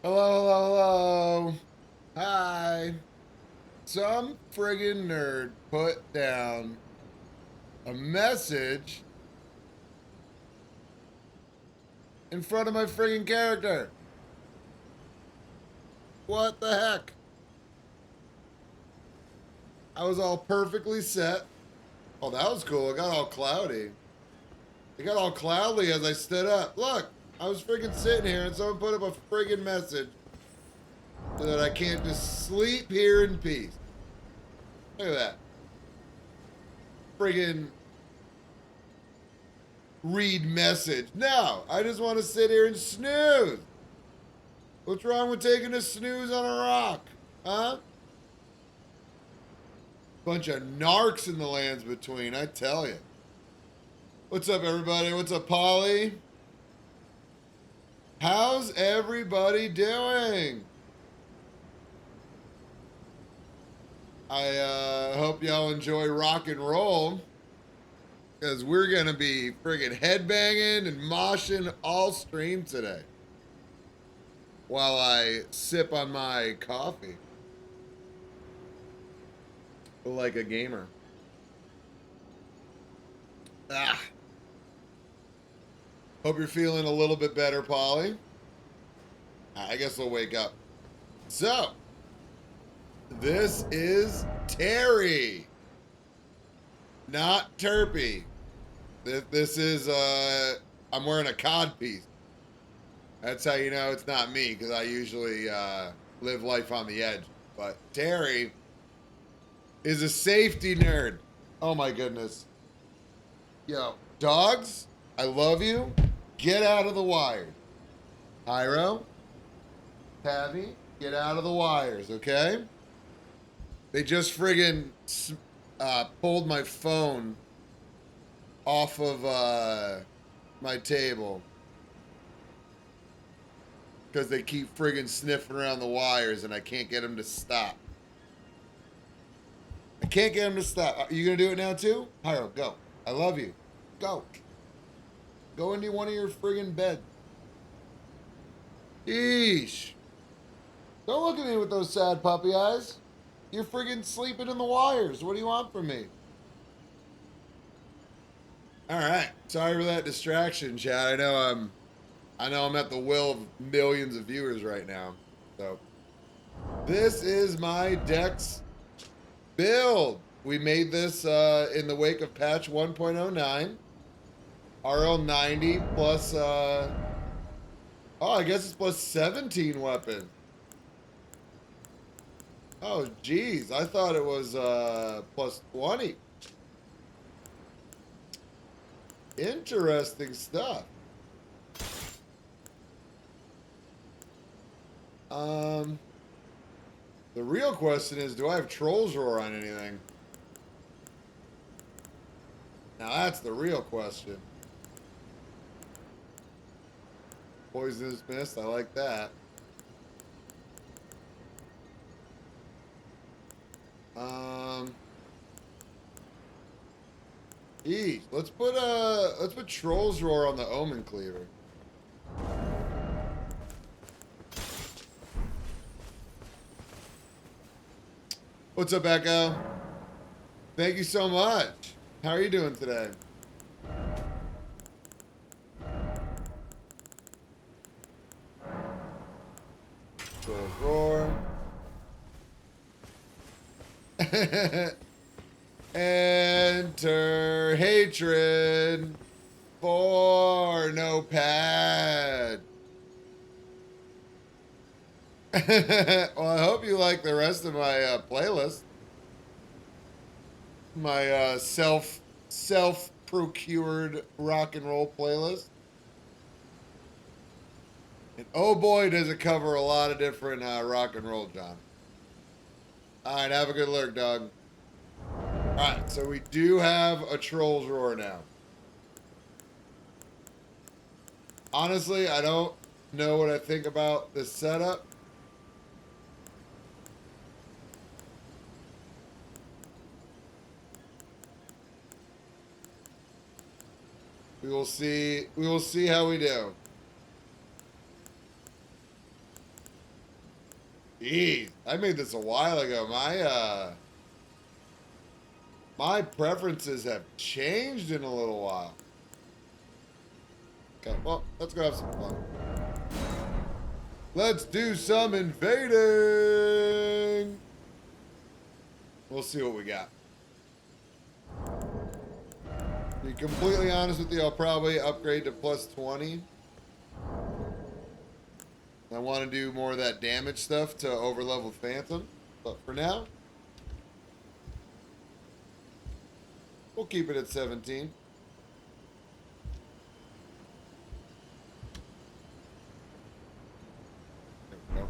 Hello, hello, hello. Hi. Some friggin' nerd put down a message in front of my friggin' character. What the heck? I was all perfectly set. Oh, that was cool. It got all cloudy. It got all cloudy as I stood up. Look, I was friggin' sitting here and someone put up a friggin' message so that I can't just sleep here in peace. Look at that. Friggin' read message. No, I just want to sit here and snooze. What's wrong with taking a snooze on a rock? Huh? Bunch of narcs in the lands between, I tell you. What's up, everybody? What's up, Polly? How's everybody doing? I hope y'all enjoy rock and roll. Because we're going to be friggin' headbanging and moshing all stream today. While I sip on my coffee. Like a gamer. Ah. Hope you're feeling a little bit better, Polly. I guess we'll wake up. So, this is Terry, not Terpy. This is, I'm wearing a cod piece. That's how you know it's not me, because I usually live life on the edge. But Terry is a safety nerd. Oh my goodness. Yo, dogs, I love you. Get out of the wires. Hyro, Tabby, get out of the wires, okay? They just friggin' pulled my phone off of my table because they keep friggin' sniffing around the wires and I can't get them to stop. I can't get them to stop. Are you gonna do it now too? Hyro, go. I love you. Go. Go into one of your friggin' beds. Eesh. Don't look at me with those sad puppy eyes. You're friggin' sleeping in the wires. What do you want from me? All right. Sorry for that distraction, Chad. I know I'm at the will of millions of viewers right now. So this is my Dex build. We made this in the wake of patch 1.09. RL90 plus oh, I guess it's plus 17 weapons. Oh geez, I thought it was plus 20. Interesting stuff. Um the real question is, do I have Trolls Roar on anything? Now that's the real question. Poisonous Mist, I like that. Um, let's put Trolls Roar on the Omen Cleaver. What's up, Echo? Thank you so much. How are you doing today? Trolls Roar. Enter hatred for no pad. Well, I hope you like the rest of my playlist. My self procured rock and roll playlist. And oh boy, does it cover a lot of different rock and roll genres. All right, have a good lurk, dog. All right, so we do have a Trolls Roar now. Honestly, I don't know what I think about this setup. We will see. We will see how we do. Jeez, I made this a while ago. My preferences have changed in a little while. Okay, well, let's go have some fun. Let's do some invading. We'll see what we got. To be completely honest with you, I'll probably upgrade to plus 20. I want to do more of that damage stuff to overlevel Phantom. But for now, we'll keep it at 17. There we go.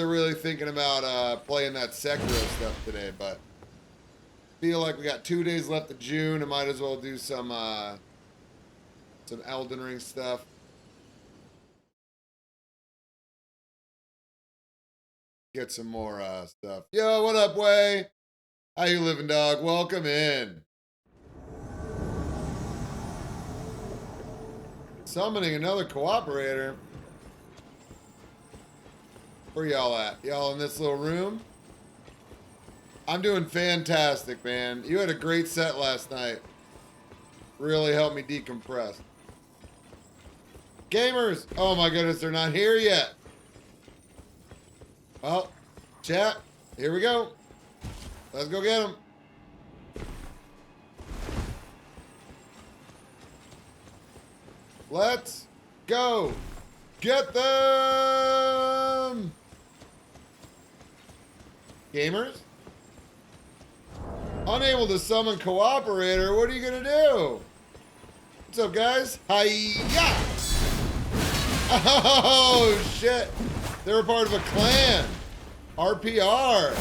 Really thinking about playing that Sekiro stuff today, but feel like we got 2 days left of June. I might as well do some Elden Ring stuff. Get some more stuff. Yo, what up, Way? How you living, dog? Welcome in. Summoning another cooperator. Where y'all at? Y'all in this little room? I'm doing fantastic, man. You had a great set last night. Really helped me decompress. Gamers! Oh my goodness, they're not here yet. Well, chat, here we go. Let's go get them. Let's go get them! Gamers? Unable to summon cooperator, what are you gonna do? What's up, guys? Hiya! Oh, shit. They were part of a clan. RPR.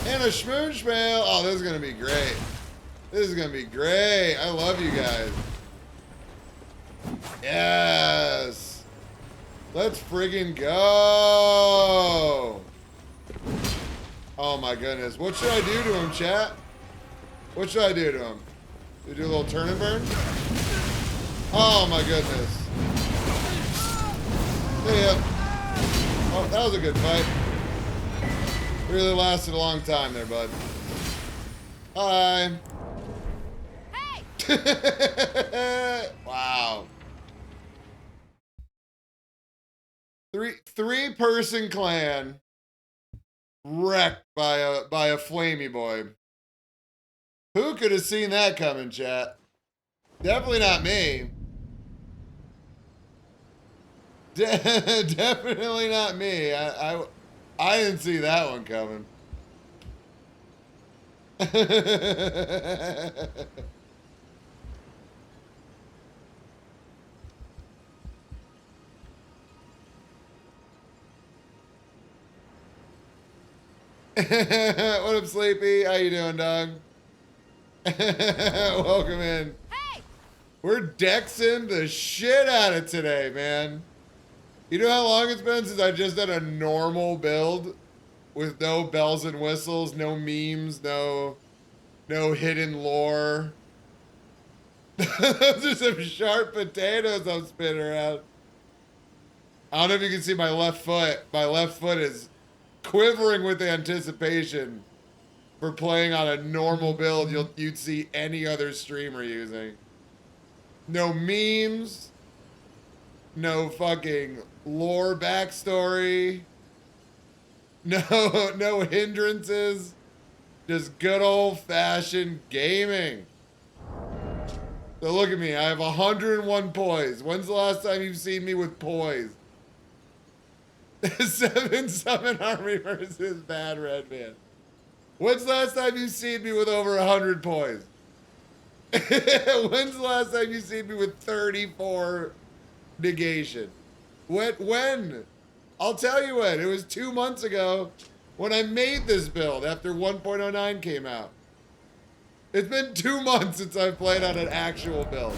And a schmoonschmail. Oh, this is gonna be great. This is gonna be great. I love you guys. Yes. Let's friggin' go. Oh my goodness. What should I do to him, chat? What should I do to him? Do a little turn and burn? Oh my goodness. Yeah. Oh, that was a good fight. Really lasted a long time there, bud. Hi. Hey! Wow. Three-person clan wrecked by a flamey boy. Who could have seen that coming, chat? Definitely not me. Definitely not me. I didn't see that one coming. What up, Sleepy? How you doing, dog? Welcome in. Hey! We're Dexing the shit out of today, man. You know how long it's been since I just did a normal build with no bells and whistles, no memes, no hidden lore. Those are some sharp potatoes I'm spinning around. I don't know if you can see my left foot. My left foot is quivering with anticipation for playing on a normal build you'd see any other streamer using. No memes. No fucking lore backstory. No hindrances. Just good old-fashioned gaming. So look at me. I have 101 poise. When's the last time you've seen me with poise? 7 summon army versus bad red man. When's the last time you've seen me with over 100 poise? When's the last time you've seen me with 34 negation? When? I'll tell you when. It was 2 months ago when I made this build after 1.09 came out. It's been 2 months since I've played on an actual build.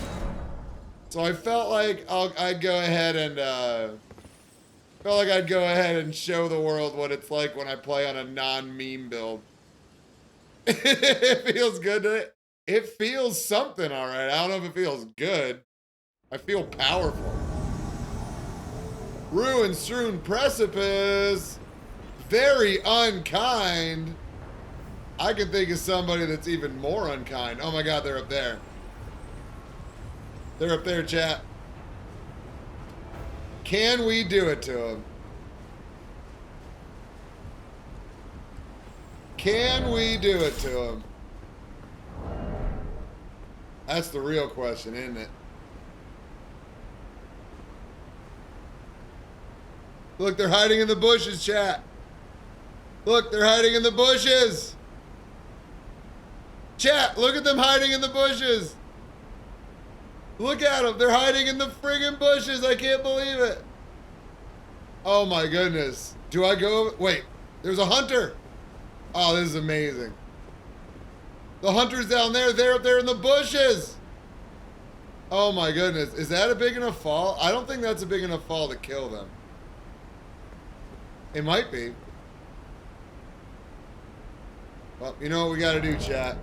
So I felt like I'd go ahead and show the world what it's like when I play on a non-meme build. It feels good to It feels something, all right. I don't know if it feels good. I feel powerful. Ruin strewn precipice. Very unkind. I can think of somebody that's even more unkind. Oh my God, they're up there. They're up there, chat. Can we do it to them? Can we do it to them? That's the real question, isn't it? Look, they're hiding in the bushes, chat. Look, they're hiding in the bushes. Chat, look at them hiding in the bushes. Look at them. They're hiding in the friggin' bushes. I can't believe it. Oh my goodness. Do I go? Wait, there's a hunter. Oh, this is amazing. The hunter's down there. They're up there in the bushes. Oh my goodness. Is that a big enough fall? I don't think that's a big enough fall to kill them. It might be. Well, you know what we gotta do, chat.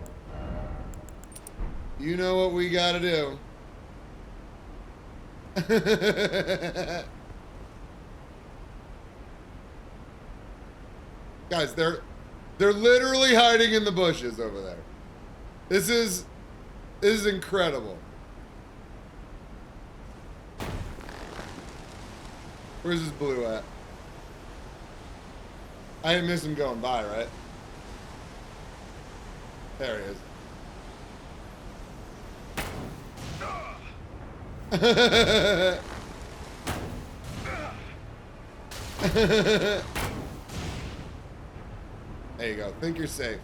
You know what we gotta do. Guys, they're literally hiding in the bushes over there. This is incredible. Where's this blue at? I didn't miss him going by, right? There he is. There you go. Think you're safe.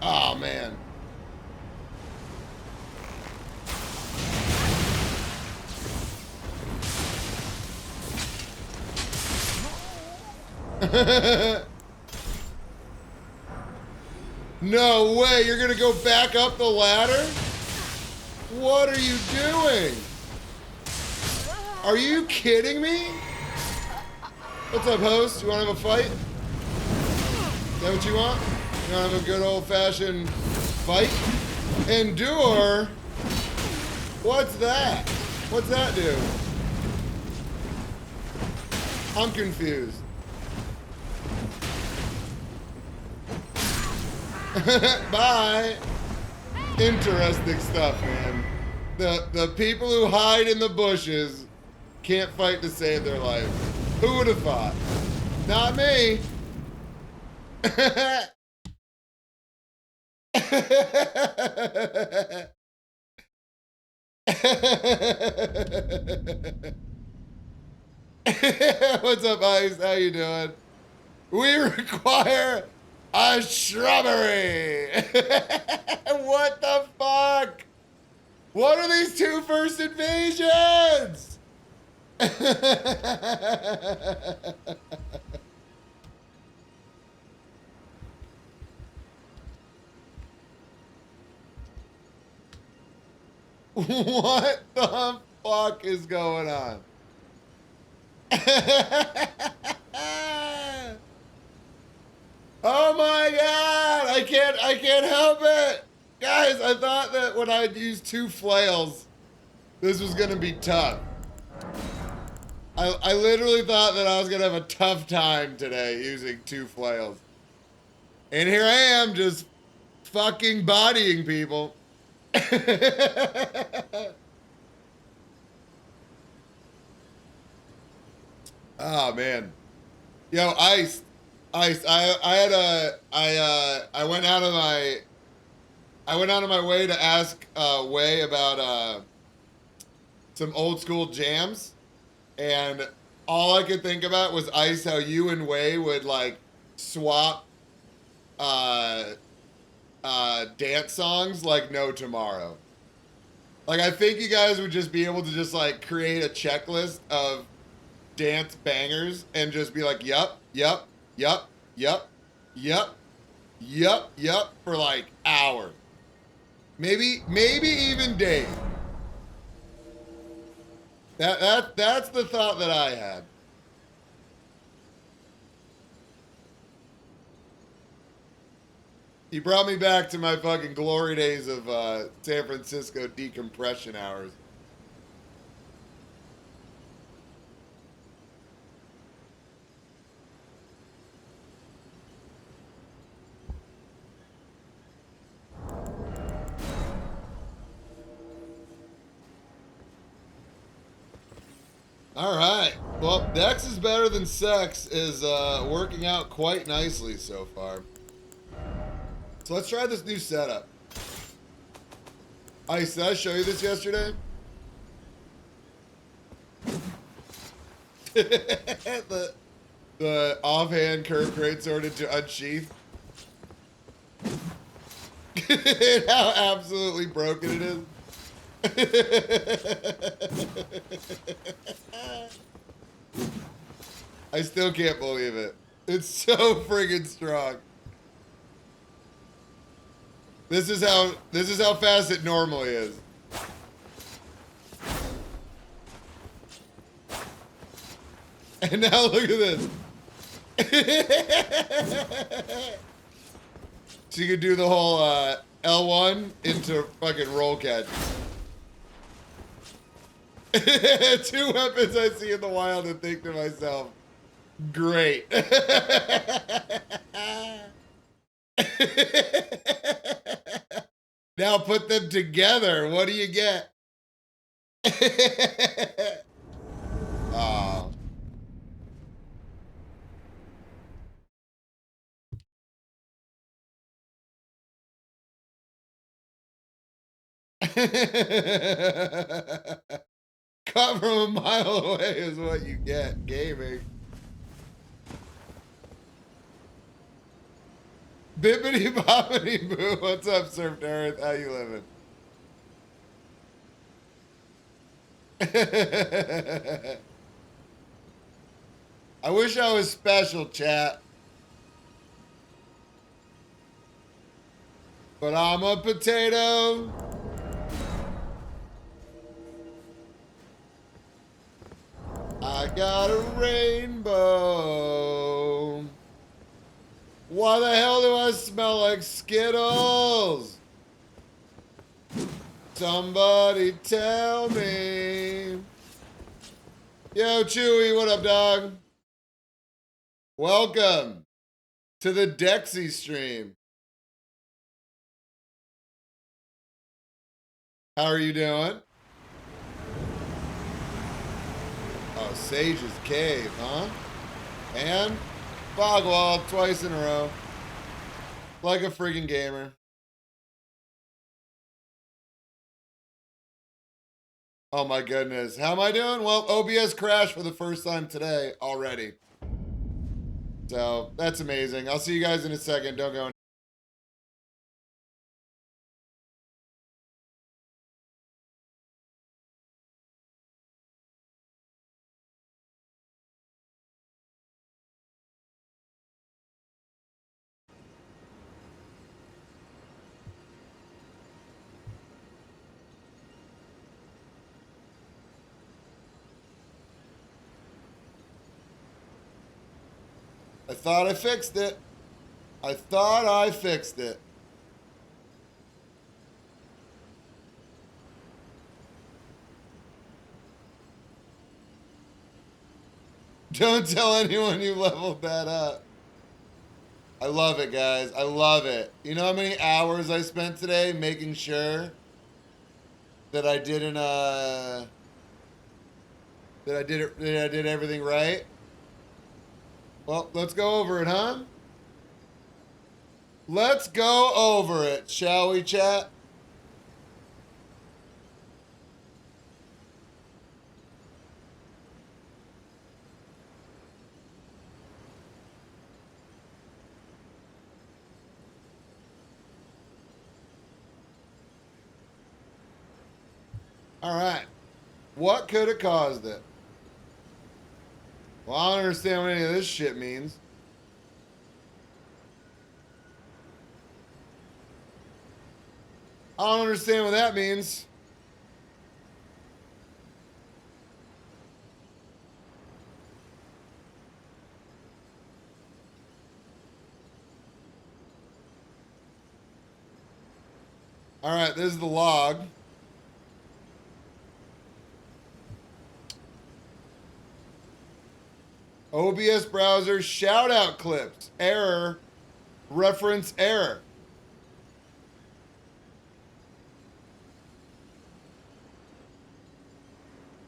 Oh, man. No way, you're gonna go back up the ladder? What are you doing? Are you kidding me? What's up, host? You wanna have a fight? Is that what you want? You wanna have a good old-fashioned fight? Endure? What's that? What's that do? I'm confused. Bye. Interesting stuff, man. The people who hide in the bushes can't fight to save their life. Who would have thought? Not me. What's up, Ice? How you doing? We require a shrubbery. What the fuck? What are these two first invasions? What the fuck is going on? Oh my god! I can't help it! Guys, I thought that when I'd use two flails, this was gonna be tough. I literally thought that I was gonna have a tough time today using two flails. And here I am, just fucking bodying people. Oh man. Yo, Ice. I went out of my way to ask Way about some old school jams, and all I could think about was Ice, how you and Way would like swap dance songs like no tomorrow. Like I think you guys would just be able to just like create a checklist of dance bangers and just be like, yup, yup, yup, yup, yup, yup, yup, for like hours. Maybe even days. That's the thought that I had. He brought me back to my fucking glory days of San Francisco decompression hours. All right. Well, Dex is better than Sex is working out quite nicely so far. So let's try this new setup. Ice, did I show you this yesterday? the offhand curve greatsword into unsheath. How absolutely broken it is. I still can't believe it. It's so friggin' strong. This is how fast it normally is. And now look at this. So you could do the whole L1 into fucking roll catch. Two weapons I see in the wild and think to myself, great. Now put them together. What do you get? Oh. Cut from a mile away is what you get. Gaming. Bippity boppity boo. What's up, Surf Earth? How you living? I wish I was special, chat. But I'm a potato. I got a rainbow. Why the hell do I smell like Skittles? Somebody tell me. Yo, Chewy, what up, dog? Welcome to the Dexy stream. How are you doing? Oh, Sage's Cave, huh? And Fogwall twice in a row. Like a freaking gamer. Oh my goodness. How am I doing? Well, OBS crashed for the first time today already. So that's amazing. I'll see you guys in a second. Don't go. I thought I fixed it. I thought I fixed it. Don't tell anyone you leveled that up. I love it, guys. I love it. You know how many hours I spent today making sure that I didn't that I did everything right? Well, let's go over it, huh? Let's go over it, shall we, chat? All right. What could have caused it? Well, I don't understand what any of this shit means. I don't understand what that means. All right, this is the log. OBS browser shout out clips. Error. Reference error.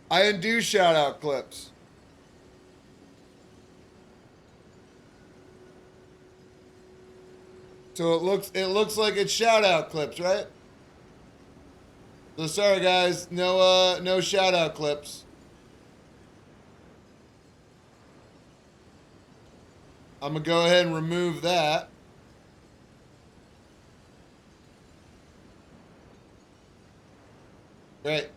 I undo shout out clips. So it looks like it's shout out clips, right? So sorry guys, no shout out clips. I'm gonna go ahead and remove that. Great.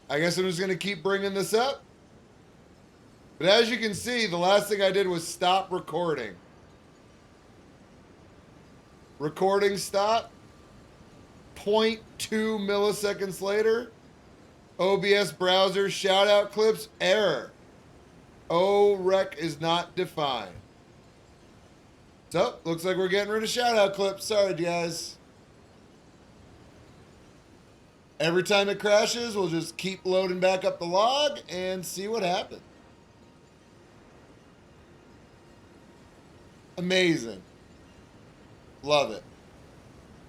I guess I'm just gonna keep bringing this up. But as you can see, the last thing I did was stop recording. Recording stop. 0.2 milliseconds later, OBS browser shout out clips error. O-rec is not defined. So, looks like we're getting rid of shout out clips. Sorry, guys. Every time it crashes, we'll just keep loading back up the log and see what happens. Amazing. Love it.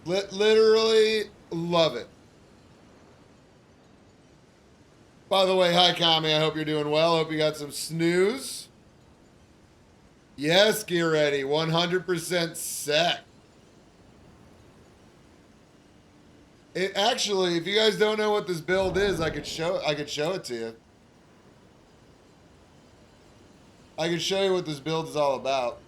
Literally love it. By the way, hi, Kami. I hope you're doing well. Hope you got some snooze. Yes, Gear Ready. 100% set. It actually, if you guys don't know what this build is, I could show it to you. I could show you what this build is all about.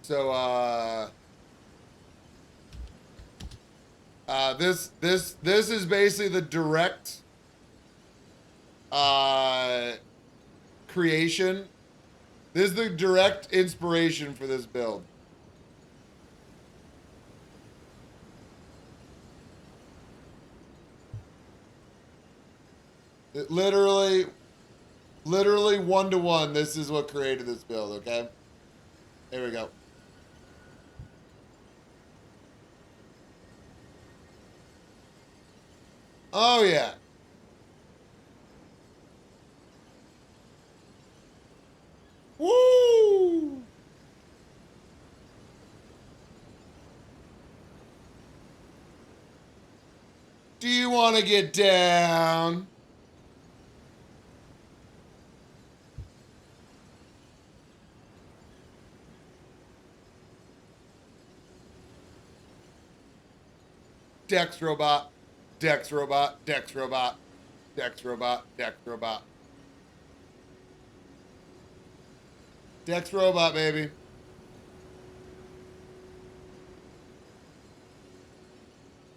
So this is basically the direct creation. This is the direct inspiration for this build. It literally 1-to-1. This is what created this build. Okay, there we go. Oh yeah. Woo! Do you want to get down? Dex robot, Dex robot, Dex robot, Dex robot, Dex robot. Dex robot, baby.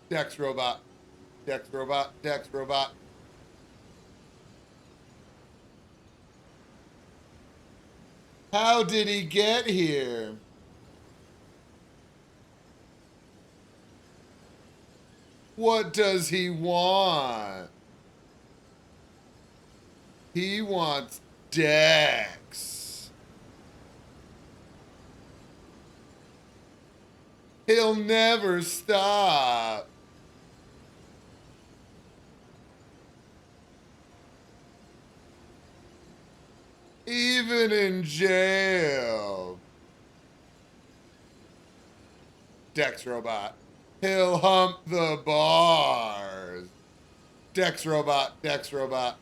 Dex robot, Dex robot, Dex robot. How did he get here? What does he want? He wants Dex. He'll never stop. Even in jail. Dex robot. He'll hump the bars. Dex robot, Dex robot.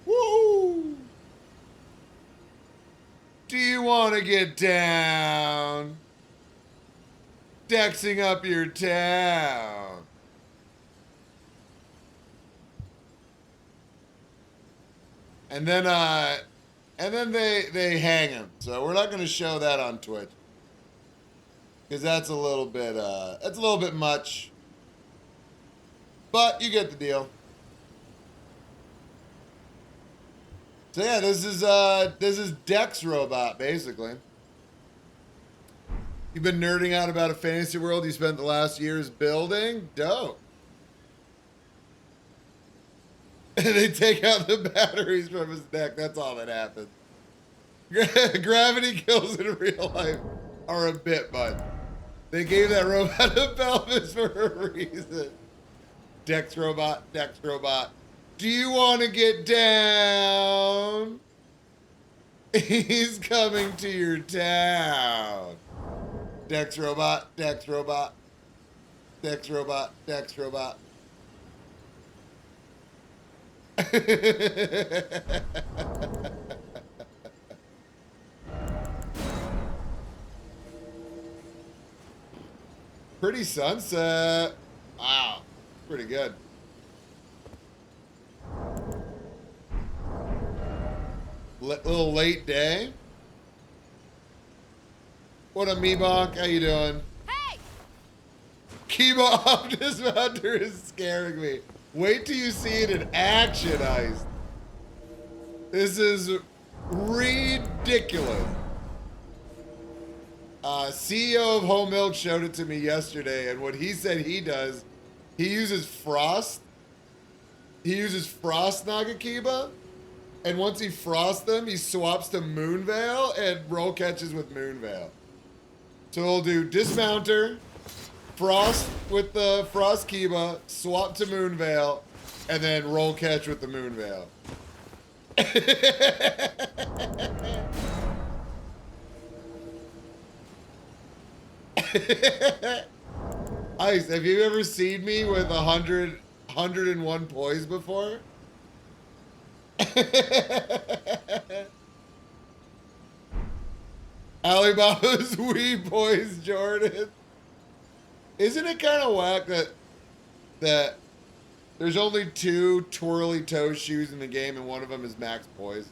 Woo! Do you want to get down? Dexing up your town. And then they hang him. So we're not going to show that on Twitch. Because that's a little bit much. But you get the deal. So yeah, this is Dex robot, basically. You've been nerding out about a fantasy world you spent the last years building? Dope. And they take out the batteries from his neck. That's all that happens. Gravity kills in real life are a bit, bud. They gave that robot a pelvis for a reason. Dex robot, Dex robot. Do you want to get down? He's coming to your town. Dex robot, Dex robot. Dex robot, Dex robot. Pretty sunset. Wow, pretty good. Little late day. What up, Meebonk? How you doing? Hey! Kiba Optus Hunter is scaring me. Wait till you see it in action, Ice. This is ridiculous. CEO of Whole Milk showed it to me yesterday, and what he said he does, he uses Frost. He uses Frost Nagakiba, and once he frosts them, he swaps to Moonveil and roll catches with Moonveil. So he'll do Dismounter, Frost with the Frost Kiba, swap to Moonveil, and then roll catch with the Moonveil. Ice, have you ever seen me with 101 poise before? Alibaba's wee poise, Jordan. Isn't it kind of whack that there's only 2 twirly toe shoes in the game and one of them is max poise?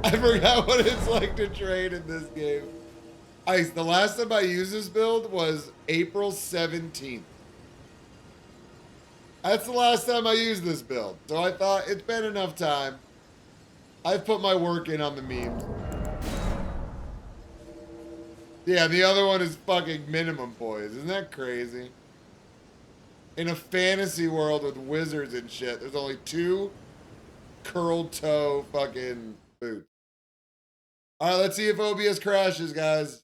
I forgot what it's like to trade in this game. Ice, the last time I used this build was April 17th. That's the last time I used this build. So I thought it's been enough time. I've put my work in on the memes. Yeah, the other one is fucking minimum poise. Isn't that crazy? In a fantasy world with wizards and shit, there's only 2 curled toe fucking boots. All right, let's see if OBS crashes, guys.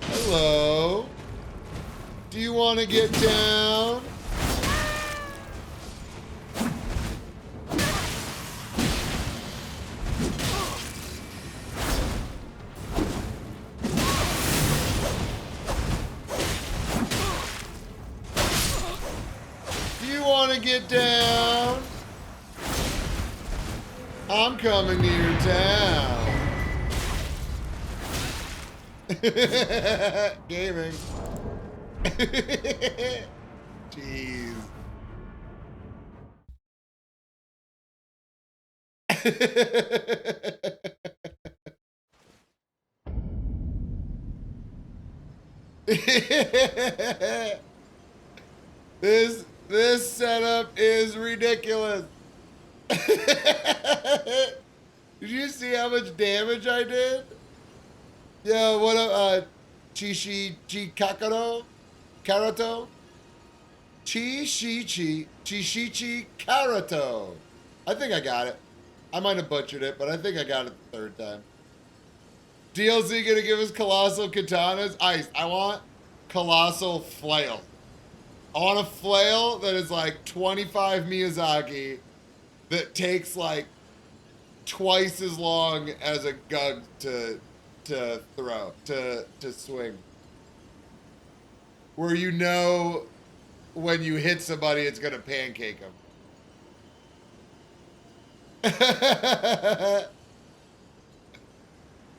Hello. Do you want to get down? Do you want to get down? I'm coming to your town. Gaming. Jeez. This setup is ridiculous. Did you see how much damage I did? Yeah, what up, Chishichi Karato? Chishichi Karato. I think I got it. I might have butchered it, but I think I got it the 3rd time. DLC gonna give us colossal katanas? Ice, I want colossal flail. I want a flail that is like 25 Miyazaki that takes like twice as long as a gun to throw, to swing. Where you know when you hit somebody, it's gonna pancake them.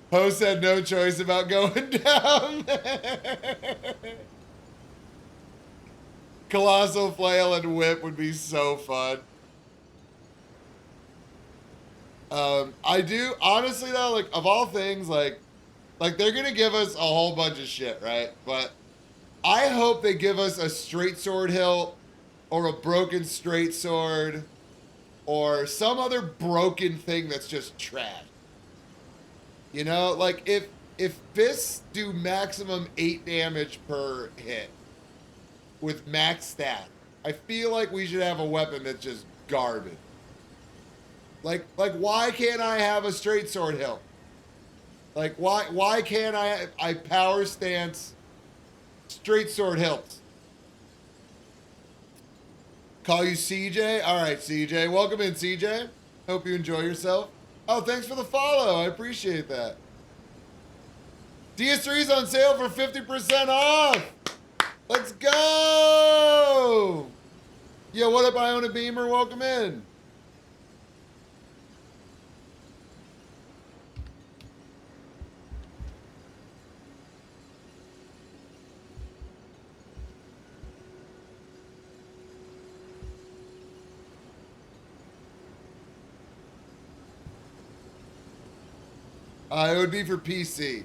Post had no choice about going down. Colossal flail and whip would be so fun. I do honestly though, like of all things, like they're gonna give us a whole bunch of shit, right? But I hope they give us a straight sword hilt or a broken straight sword or some other broken thing that's just trash. You know, like if fists do maximum 8 damage per hit with max stats, I feel like we should have a weapon that's just garbage. Like why can't I have a straight sword hilt? Like why can't I power stance straight sword hilts? Call you CJ? All right, CJ. Welcome in, CJ. Hope you enjoy yourself. Oh, thanks for the follow. I appreciate that. DS3's on sale for 50% off. Let's go. Yo, what up, Iona Beamer? Welcome in. It would be for PC.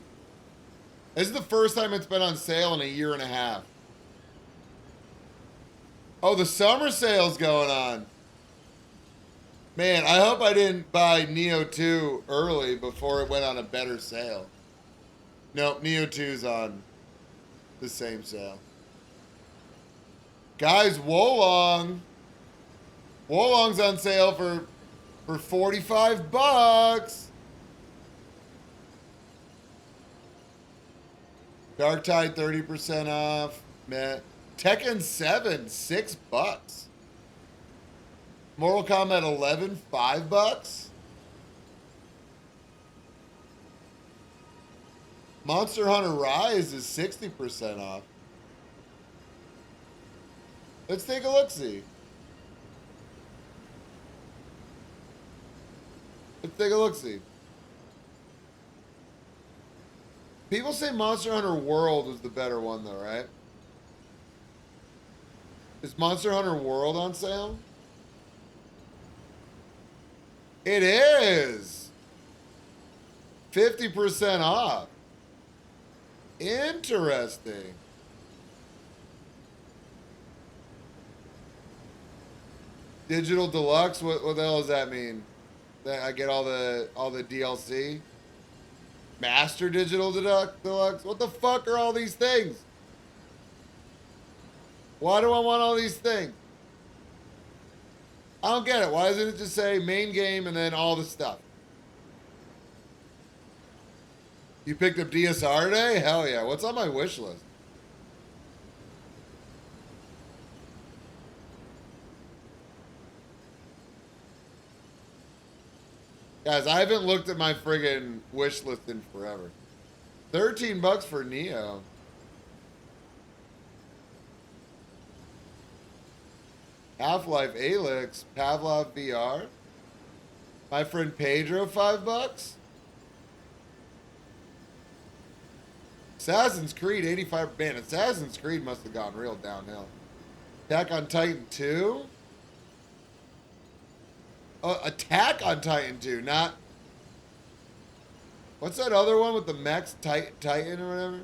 This is the first time it's been on sale in a year and a half. Oh, the summer sale's going on. Man, I hope I didn't buy Neo 2 early before it went on a better sale. Nope, Neo 2's on the same sale. Guys, Wolong. Wolong's on sale for 45 bucks. Dark Tide 30% off. Man. Tekken 7, $6. Mortal Kombat 11, $5. Monster Hunter Rise is 60% off. Let's take a look-see. Let's take a look-see. People say Monster Hunter World was the better one, though, right? Is Monster Hunter World on sale? It is! 50% off. Interesting. Digital Deluxe? What the hell does that mean? That I get all the DLC? Master Digital Deluxe? What the fuck are all these things? Why do I want all these things? I don't get it. Why doesn't it just say main game and then all the stuff? You picked up DSR today? Hell yeah. What's on my wish list? Guys, I haven't looked at my friggin' wish list in forever. 13 bucks for Neo. Half-Life Alyx, Pavlov VR. My friend Pedro, $5. Assassin's Creed, 85. Man, Assassin's Creed must have gone real downhill. Attack on Titan 2. Attack on Titan 2, not... What's that other one with the Max Titan or whatever?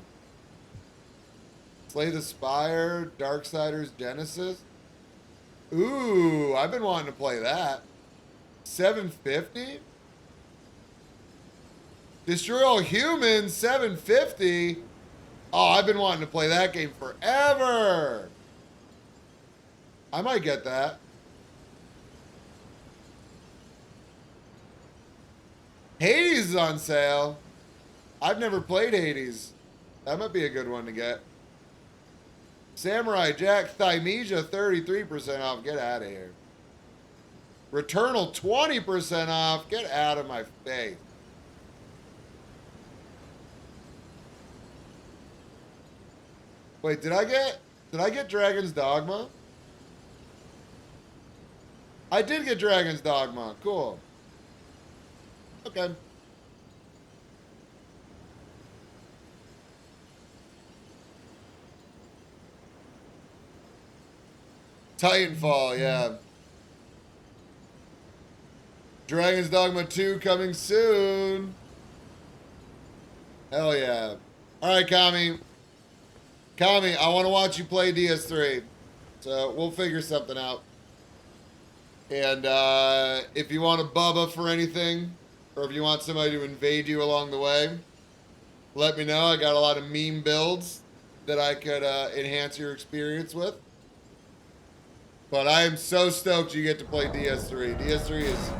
Slay the Spire, Darksiders Genesis. Ooh, I've been wanting to play that. $750? Destroy All Humans, $750? Oh, I've been wanting to play that game forever. I might get that. Hades is on sale. I've never played Hades. That might be a good one to get. Samurai Jack Thymesia, 33% off. Get out of here. Returnal, 20% off. Get out of my face. Wait, did I get Dragon's Dogma? I did get Dragon's Dogma. Cool. Okay. Titanfall, yeah. Dragon's Dogma 2 coming soon. Hell yeah. Alright, Kami. Kami, I want to watch you play DS3. So we'll figure something out. And if you want a Bubba for anything, or if you want somebody to invade you along the way, Let me know. I got a lot of meme builds that I could enhance your experience with. But I am so stoked you get to play DS3. DS3 is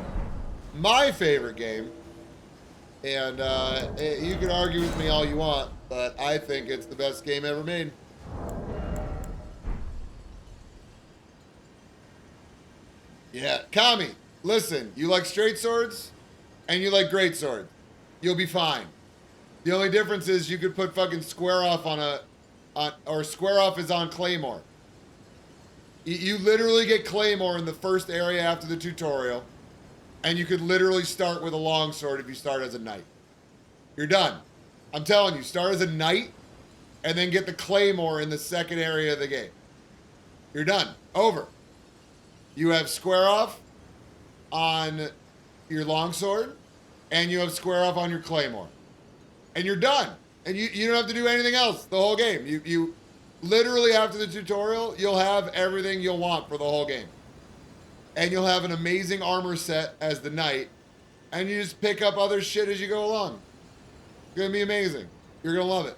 my favorite game. And you can argue with me all you want, but I think it's the best game ever made. Yeah, Kami, listen, you like straight swords and you like great swords. You'll be fine. The only difference is you could put fucking square off or square off is on Claymore. You literally get Claymore in the first area after the tutorial, and you could literally start with a longsword if you start as a knight. You're done. I'm telling you, start as a knight, and then get the Claymore in the second area of the game. You're done. Over. You have square off on your longsword, and you have square off on your Claymore. And you're done. And you don't have to do anything else the whole game. You literally, after the tutorial, you'll have everything you'll want for the whole game. And you'll have an amazing armor set as the knight, and you just pick up other shit as you go along. It's gonna be amazing. You're gonna love it.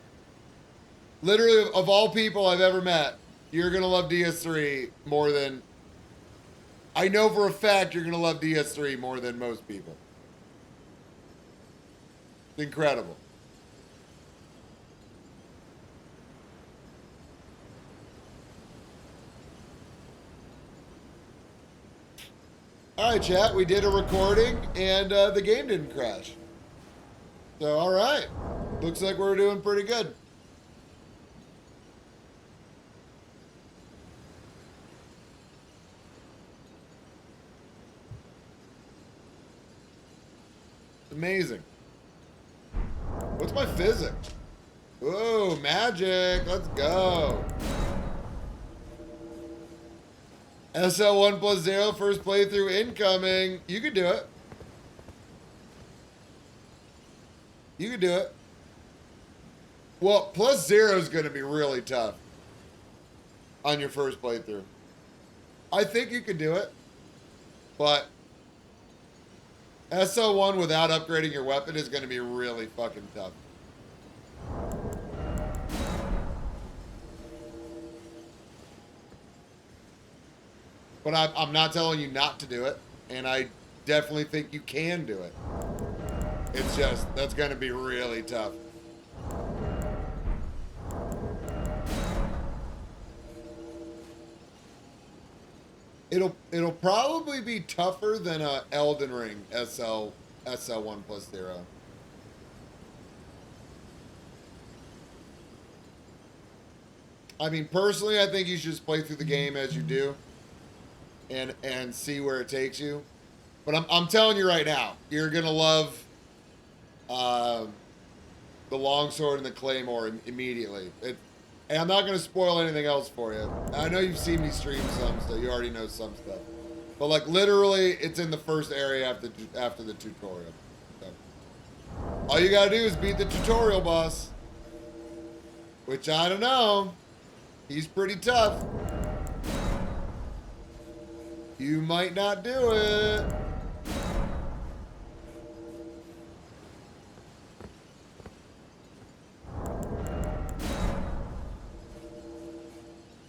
Literally, of all people I've ever met, you're gonna love DS3 more than... I know for a fact you're gonna love DS3 more than most people. It's incredible. All right, chat, we did a recording, and the game didn't crash. So, all right. Looks like we're doing pretty good. Amazing. What's my physics? Whoa, magic. Let's go. SL1 plus 0, first playthrough incoming. You can do it. You can do it. Well, plus 0 is going to be really tough on your first playthrough. I think you can do it. But SL1 without upgrading your weapon is going to be really fucking tough. But I'm not telling you not to do it, and I definitely think you can do it. It's just, that's going to be really tough. It'll probably be tougher than a Elden Ring SL1 plus 0. I mean, personally, I think you should just play through the game as you do. And see where it takes you. But I'm telling you right now, you're gonna love the longsword and the claymore immediately. And I'm not gonna spoil anything else for you. I know you've seen me stream some, so you already know some stuff. But like literally, it's in the first area after the tutorial. So, all you gotta do is beat the tutorial boss, which I don't know. He's pretty tough. You might not do it.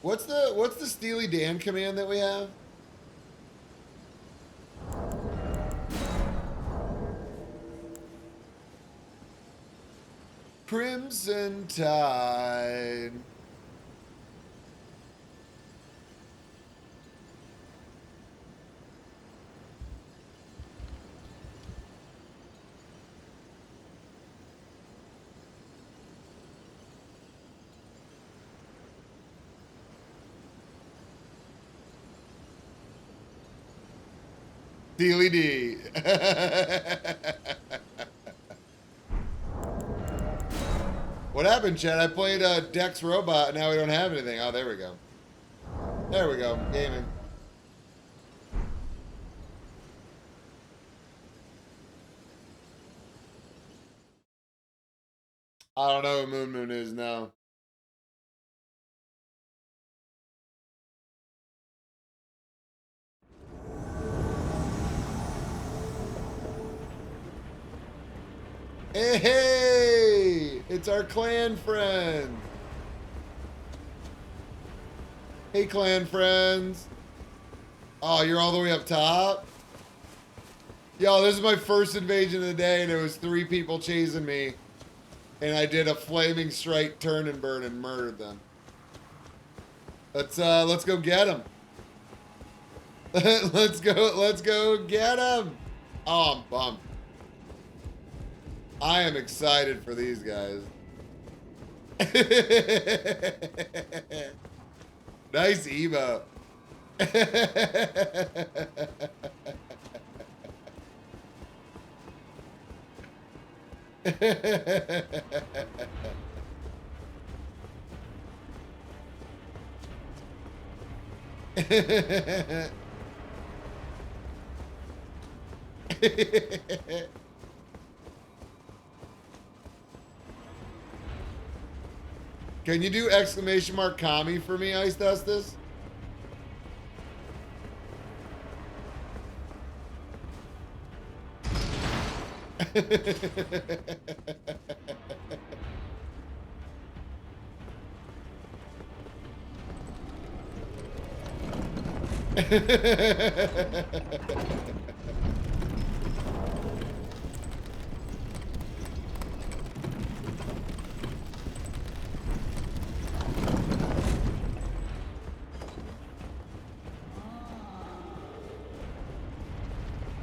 What's the Steely Dan command that we have? Crimson Tide. Steely D. What happened, Chad? I played Dex Robot, and now we don't have anything. Oh, there we go. There we go. Gaming. I don't know who Moon is now. Hey, It's our clan friends. Hey, clan friends. Oh, you're all the way up top? Yo, this is my first invasion of the day, and it was 3 people chasing me. And I did a flaming strike, turn and burn, and murdered them. Let's go get them. let's go get them. Oh, I'm bummed. I am excited for these guys. Nice Evo. Can you do exclamation mark commie for me, Ice Dustus?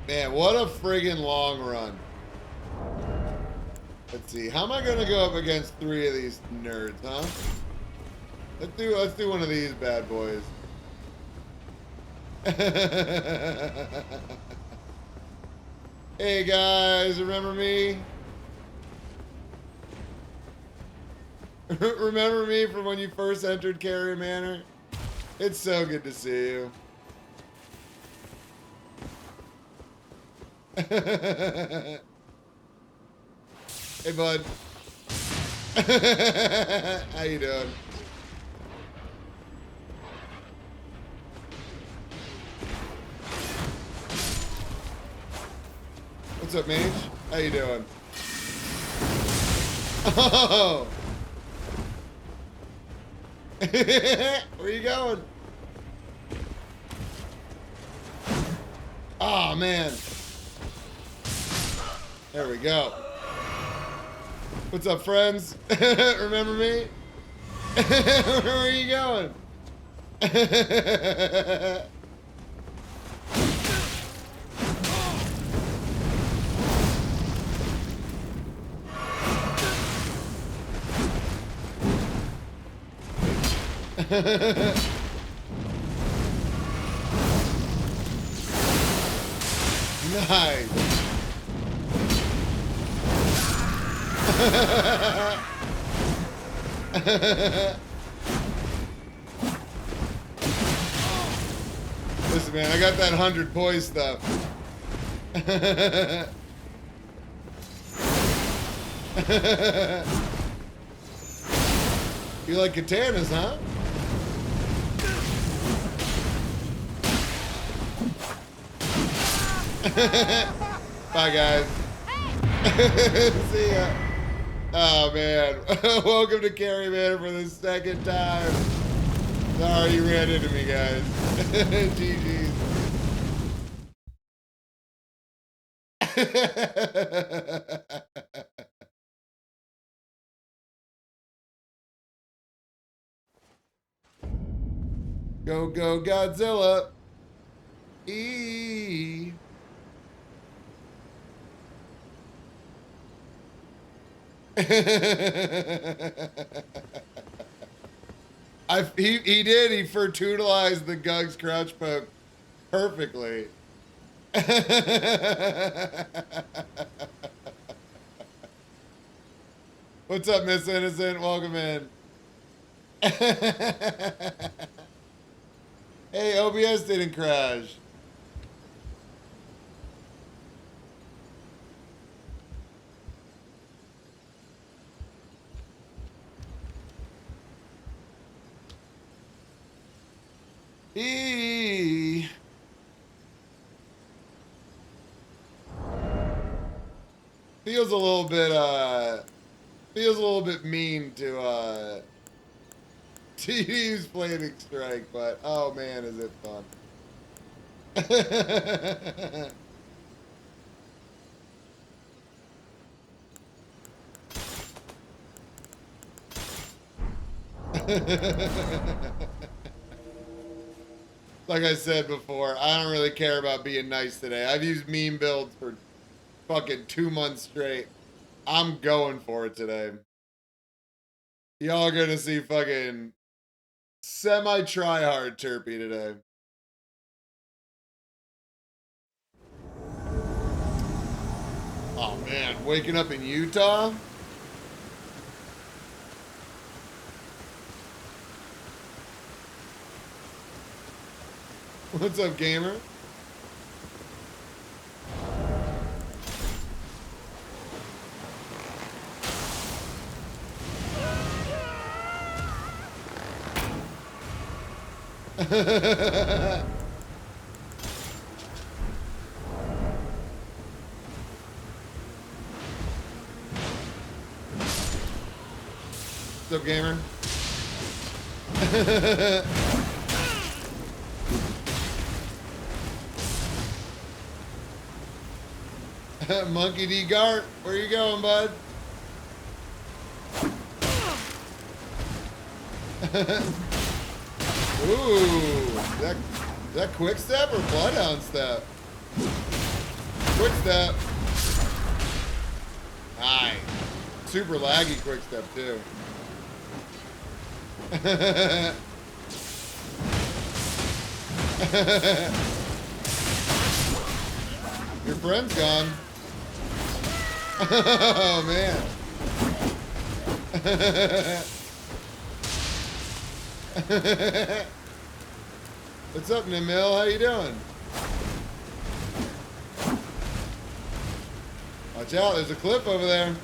Man, what a friggin' long run. Let's see. How am I gonna go up against 3 of these nerds, huh? Let's do one of these bad boys. Hey guys, remember me? Remember me from when you first entered Carrier Manor? It's so good to see you. Hey, bud. How you doing? What's up, Mage? How you doing? Oh! Where you going? Oh, man. There we go. What's up, friends? Remember me? Where are you going? Nice. Listen, man, I got that 100 poise stuff. You like katanas, huh? Bye, guys. See ya. Oh, man. Welcome to Carry Man for the 2nd time. Sorry you ran into me, guys. GG's. Go, go, Godzilla. E. He did. He fertilized the Gug's crouch poke perfectly. What's up, Miss Innocent? Welcome in. Hey, OBS didn't crash. E. Feels a little bit Feels a little bit mean to use Flaming Strike, but oh man, is it fun. Like I said before, I don't really care about being nice today. I've used meme builds for fucking 2 months straight. I'm going for it today. Y'all are gonna see fucking semi-try-hard Turpy today. Oh man, waking up in Utah? What's up, gamer? What's up, gamer? Monkey D. Gart, where you going, bud? Ooh, is that quick step or bloodhound step? Quick step. Nice. Super laggy quick step too. Your friend's gone. Oh man. What's up, Namil? How you doing? Watch out, there's a cliff over there.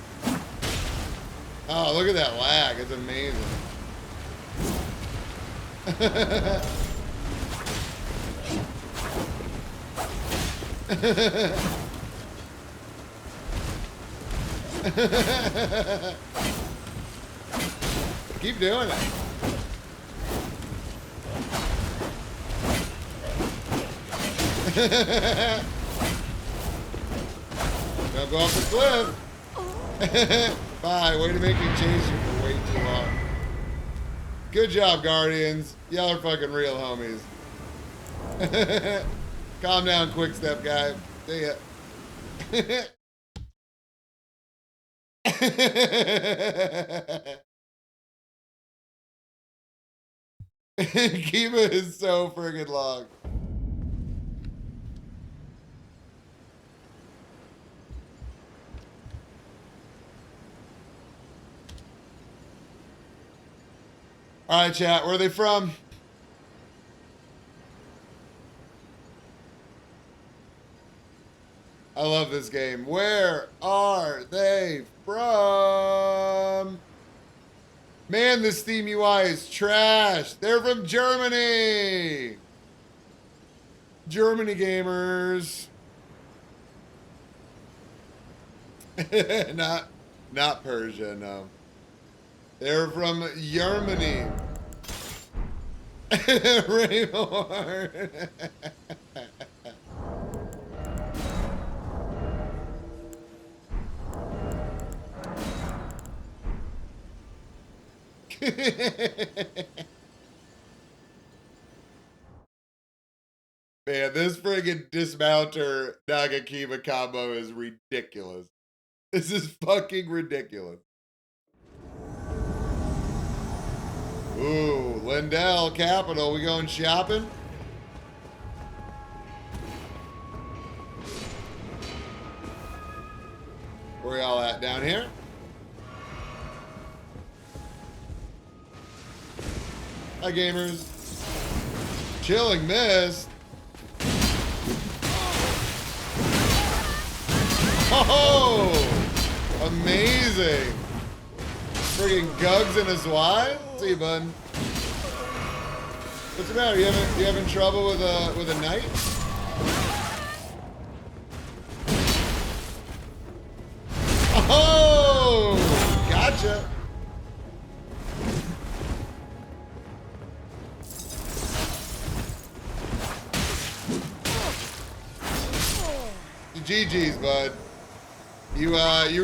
Oh, look at that lag. It's amazing. Keep doing it. Don't go off the cliff. Bye. Way to make me chase you for way too long. Good job, Guardians. Y'all are fucking real homies. Calm down, quick step guy. See ya. Kiba is so friggin' long. All right, chat. Where are they from? I love this game. Where are they from? Man, this Steam UI is trash. They're from Germany. Germany gamers. Not Persia, no. They're from Germany. Raymore. Man, this friggin' dismounter Nagakiba combo is ridiculous. This is fucking ridiculous. Ooh, Lindell Capital, we going shopping? Where y'all at? Down here? Hi, gamers. Chilling Mist. Oh, amazing. Friggin' Gugs in his Y? See you, bud. What's the matter? You having trouble with a knight? Oh, gotcha. GG's, bud. You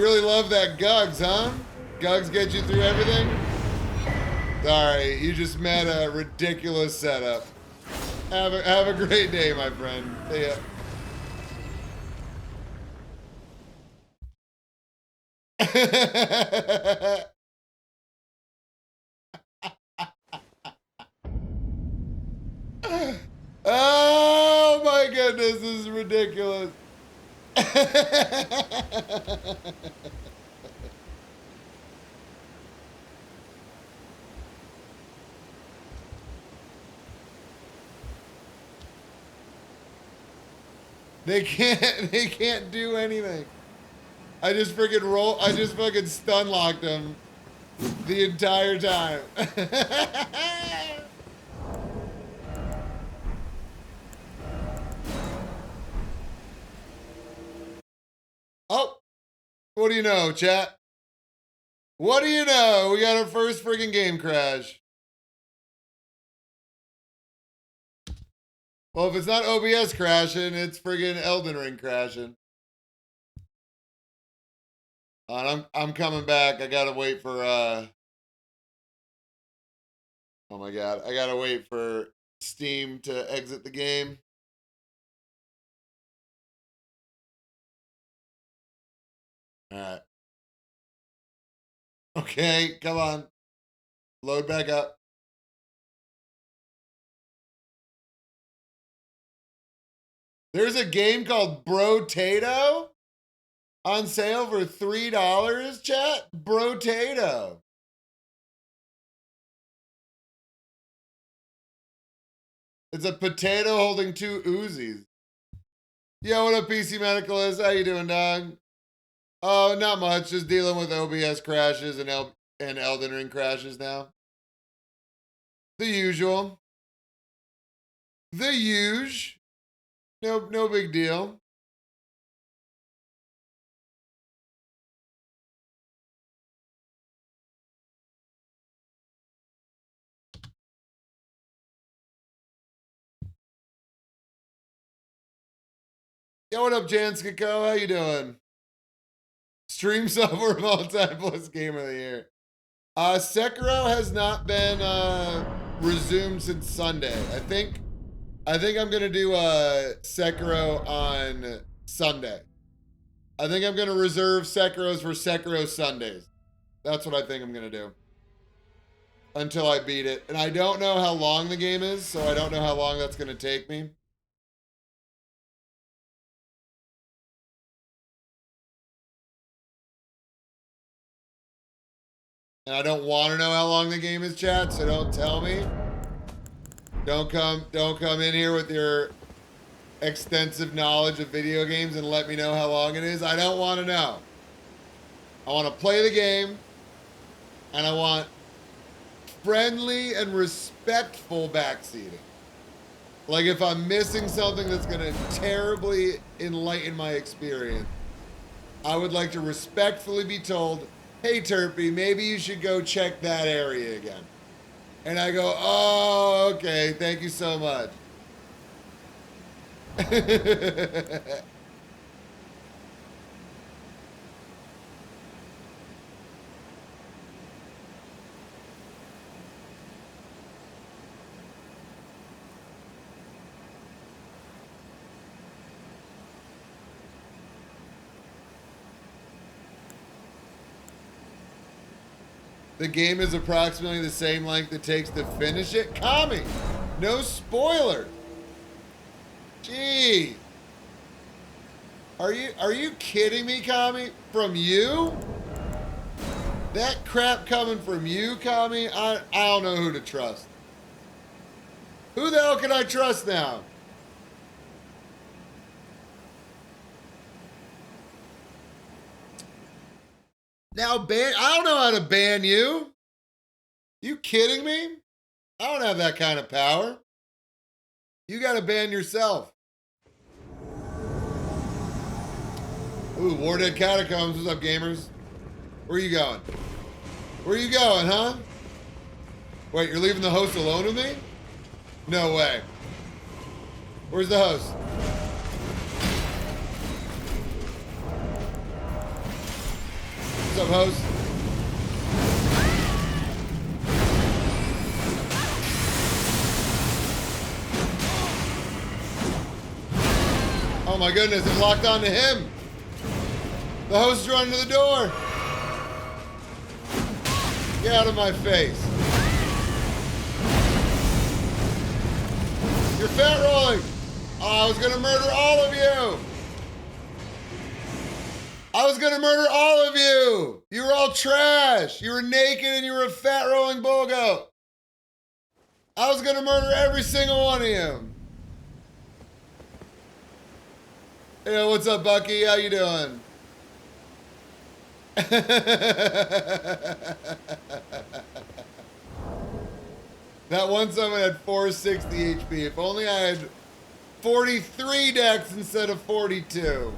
really love that Gugs, huh? Gugs get you through everything? Sorry, you just met a ridiculous setup. Have a great day, my friend. See ya. Oh my goodness, this is ridiculous. They can't do anything. I just fucking stun locked them the entire time. Oh, what do you know, chat? What do you know? We got our first freaking game crash. Well, if it's not OBS crashing, it's friggin' Elden Ring crashing. I'm coming back. I gotta wait for oh my god. I gotta wait for Steam to exit the game. Alright. Okay, come on. Load back up. There's a game called Brotato on sale for $3, chat? Brotato. It's a potato holding two Uzis. Yo, what up, PC Medicalist? How you doing, dog? Oh, not much. Just dealing with OBS crashes and Elden Ring crashes now. The usual. The huge. No big deal. Yo, what up, Janskiko? How you doing? Stream software of all time plus game of the year. Sekiro has not been resumed since Sunday. I think I'm gonna do Sekiro on Sunday. I think I'm gonna reserve Sekiros for Sekiro Sundays. That's what I think I'm gonna do. Until I beat it. And I don't know how long the game is, so I don't know how long that's gonna take me. And I don't want to know how long the game is, chat, so don't tell me. Don't come in here with your extensive knowledge of video games and let me know how long it is. I don't want to know. I want to play the game, and I want friendly and respectful backseating. Like if I'm missing something that's going to terribly enlighten my experience, I would like to respectfully be told, hey, Turpy, maybe you should go check that area again. And I go, oh, okay, thank you so much. The game is approximately the same length it takes to finish it. Kami, no spoiler. Gee. Are you kidding me, Kami? From you? That crap coming from you, Kami? I don't know who to trust. Who the hell can I trust now? Now ban, I don't know how to ban you. You kidding me? I don't have that kind of power. You gotta ban yourself. Ooh, War Dead Catacombs, what's up, gamers? Where are you going? Where you going, huh? Wait, you're leaving the host alone with me? No way. Where's the host? What's up, host? Oh my goodness, it's locked onto him. The host is running to the door. Get out of my face. You're fat rolling. Oh, I was gonna murder all of you. I was gonna murder all of you. You were all trash. You were naked and you were a fat rolling bull goat. I was gonna murder every single one of you. Hey, what's up, Bucky? How you doing? That one summon had 460 HP. If only I had 43 decks instead of 42.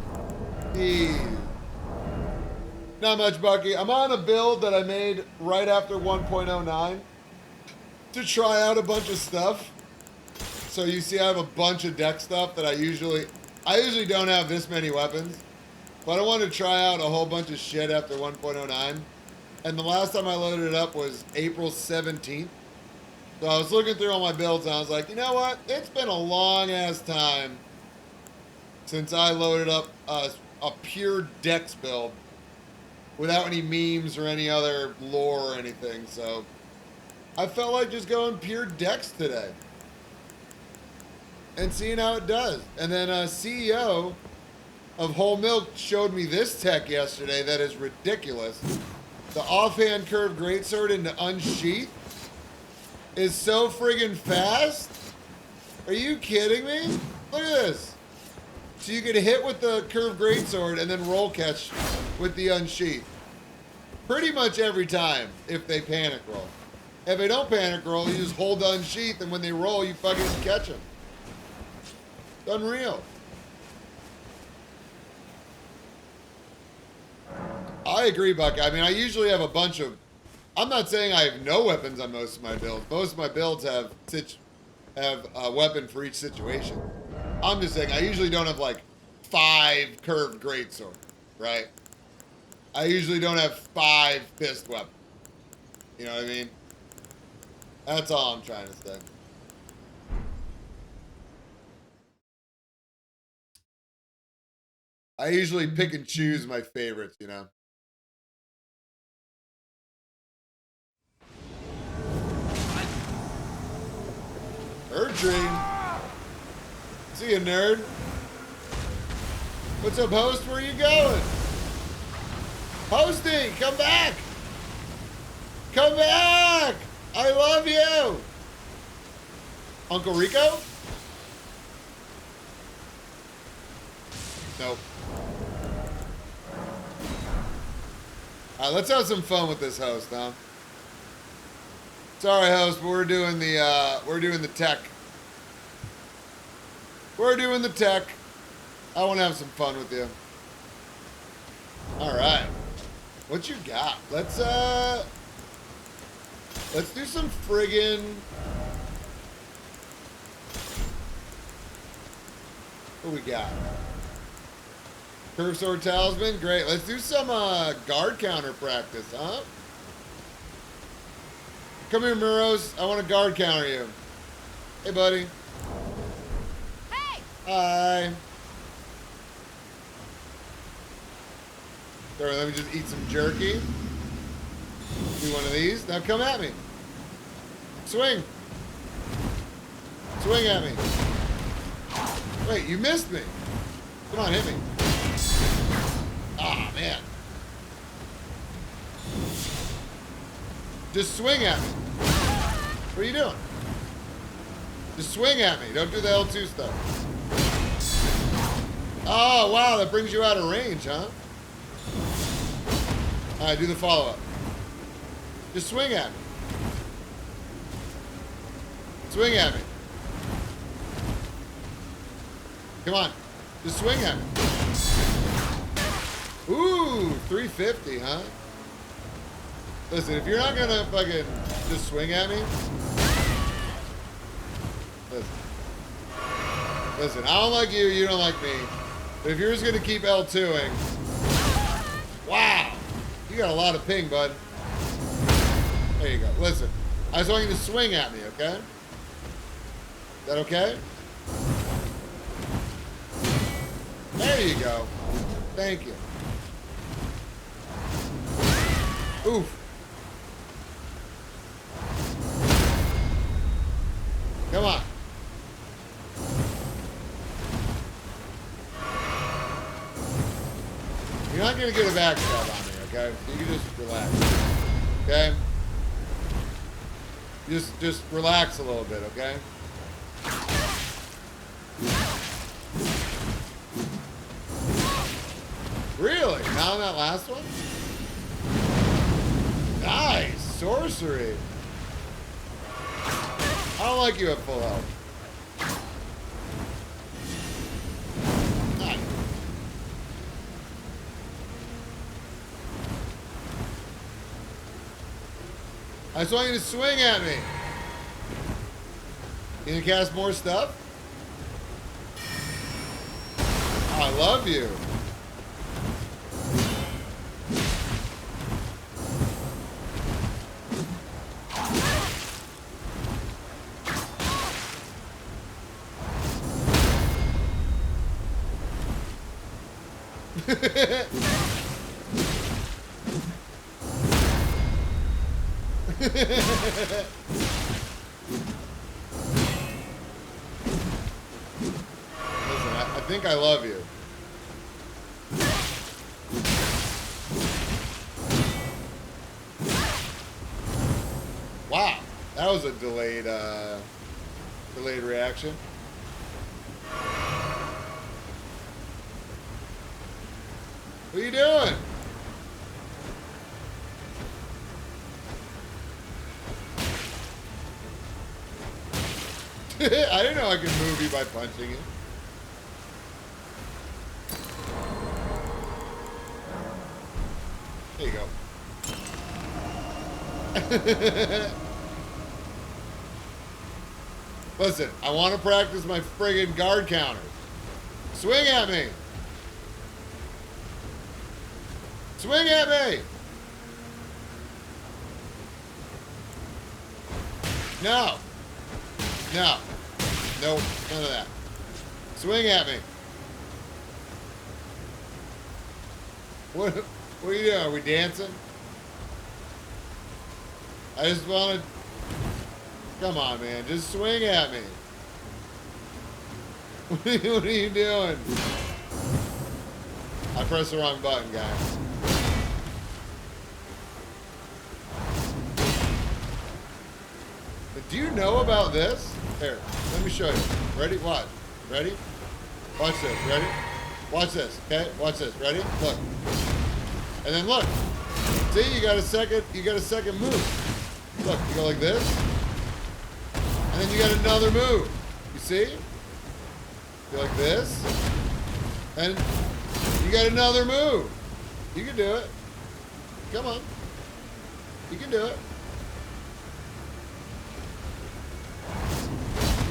Jeez. Not much, Bucky. I'm on a build that I made right after 1.09 to try out a bunch of stuff. So you see I have a bunch of deck stuff that I usually don't have this many weapons. But I wanted to try out a whole bunch of shit after 1.09. And the last time I loaded it up was April 17th. So I was looking through all my builds and I was like, you know what? It's been a long ass time since I loaded up a pure Dex build without any memes or any other lore or anything. So I felt like just going pure Dex today and seeing how it does. And then CEO of Whole Milk showed me this tech yesterday that is ridiculous. The offhand curve greatsword into unsheath is so friggin' fast. Are you kidding me? Look at this. So you could hit with the curved greatsword and then roll catch with the unsheath. Pretty much every time if they panic roll. If they don't panic roll, you just hold the unsheath and when they roll, you fucking catch them. It's unreal. I agree, Buck. I mean, I usually have a bunch of... I'm not saying I have no weapons on most of my builds. Most of my builds have a weapon for each situation. I'm just saying I usually don't have like 5 curved greatsword, right? I usually don't have 5 fist weapons. You know what I mean? That's all I'm trying to say. I usually pick and choose my favorites, you know? Erdream. See you, nerd. What's up, host? Where are you going? Hosting, come back. Come back. I love you. Uncle Rico? Nope. All right, let's have some fun with this host, huh? Sorry, host, but we're doing the tech. We're doing the tech. I want to have some fun with you. All right. What you got? Let's do some friggin'... What we got? Curve sword talisman, great. Let's do some guard counter practice, huh? Come here, Muros. I want to guard counter you. Hey, buddy. Hey! Hi. Sorry, let me just eat some jerky. Do one of these. Now come at me. Swing. Swing at me. Wait, you missed me. Come on, hit me. Ah, man. Just swing at me. What are you doing? Just swing at me. Don't do the L2 stuff. Oh, wow. That brings you out of range, huh? All right, do the follow-up. Just swing at me. Swing at me. Come on. Just swing at me. Ooh, 350, huh? Listen, if you're not gonna fucking just swing at me, listen, I don't like you, you don't like me. But if you're just gonna keep L2ing, wow, you got a lot of ping, bud. There you go. Listen, I just want you to swing at me, okay? Is that okay? There you go. Thank you. Oof. Come on. You're not going to get a backstab on me, okay? You can just relax. Okay? Just relax a little bit, okay? Really? Not on that last one? Nice! Sorcery! I don't like you at full health. Nice. I just want you to swing at me. You gonna cast more stuff? Oh, I love you. Listen, I think I love you. Wow, that was a delayed reaction. What are you doing? I didn't know I could move you by punching it. There you go. Listen, I want to practice my friggin' guard counters. Swing at me. Swing at me. No. No. Nope. None of that. Swing at me. What are you doing? Are we dancing? I just want to... Come on, man. Just swing at me. What are you doing? I pressed the wrong button, guys. But do you know about this? Here, let me show you. Ready? Watch. Ready? Watch this. Ready? Watch this. Okay? Watch this. Ready? Look. And then look. See, you got a second move. Look, you go like this. And then you got another move. You see? Go like this. And you got another move. You can do it. Come on. You can do it.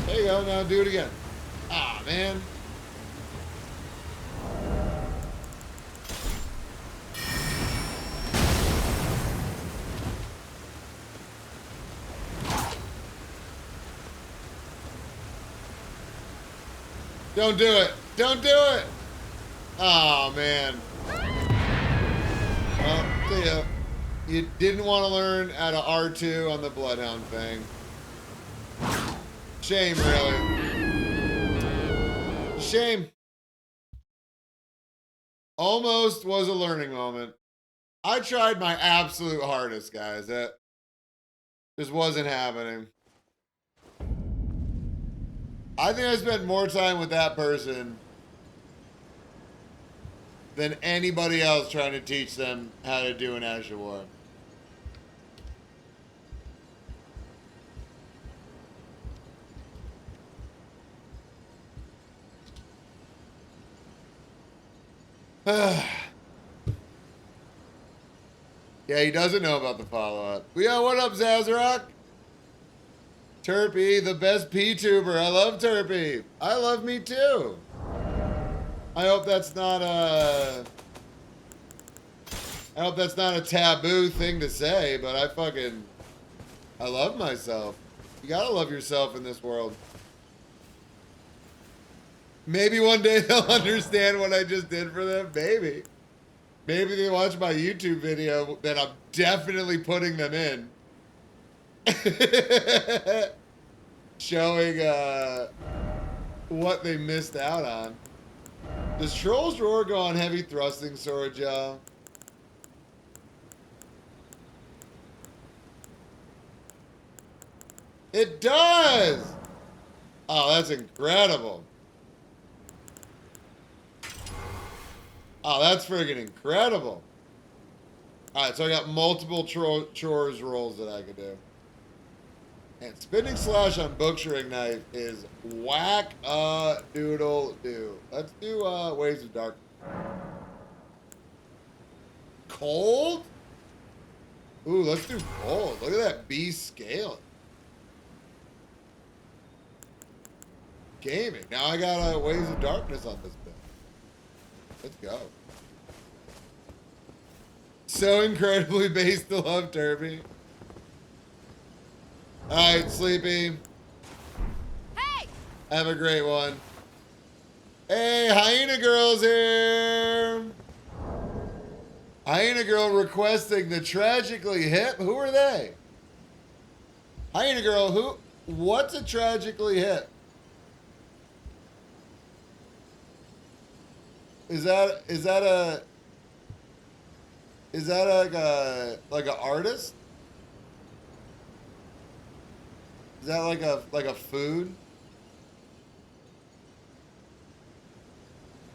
There you go. Now do it again. Ah, man. Don't do it. Don't do it. Oh, man. Well, see ya. You didn't want to learn how to R2 on the Bloodhound thing. Shame, really. Shame. Almost was a learning moment. I tried my absolute hardest, guys. That just wasn't happening. I think I spent more time with that person than anybody else trying to teach them how to do an Azure War. Yeah, he doesn't know about the follow-up. Yo, what up, Zazrock? Turpy, the best P-tuber. I love Turpy. I love me too. I hope that's not a taboo thing to say, but I love myself. You gotta love yourself in this world. Maybe one day they'll understand what I just did for them. Maybe. Maybe they watch my YouTube video that I'm definitely putting them in. Showing what they missed out on. Does Troll's Roar go on heavy thrusting sword, y'all? It does! Oh, that's incredible. Oh, that's friggin' incredible. Alright, so I got multiple chores rolls that I could do. And spinning slash on butchering knife is whack a doodle do. Let's do Waves of Dark. Cold? Ooh, let's do cold. Look at that beast scale. Gaming. Now I got Waves of Darkness on this bit. Let's go. So incredibly based to love, Turby. Alright, Sleepy. Hey! Have a great one. Hey, Hyena Girl's here. Hyena Girl requesting the Tragically Hip. Who are they? Hyena Girl, who? What's a Tragically Hip? Is that like a artist? Is that like a food?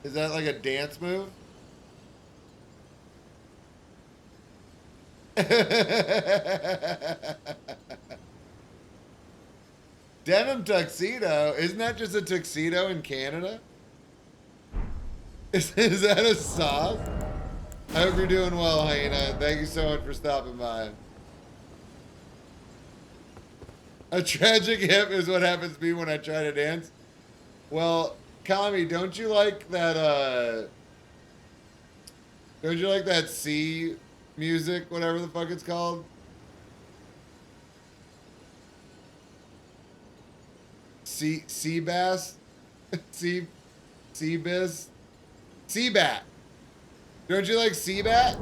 Is that like a dance move? Denim tuxedo? Isn't that just a tuxedo in Canada? Is that a sauce? I hope you're doing well, Hyena. Thank you so much for stopping by. A tragic hip is what happens to me when I try to dance. Well, Kami, don't you like that, don't you like that sea music, whatever the fuck it's called? Sea bass? Sea biz? Sea bat. Don't you like sea bat?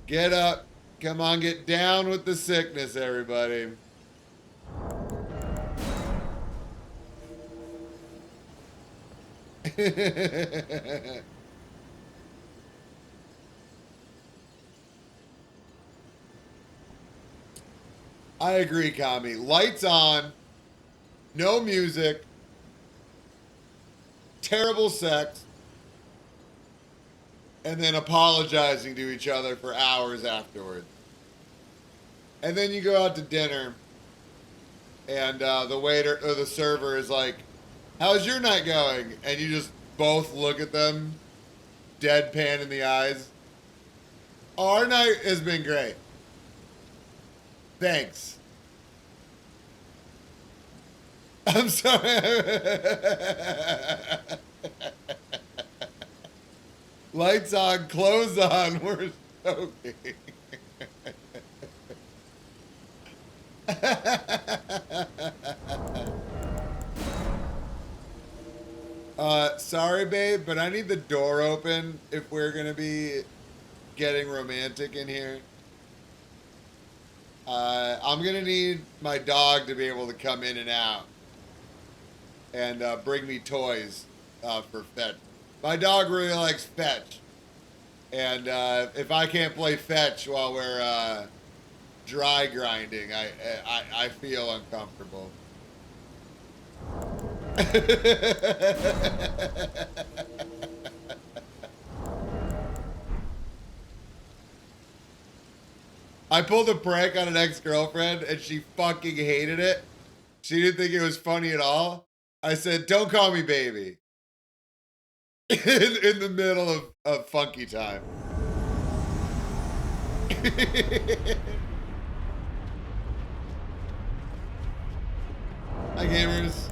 Get up. Come on, get down with the sickness, everybody. I agree, Kami. Lights on, no music, terrible sex, and then apologizing to each other for hours afterwards. And then you go out to dinner, and the waiter or the server is like, "How's your night going?" And you just both look at them, deadpan in the eyes. "Oh, our night has been great. Thanks." I'm sorry. Lights on, clothes on, we're soaking. Sorry, babe, but I need the door open if we're gonna be getting romantic in here. I'm gonna need my dog to be able to come in and out and bring me toys for fetch. My dog really likes fetch, and if I can't play fetch while we're dry grinding, I feel uncomfortable. I pulled a prank on an ex-girlfriend and she fucking hated it. She didn't think it was funny at all. I said, don't call me baby. in the middle of funky time. Hi, gamers.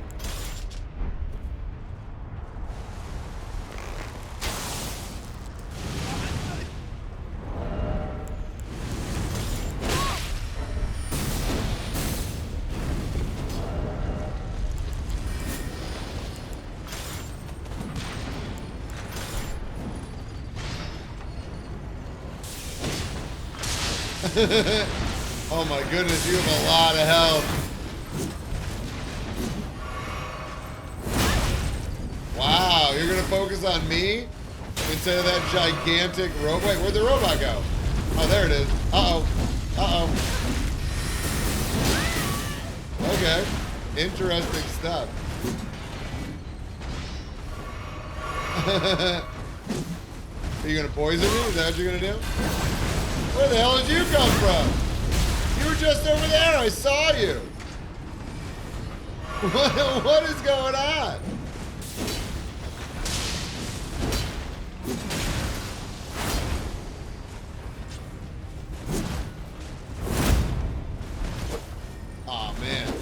Oh my goodness, you have a lot of health. Wow, you're gonna focus on me instead of that gigantic robot. Wait, where'd the robot go? Oh, there it is. Uh-oh. Uh-oh. Okay. Interesting stuff. Are you gonna poison me? Is that what you're gonna do? Where the hell did you come from? You were just over there. I saw you. What is going on? Oh man.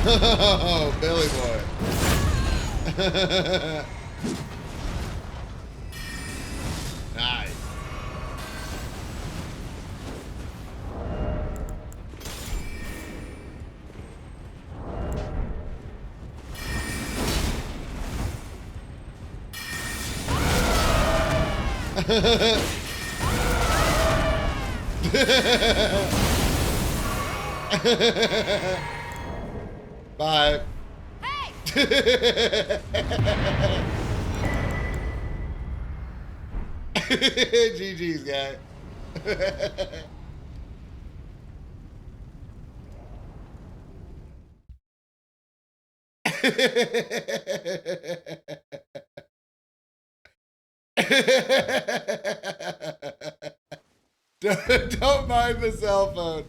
Oh, Billy boy. Nice. Bye. Hey! GG's, guy. Don't mind the cell phone.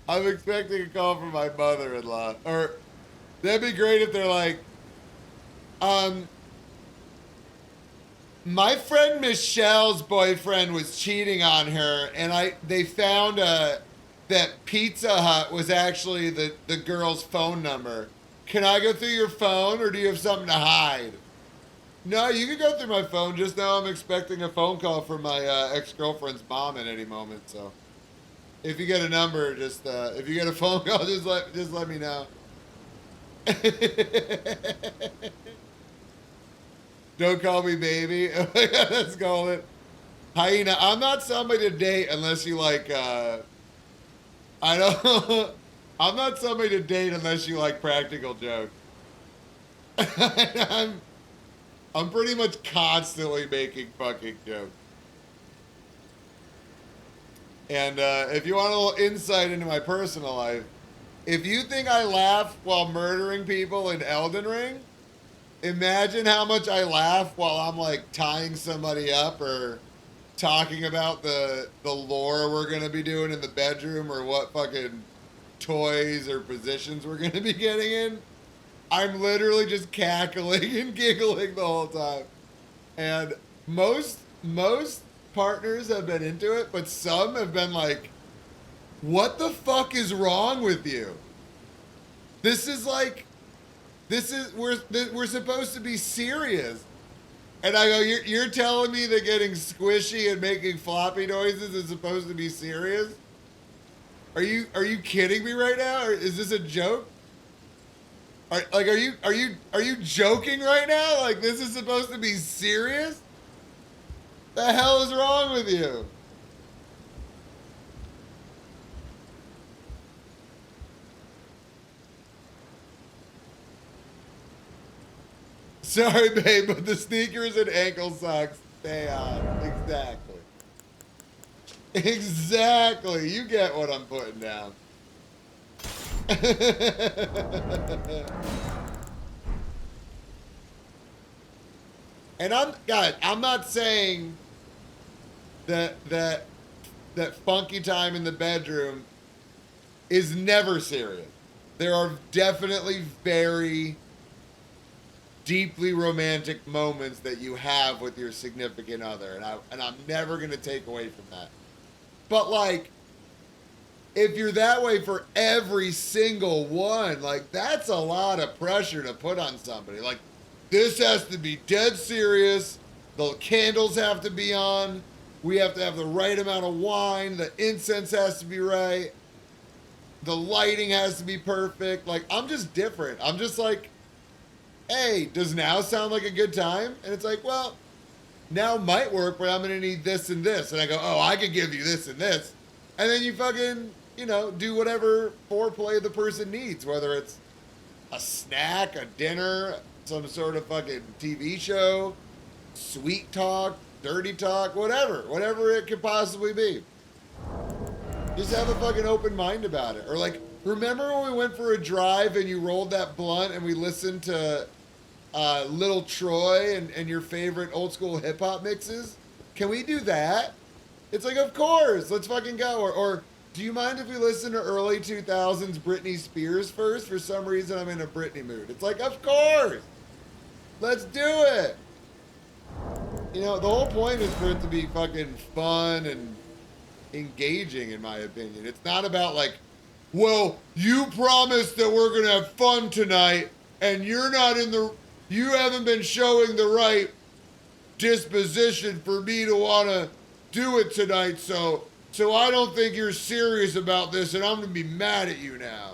I'm expecting a call from my mother-in-law. Or that'd be great if they're like, my friend Michelle's boyfriend was cheating on her, and they found that Pizza Hut was actually the girl's phone number. Can I go through your phone, or do you have something to hide? No, you can go through my phone. Just now I'm expecting a phone call from my ex-girlfriend's mom at any moment, so if you get a number, just if you get a phone call, just let me know. Don't call me baby. Oh my God, let's call it. Hyena, I'm not somebody to date unless you like, I don't, I'm not somebody to date unless you like practical jokes. I'm pretty much constantly making fucking jokes. And if you want a little insight into my personal life, if you think I laugh while murdering people in Elden Ring, imagine how much I laugh while I'm like tying somebody up or talking about the lore we're gonna be doing in the bedroom or what fucking toys or positions we're gonna be getting in. I'm literally just cackling and giggling the whole time. And most partners have been into it, but some have been like, what the fuck is wrong with you? We're supposed to be serious. And I go, you're telling me that getting squishy and making floppy noises is supposed to be serious? Are you kidding me right now? Or is this a joke? Are you joking right now? Like this is supposed to be serious? The hell is wrong with you? Sorry, babe, but the sneakers and ankle socks stay on. Exactly. Exactly. You get what I'm putting down. And I'm not saying that funky time in the bedroom is never serious. There are definitely very deeply romantic moments that you have with your significant other, and I'm never gonna take away from that. But like, if you're that way for every single one, like that's a lot of pressure to put on somebody. Like, this has to be dead serious. The candles have to be on. We have to have the right amount of wine. The incense has to be right. The lighting has to be perfect. Like, I'm just different. I'm just like, hey, does now sound like a good time? And it's like, well, now might work, but I'm gonna need this and this. And I go, oh, I could give you this and this. And then you fucking, do whatever foreplay the person needs, whether it's a snack, a dinner, some sort of fucking TV show, sweet talk, dirty talk, whatever it could possibly be. Just have a fucking open mind about it. Or like, remember when we went for a drive and you rolled that blunt and we listened to Little Troy and your favorite old school hip hop mixes? Can we do that? It's like, of course, let's fucking go. Or do you mind if we listen to early 2000s Britney Spears first? For some reason, I'm in a Britney mood. It's like, of course, let's do it. The whole point is for it to be fucking fun and engaging, in my opinion. It's not about like, well, you promised that we're gonna have fun tonight, and you haven't been showing the right disposition for me to want to do it tonight, so I don't think you're serious about this, and I'm gonna be mad at you now.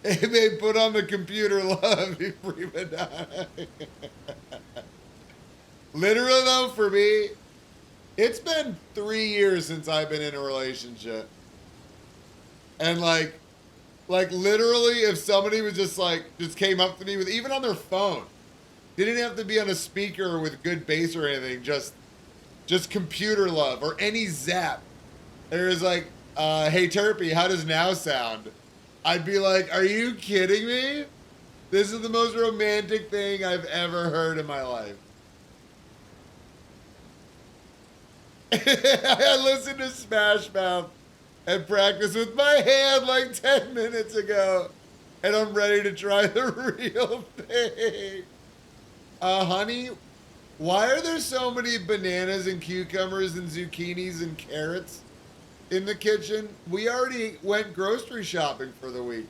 They put on the computer love, you prima donna. Literally though, for me, it's been 3 years since I've been in a relationship. And like literally, if somebody was just came up to me with, even on their phone, didn't have to be on a speaker with good bass or anything, just computer love or any zap. And it was like, hey Terpy, how does now sound? I'd be like, are you kidding me? This is the most romantic thing I've ever heard in my life. I listened to Smash Mouth and practiced with my hand like 10 minutes ago, and I'm ready to try the real thing. Honey, why are there so many bananas and cucumbers and zucchinis and carrots in the kitchen? We already went grocery shopping for the week.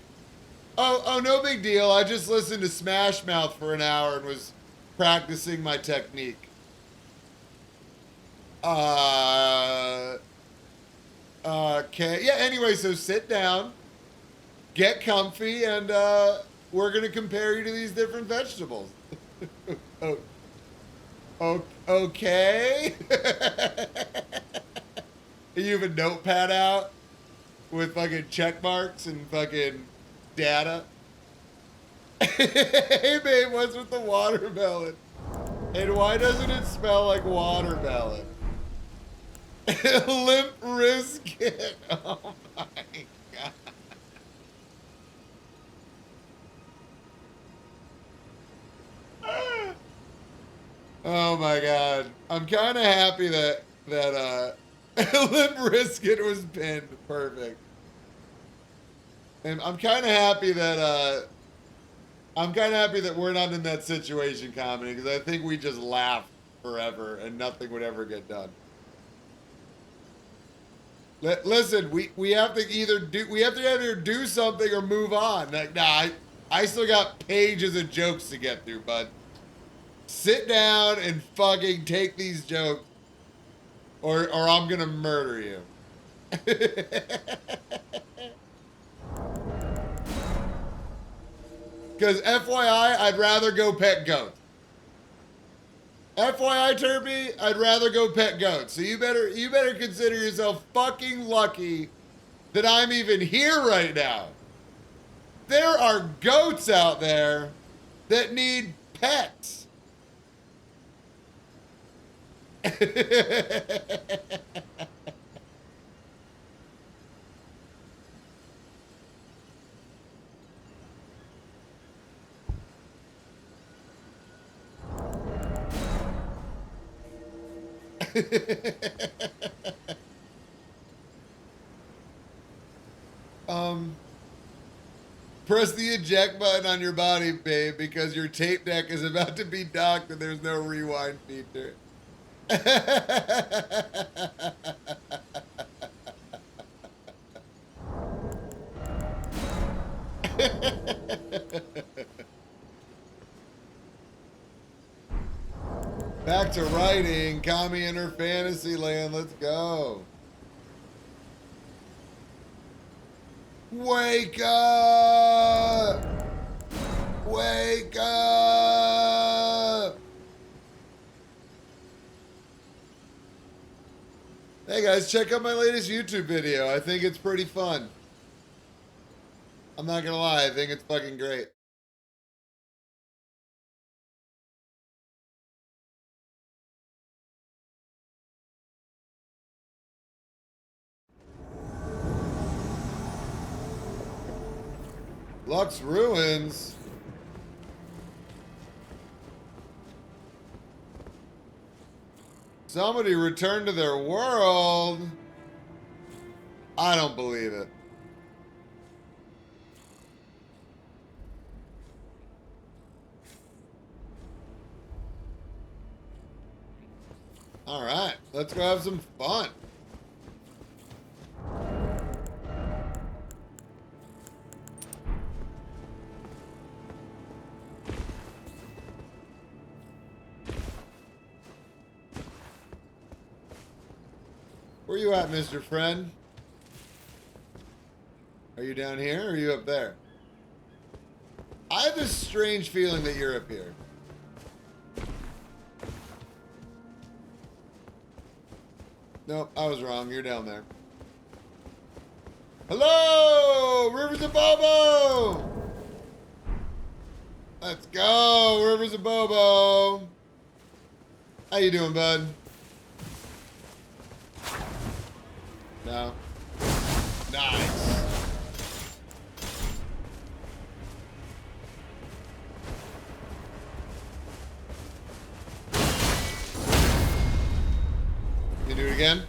Oh, no big deal. I just listened to Smash Mouth for an hour and was practicing my technique. Okay. Yeah, anyway, so sit down, get comfy, and we're going to compare you to these different vegetables. Okay. You have a notepad out with fucking check marks and fucking data. Hey, babe, what's with the watermelon? And why doesn't it smell like watermelon? Limp Wristlet. Oh my god. Oh my god. I'm kind of happy that Limp Wristlet was pinned. Perfect. And I'm kind of happy that we're not in that situation, comedy, because I think we just laugh forever and nothing would ever get done. Listen, we have to either do something or move on. Like, nah, I still got pages of jokes to get through, bud. Sit down and fucking take these jokes, or I'm gonna murder you. Because FYI, I'd rather go pet goats. FYI, Terpy, I'd rather go pet goats. So you better consider yourself fucking lucky that I'm even here right now. There are goats out there that need pets. Press the eject button on your body, babe, because your tape deck is about to be docked and there's no rewind feature. Back to writing. Kami in her fantasy land. Let's go. Wake up! Wake up! Hey guys, check out my latest YouTube video. I think it's pretty fun. I'm not gonna lie, I think it's fucking great. Lux Ruins. Somebody returned to their world. I don't believe it. All right, let's go have some fun. Where you at, Mr. Friend? Are you down here or are you up there? I have this strange feeling that you're up here. Nope, I was wrong. You're down there. Hello, Rivers of Bobo! Let's go, Rivers of Bobo. How you doing, bud? No. Nice. You do it again?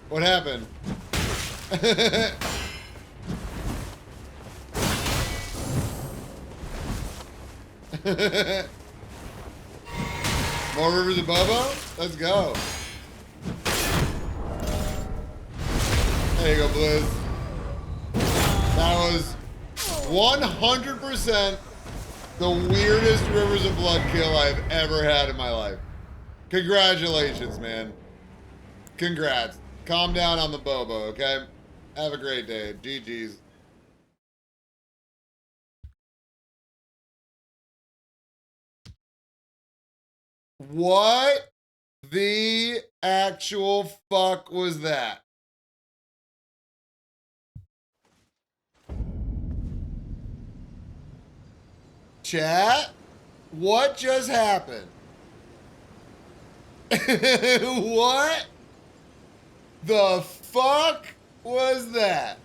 What happened? More Rivers of Bobo? Let's go. There you go, Blizz. That was 100% the weirdest Rivers of Blood kill I've ever had in my life. Congratulations, man. Congrats. Calm down on the Bobo, okay? Have a great day. GG's. What the actual fuck was that? Chat? What just happened? What the fuck was that?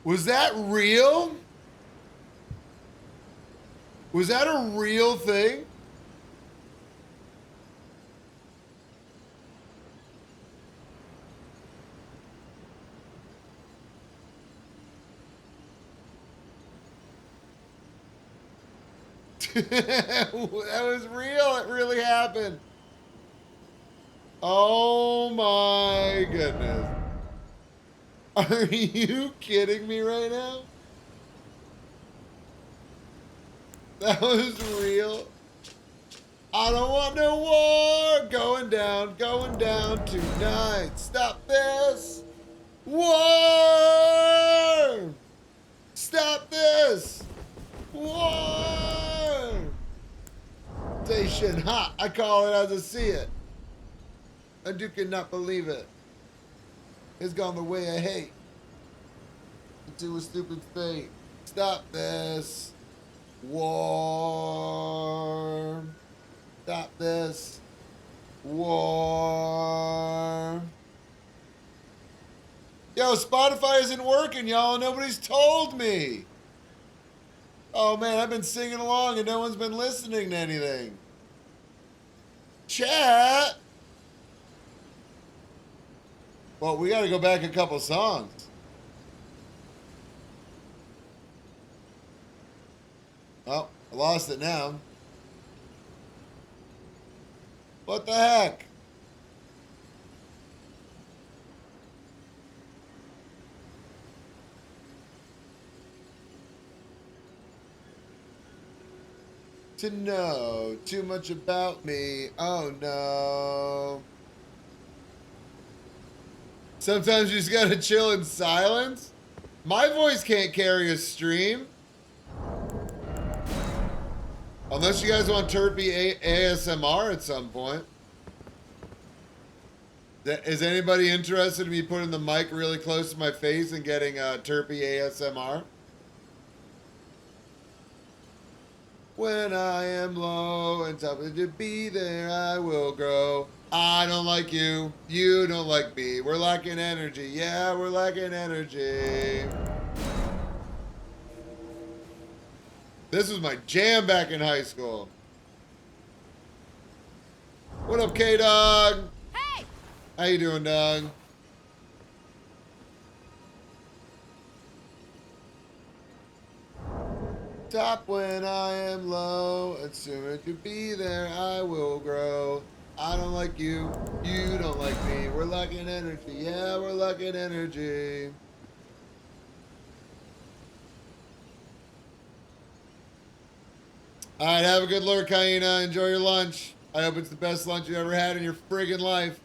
Was that real? Was that a real thing? That was real. It really happened. Oh my goodness. Are you kidding me right now? That was real. I don't want no war. Going down tonight. Stop this. War. Stop this. War. Sensation hot. I call it as I see it. And you cannot believe it. It's gone the way I hate. Into a stupid fate. Stop this. War. Stop this. War. Yo, Spotify isn't working, y'all. Nobody's told me. Oh, man, I've been singing along and no one's been listening to anything. Chat. Well, we got to go back a couple songs. Oh, I lost it now. What the heck? To know too much about me. Oh no. Sometimes you just gotta chill in silence. My voice can't carry a stream. Unless you guys want Terpy ASMR at some point. Is anybody interested in me putting the mic really close to my face and getting Terpy ASMR? When I am low and tough to be there, I will grow. I don't like you. You don't like me. We're lacking energy. Yeah, we're lacking energy. This was my jam back in high school. What up, K-Dog? Hey! How you doing, dog? Top when I am low, and sooner to be there, I will grow. I don't like you, you don't like me. We're lacking energy, yeah, we're lacking energy. All right, have a good lurk, Hyena. Enjoy your lunch. I hope it's the best lunch you ever had in your friggin' life.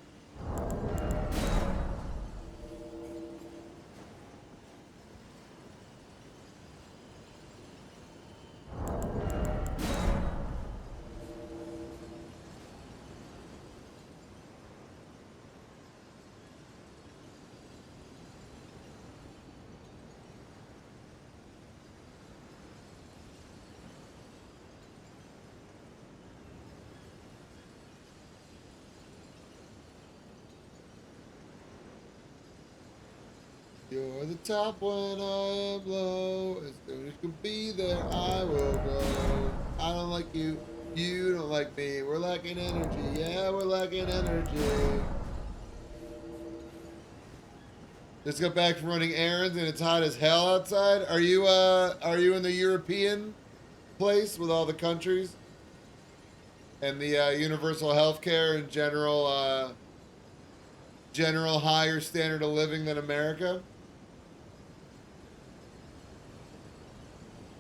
You're the top when I am low. As soon as you can be there, I will go. I don't like you. You don't like me. We're lacking energy. Yeah, we're lacking energy. Just got back from running errands and it's hot as hell outside. Are you in the European place with all the countries and the universal health care and general higher standard of living than America?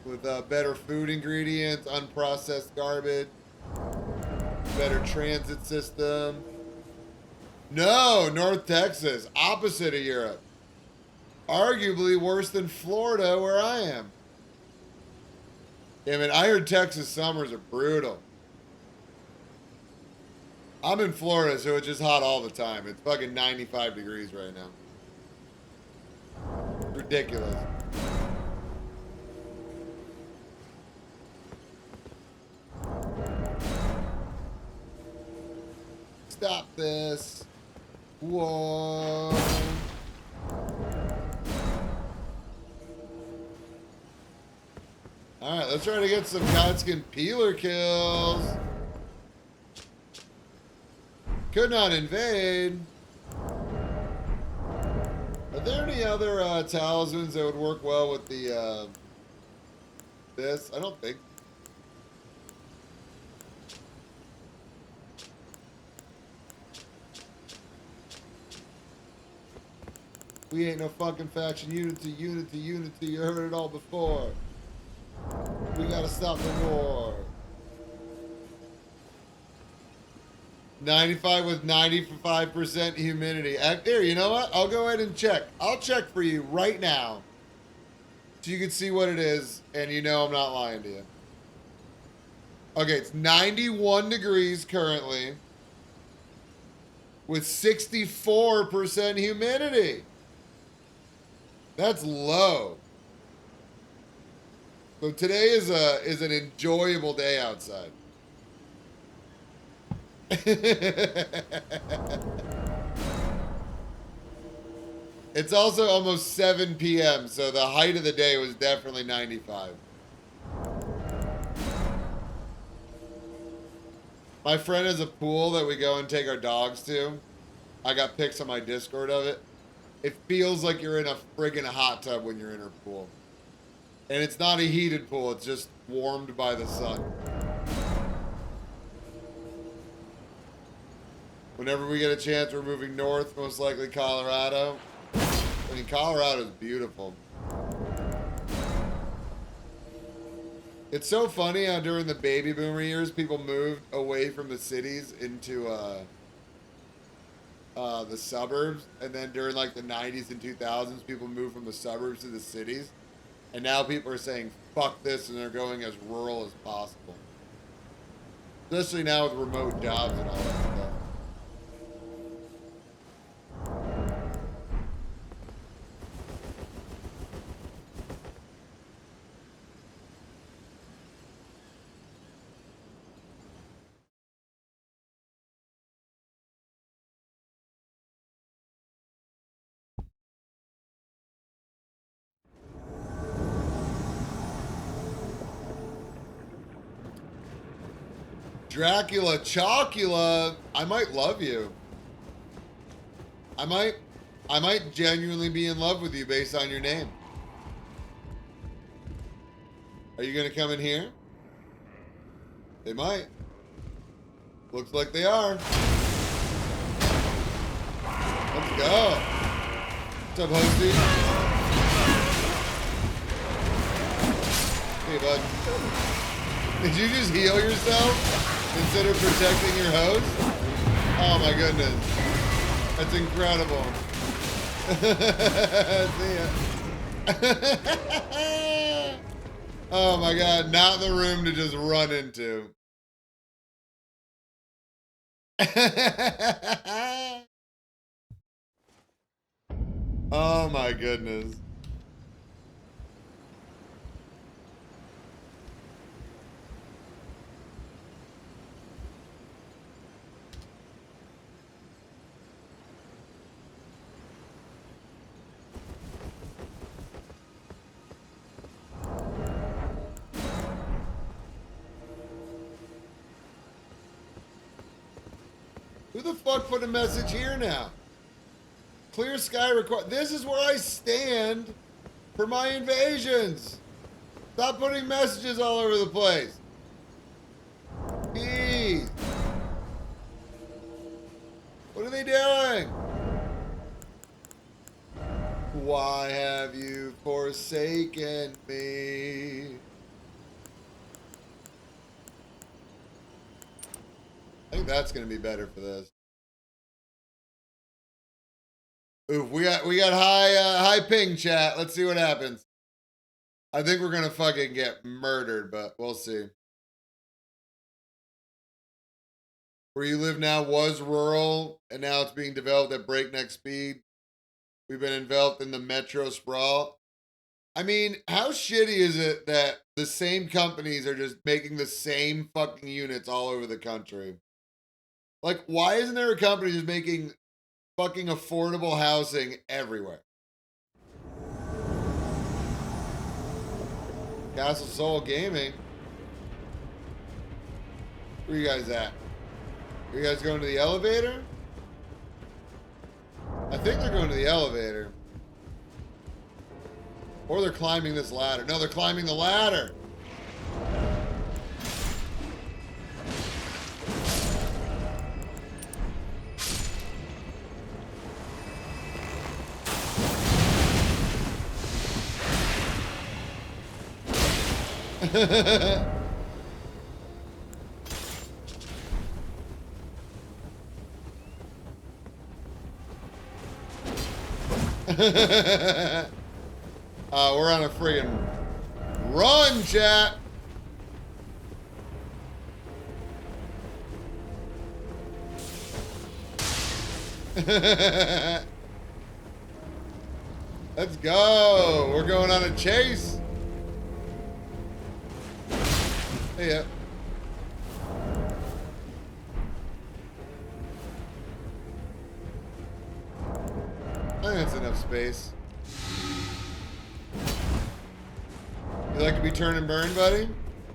With better food ingredients, unprocessed garbage, better transit system. No, North Texas, opposite of Europe. Arguably worse than Florida, where I am. Damn it, I heard Texas summers are brutal. I'm in Florida, so it's just hot all the time. It's fucking 95 degrees right now. Ridiculous. Stop this. Whoa. Alright, let's try to get some Godskin peeler kills. Could not invade. Are there any other talismans that would work well with the this? I don't think. We ain't no fucking faction. Unity, unity, unity. You heard it all before. We gotta stop the war. 95 with 95% humidity. Here, you know what? I'll go ahead and check. I'll check for you right now. So you can see what it is, and you know I'm not lying to you. Okay, it's 91 degrees currently with 64% humidity. That's low. So today is an enjoyable day outside. It's also almost 7 p.m., so the height of the day was definitely 95. My friend has a pool that we go and take our dogs to. I got pics on my Discord of it. It feels like you're in a friggin' hot tub when you're in her pool. And it's not a heated pool, it's just warmed by the sun. Whenever we get a chance, we're moving north, most likely Colorado. I mean, Colorado's beautiful. It's so funny how during the baby boomer years, people moved away from the cities into the suburbs. And then during like the 90s and 2000s, people moved from the suburbs to the cities. And now people are saying, fuck this, and they're going as rural as possible. Especially now with remote jobs and all that stuff. Dracula Chocula, I might love you. I might genuinely be in love with you based on your name. Are you gonna come in here? They might. Looks like they are. Let's go. What's up, Hosty? Hey, bud. Did you just heal yourself instead of protecting your host? Oh my goodness. That's incredible. See ya. Oh my god, not the room to just run into. Oh my goodness. Who the fuck put a message here now? Clear sky record. This is where I stand for my invasions. Stop putting messages all over the place. Jeez. What are they doing? Why have you forsaken me? I think that's gonna be better for this. Oof, we got high ping chat. Let's see what happens. I think we're gonna fucking get murdered, but we'll see. Where you live now was rural, and now it's being developed at breakneck speed. We've been enveloped in the metro sprawl. I mean, how shitty is it that the same companies are just making the same fucking units all over the country? Like, why isn't there a company just making fucking affordable housing everywhere? Castle Soul Gaming. Where you guys at? Are you guys going to the elevator? I think they're going to the elevator. Or they're climbing this ladder. No, they're climbing the ladder. We're on a friggin' run, chat. Let's go. We're going on a chase. Hey, yeah. I think that's enough space. You like to be turn and burn, buddy? Is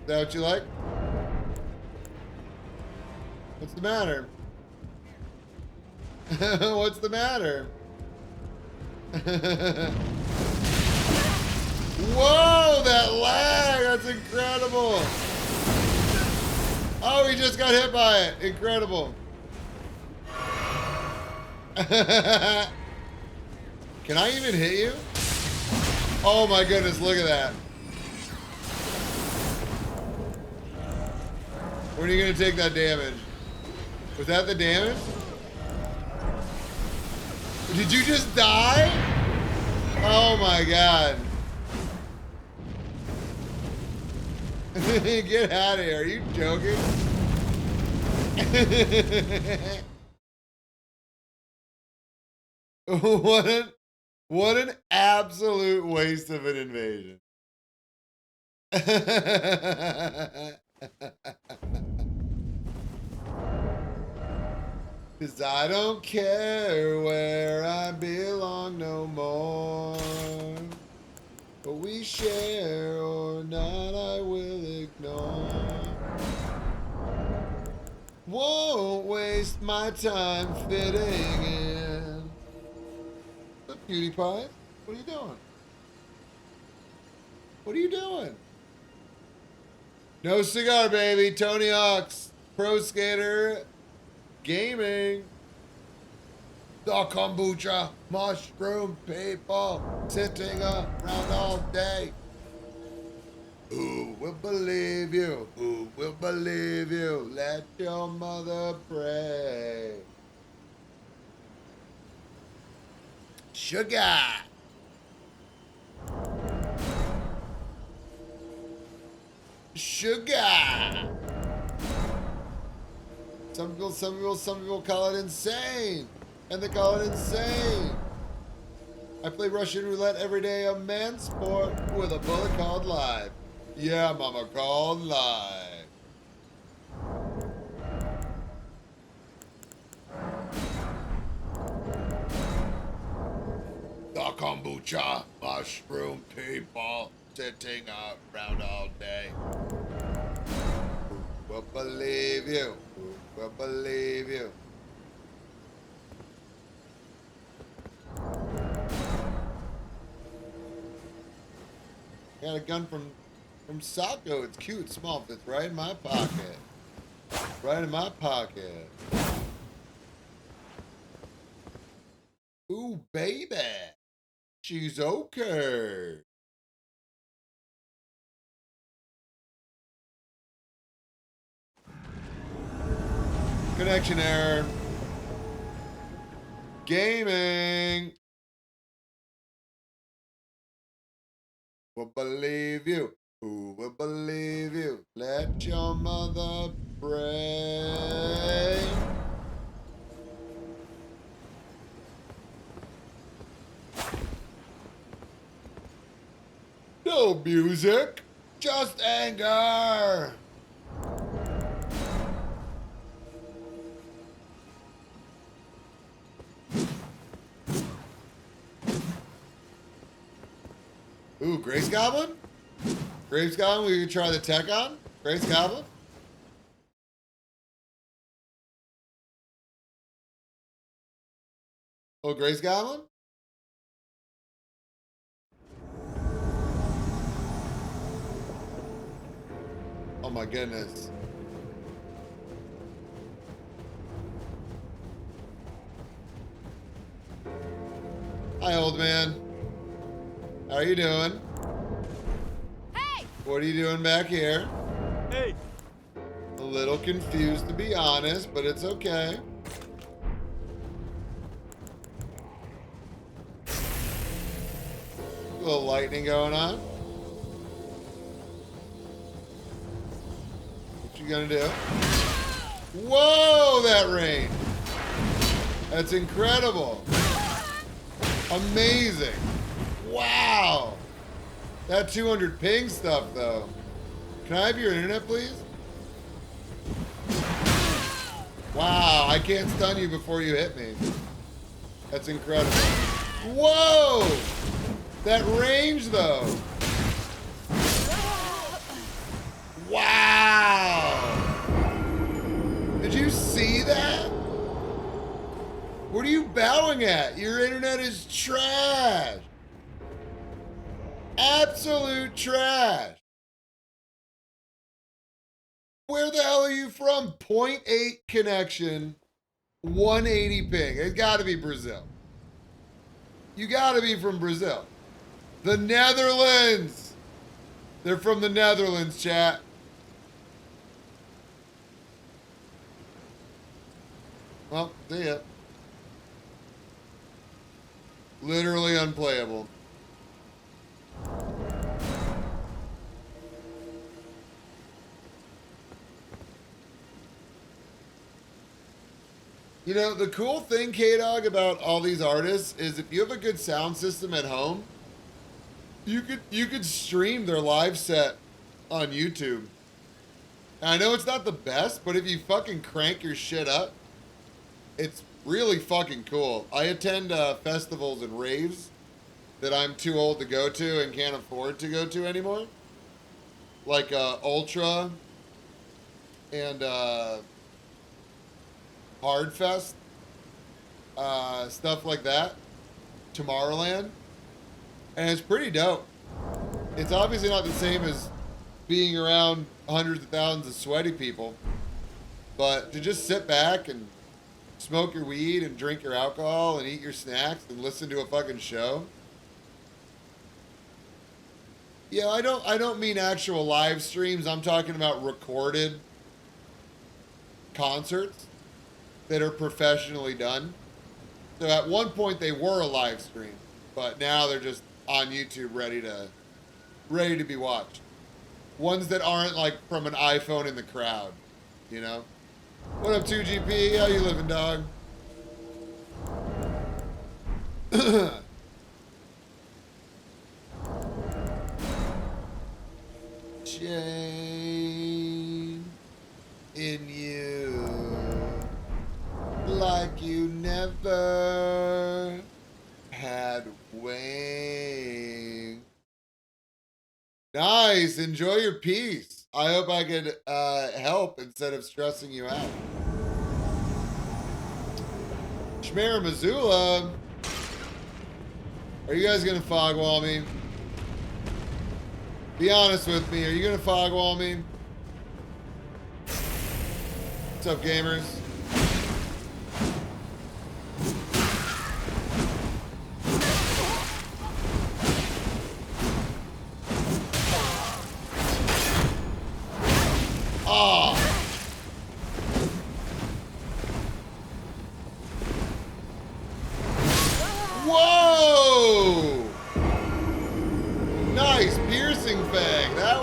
that what you like? What's the matter? What's the matter? Whoa, that lag! That's incredible! Oh, he just got hit by it. Incredible. Can I even hit you? Oh my goodness, look at that. When are you gonna take that damage? Was that the damage? Did you just die? Oh my god. Get out of here. Are you joking? What an absolute waste of an invasion. Cause I don't care where I belong no more. What we share or not, I will ignore. Won't waste my time fitting in. What's up, cutie pie? What are you doing? What are you doing? No cigar, baby. Tony Hawk's Pro Skater Gaming. The kombucha, mushroom people sitting around all day. Who will believe you? Who will believe you? Let your mother pray. Sugar. Sugar. Some people call it insane. And they call it insane. I play Russian roulette every day, a man sport with a bullet called life. Yeah, mama, called life. The kombucha, mushroom people sitting around all day. Who will believe you? Who will believe you? I got a gun from Socko. It's cute, small, fits right in my pocket. Right in my pocket. Ooh, baby. She's okay. Connection error. Gaming. Will believe you. Who will believe you? Let your mother pray. No music, just anger. Ooh, Grace Goblin? Grace Goblin, we can try the tech on? Grace Goblin? Oh, Grace Goblin? Oh my goodness. Hi, old man. How are you doing? Hey! What are you doing back here? Hey! A little confused, to be honest, but it's okay. A little lightning going on. What you gonna do? Whoa, that rain! That's incredible. Amazing. Wow. That 200 ping stuff, though. Can I have your internet, please? Wow, I can't stun you before you hit me. That's incredible. Whoa! That range, though. Wow! Did you see that? What are you bowing at? Your internet is trash. Absolute trash. Where the hell are you from? 0.8 connection, 180 ping. It's got to be Brazil. You got to be from Brazil. The Netherlands. They're from the Netherlands, chat. Well, see ya. Literally unplayable. You know, the cool thing, K-Dog, about all these artists is if you have a good sound system at home, you could stream their live set on YouTube. And I know it's not the best, but if you fucking crank your shit up, it's really fucking cool. I attend festivals and raves that I'm too old to go to and can't afford to go to anymore. Like Ultra and Hardfest, stuff like that, Tomorrowland, and it's pretty dope. It's obviously not the same as being around hundreds of thousands of sweaty people, but to just sit back and smoke your weed and drink your alcohol and eat your snacks and listen to a fucking show. Yeah, I don't mean actual live streams. I'm talking about recorded concerts that are professionally done. So at one point they were a live stream, but now they're just on YouTube ready to be watched. Ones that aren't like from an iPhone in the crowd, you know? What up, 2GP? How you living, dog? Shame in you like you never had wings. Nice. Enjoy your peace. I hope I could help instead of stressing you out. Shmera Missoula. Are you guys going to fog wall me? Be honest with me. Are you going to fog wall me? What's up, gamers? Oh. Whoa! Nice piercing fang. That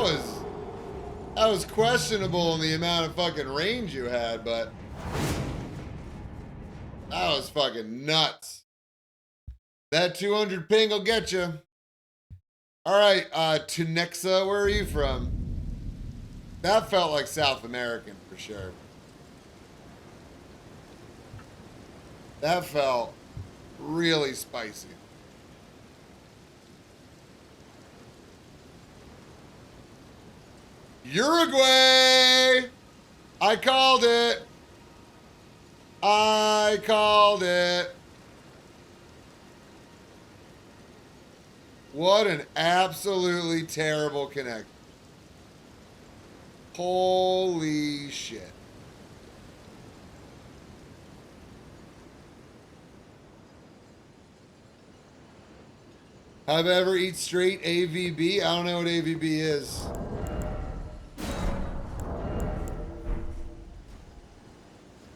was questionable in the amount of fucking range you had, but that was fucking nuts. That 200 ping will get you. All right, Tunexa, where are you from? That felt like South American for sure. That felt really spicy. Uruguay! I called it. I called it. What an absolutely terrible connection. Holy shit. Have I ever eat straight AVB? I don't know what AVB is.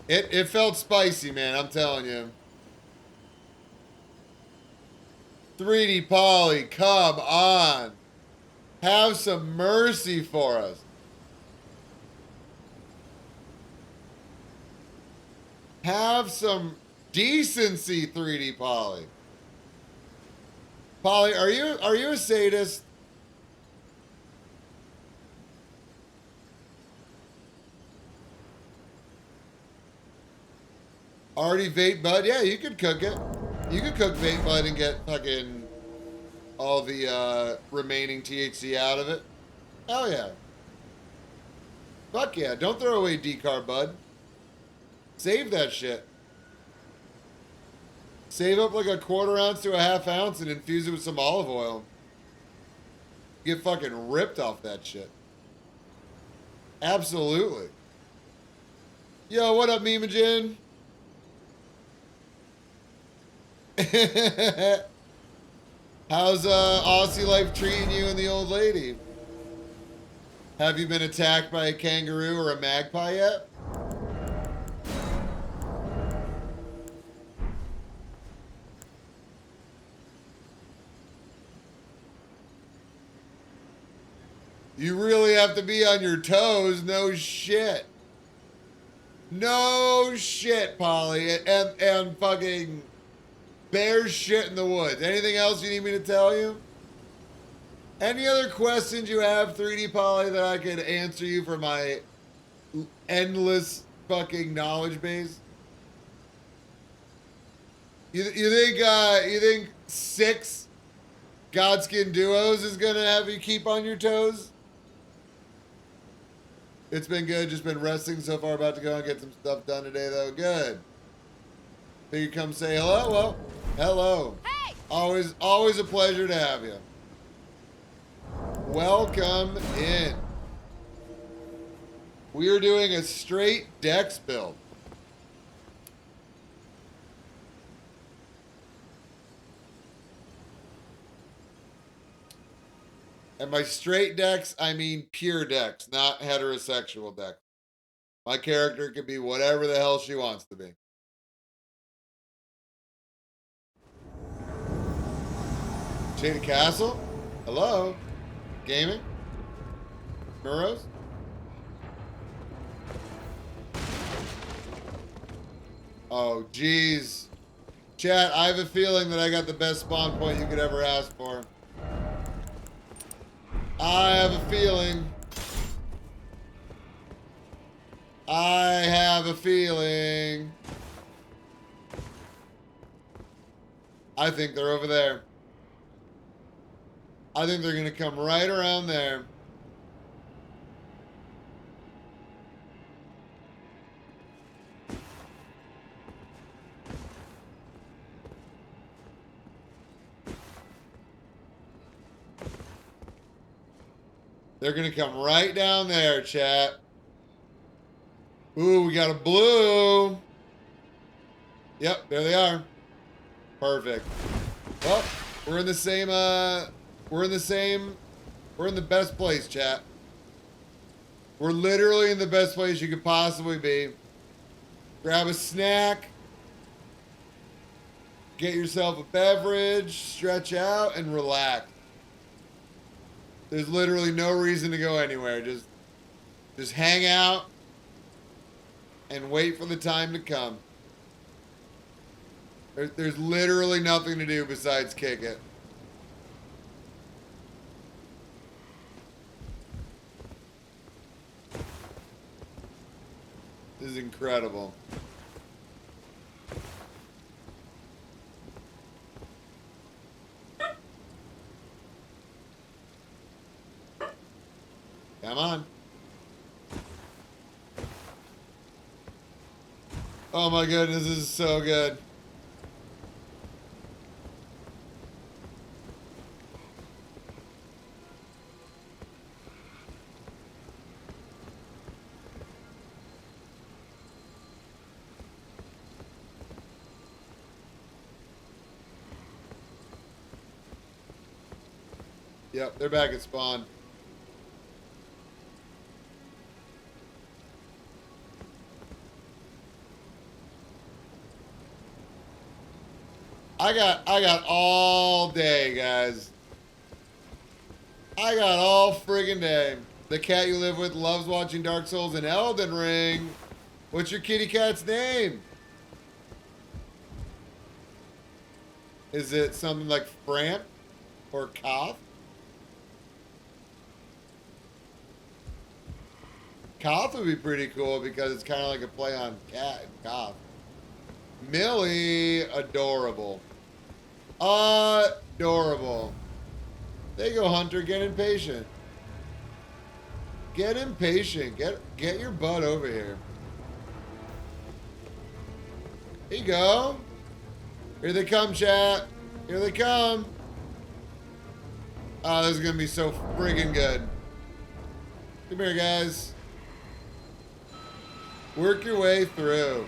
It felt spicy, man, I'm telling you. 3D Poly, come on. Have some mercy for us. Have some decency, 3D Polly. Polly, are you a sadist? Already vape bud? Yeah, you could cook it. You could cook vape bud and get fucking all the remaining THC out of it. Hell yeah. Fuck yeah. Don't throw away decarb bud. Save that shit. Save up like a 1/4 ounce to a 1/2 ounce and infuse it with some olive oil. Get fucking ripped off that shit. Absolutely. Yo, what up, Memogen? How's Aussie life treating you and the old lady? Have you been attacked by a kangaroo or a magpie yet? You really have to be on your toes. No shit. No shit, Polly. And fucking bear shit in the woods. Anything else you need me to tell you? Any other questions you have, 3D Polly, that I could answer you for my endless fucking knowledge base? You think 6 Godskin duos is gonna have you keep on your toes? It's been good, just been resting so far, about to go and get some stuff done today though. Good. So you come say hello? Well, hello. Hey! Always a pleasure to have you. Welcome in. We are doing a straight Dex build. And by straight Dex, I mean pure Dex, not heterosexual Dex. My character can be whatever the hell she wants to be. Shady Castle? Hello? Gaming? Muros? Oh, geez. Chat, I have a feeling that I got the best spawn point you could ever ask for. I have a feeling. I have a feeling. I think they're over there. I think they're going to come right around there. They're going to come right down there, chat. Ooh, we got a blue. Yep, there they are. Perfect. Well, we're in the same, we're in the best place, chat. We're literally in the best place you could possibly be. Grab a snack. Get yourself a beverage, stretch out, and relax. There's literally no reason to go anywhere. Just hang out and wait for the time to come. There's literally nothing to do besides kick it. This is incredible. Come on. Oh my goodness, this is so good. Yep, they're back at spawn. I got all day, guys. I got all friggin' day. The cat you live with loves watching Dark Souls and Elden Ring. What's your kitty cat's name? Is it something like Framp or Koth? Koth would be pretty cool because it's kind of like a play on cat and Koth. Millie, adorable. Adorable. There you go, Hunter. Get impatient. Get impatient. Get your butt over here. Here you go. Here they come, chat. Here they come. Oh, this is gonna be so friggin' good. Come here, guys. Work your way through.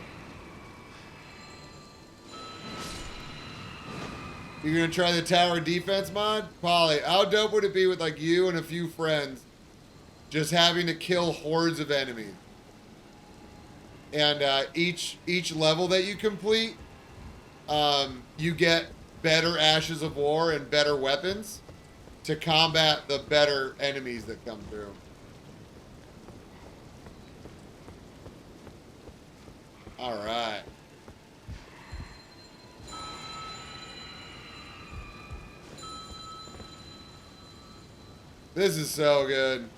You're gonna try the tower defense mod? Polly, how dope would it be with like you and a few friends just having to kill hordes of enemies? And each level that you complete, you get better Ashes of War and better weapons to combat the better enemies that come through. All right. This is so good.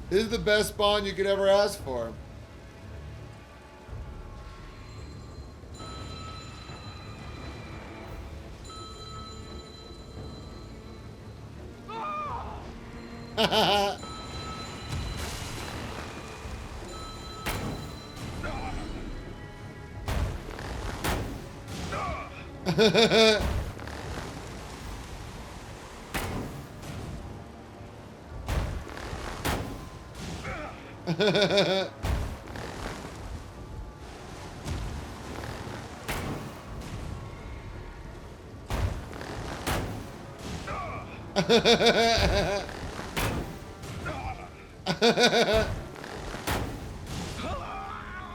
This is the best spawn you could ever ask for.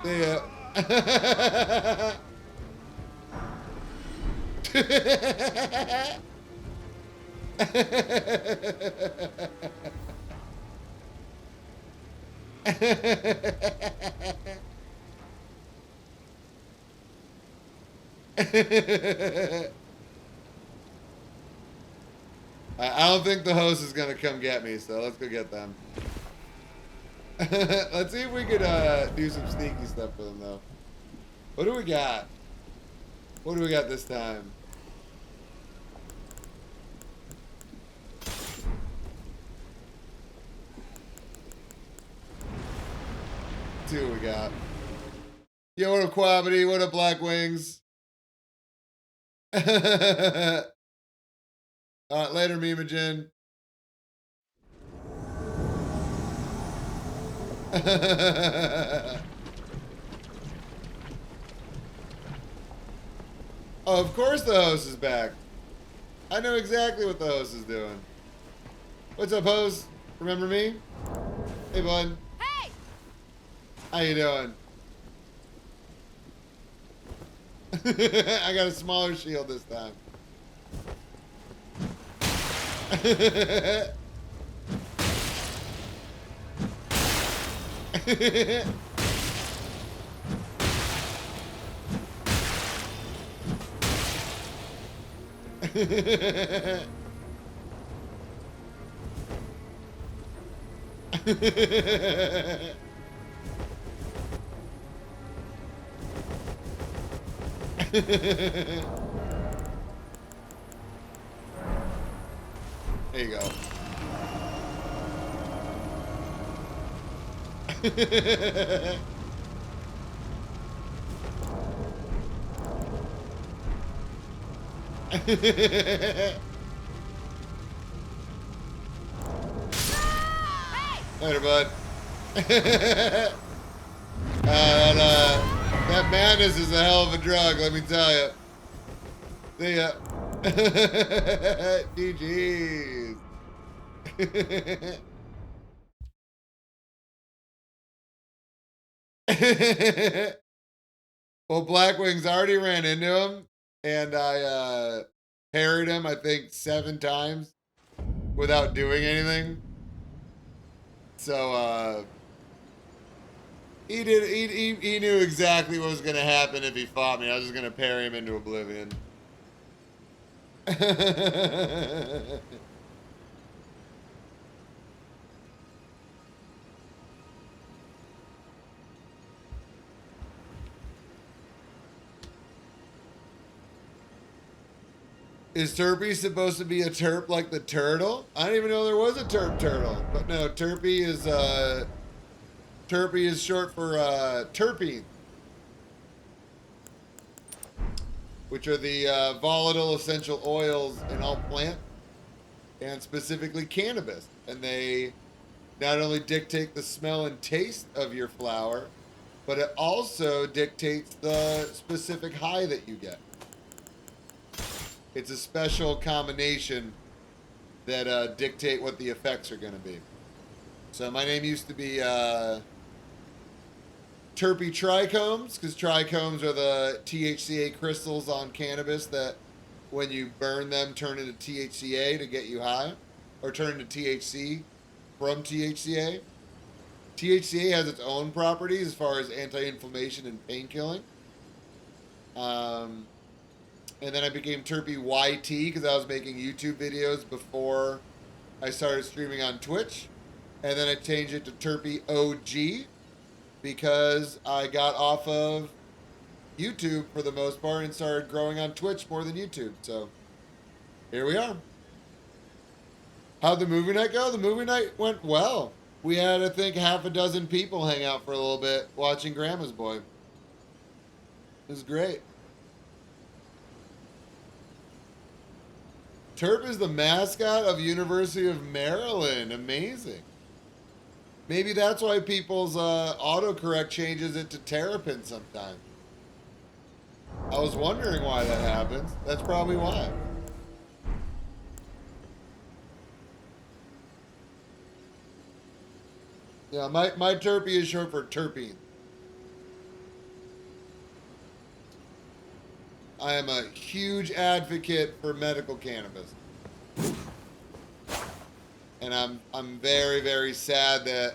Yeah. I don't think the host is gonna come get me, so let's go get them. Let's see if we could do some sneaky stuff for them, though. What do we got? What do we got this time? Let's see what we got. Yo, what up, Quabity? What up, Black Wings? All right, later, Memogen. Oh, of course the host is back. I know exactly what the host is doing. What's up, host? Remember me? Hey, bud. Hey! How you doing? I got a smaller shield this time. There you go. Later, bud. That madness is a hell of a drug, let me tell you. See ya. GG's. Well, Blackwings already ran into him, and I parried him, I think, 7 times without doing anything. So he knew exactly what was gonna happen if he fought me. I was just gonna parry him into oblivion. Is Turpy supposed to be a terp like the turtle? I didn't even know there was a terp turtle. But no, Turpy is short for terpenes, which are the volatile essential oils in all plant and specifically cannabis. And they not only dictate the smell and taste of your flower, but it also dictates the specific high that you get. It's a special combination that dictate what the effects are going to be. So my name used to be Terpy Trichomes, because trichomes are the THCA crystals on cannabis that when you burn them turn into THCA to get you high, or turn into THC from THCA. THCA has its own properties as far as anti-inflammation and pain killing. And then I became Terpy YT because I was making YouTube videos before I started streaming on Twitch. And then I changed it to Terpy OG because I got off of YouTube for the most part and started growing on Twitch more than YouTube. So here we are. How'd the movie night go? The movie night went well. We had, I think, half a dozen people hang out for a little bit watching Grandma's Boy. It was great. Terp is the mascot of University of Maryland. Amazing. Maybe that's why people's autocorrect changes it to Terrapin sometimes. I was wondering why that happens. That's probably why. Yeah, my Terpy is short for terpene. I am a huge advocate for medical cannabis. And I'm very, very sad that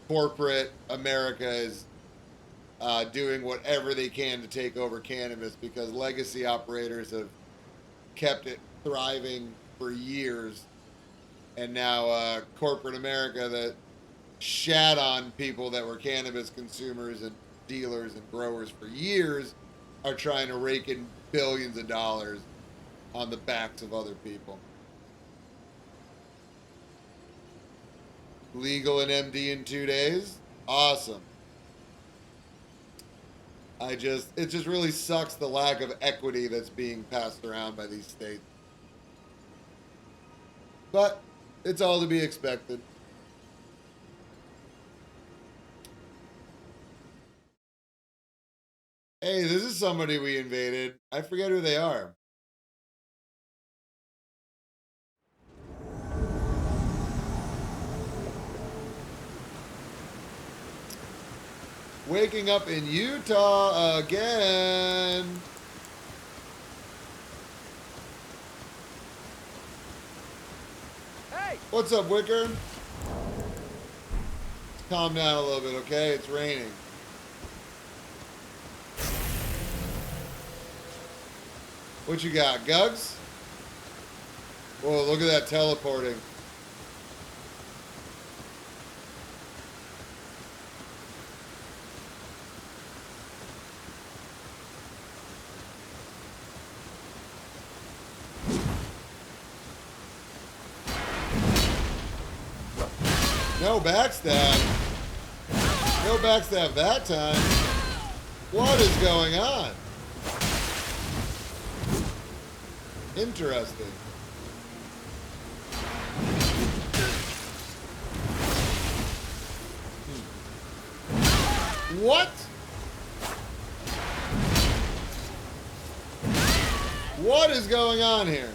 corporate America is doing whatever they can to take over cannabis because legacy operators have kept it thriving for years. And now corporate America that shat on people that were cannabis consumers and dealers and growers for years are trying to rake in billions of dollars on the backs of other people. Legal in MD in 2 days? Awesome. It just really sucks the lack of equity that's being passed around by these states. But it's all to be expected. Hey, this is somebody we invaded. I forget who they are. Waking up in Utah again. Hey! What's up, Wicker? Calm down a little bit, okay? It's raining. What you got, Gugs? Whoa, look at that teleporting. No backstab. No backstab that time. What is going on? Interesting. What? What is going on here?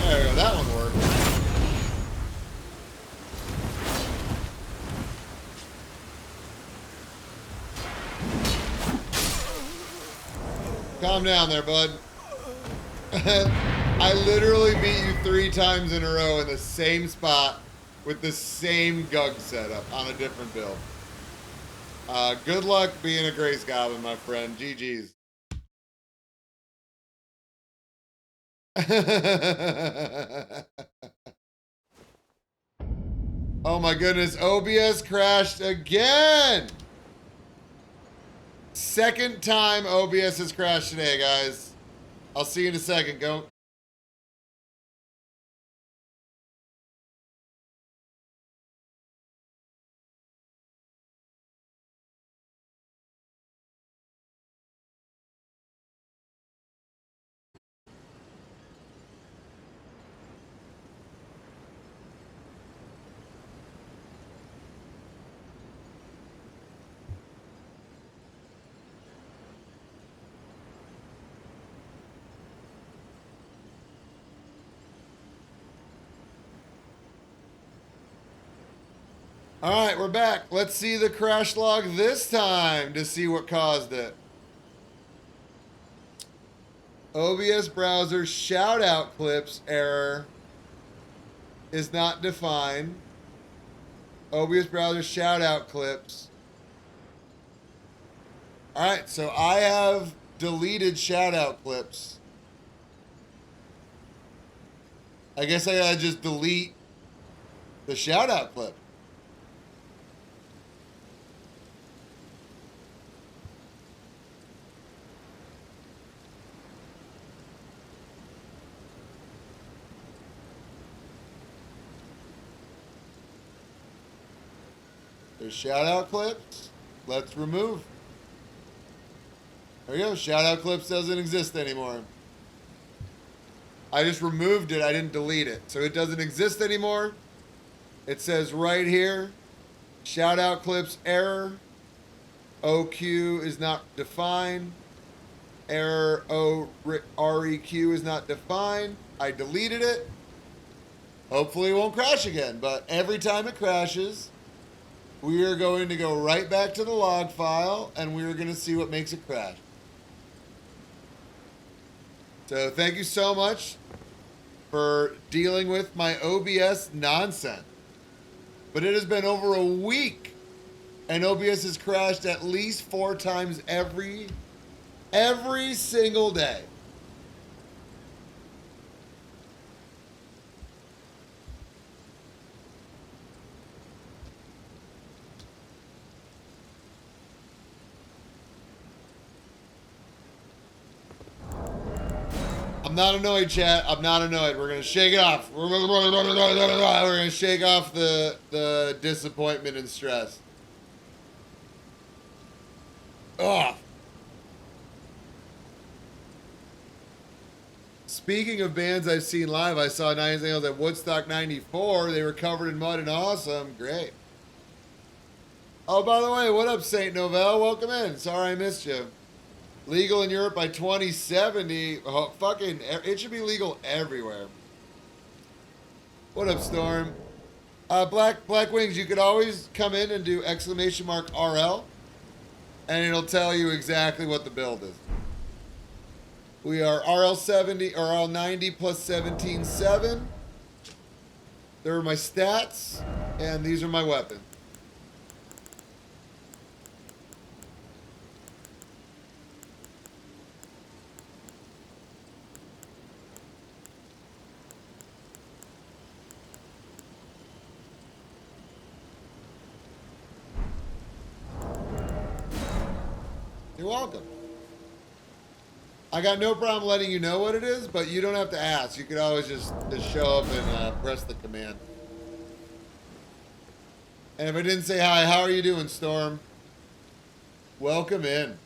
There we go, that one worked. Calm down there, bud. I literally beat you 3 times in a row in the same spot with the same Gug setup on a different build. Good luck being a Grace Goblin, my friend. GG's. Oh my goodness, OBS crashed again! Second time OBS has crashed today, guys. I'll see you in a second. Go. All right, we're back. Let's see the crash log this time to see what caused it. OBS browser shoutout clips error is not defined. OBS browser shoutout clips. All right, so I have deleted shoutout clips. I guess I gotta just delete the shoutout clip. There's shout out clips. Let's remove. There we go. Shout out clips doesn't exist anymore. I just removed it. I didn't delete it. So it doesn't exist anymore. It says right here, shout out clips error. OQ is not defined. Error REQ is not defined. I deleted it. Hopefully it won't crash again. But every time it crashes, we are going to go right back to the log file and we are going to see what makes it crash. So thank you so much for dealing with my OBS nonsense. But it has been over a week and OBS has crashed at least 4 times every single day. I'm not annoyed, chat. I'm not annoyed. We're gonna shake it off. We're gonna shake off the disappointment and stress. Ugh. Speaking of bands I've seen live, I saw Nine Inch Nails at Woodstock '94. They were covered in mud and awesome. Great. Oh, by the way, what up, Saint Novell? Welcome in. Sorry I missed you. Legal in Europe by 2070. Oh, fucking, it should be legal everywhere. What up, Storm? Black Wings, you could always come in and do !RL, and it'll tell you exactly what the build is. We are RL70 or RL90 plus 17.7. There are my stats, and these are my weapons. You're welcome. I got no problem letting you know what it is, but you don't have to ask. You could always just show up and press the command. And if I didn't say hi, how are you doing, Storm? Welcome in.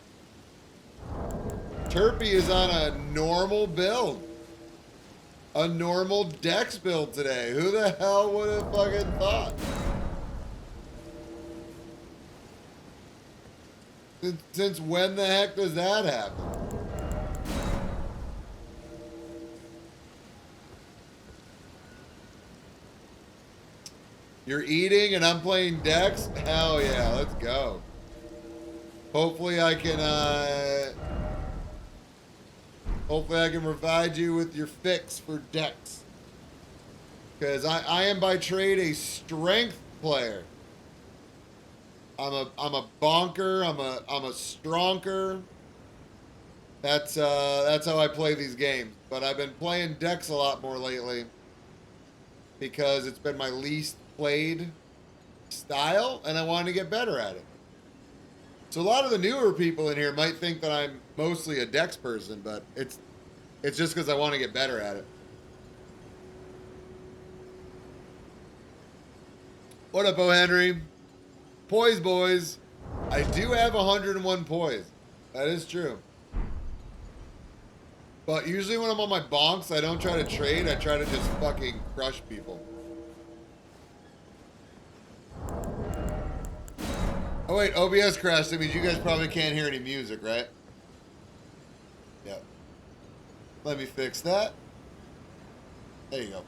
Turpy is on a normal build. A normal Dex build today. Who the hell would have fucking thought? Since when the heck does that happen? You're eating and I'm playing Dex? Hell yeah, let's go. Hopefully I can Hopefully I can provide you with your fix for Dex. Because I am by trade a strength player. I'm a bonker, I'm a stronker. That's how I play these games. But I've been playing Dex a lot more lately because it's been my least played style and I wanted to get better at it. So a lot of the newer people in here might think that I'm mostly a Dex person, but it's just because I want to get better at it. What up, O. Henry? Poise boys. I do have 101 poise. That is true. But usually when I'm on my bonks, I don't try to trade. I try to just fucking crush people. Oh wait, OBS crashed. That means you guys probably can't hear any music, right? Yep. Let me fix that. There you go.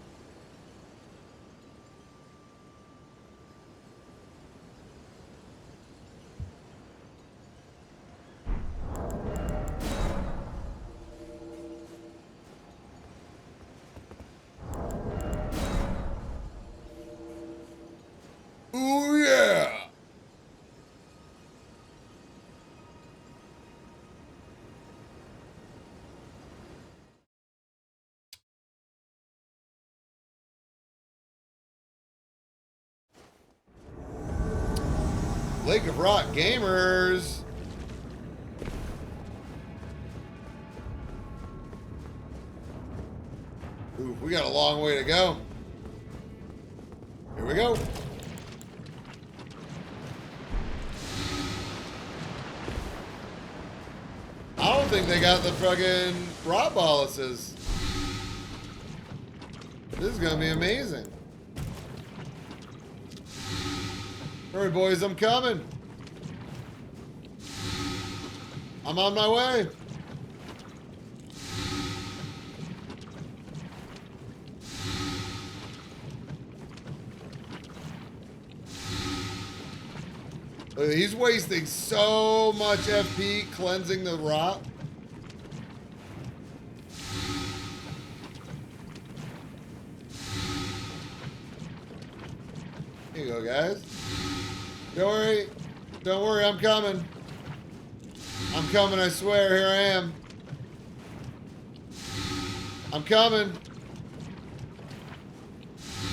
Ooh yeah! Lake of Rock Gamers. Ooh, we got a long way to go. Here we go. I don't think they got the fucking rot boluses. This is gonna be amazing. Hurry, boys, I'm coming. I'm on my way. He's wasting so much FP cleansing the rot. Here you go, guys. Don't worry. Don't worry, I'm coming. I'm coming, I swear. Here I am. I'm coming.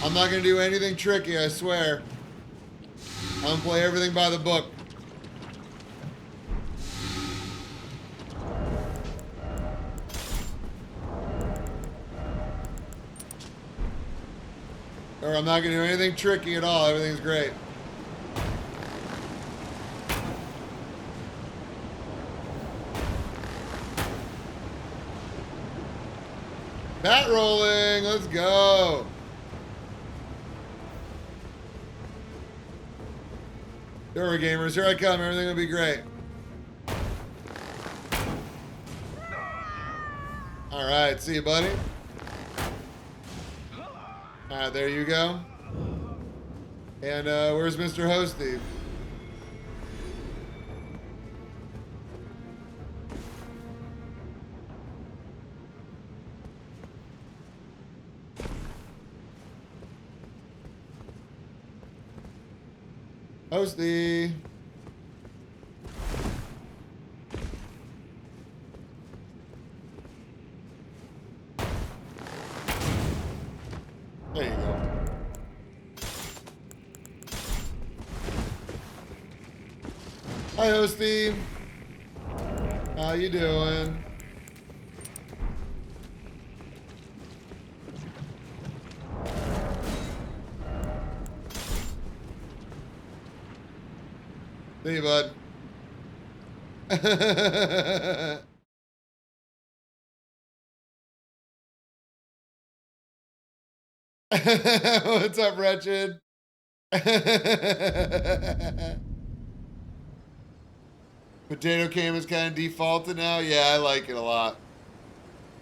I'm not going to do anything tricky, I swear. I'm going to play everything by the book. Or I'm not going to do anything tricky at all. Everything's great. Bat rolling. Let's go. There we go, gamers. Here I come. Everything will be great. All right. See you, buddy. All right. There you go. And where's Mr. Hosty? Hosty. There you go. Hi, Hosty. How you doing? See you, bud. What's up, Wretched? Potato Cam is kind of defaulted now. Yeah, I like it a lot.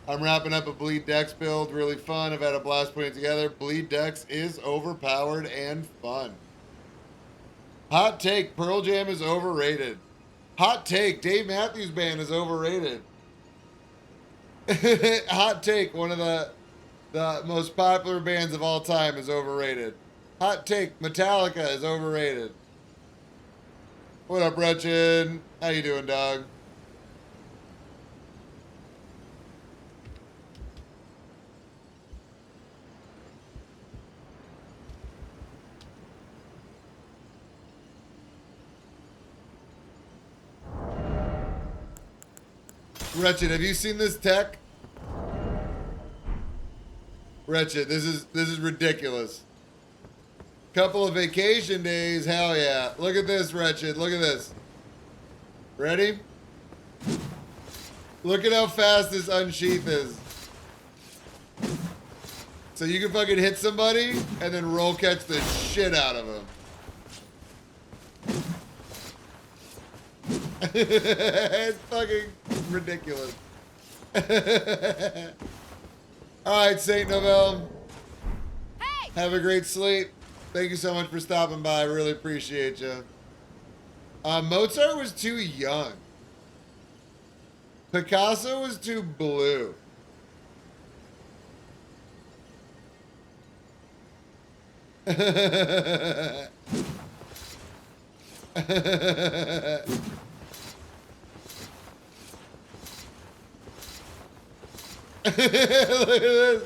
I'm wrapping up a Bleed Dex build. Really fun. I've had a blast putting it together. Bleed Dex is overpowered and fun. Hot take. Pearl Jam is overrated. Hot take. Dave Matthews Band is overrated. Hot take, one of the most popular bands of all time is overrated. Hot take, Metallica is overrated. What up, Wretched? How you doing, dog? Wretched, have you seen this tech? Wretched, this is ridiculous. Couple of vacation days, hell yeah. Look at this, Wretched, look at this. Ready? Look at how fast this unsheath is. So you can fucking hit somebody and then roll catch the shit out of them. It's fucking ridiculous. Alright, Saint Novell. Hey! Have a great sleep. Thank you so much for stopping by. I really appreciate you. Mozart was too young. Picasso was too blue. Look at this.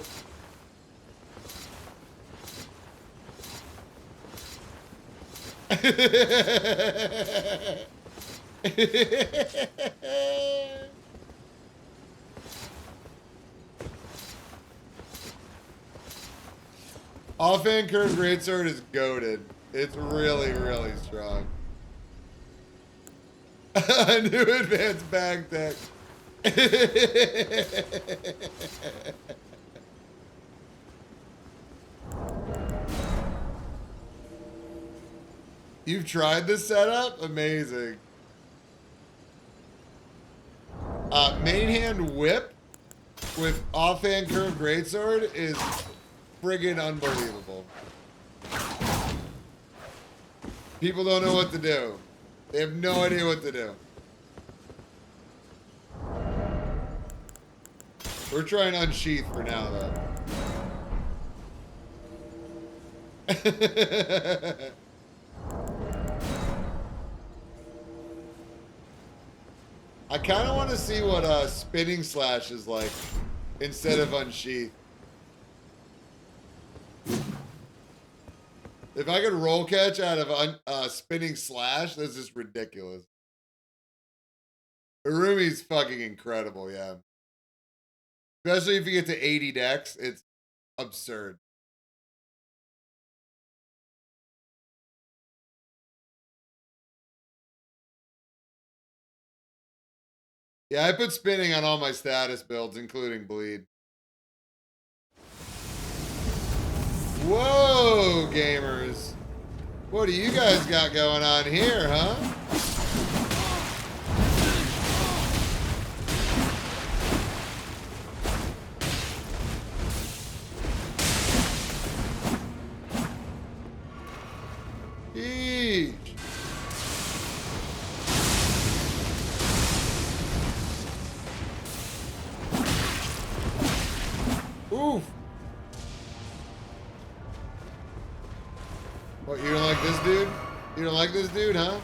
Offhand curve greatsword is goated. It's really, really strong. A new advanced bag tech. You've tried this setup? Amazing. Main hand whip with offhand curve greatsword is friggin' unbelievable. People don't know what to do. They have no idea what to do. We're trying unsheath for now, though. I kind of want to see what spinning slash is like instead of unsheath. If I could roll catch out of spinning slash, this is ridiculous. Urumi's fucking incredible, yeah. Especially if you get to 80 decks, it's absurd. Yeah, I put spinning on all my status builds, including bleed. Whoa, gamers. What do you guys got going on here, huh? Eesh. Oof. What, you don't like this dude? You don't like this dude, huh?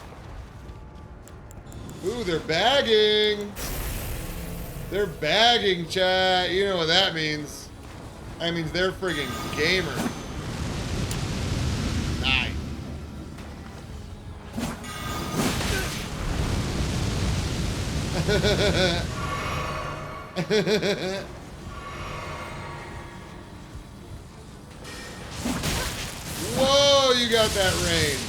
Ooh, they're bagging. They're bagging, chat. You know what that means. That means they're friggin' gamer. Nice. Whoa, you got that range.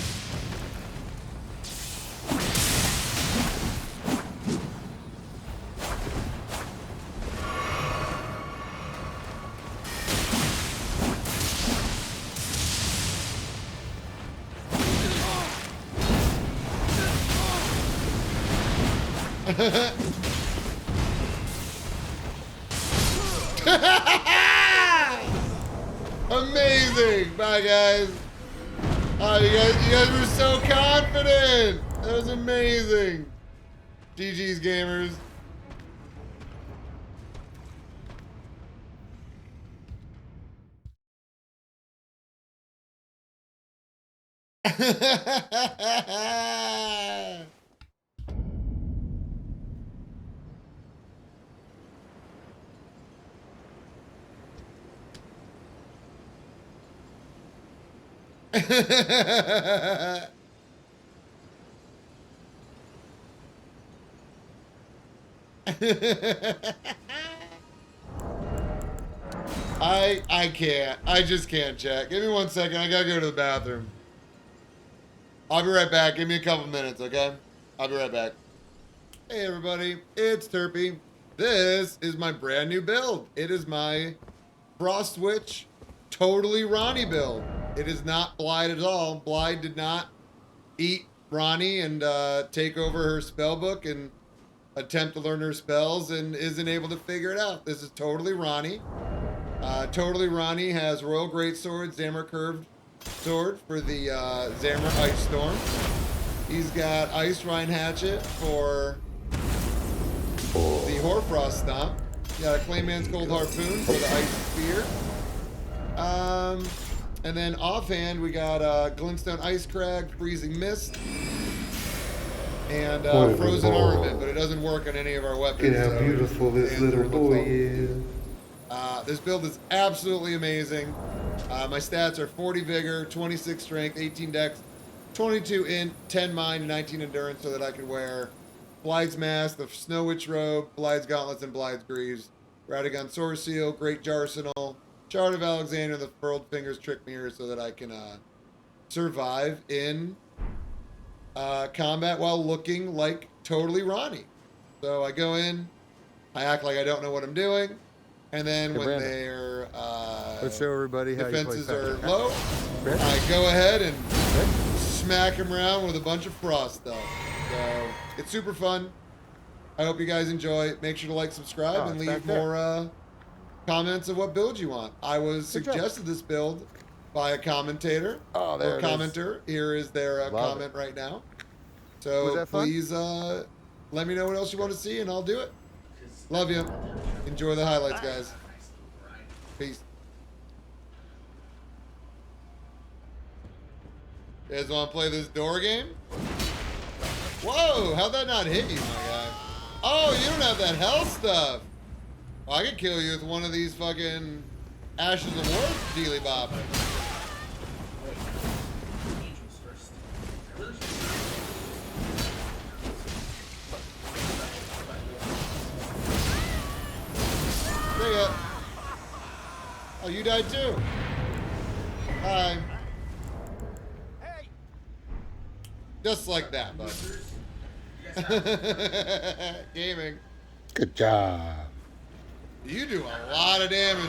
Amazing. Bye, guys. Oh, you guys were so confident. That was amazing. GG's, gamers. I can't. I just can't check. Give me 1 second. I gotta go to the bathroom. I'll be right back. Give me a couple minutes, okay? I'll be right back. Hey everybody, it's Terpy. This is my brand new build. It is my Frost Witch totally Ronnie build. It is not Blide at all. Blide did not eat Ronnie and take over her spell book and attempt to learn her spells and isn't able to figure it out. This is totally Ronnie. Totally Ronnie has Royal Greatsword, Zammer Curved Sword for the Zammer Ice Storm. He's got Ice Rhine Hatchet for the Hoarfrost Stomp. He's got a Clayman's Cold Harpoon for the Ice Spear. And then offhand, we got Glintstone Ice Crag, Freezing Mist, and Frozen Armament, but it doesn't work on any of our weapons. Look at how beautiful this little boy is. This build is absolutely amazing. My stats are 40 Vigor, 26 Strength, 18 Dex, 22 Int, 10 Mind, and 19 Endurance so that I can wear Blide's Mask, the Snow Witch Robe, Blide's Gauntlets, and Blide's Greaves, Radagon Sword Seal, Great Jarsenal, Shard of Alexander, the Furled Fingers Trick Mirror so that I can survive in combat while looking like totally Ronnie. So I go in, I act like I don't know what I'm doing, and then when their let's show everybody how defenses you play are low, I go ahead and smack them around with a bunch of frost stuff. So it's super fun. I hope you guys enjoy. Make sure to like, subscribe, and leave more comments of what build you want. I was suggested this build by a commentator or commenter. Here is their comment right now. So please let me know what else you want to see and I'll do it. Love you. Enjoy the highlights, guys. Peace. You guys want to play this door game? Whoa, how'd that not hit you, my guy? Oh, you don't have that health stuff. Well, I could kill you with one of these fucking Ashes of War dealy bop. See ya. Oh, you died too. Hi. Hey. Just like that, bud. Gaming. Good job. You do a lot of damage,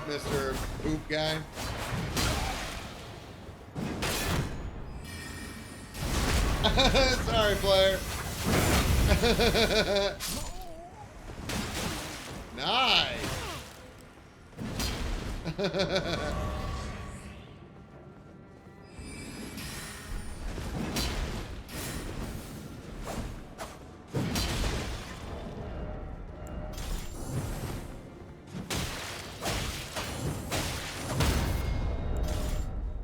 Mr. Poop Guy. Sorry, player. Nice.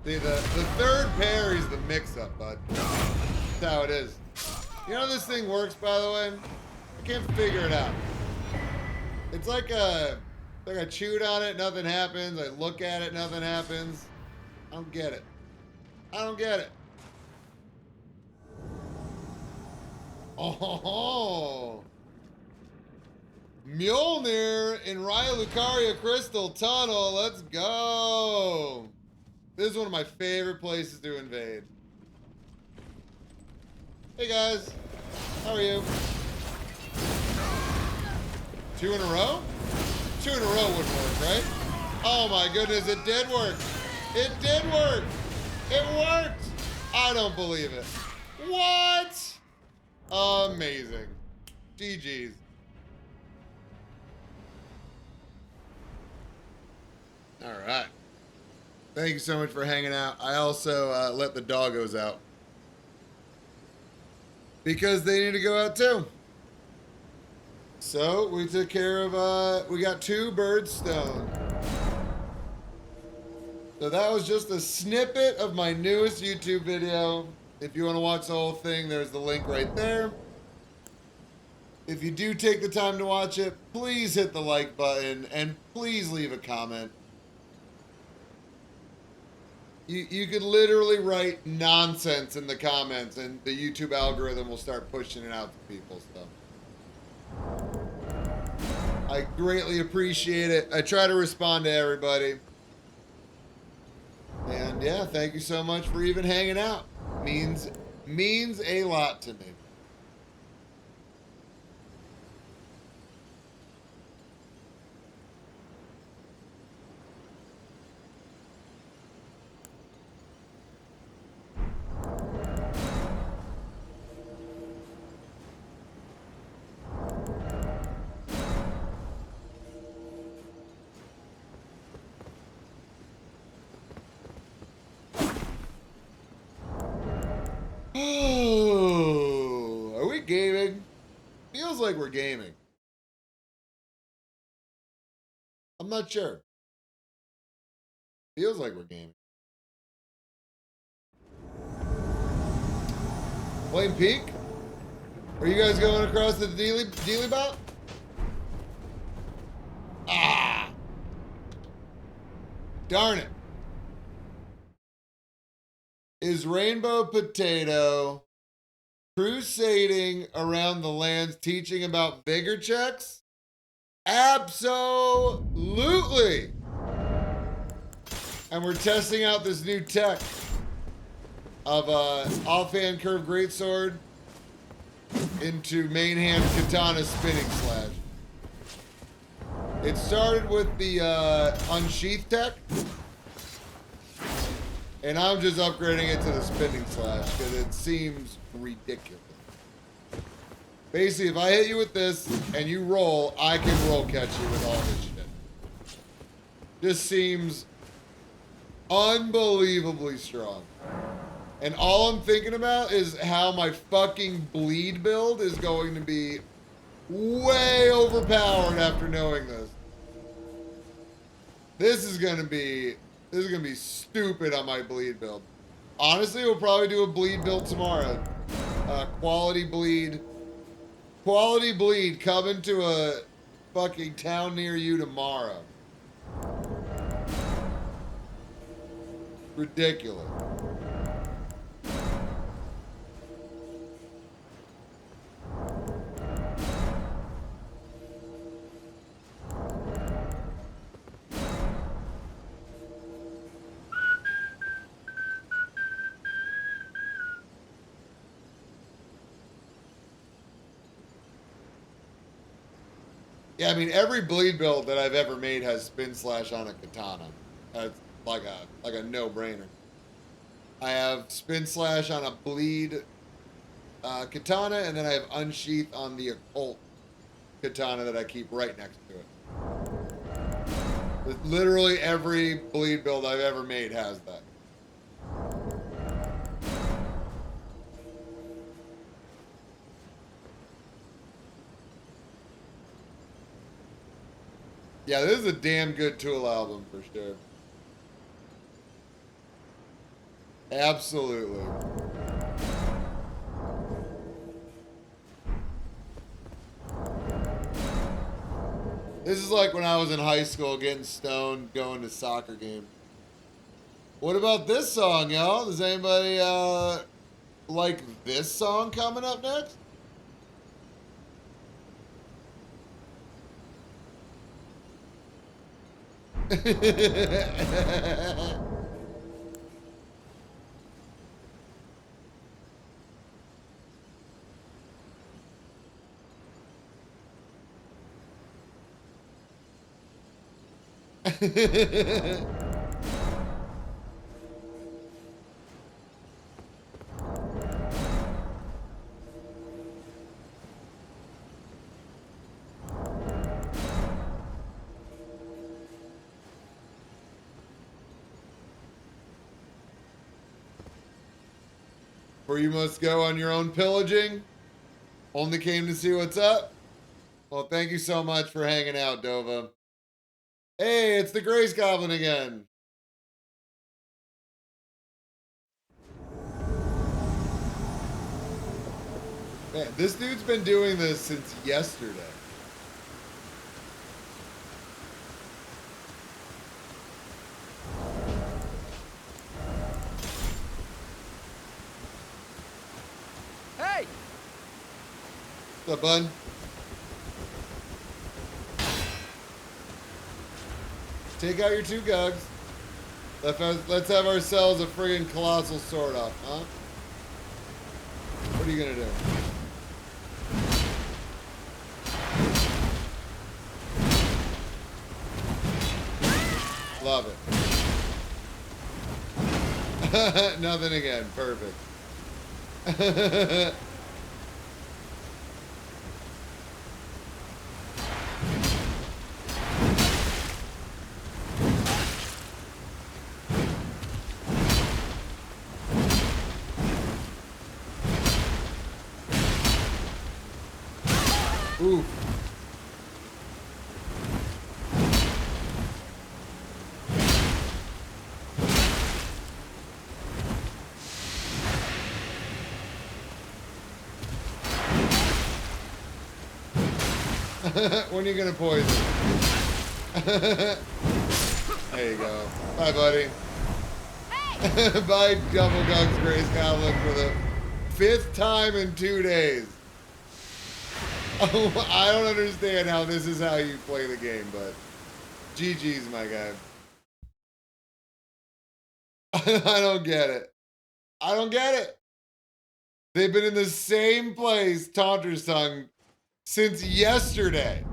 See, the third parry's the mix-up, bud. That's how it is. You know how this thing works, by the way? I can't figure it out. It's like I chewed on it, nothing happens. I look at it, nothing happens. I don't get it. I don't get it. Oh, Mjolnir in Raya Lucaria Crystal Tunnel. Let's go. This is one of my favorite places to invade. Hey guys, how are you? 2 in a row? 2 in a row wouldn't work, right? Oh my goodness, it did work. It did work. It worked. I don't believe it. What? Amazing. GG's. All right. Thank you so much for hanging out. I also let the doggos out because they need to go out too. So we took care of, we got 2 birds stoned. So that was just a snippet of my newest YouTube video. If you want to watch the whole thing, there's the link right there. If you do take the time to watch it, please hit the like button and please leave a comment. You could literally write nonsense in the comments and the YouTube algorithm will start pushing it out to people. So I greatly appreciate it. I try to respond to everybody. And yeah, thank you so much for even hanging out. Means a lot to me. Oh, are we gaming? Feels like we're gaming. I'm not sure. Feels like we're gaming. Playing Peak? Are you guys going across the Dealy Bot? Ah! Darn it. Is Rainbow Potato crusading around the lands teaching about bigger checks? Absolutely! And we're testing out this new tech of offhand curve greatsword into main hand katana spinning slash. It started with the unsheath tech, and I'm just upgrading it to the spinning slash because it seems ridiculous. Basically, if I hit you with this and you roll, I can roll catch you with all this shit. Just seems unbelievably strong. And all I'm thinking about is how my fucking bleed build is going to be way overpowered after knowing this. This is gonna be stupid on my bleed build. Honestly, we'll probably do a bleed build tomorrow. Quality bleed coming to a fucking town near you tomorrow. Ridiculous. Yeah, I mean every bleed build that I've ever made has spin slash on a katana. That's like a no-brainer. I have spin slash on a bleed katana, and then I have unsheath on the occult katana that I keep right next to it. Literally every bleed build I've ever made has that. Yeah, this is a damn good Tool album for sure. Absolutely. This is like when I was in high school getting stoned, going to soccer games. What about this song, y'all? Does anybody like this song coming up next? For you must go on your own pillaging. Only came to see what's up. Well, thank you so much for hanging out, Dova. Hey, it's the Grace Goblin again. Man, this dude's been doing this since yesterday. Hey! What's up, bud? Take out your two gugs. Let's have ourselves a friggin' colossal sword off, huh? What are you gonna do? Love it. Nothing again. Perfect. Ooh. When are you gonna poison? There you go. Bye, buddy. Hey! Bye, Double Guns Grace Goblin for the 5th time in 2 days. Oh, I don't understand how this is how you play the game, but GG's, my guy. I don't get it. I don't get it. They've been in the same place, Taunter's tongue, since yesterday.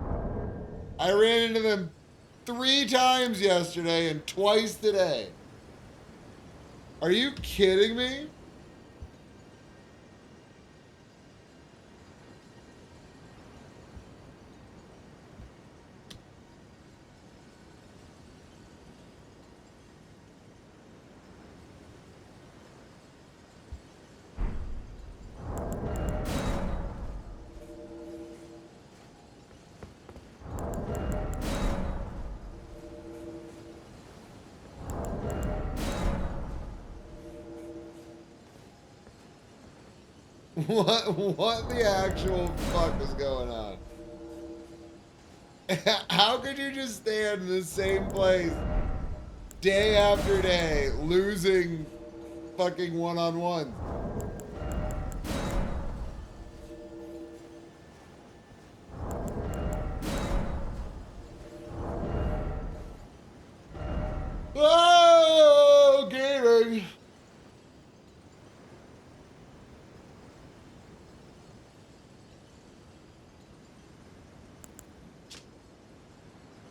I ran into them 3 times yesterday and twice today. Are you kidding me? What the actual fuck is going on? How could you just stand in the same place day after day, losing fucking one-on-one? Oh, gaming!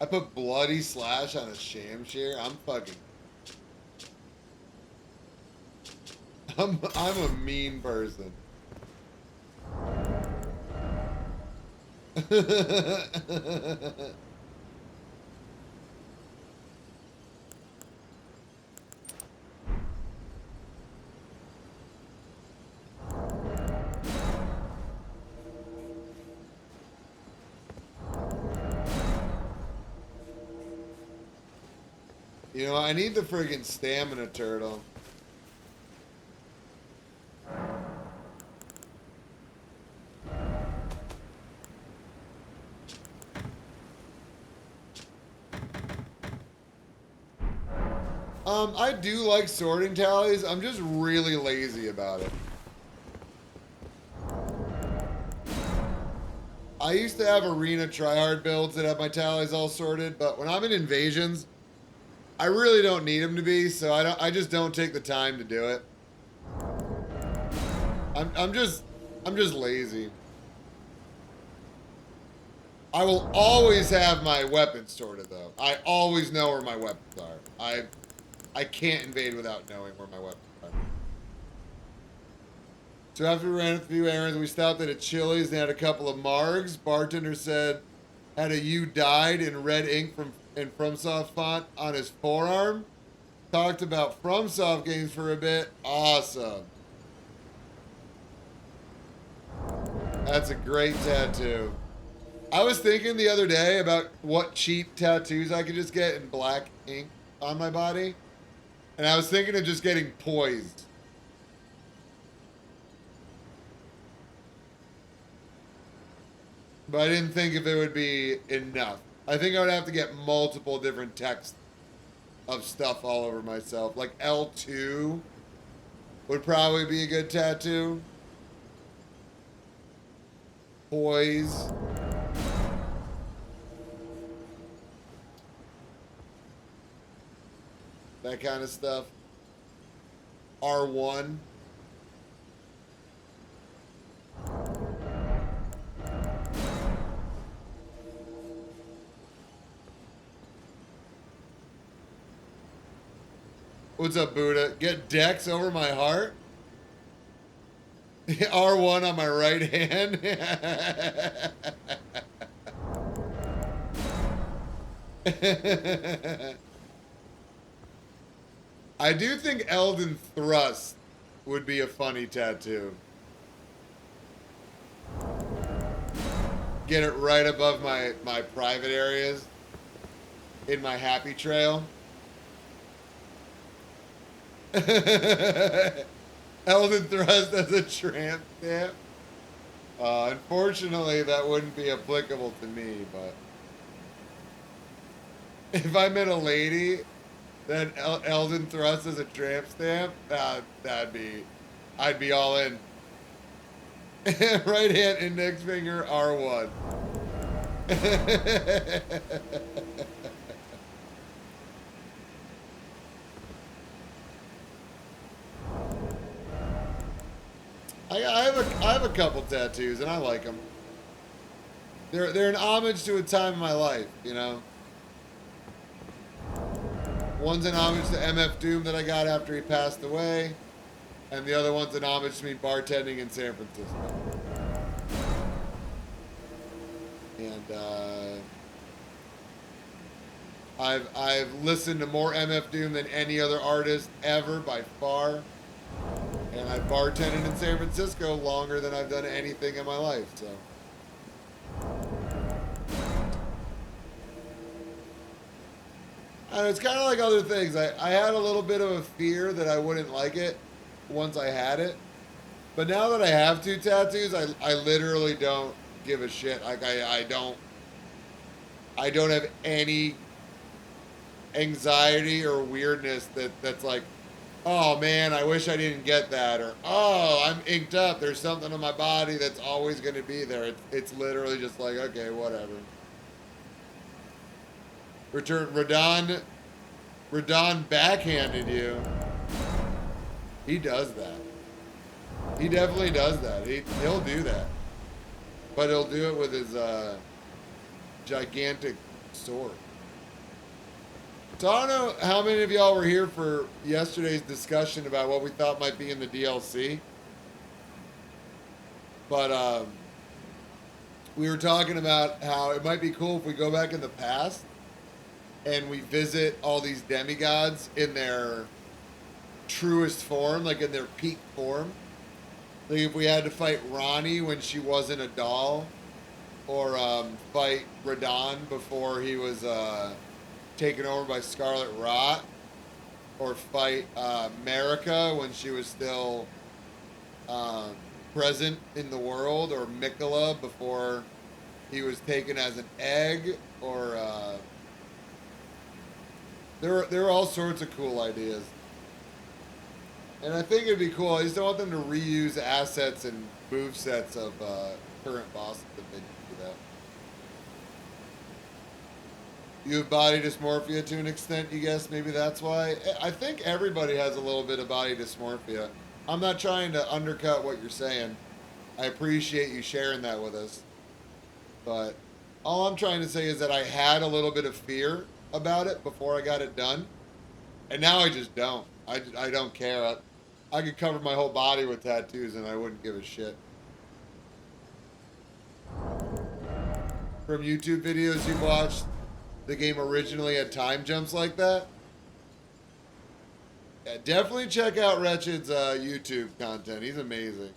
I put Bloody Slash on a Shamshir. I'm fucking... I'm a mean person. You know, I need the friggin' stamina turtle. I do like sorting tallies. I'm just really lazy about it. I used to have arena tryhard builds that have my tallies all sorted, but when I'm in invasions, I really don't need them to be, so I just don't take the time to do it. I'm just lazy. I will always have my weapons sorted though. I always know where my weapons are. I can't invade without knowing where my weapons are. So after we ran a few errands, we stopped at a Chili's and had a couple of margs. Bartender said had a "You died" in red ink from FromSoft font on his forearm. Talked about FromSoft games for a bit. Awesome. That's a great tattoo. I was thinking the other day about what cheap tattoos I could just get in black ink on my body. And I was thinking of just getting poised. but I didn't think if it would be enough. I think I would have to get multiple different texts of stuff all over myself. Like L2 would probably be a good tattoo. Poise. That kind of stuff. R1. What's up, Buddha? Get Dex over my heart? R1 on my right hand? I do think Elden Thrust would be a funny tattoo. Get it right above my private areas in my happy trail. Elden Thrust as a tramp stamp. Unfortunately, that wouldn't be applicable to me, but if I met a lady that Elden Thrust as a tramp stamp, I'd be all in. Right hand index finger R1. I have a couple tattoos and I like them. They're an homage to a time in my life, you know. One's an homage to MF Doom that I got after he passed away, and the other one's an homage to me bartending in San Francisco. And I've listened to more MF Doom than any other artist ever by far. And I bartended in San Francisco longer than I've done anything in my life, so. And it's kind of like other things. I had a little bit of a fear that I wouldn't like it once I had it. But now that I have 2 tattoos, I literally don't give a shit. Like, I don't have any anxiety or weirdness that's like, oh man, I wish I didn't get that, or oh, I'm inked up. There's something on my body that's always going to be there. It's literally just like, okay, whatever. Return, Radon backhanded you. He does that. He definitely does that. He'll do that, but he'll do it with his gigantic sword. So I don't know how many of y'all were here for yesterday's discussion about what we thought might be in the DLC. But we were talking about how it might be cool if we go back in the past and we visit all these demigods in their truest form, like in their peak form. Like if we had to fight Ronnie when she wasn't a doll, or fight Radon before he was taken over by Scarlet Rot, or fight Marika when she was still present in the world, or Mikola before he was taken as an egg, or there are all sorts of cool ideas. And I think it'd be cool. I just don't want them to reuse assets and movesets of current bosses if they do that. You have body dysmorphia to an extent, you guess? Maybe that's why? I think everybody has a little bit of body dysmorphia. I'm not trying to undercut what you're saying. I appreciate you sharing that with us. But all I'm trying to say is that I had a little bit of fear about it before I got it done. And now I just don't. I don't care. I could cover my whole body with tattoos and I wouldn't give a shit. From YouTube videos you've watched, the game originally had time jumps like that. Yeah, definitely check out Wretched's YouTube content. He's amazing.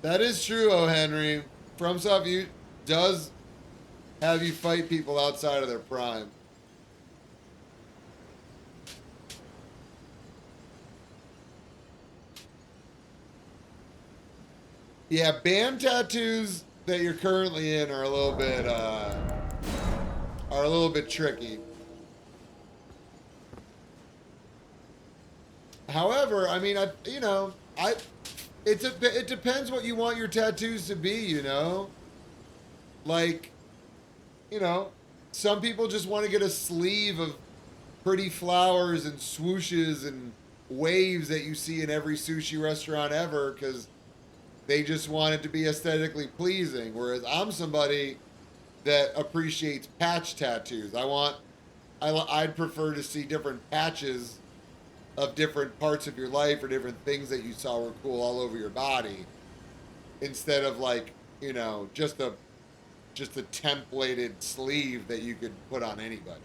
That is true, O. Henry. FromSoft does have you fight people outside of their prime. Yeah, band tattoos that you're currently in are a little bit tricky. However, I mean, it depends what you want your tattoos to be, you know? Like, you know, some people just want to get a sleeve of pretty flowers and swooshes and waves that you see in every sushi restaurant ever because they just want it to be aesthetically pleasing. Whereas I'm somebody that appreciates patch tattoos. I'd prefer to see different patches of different parts of your life or different things that you saw were cool all over your body instead of like, just a templated sleeve that you could put on anybody.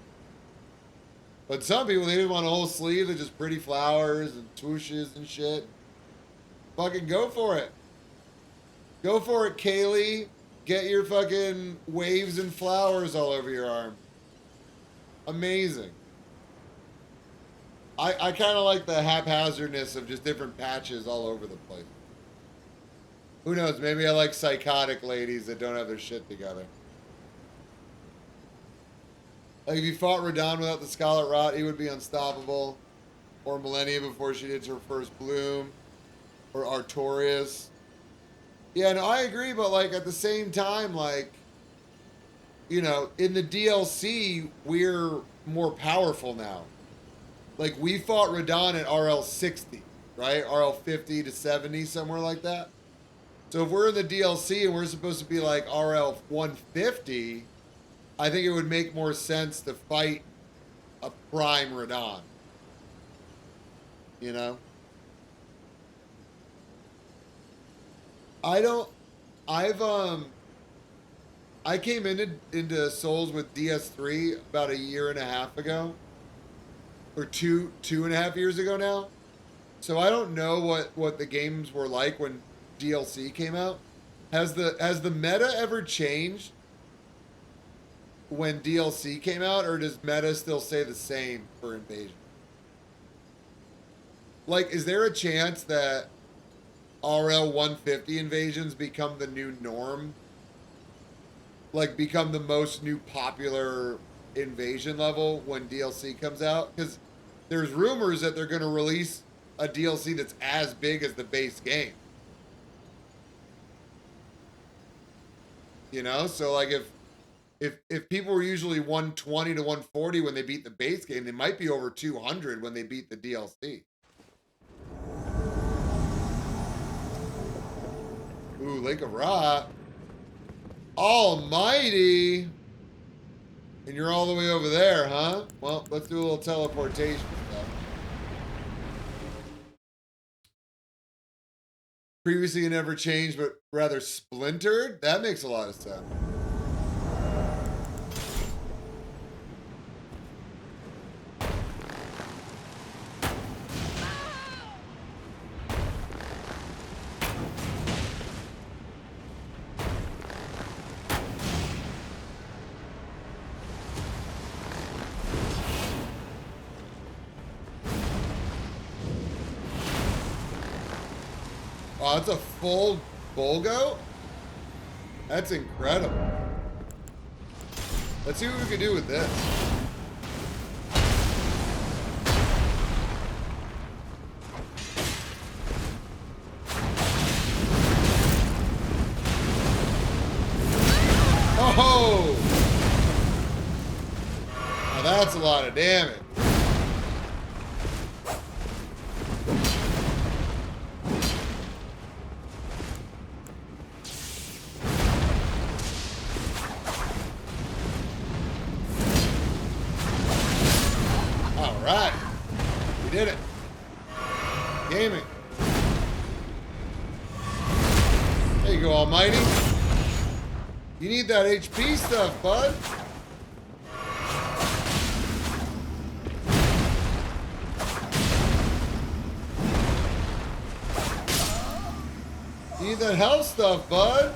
But some people, they just want a whole sleeve of just pretty flowers and swooshes and shit. Fucking go for it. Go for it, Kaylee. Get your fucking waves and flowers all over your arm. Amazing. I kind of like the haphazardness of just different patches all over the place. Who knows? Maybe I like psychotic ladies that don't have their shit together. Like if you fought Radon without the Scarlet Rot, he would be unstoppable. Or Millennia before she did her first bloom. Or Artorias. Yeah, no, I agree, but like at the same time, like, in the DLC, we're more powerful now. Like we fought Radon at RL 60, right? RL 50 to 70, somewhere like that. So if we're in the DLC and we're supposed to be like RL 150, I think it would make more sense to fight a prime Radon. You know? I don't I've I came into Souls with DS3 about a year and a half ago. Or two and a half years ago now. So I don't know what the games were like when DLC came out. Has the meta ever changed when DLC came out, or does meta still stay the same for Invasion? Like, is there a chance that RL 150 invasions become the new norm? Like, become the most new popular invasion level when DLC comes out? Because there's rumors that they're going to release a DLC that's as big as the base game. So like if people were usually 120 to 140 when they beat the base game, they might be over 200 when they beat the DLC. Ooh, Lake of Ra. Almighty. And you're all the way over there, huh? Well, let's do a little teleportation stuff. Previously never changed, but rather splintered? That makes a lot of sense. Oh, that's a full Bolgo? That's incredible. Let's see what we can do with this. Oh! Now that's a lot of damage. Alright. We did it. Gaming. There you go, Almighty. You need that HP stuff, bud. You need that health stuff, bud.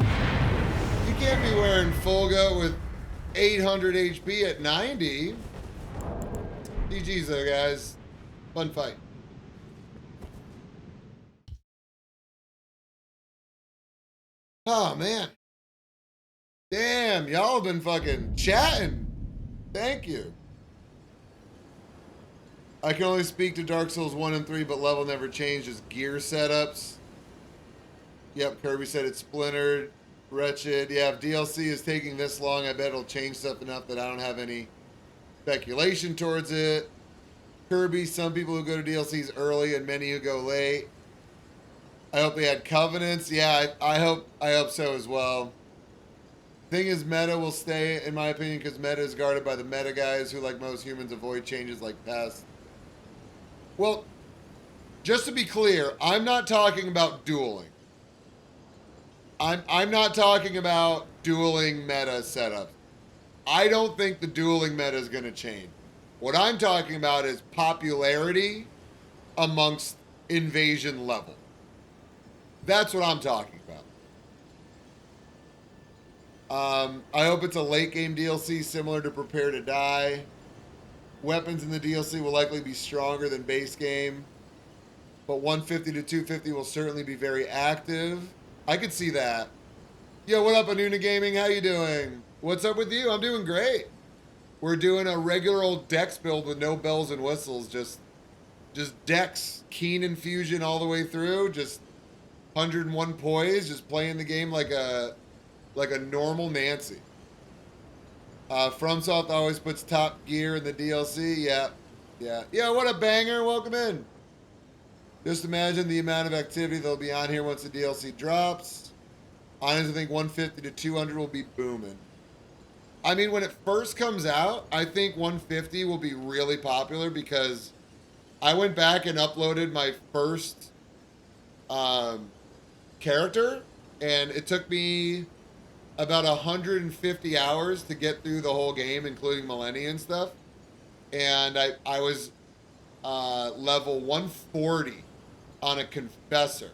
You can't be wearing Fulgo with 800 HP at 90. GG's though, guys. Fun fight. Oh, man. Damn, y'all have been fucking chatting. Thank you. I can only speak to Dark Souls 1 and 3, but level never changed. Just gear setups. Yep, Kirby said it's splintered. Wretched. Yeah, if DLC is taking this long, I bet it'll change stuff enough that I don't have any speculation towards it. Kirby, some people who go to DLCs early and many who go late. I hope they had covenants. Yeah, I hope so as well. Thing is, meta will stay, in my opinion, because meta is guarded by the meta guys who, like most humans, avoid changes like pests. Well, just to be clear, I'm not talking about dueling. I'm not talking about dueling meta setups. I don't think the dueling meta is going to change. What I'm talking about is popularity amongst invasion level. That's what I'm talking about. I hope it's a late game DLC similar to Prepare to Die. Weapons in the DLC will likely be stronger than base game, but 150 to 250 will certainly be very active. I could see that. Yo, what up, Anuna Gaming? How you doing? What's up with you? I'm doing great. We're doing a regular old Dex build with no bells and whistles. Just Dex, Keen Infusion all the way through. Just 101 poise. Just playing the game like a normal Nancy. FromSoft always puts Top Gear in the DLC. Yeah, what a banger. Welcome in. Just imagine the amount of activity that'll be on here once the DLC drops. Honestly, I think 150 to 200 will be booming. I mean, when it first comes out, I think 150 will be really popular because I went back and uploaded my first character, and it took me about 150 hours to get through the whole game, including Millennia and stuff. And I was level 140 on a Confessor.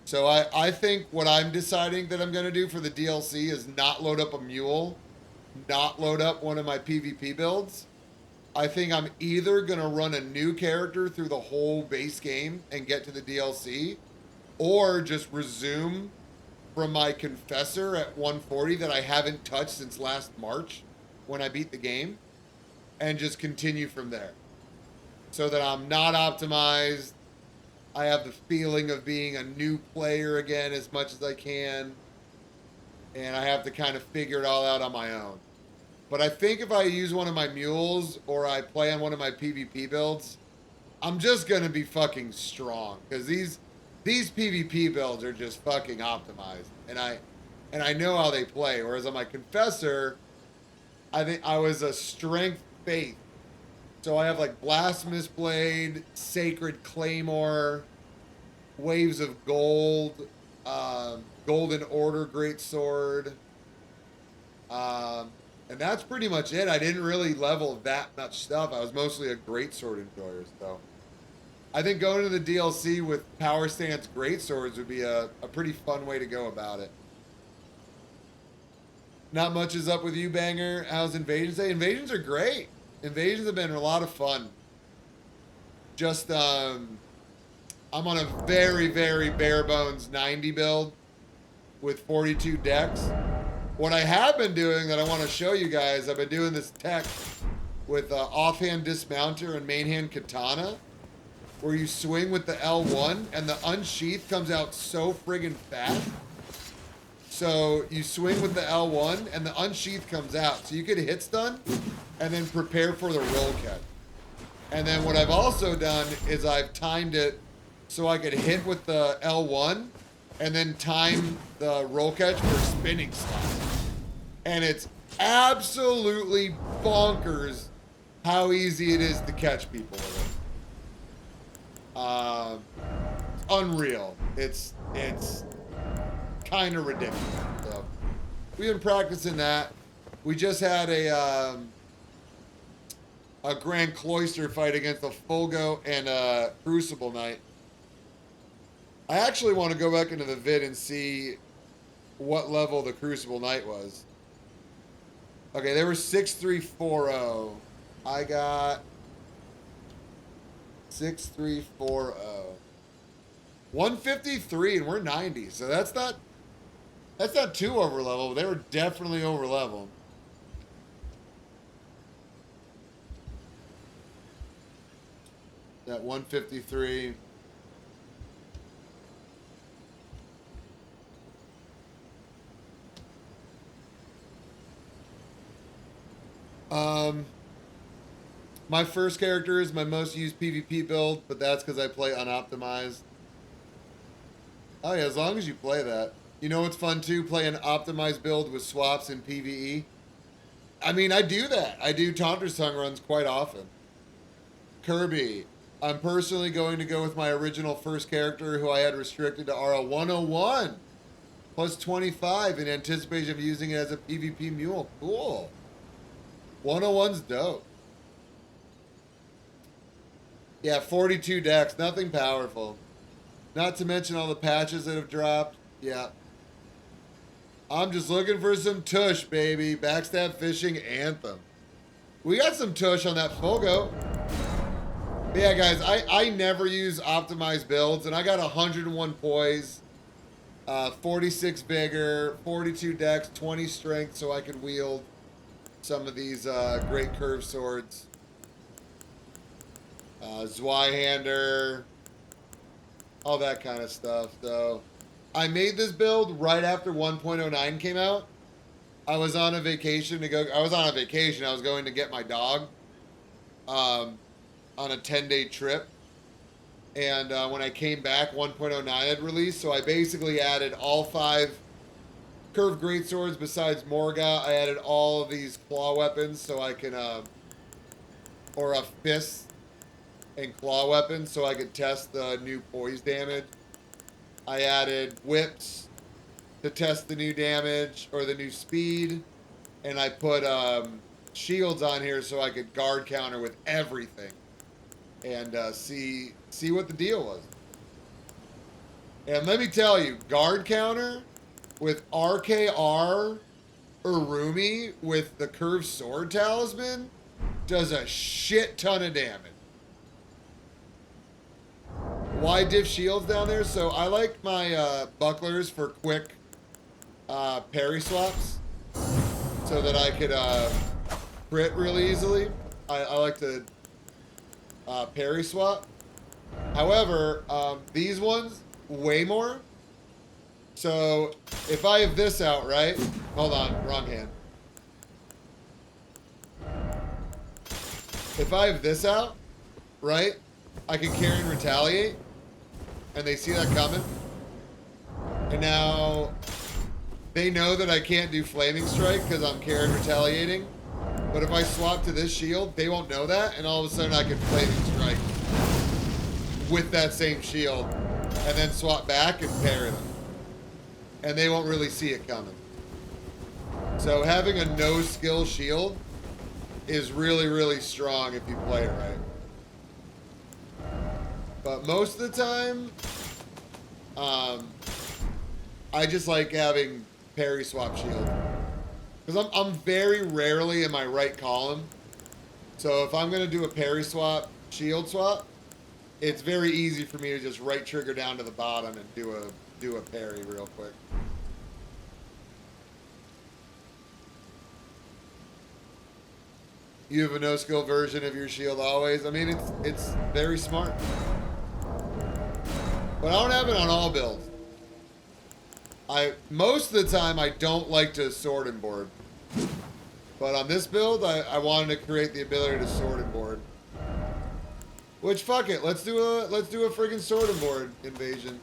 So I think what I'm deciding that I'm going to do for the DLC is not load up a mule, not load up one of my PvP builds. I think I'm either going to run a new character through the whole base game and get to the DLC, or just resume from my Confessor at 140 that I haven't touched since last March when I beat the game, and just continue from there. So that I'm not optimized. I have the feeling of being a new player again as much as I can. And I have to kind of figure it all out on my own. But I think if I use one of my mules or I play on one of my PvP builds, I'm just going to be fucking strong. Because these PvP builds are just fucking optimized. And I know how they play. Whereas on my Confessor, I think I was a strength faith. So I have like Blasphemous Blade, Sacred Claymore, Waves of Gold, Golden Order Greatsword. And that's pretty much it. I didn't really level that much stuff. I was mostly a Greatsword enjoyer. So I think going to the DLC with Power Stance Greatswords would be a pretty fun way to go about it. Not much is up with you, Banger. How's Invasions Day? Invasions are great. Invasions have been a lot of fun. Just, I'm on a very, very bare bones 90 build with 42 decks. What I have been doing that I want to show you guys, I've been doing this tech with offhand dismounter and main hand katana, where you swing with the L1 and the unsheath comes out so friggin' fast. So you swing with the L1 and the unsheath comes out. So you get a hit stun and then prepare for the roll catch. And then what I've also done is I've timed it so I could hit with the L1 and then time the roll catch for spinning slot. And it's absolutely bonkers how easy it is to catch people with it. Unreal. It's kind of ridiculous. So we've been practicing that. We just had a Grand Cloister fight against a Fulgo and a Crucible Knight. I actually want to go back into the vid and see what level the Crucible Knight was. Okay, they were 6340. I got 6340. 153 and we're 90, so that's not That's not too over level. They were definitely over level. That 153. My first character is my most used PvP build, but that's because I play unoptimized. Oh yeah, as long as you play that. You know what's fun too? Play an optimized build with swaps in PvE. I mean, I do that. I do Taunter's Tongue runs quite often. Kirby. I'm personally going to go with my original first character who I had restricted to RL 101 plus 25 in anticipation of using it as a PvP mule. Cool. 101's dope. Yeah, 42 decks, nothing powerful. Not to mention all the patches that have dropped. Yeah. I'm just looking for some tush, baby. Backstab fishing anthem. We got some tush on that Fogo. But yeah, guys, I never use optimized builds, and I got 101 poise, 46 vigor, 42 dex, 20 strength, so I could wield some of these great curved swords. Zweihander, all that kind of stuff. So I made this build right after 1.09 came out. I was on a vacation to go. I was going to get my dog on a 10-day trip. And when I came back, 1.09 had released. So I basically added all 5 curved greatswords besides Morga. I added all of these claw weapons so I can, or a fist and claw weapons so I could test the new poise damage. I added whips to test the new damage or the new speed, and I put shields on here so I could guard counter with everything and see what the deal was. And let me tell you, guard counter with RKR Urumi with the curved sword talisman does a shit ton of damage. Why diff shields down there? So I like my bucklers for quick parry swaps so that I could crit really easily. I like to parry swap. However, these ones, way more. So if I have this out, right? Hold on, wrong hand. If I have this out, right? I can carry and retaliate. And they see that coming. And now they know that I can't do Flaming Strike because I'm carrying retaliating. But if I swap to this shield, they won't know that. And all of a sudden I can Flaming Strike with that same shield. And then swap back and parry them. And they won't really see it coming. So having a no skill shield is really, really strong if you play it right. But most of the time, I just like having parry swap shield. Because I'm very rarely in my right column. So if I'm going to do a parry swap, shield swap, it's very easy for me to just right trigger down to the bottom and do a parry real quick. You have a no skill version of your shield always. I mean, it's very smart. But I don't have it on all builds. Most of the time I don't like to sword and board. But on this build, I wanted to create the ability to sword and board. Which fuck it, let's do a friggin' sword and board invasion.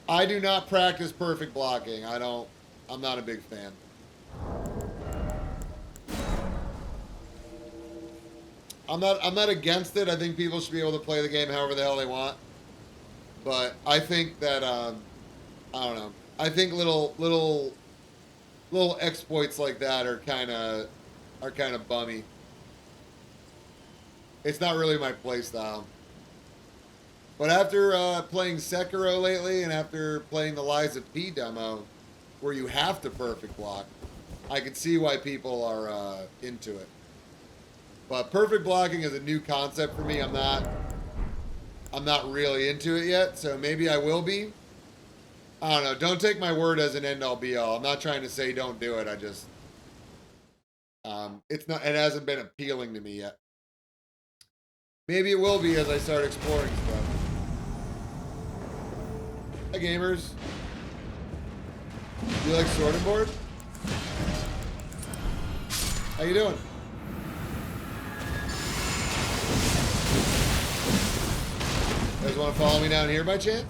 I do not practice perfect blocking. I'm not a big fan. I'm not against it. I think people should be able to play the game however the hell they want. But I think that I don't know. I think little exploits like that are kind of bummy. It's not really my play style. But after playing Sekiro lately and after playing the Lies of P demo, where you have to perfect block, I can see why people are into it. But perfect blocking is a new concept for me. I'm not I'm not really into it yet, so maybe I will be. I don't know. Don't take my word as an end-all be-all. I'm not trying to say don't do it. I just, it's not. It hasn't been appealing to me yet. Maybe it will be as I start exploring stuff. Hi, gamers. You like sorting board? How you doing? You guys want to follow me down here by chance?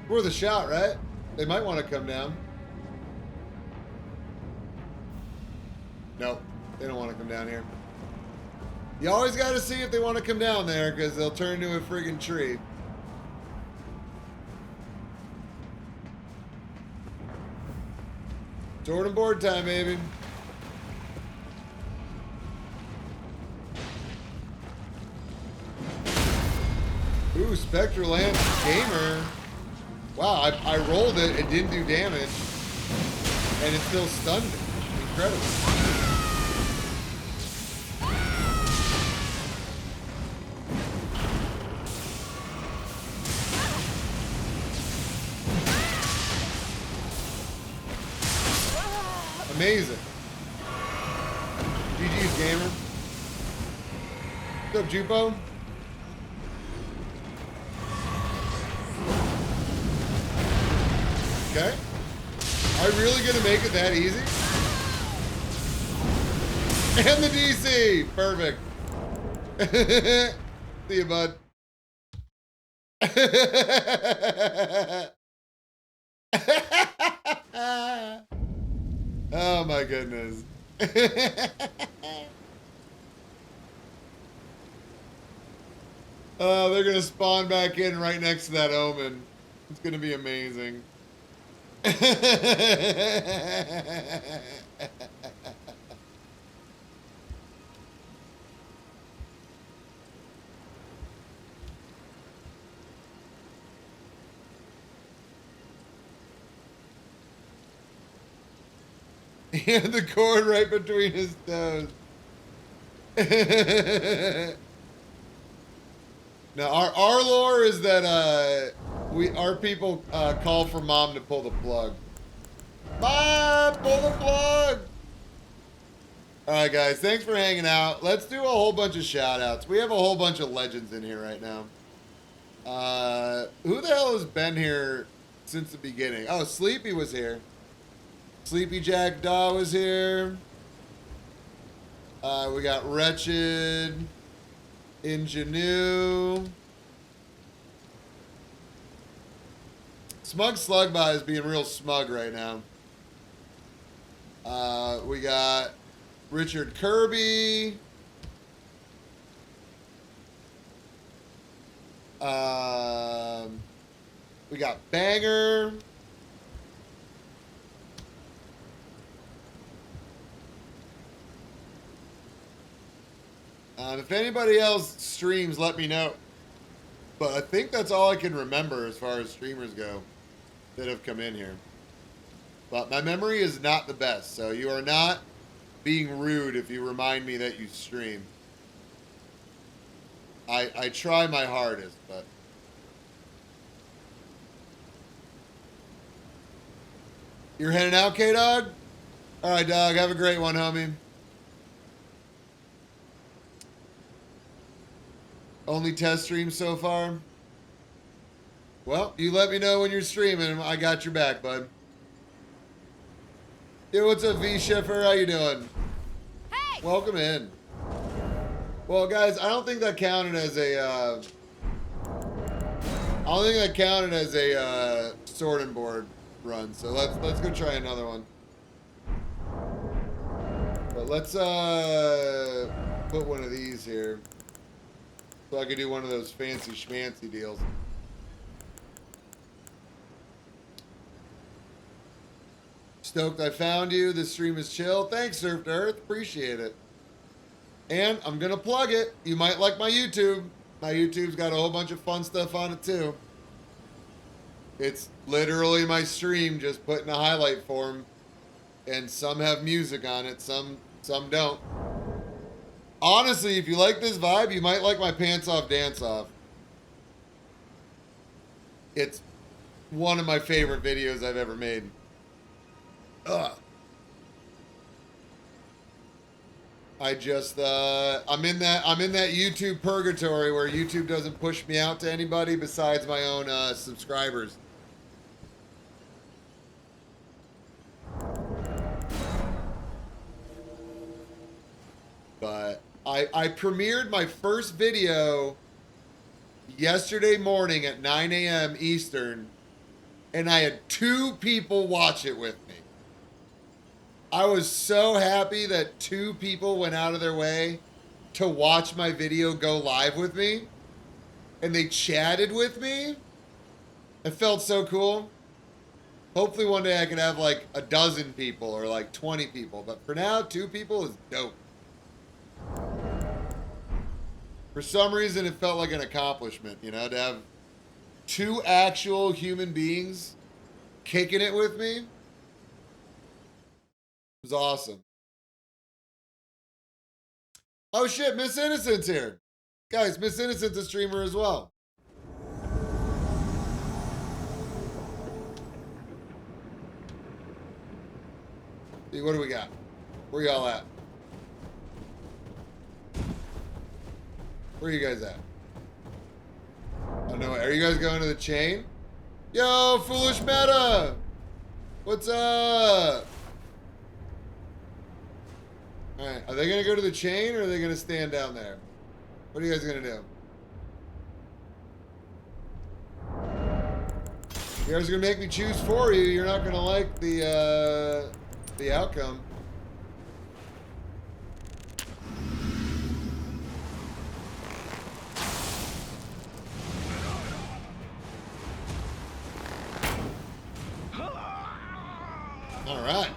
Worth a shot, right? They might want to come down. Nope, they don't want to come down here. You always got to see if they want to come down there, because they'll turn into a friggin' tree. Jordan board time, baby. Ooh, Spectral Lance Gamer. Wow, I rolled it, it didn't do damage, and it still stunned me. Incredible. Amazing. GG's, gamer. What's up, Jupo? Okay. Are you really gonna make it that easy? And the DC! Perfect. See you, bud. Oh my goodness. Oh, they're gonna spawn back in right next to that omen. It's gonna be amazing. He had the cord right between his toes. Now, our lore is that our people call for mom to pull the plug. Mom, pull the plug. All right, guys, thanks for hanging out. Let's do a whole bunch of shout outs. We have a whole bunch of legends in here right now. Who the hell has been here since the beginning? Oh, Sleepy was here. Sleepy Jack Daw was here. We got Wretched, Ingenue. Smug Slugbot is being real smug right now. We got Richard Kirby. We got Banger. If anybody else streams, let me know. But I think that's all I can remember as far as streamers go that have come in here. But my memory is not the best, so you are not being rude if you remind me that you stream. I try my hardest, but... You're heading out, K-Dog? All right, dog. Have a great one, homie. Only test stream so far? Well, you let me know when you're streaming. I got your back, bud. Yo, what's up, V-Shiffer? How you doing? Hey! Welcome in. Well, guys, I don't think that counted as a, sorting board run. So let's go try another one. But let's, put one of these here. So I could do one of those fancy schmancy deals. Stoked I found you. This stream is chill. Thanks, Surf to Earth. Appreciate it. And I'm going to plug it. You might like my YouTube. My YouTube's got a whole bunch of fun stuff on it, too. It's literally my stream just put in a highlight form. And some have music on it. Some don't. Honestly, if you like this vibe, you might like my Pants Off Dance Off. It's one of my favorite videos I've ever made. Ugh. I just I'm in that YouTube purgatory where YouTube doesn't push me out to anybody besides my own subscribers. But I premiered my first video yesterday morning at 9 a.m. Eastern, and I had 2 people watch it with me. I was so happy that 2 people went out of their way to watch my video go live with me, and they chatted with me. It felt so cool. Hopefully one day I could have like a dozen people or like 20 people, but for now, 2 people is dope. For some reason, it felt like an accomplishment, you know, to have 2 actual human beings kicking it with me. It was awesome. Oh shit, Miss Innocent's here. Guys, Miss Innocent's a streamer as well. See, what do we got? Where y'all at? Where are you guys at? Oh no, are you guys going to the chain? Yo, Foolish Meta! What's up? Alright, are they gonna go to the chain or are they gonna stand down there? What are you guys gonna do? You guys are gonna make me choose for you. You're not gonna like the outcome. All right.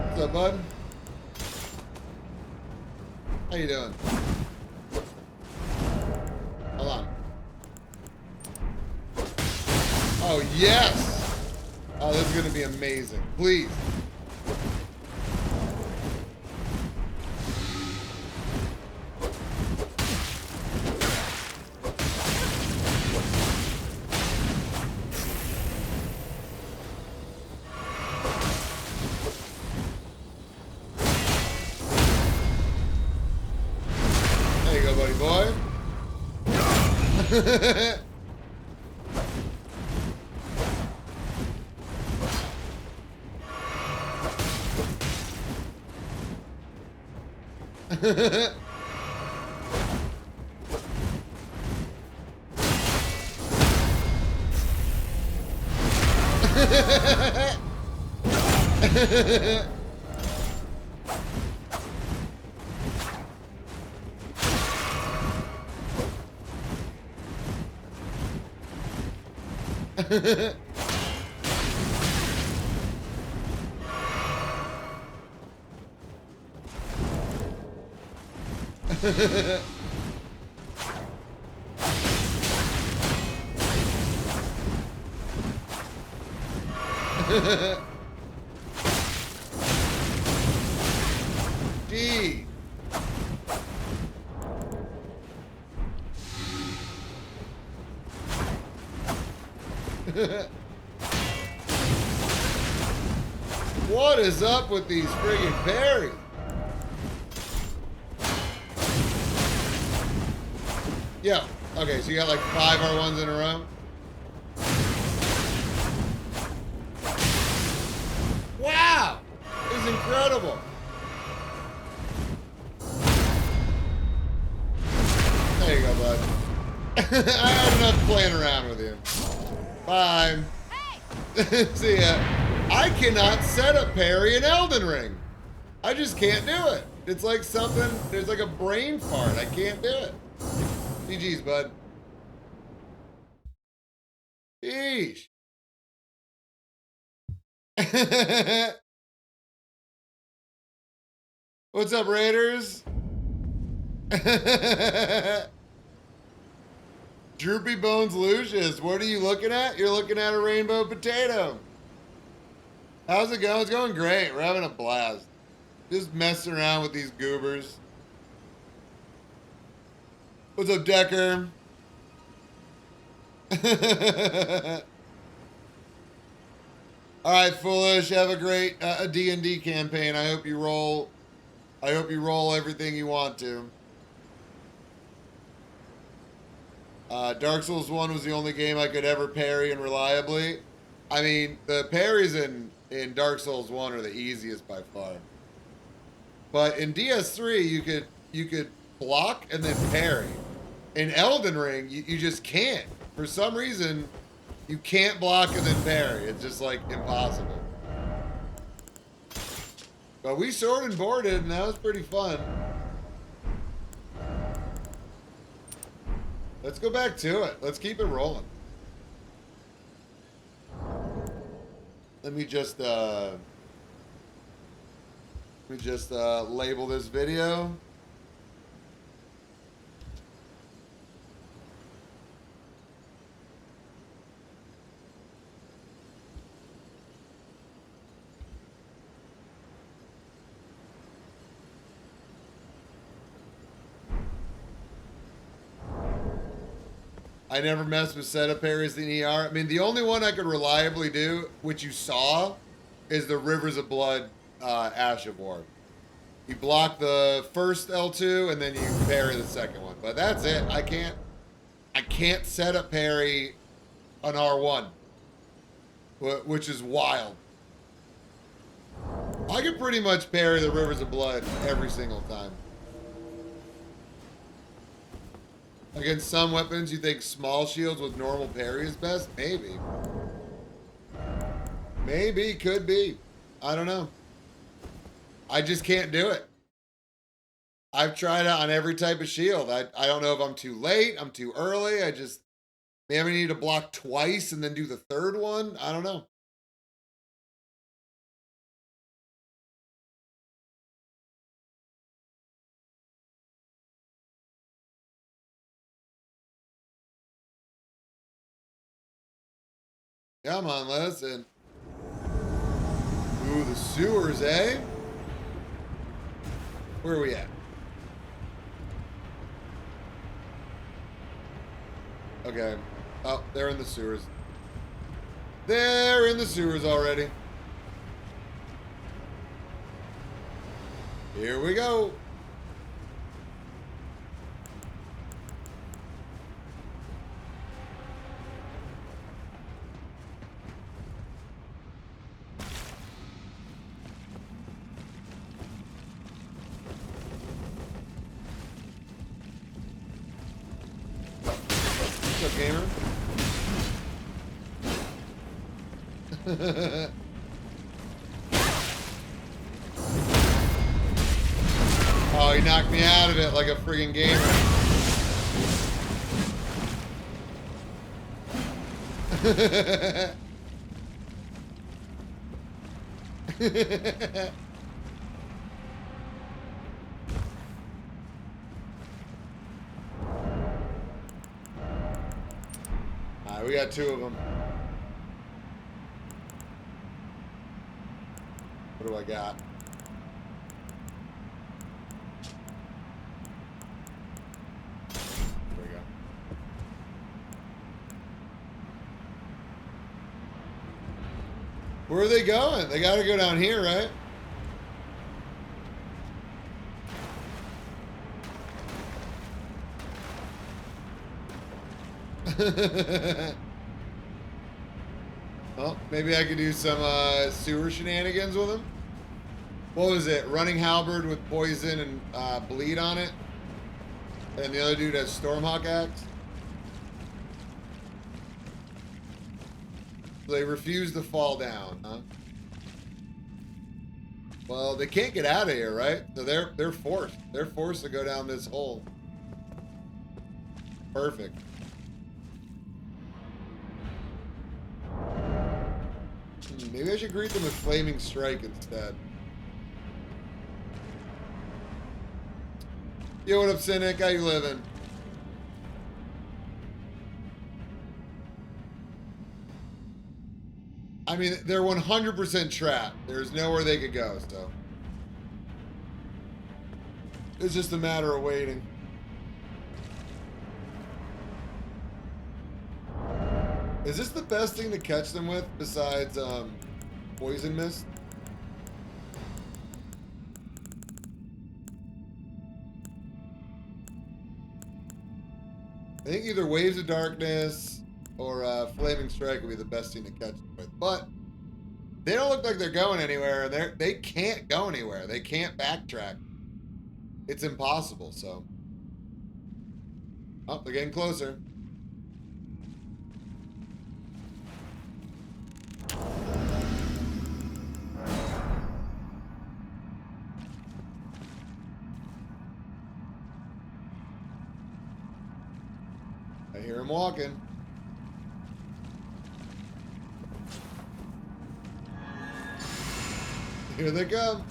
What's up, bud? How you doing? Hold on. Oh, yes! Oh, this is gonna be amazing. Please. There you go, buddy boy. Gee. What is up with these friggin' parries? Yo, okay, so you got like 5 R1s in a row? Wow! This is incredible. There you go, bud. I had enough playing around with you. Bye. Hey. See ya. I cannot set a parry in Elden Ring. I just can't do it. It's like something, there's like a brain fart. I can't do it. GG's, bud. Sheesh. What's up, Raiders? Droopy Bones Lucius, what are you looking at? You're looking at a rainbow potato. How's it going? It's going great. We're having a blast. Just messing around with these goobers. What's up, Decker? All right, Foolish. Have a great D&D campaign. I hope you roll everything you want to. Dark Souls 1 was the only game I could ever parry and reliably. I mean, the parries in Dark Souls 1 are the easiest by far. But in DS3, you could block and then parry. In Elden Ring, you just can't. For some reason, you can't block and then parry. It's just like impossible. But we sword and boarded, and that was pretty fun. Let's go back to it. Let's keep it rolling. Let me just label this video. I never messed with setup parries in ER. I mean, the only one I could reliably do, which you saw, is the Rivers of Blood Ash of War. You block the first L2 and then you parry the second one. But that's it. I can't setup parry an R1, which is wild. I can pretty much parry the Rivers of Blood every single time. Against some weapons, you think small shields with normal parry is best? Maybe. Maybe, could be. I don't know. I just can't do it. I've tried it on every type of shield. I don't know if I'm too late, I'm too early. Maybe I need to block twice and then do the third one. I don't know. Come on, listen. Ooh, the sewers, eh? Where are we at? Okay. Oh, they're in the sewers. They're in the sewers already. Here we go. What's up, gamer? Oh, he knocked me out of it like a friggin' gamer. Alright, we got two of them. What do I got? There we go. Where are they going? They gotta go down here, right? Well, maybe I could do some sewer shenanigans with him. What was it? Running halberd with poison and bleed on it. And the other dude has Stormhawk axe. They refuse to fall down, huh? Well, they can't get out of here, right? So they're forced. They're forced to go down this hole. Perfect. Maybe I should greet them with Flaming Strike instead. Yo, what up, Cynic? How you living? I mean, they're 100% trapped. There's nowhere they could go, so. It's just a matter of waiting. Is this the best thing to catch them with besides poison mist? I think either Waves of Darkness or Flaming Strike would be the best thing to catch them with. But they don't look like they're going anywhere. They can't go anywhere. They can't backtrack. It's impossible, so. Oh, they're getting closer. I hear him walking. Here they come.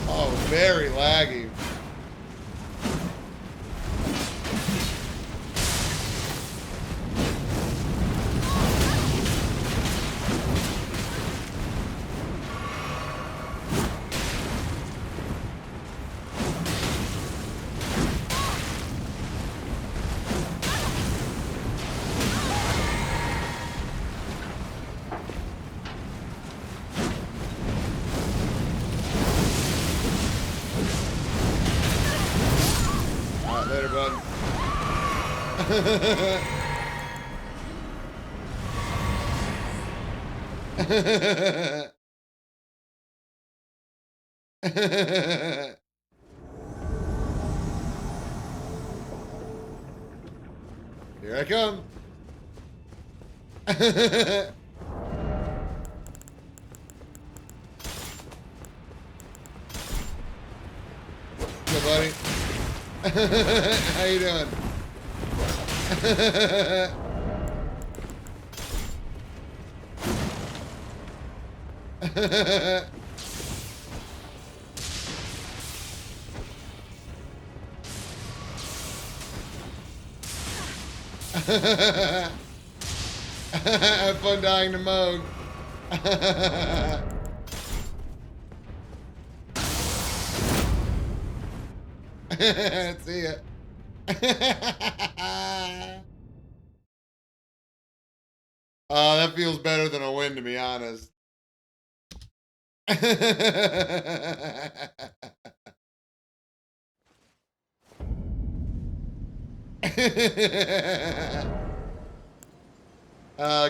Oh, very laggy. Later, bud. Here I come. Good, buddy. How you doing? Have fun dying to Moog. See ya. That feels better than a win, to be honest.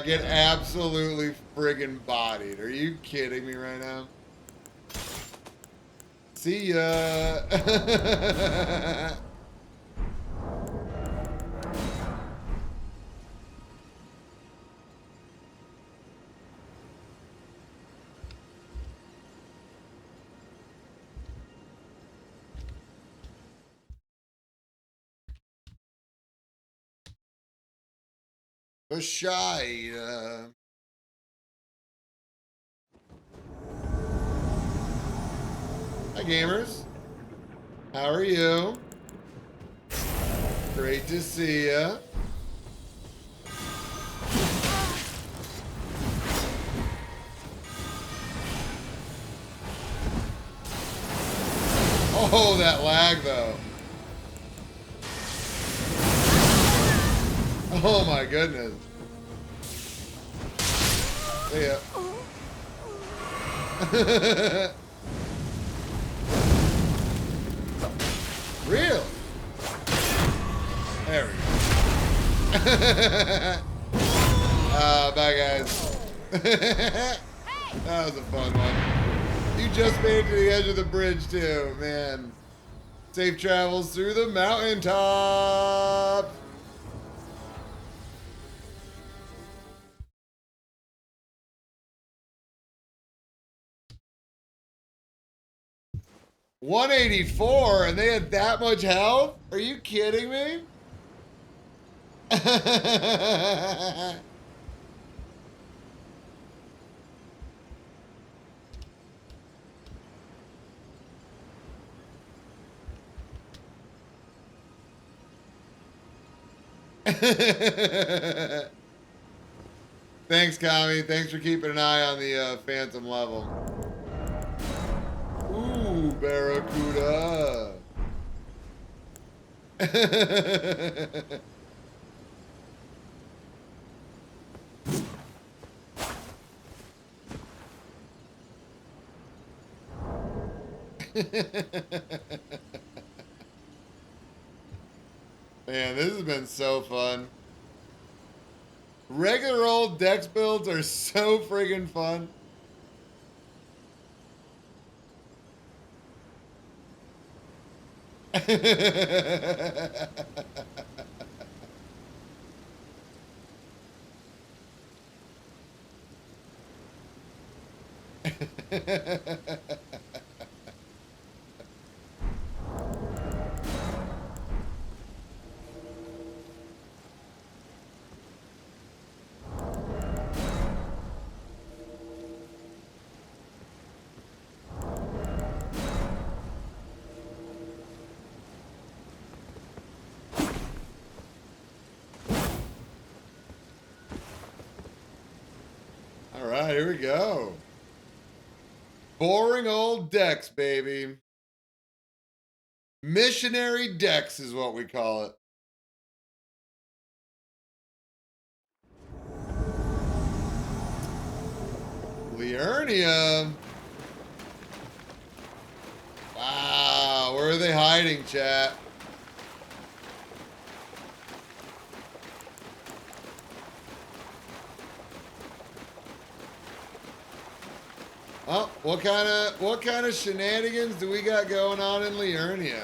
Get absolutely friggin' bodied. Are you kidding me right now? See ya. Shy. Hi, gamers. How are you? Great to see ya. Oh, that lag, though. Oh, my goodness. See ya. Real. There we go. Bye, guys. That was a fun one. You just made it to the edge of the bridge, too, man. Safe travels through the mountaintop. $184 and they had that much health? Are you kidding me? Thanks, Kami. Thanks for keeping an eye on the Phantom level. Ooh, Barracuda. Man, this has been so fun. Regular old Dex builds are so friggin' fun. All right, here we go. Boring old Dex, baby. Missionary Dex is what we call it. Liurnia. Wow, where are they hiding, chat? Oh, what kind of shenanigans do we got going on in Liurnia?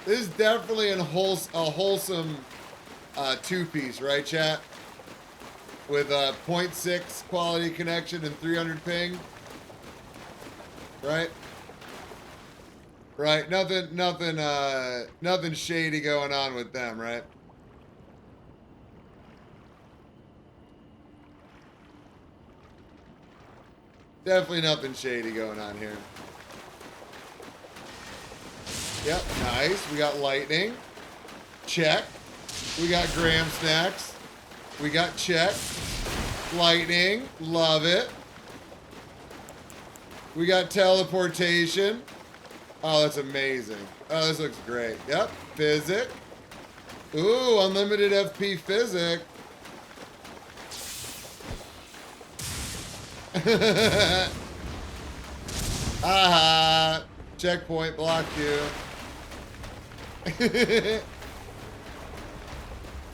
This is definitely a wholesome two-piece, right, chat? With 0.6 quality connection and 300 ping, right? Right. Nothing shady going on with them, right? Definitely nothing shady going on here. Yep, nice. We got lightning. Check. We got graham snacks. We got check. Lightning. Love it. We got teleportation. Oh, that's amazing. Oh, this looks great. Yep. Physic. Ooh, unlimited FP physic. Aha. Checkpoint blocked you.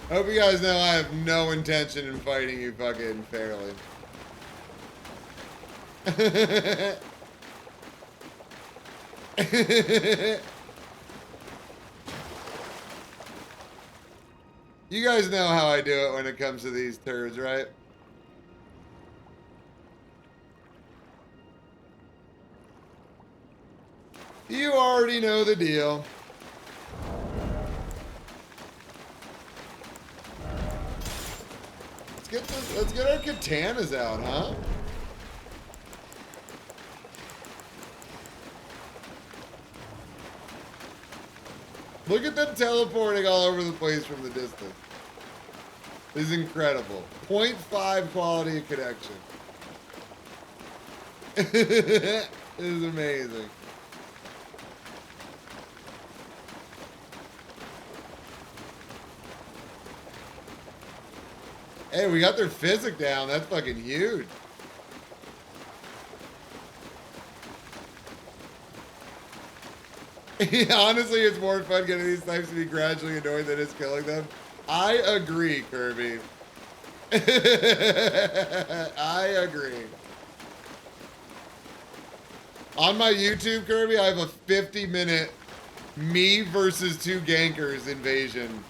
Hope you guys know I have no intention in fighting you fucking fairly. You guys know how I do it when it comes to these turds, right? You already know the deal. Let's get our katanas out, huh? Look at them teleporting all over the place from the distance. This is incredible. 0.5 quality of connection. This is amazing. Hey, we got their physic down. That's fucking huge. Honestly, it's more fun getting these types to be gradually annoyed than it's killing them. I agree, Kirby. I agree. On my YouTube, Kirby, I have a 50-minute me versus 2 gankers invasion.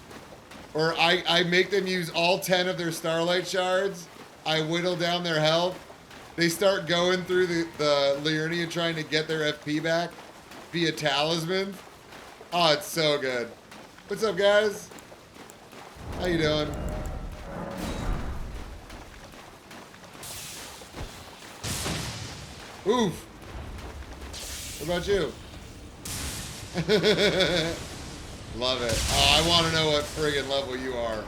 Or I make them use all 10 of their Starlight Shards. I whittle down their health. They start going through the Liurnia trying to get their FP back via talisman. Oh, it's so good. What's up, guys? How you doing? Oof. What about you? Love it. Oh, I want to know what friggin' level you are.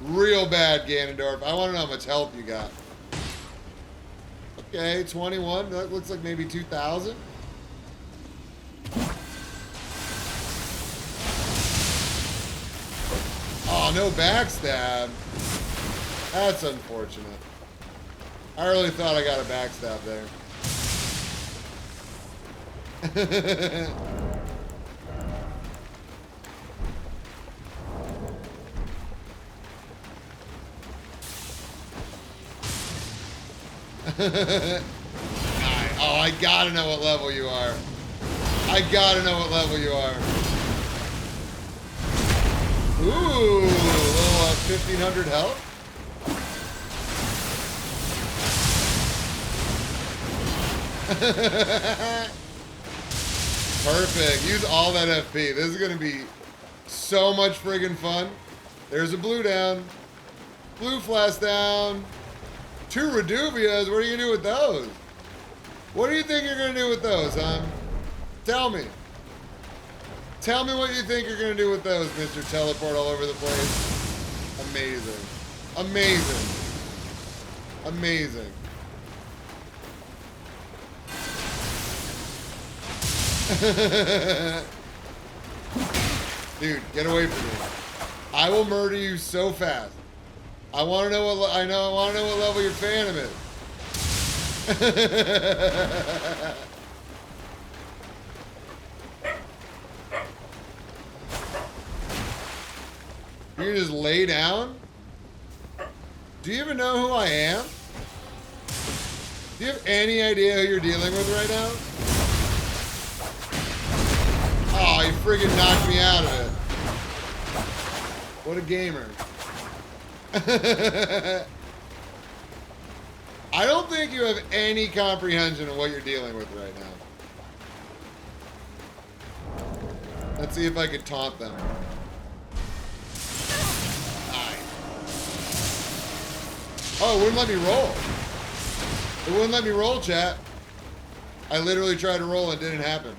Real bad, Ganondorf. I want to know how much health you got. Okay, 21. That looks like maybe 2,000. Oh, no backstab. That's unfortunate. I really thought I got a backstab there. Alright. Oh, I gotta know what level you are. I gotta know what level you are. Ooh, a little 1,500 health. Perfect. Use all that FP. This is gonna be so much friggin' fun. There's a blue down. Blue flash down. 2 Reduvias. What are you gonna do with those? What do you think you're gonna do with those, huh? Tell me. Tell me what you think you're gonna do with those, Mr. Teleport all over the place. Amazing. Amazing. Amazing. Dude, get away from me. I will murder you so fast. I want to know what I want to know what level your Phantom is. You can just lay down? Do you even know who I am? Do you have any idea who you're dealing with right now? Oh, you friggin' knocked me out of it. What a gamer. I don't think you have any comprehension of what you're dealing with right now. Let's see if I could taunt them. Oh, it wouldn't let me roll. It wouldn't let me roll, chat. I literally tried to roll and it didn't happen.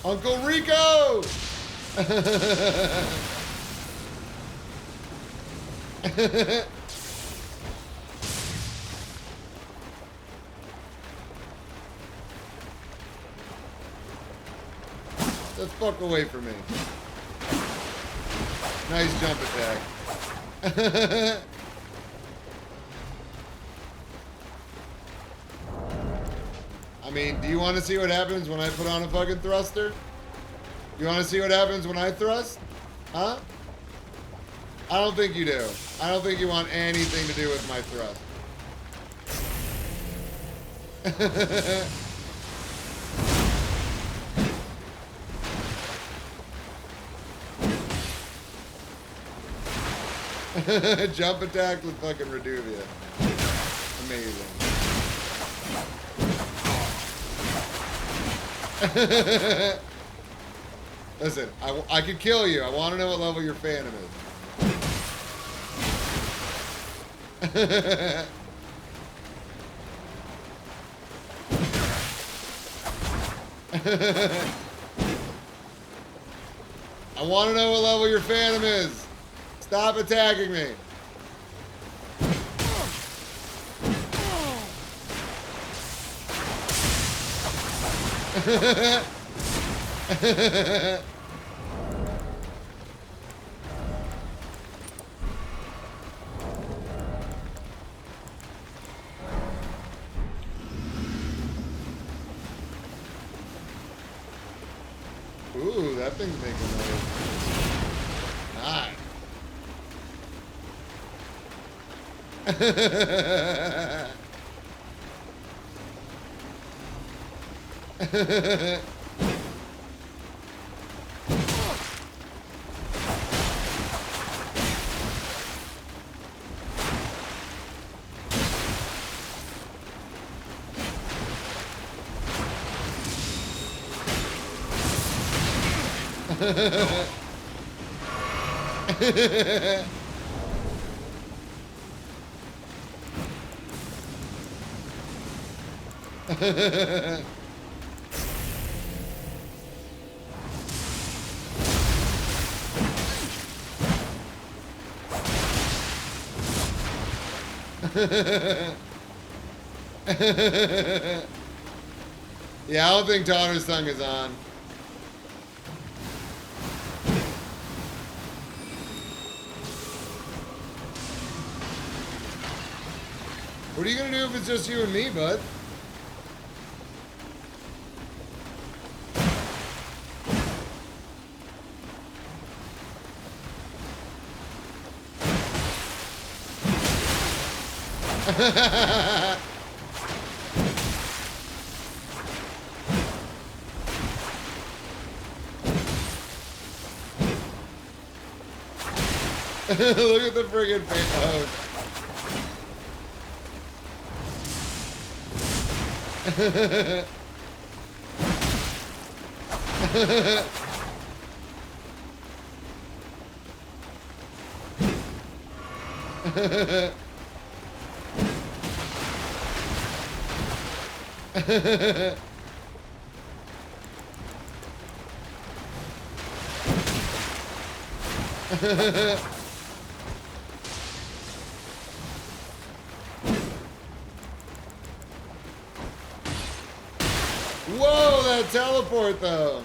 Uncle Rico! The fuck away from me. Nice jump attack. I mean, do you want to see what happens when I put on a fucking thruster? You want to see what happens when I thrust? Huh? I don't think you do. I don't think you want anything to do with my thrust. Jump attack with fucking Reduvia. Amazing. Listen, I could kill you. I want to know what level your Phantom is. I want to know what level your Phantom is. Stop attacking me. Ooh, that thing's making noise. Nice. Yeah, I don't think Donner's tongue is on. What are you gonna do if it's just you and me, bud? Look at the friggin' face. Whoa, that teleport though.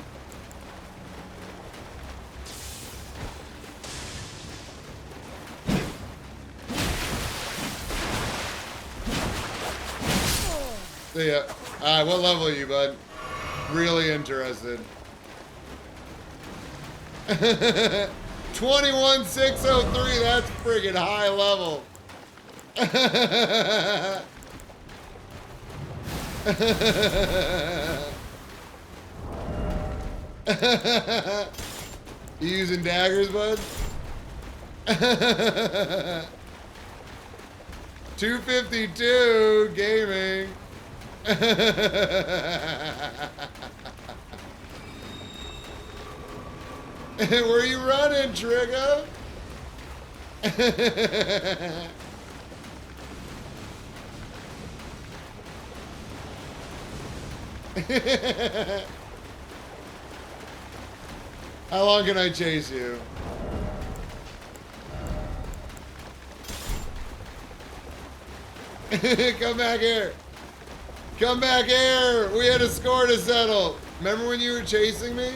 See ya. Alright, what level are you, bud? Really interested. 21603, that's friggin' high level. You using daggers, bud? 252 gaming. Where you running, Trigger? How long can I chase you? Come back here. Come back here. We had a score to settle. Remember when you were chasing me?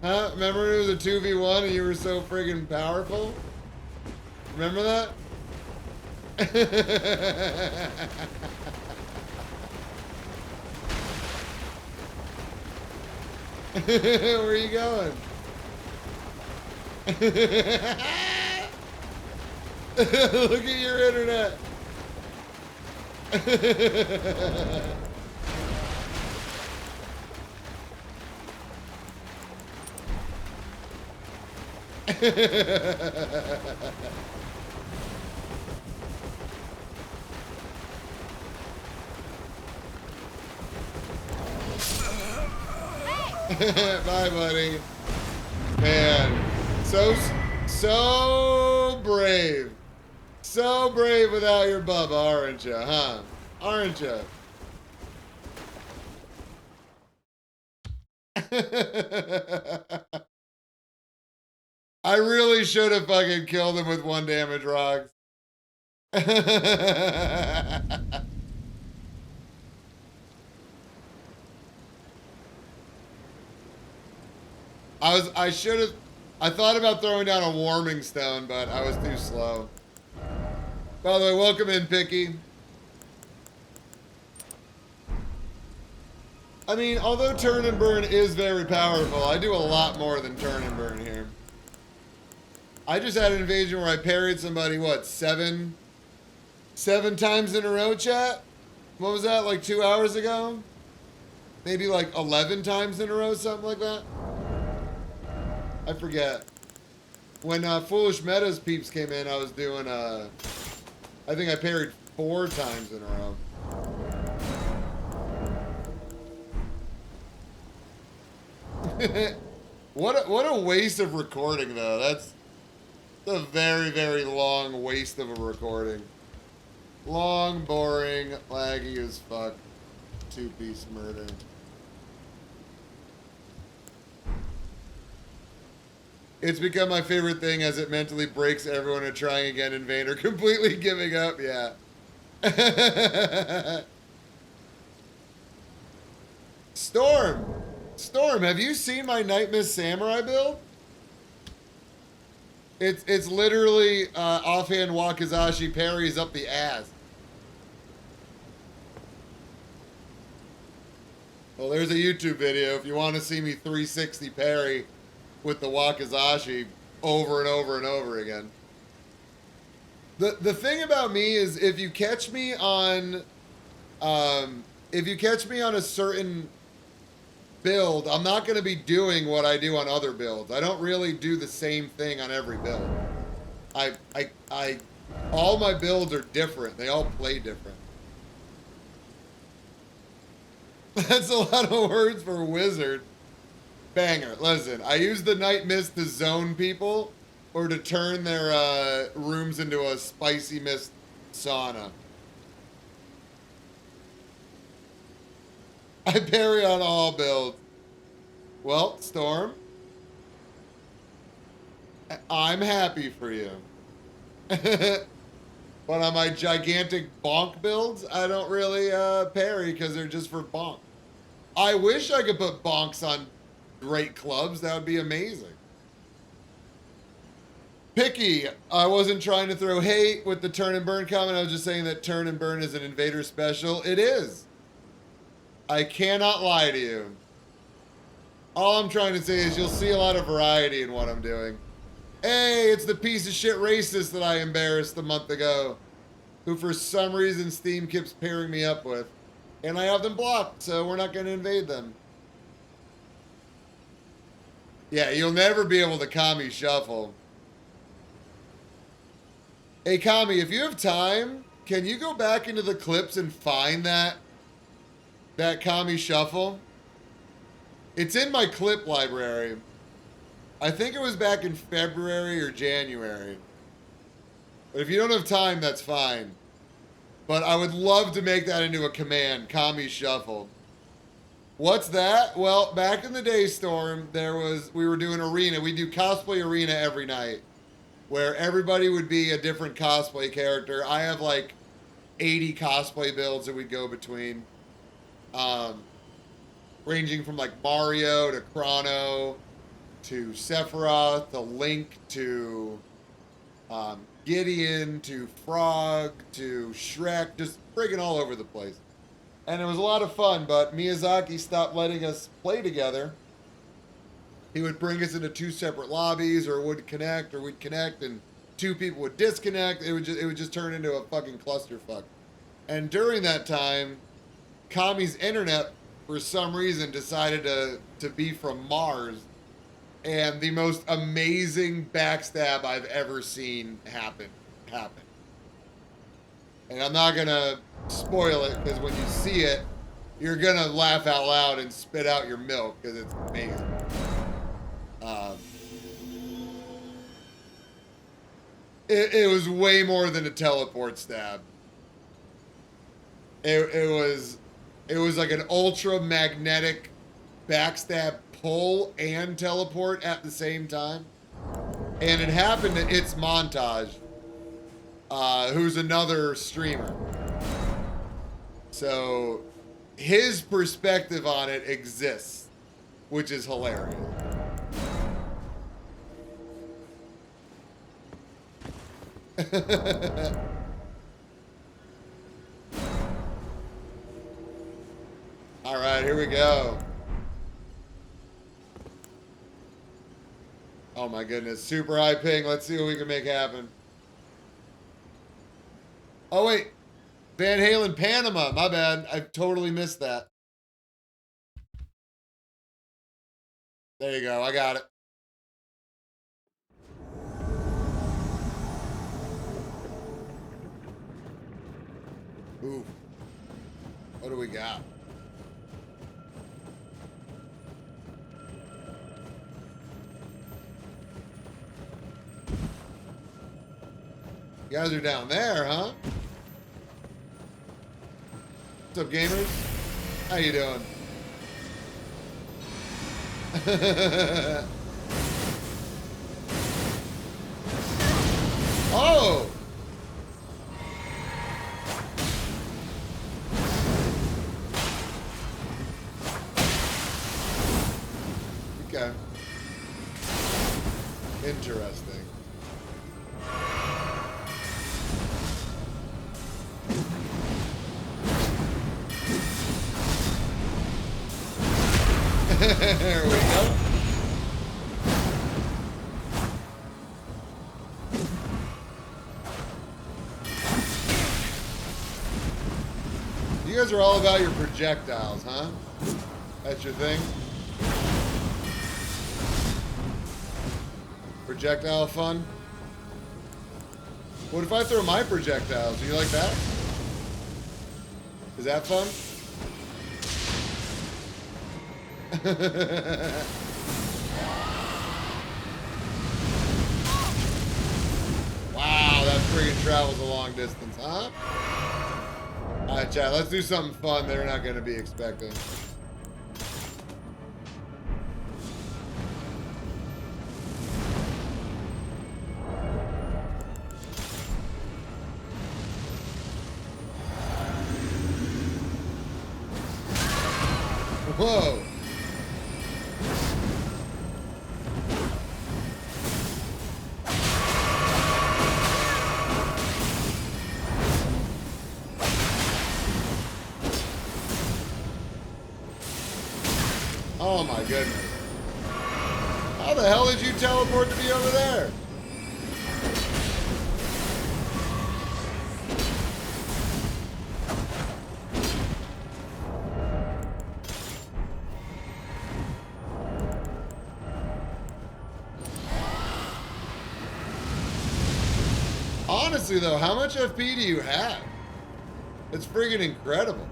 Huh? Remember when it was a 2v1 and you were so friggin' powerful? Remember that? Where are you going? Look at your internet. Bye, buddy. Man, so brave. So brave without your bubba, aren't you, huh? Aren't you? I really should have fucking killed him with 1 damage rocks. I thought about throwing down a warming stone, but I was too slow. By the way, welcome in, Picky. I mean, although turn and burn is very powerful, I do a lot more than turn and burn here. I just had an invasion where I parried somebody, what, seven times in a row, chat? What was that, like 2 hours ago? Maybe like 11 times in a row, something like that? I forget. When Foolish Metas peeps came in, I was doing, I think I parried 4 times in a row. What a waste of recording, though. That's a very, very long waste of a recording. Long, boring, laggy as fuck. Two-piece murder. It's become my favorite thing as it mentally breaks everyone at trying again in vain or completely giving up. Yeah. Storm, have you seen my Night Mist Samurai build? It's literally offhand Wakizashi parries up the ass. Well, there's a YouTube video if you want to see me 360 parry with the Wakizashi over and over and over again. The thing about me is if you catch me on a certain build, I'm not going to be doing what I do on other builds. I don't really do the same thing on every build. All my builds are different. They all play different. That's a lot of words for wizard. Banger. Listen, I use the Night Mist to zone people or to turn their rooms into a spicy mist sauna. I parry on all builds. Well, Storm, I'm happy for you. But on my gigantic bonk builds, I don't really parry because they're just for bonk. I wish I could put bonks on great clubs. That would be amazing. Picky, I wasn't trying to throw hate with the turn and burn comment. I was just saying that turn and burn is an invader special. It is. I cannot lie to you. All I'm trying to say is you'll see a lot of variety in what I'm doing. Hey, it's the piece of shit racist that I embarrassed a month ago, who for some reason Steam keeps pairing me up with. And I have them blocked, so we're not going to invade them. Yeah, you'll never be able to Kami shuffle. Hey, Kami, if you have time, can you go back into the clips and find that Kami shuffle? It's in my clip library. I think it was back in February or January. But if you don't have time, that's fine. But I would love to make that into a command, Kami shuffle. What's that? Well, back in the day, Storm, we were doing arena. We do cosplay arena every night, where everybody would be a different cosplay character. I have like 80 cosplay builds that we go between, ranging from like Mario to Chrono to Sephiroth to Link to Gideon to Frog to Shrek, just friggin' all over the place. And it was a lot of fun, but Miyazaki stopped letting us play together. He would bring us into 2 separate lobbies, or we'd connect, or we'd connect, and 2 people would disconnect. It would just turn into a fucking clusterfuck. And during that time, Kami's internet, for some reason, decided to be from Mars, and the most amazing backstab I've ever seen happen. And I'm not gonna spoil it, because when you see it, you're gonna laugh out loud and spit out your milk, because it's amazing. It was way more than a teleport stab. It was like an ultra magnetic backstab pull and teleport at the same time. And it happened to It's Montage, who's another streamer. So his perspective on it exists, which is hilarious. All right, here we go. Oh my goodness, super high ping. Let's see what we can make happen. Oh wait, Van Halen Panama. My bad. I totally missed that. There you go. I got it. Ooh. What do we got? You guys are down there, huh? What's up, gamers? How you doing? Oh! Okay. Interesting. There we go. You guys are all about your projectiles, huh? That's your thing? Projectile fun? What if I throw my projectiles? Do you like that? Is that fun? Wow, that friggin' travels a long distance, huh? Alright, chat, let's do something fun they're not gonna be expecting. Whoa! Oh my goodness. How the hell did you teleport to be over there? Honestly though, how much FP do you have? It's friggin' incredible.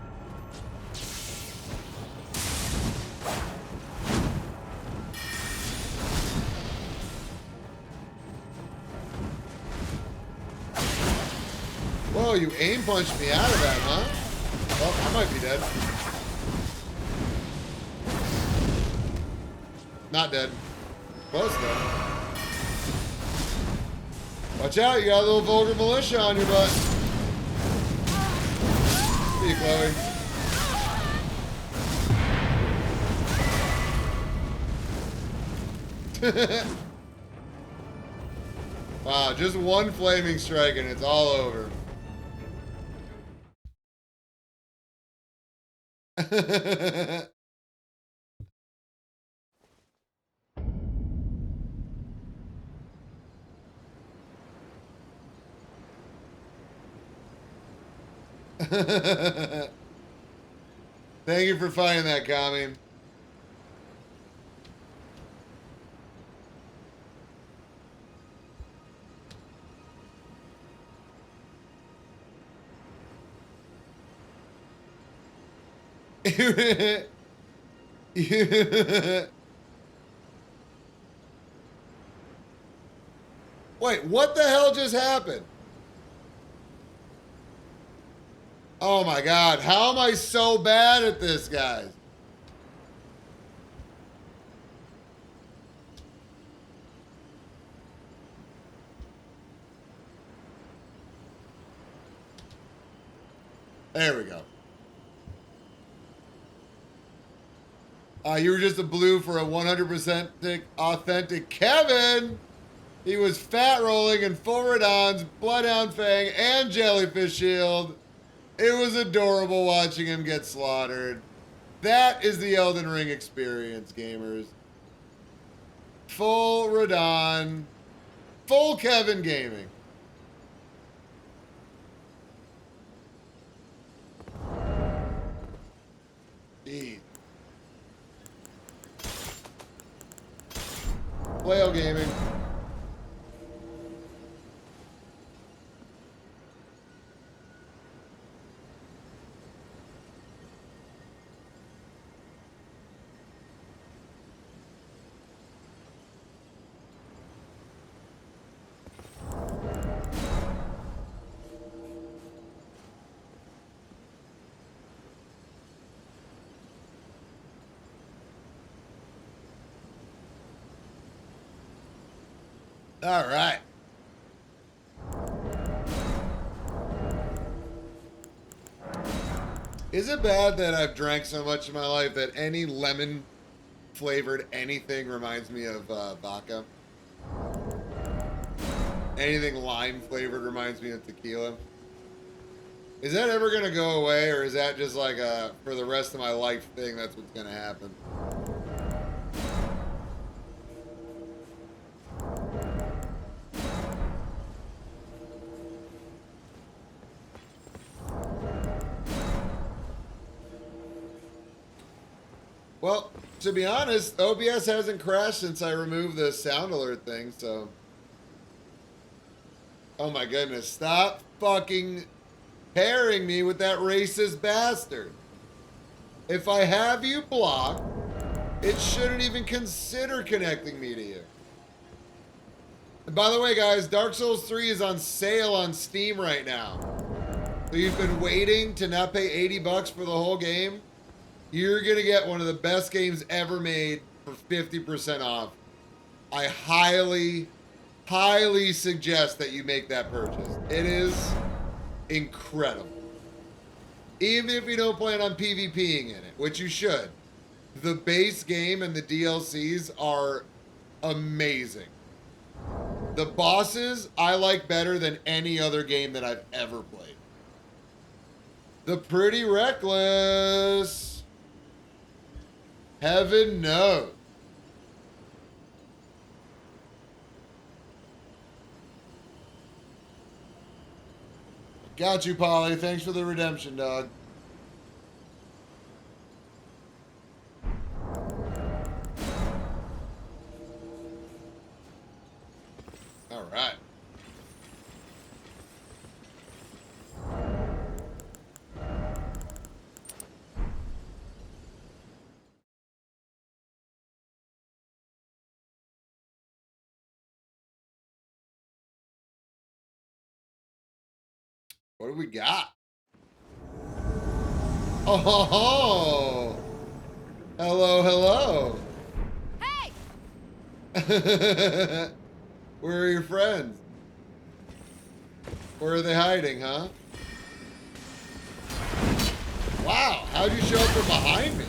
Whoa, you aim punched me out of that, huh? Well, I might be dead. Not dead. Close though. Watch out, you got a little vulgar militia on your butt. See you, Chloe. Wow, just one flaming strike and it's all over. Thank you for finding that, Kami. Wait, what the hell just happened? Oh my god, how am I so bad at this, guys? There we go. You were just a blue for a 100% authentic Kevin. He was fat rolling in full Radons, Bloodhound Fang, and Jellyfish Shield. It was adorable watching him get slaughtered. That is the Elden Ring experience, gamers. Full Radon. Full Kevin Gaming. Jeez. Flail Gaming. All right. Is it bad that I've drank so much in my life that any lemon flavored anything reminds me of vodka? Anything lime flavored reminds me of tequila? Is that ever going to go away, or is that just like a for the rest of my life thing? That's what's going to happen. Well, to be honest, OBS hasn't crashed since I removed the sound alert thing, so... Oh my goodness, stop fucking pairing me with that racist bastard. If I have you blocked, it shouldn't even consider connecting me to you. And by the way, guys, Dark Souls 3 is on sale on Steam right now. So you've been waiting to not pay 80 bucks for the whole game? You're gonna get one of the best games ever made for 50% off. I highly suggest that you make that purchase. It is incredible. Even if you don't plan on PvPing in it, which you should. The base game and the DLCs are amazing. The bosses I like better than any other game that I've ever played. The Pretty Reckless. Heaven knows. Got you, Polly. Thanks for the redemption, dog. All right. What do we got? Oh, hello, hello. Hey! Where are your friends? Where are they hiding, huh? Wow, how'd you show up from behind me?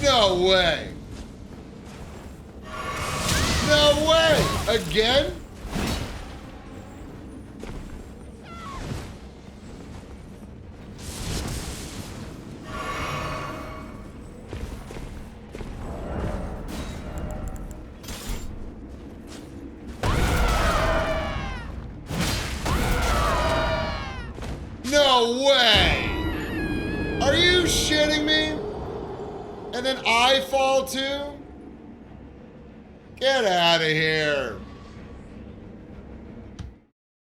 No way! No way! Again? No way! Are you shitting me? And then I fall too? Get out of here.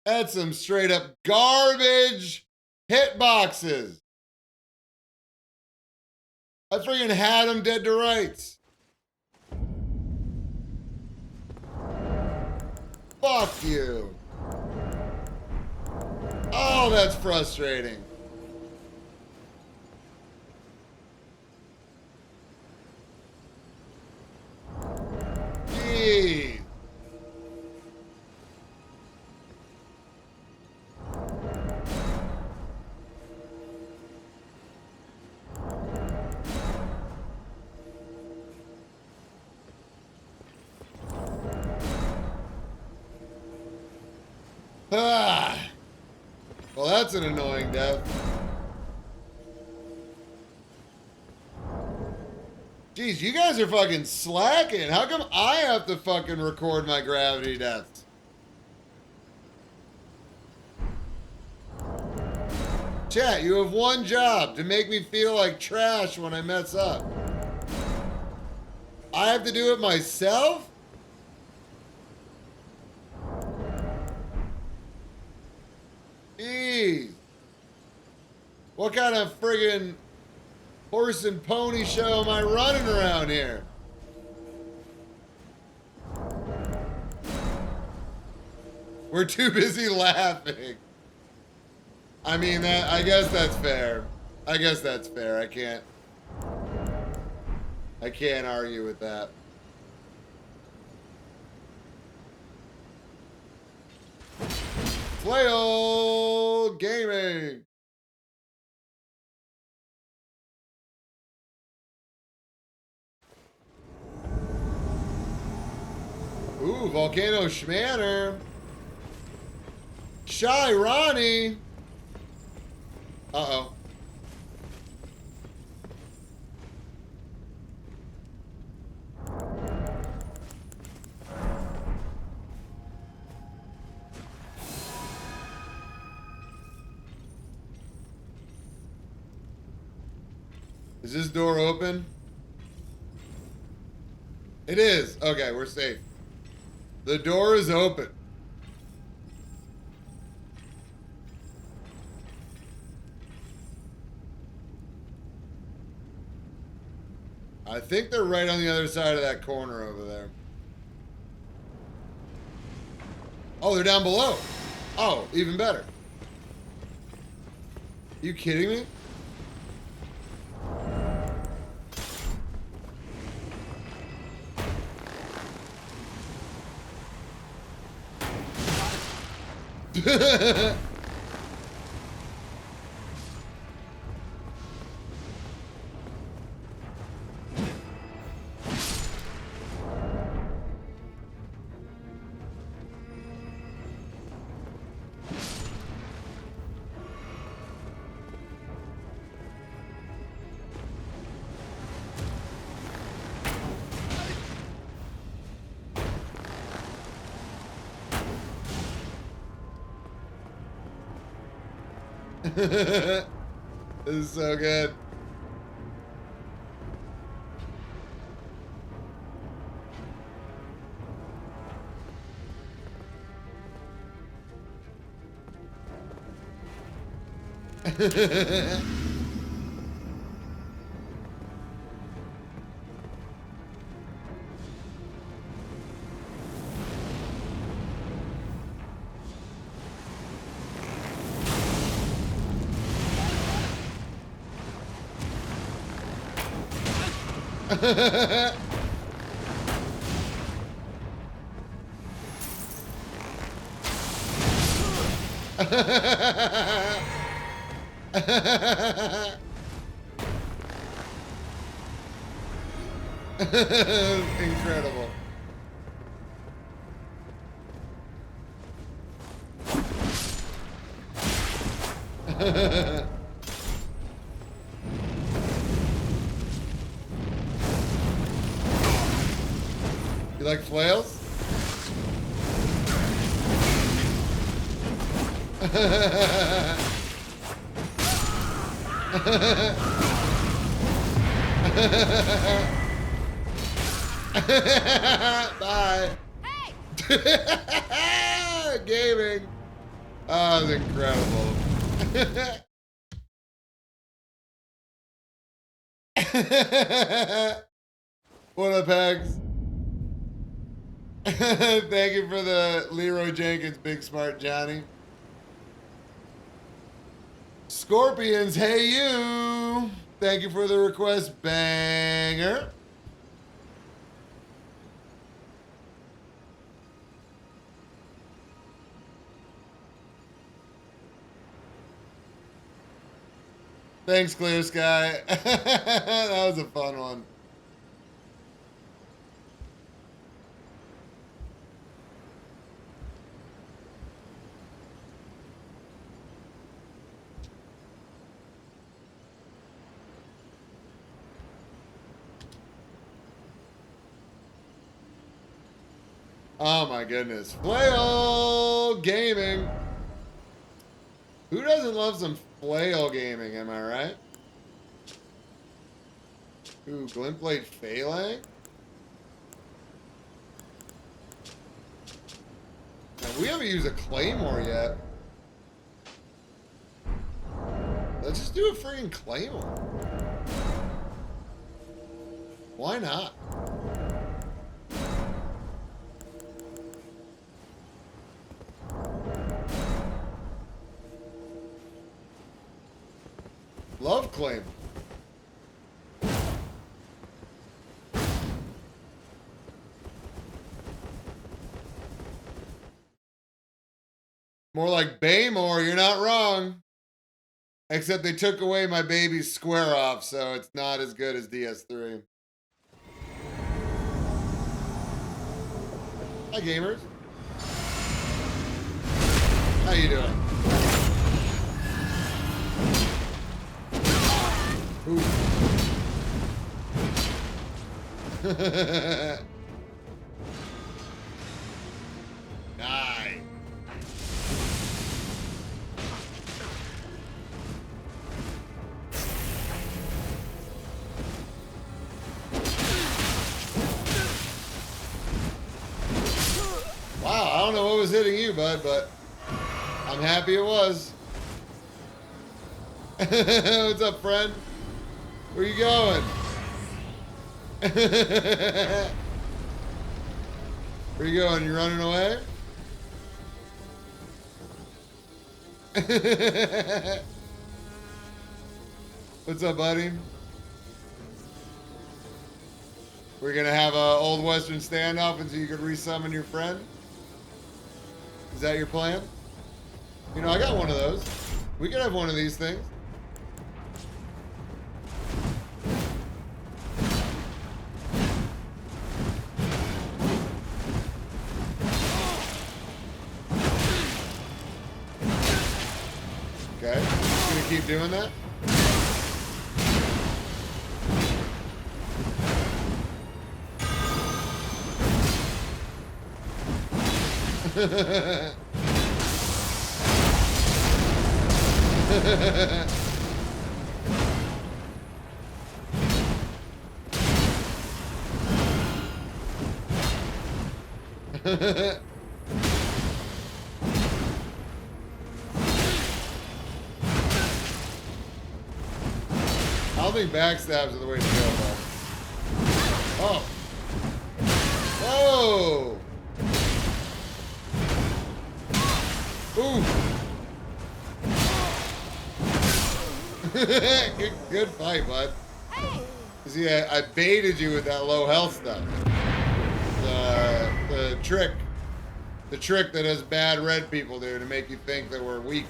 That's some straight up garbage hitboxes. I freaking had him dead to rights. Fuck you. Oh, that's frustrating. Jeez. Ah. Well, that's an annoying death. Jeez, you guys are fucking slacking. How come I have to fucking record my gravity deaths? Chat, you have one job, to make me feel like trash when I mess up. I have to do it myself? Jeez. What kind of friggin' horse and pony show am I running around here? We're too busy laughing. I mean, I guess that's fair. I guess that's fair. I can't argue with that. Flail Gaming. Ooh, Volcano Schmanner. Shy Ronnie. Uh-oh. Is this door open? It is. Okay, we're safe. The door is open. I think they're right on the other side of that corner over there. Oh, they're down below. Oh, even better. You kidding me? This is so good. Incredible. You like flails? Bye. Hey! Gaming. Oh, that's incredible. What up, Hags? Thank you for the Leroy Jenkins, Big Smart Johnny. Scorpions, hey you. Thank you for the request, banger. Thanks, Clear Sky. That was a fun one. Oh my goodness. Flail gaming. Who doesn't love some flail gaming, am I right? Ooh, Glintblade Phalanx? Now, we haven't used a Claymore yet. Let's just do a freaking Claymore. Why not? Love Claymore. More like Baymore, you're not wrong. Except they took away my baby's square off, so it's not as good as DS3. Hi, gamers. How you doing? Ooh. Nice. Wow, I don't know what was hitting you, bud, but I'm happy it was. What's up, friend? Where you going? Where you going? You running away? What's up, buddy? We're gonna have a old western standoff until you can resummon your friend? Is that your plan? You know, I got one of those. We could have one of these things. Okay, just gonna keep doing that. I don't think backstabs are the way to go, though. Oh. Whoa! Ooh. good fight, bud. See, I baited you with that low health stuff. The trick that us bad red people do to make you think that we're weak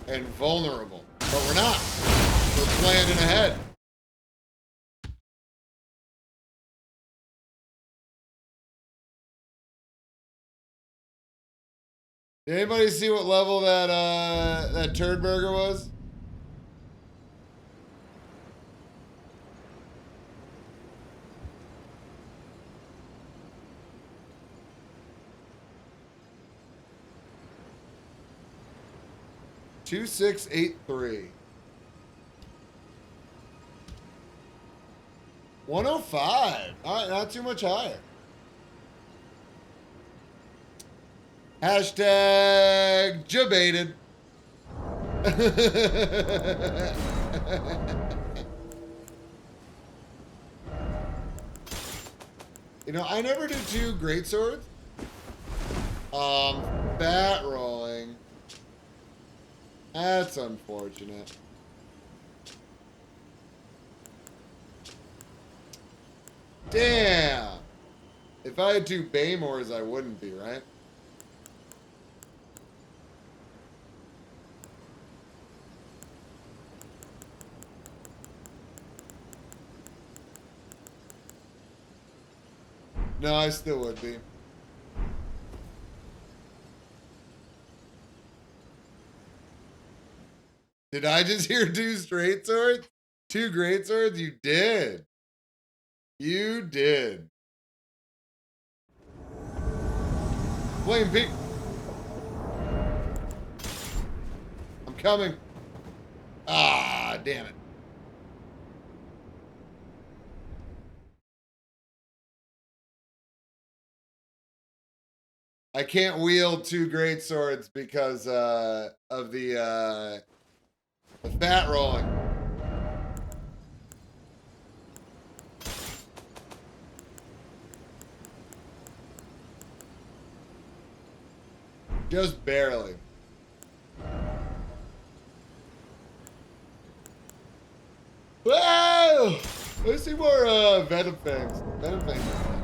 and vulnerable. But we're not. We're planning ahead. Did anybody see what level that turd burger was? $2,683. 105. All right, not too much higher. Hashtag jabated. You know, I never did 2 great swords. Bat rolling. That's unfortunate. Damn. If I had 2 Baymores, I wouldn't be, right? No, I still would be. Did I just hear 2 straight swords? 2 great swords? You did. You did. Flame peak. I'm coming. Ah, damn it. I can't wield 2 great swords because of the fat rolling. Just barely. Whoa! Let's see more Venom Fangs. Venom Fangs is fun.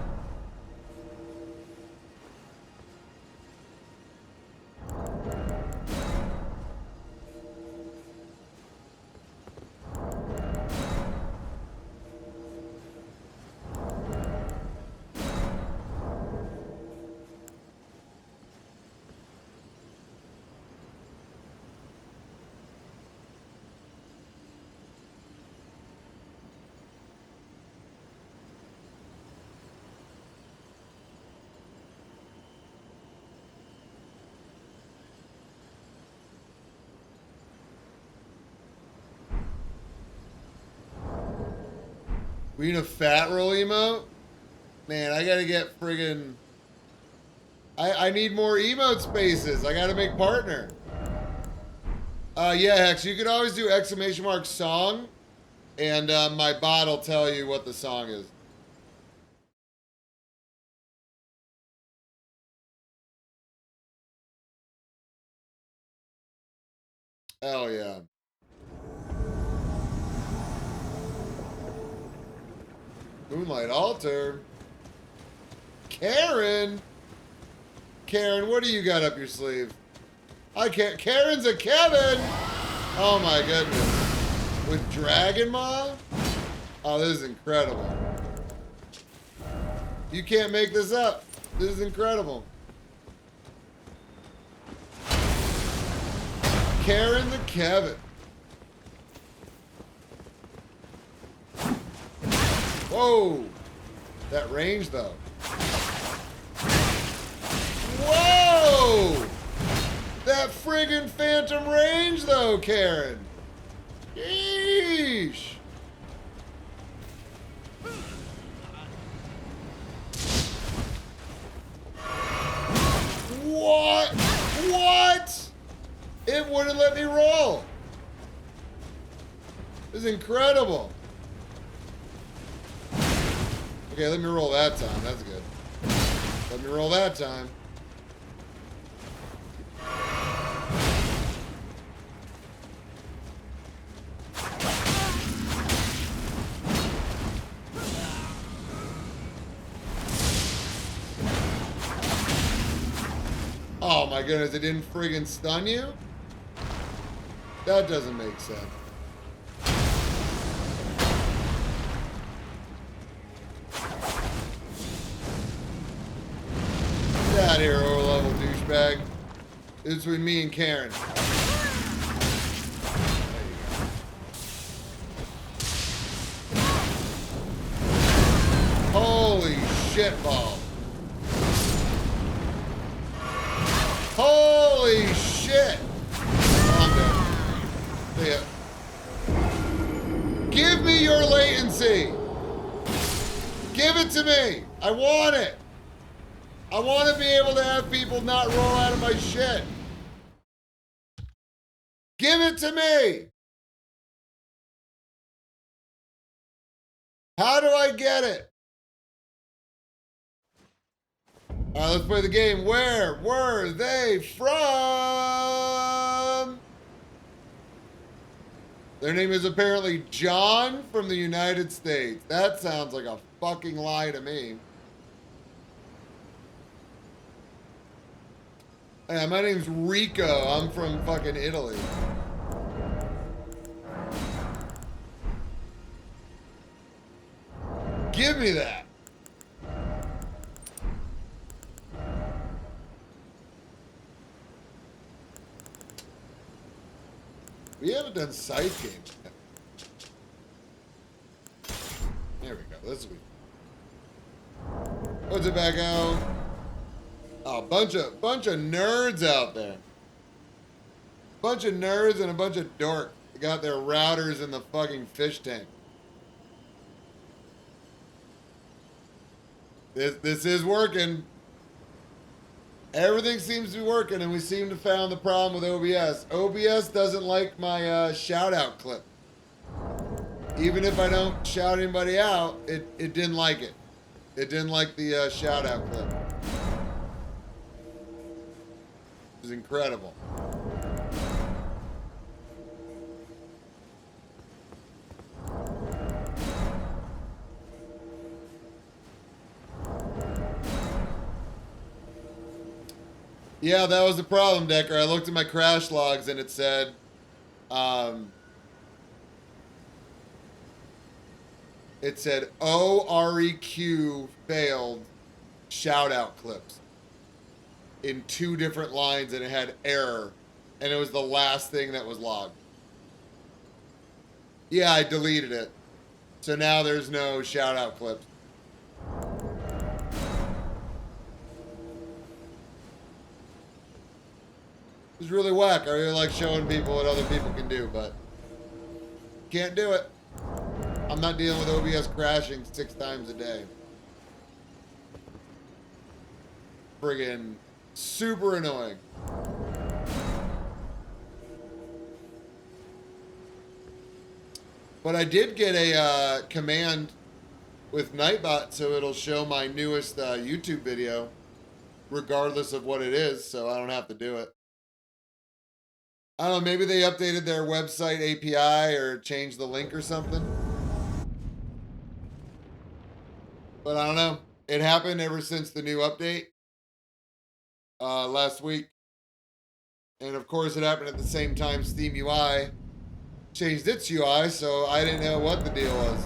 We need a fat roll emote? Man, I gotta get friggin'... I need more emote spaces. I gotta make partner. Yeah, Hex, you could always do exclamation mark song, and my bot will tell you what the song is. Hell yeah. Moonlight Altar. Karen! Karen, what do you got up your sleeve? I can't. Karen's a Kevin! Oh my goodness. With Dragon Maw? Oh, this is incredible. You can't make this up. This is incredible. Karen the Kevin. Whoa! That range though. Whoa! That friggin' phantom range though, Karen. Yeesh. What? What? It wouldn't let me roll. This is incredible. Okay, let me roll that time. That's good. Let me roll that time. Oh my goodness, it didn't friggin' stun you? That doesn't make sense. Get out of here, low-level douchebag. This is between me and Karen. Holy shit ball. Holy shit! Oh, I'm dead. See ya. Give me your latency! Give it to me! I want it! I want to be able to have people not roll out of my shit. Give it to me! How do I get it? All right, let's play the game. Where were they from? Their name is apparently John from the United States. That sounds like a fucking lie to me. Yeah, my name's Rico. I'm from fucking Italy. Give me that. We haven't done scythe games yet. There we go. This will be. What's it back out? Oh, bunch of nerds out there. Bunch of nerds and a bunch of dorks. They got their routers in the fucking fish tank. This is working. Everything seems to be working, and we seem to found the problem with OBS. OBS doesn't like my shout out clip. Even if I don't shout anybody out, it didn't like it. It didn't like the shout out clip. It was incredible. Yeah, that was the problem, Decker. I looked at my crash logs and it said, OREQ failed shout out clips in 2 different lines, and it had error, and it was the last thing that was logged. Yeah, I deleted it. So now there's no shout out clips. It's really whack. I really like showing people what other people can do, but can't do it. I'm not dealing with OBS crashing 6 times a day. Friggin' super annoying. But I did get a command with Nightbot, so it'll show my newest YouTube video, regardless of what it is, so I don't have to do it. I don't know, maybe they updated their website API or changed the link or something. But I don't know. It happened ever since the new update last week. And of course, it happened at the same time Steam UI changed its UI, so I didn't know what the deal was.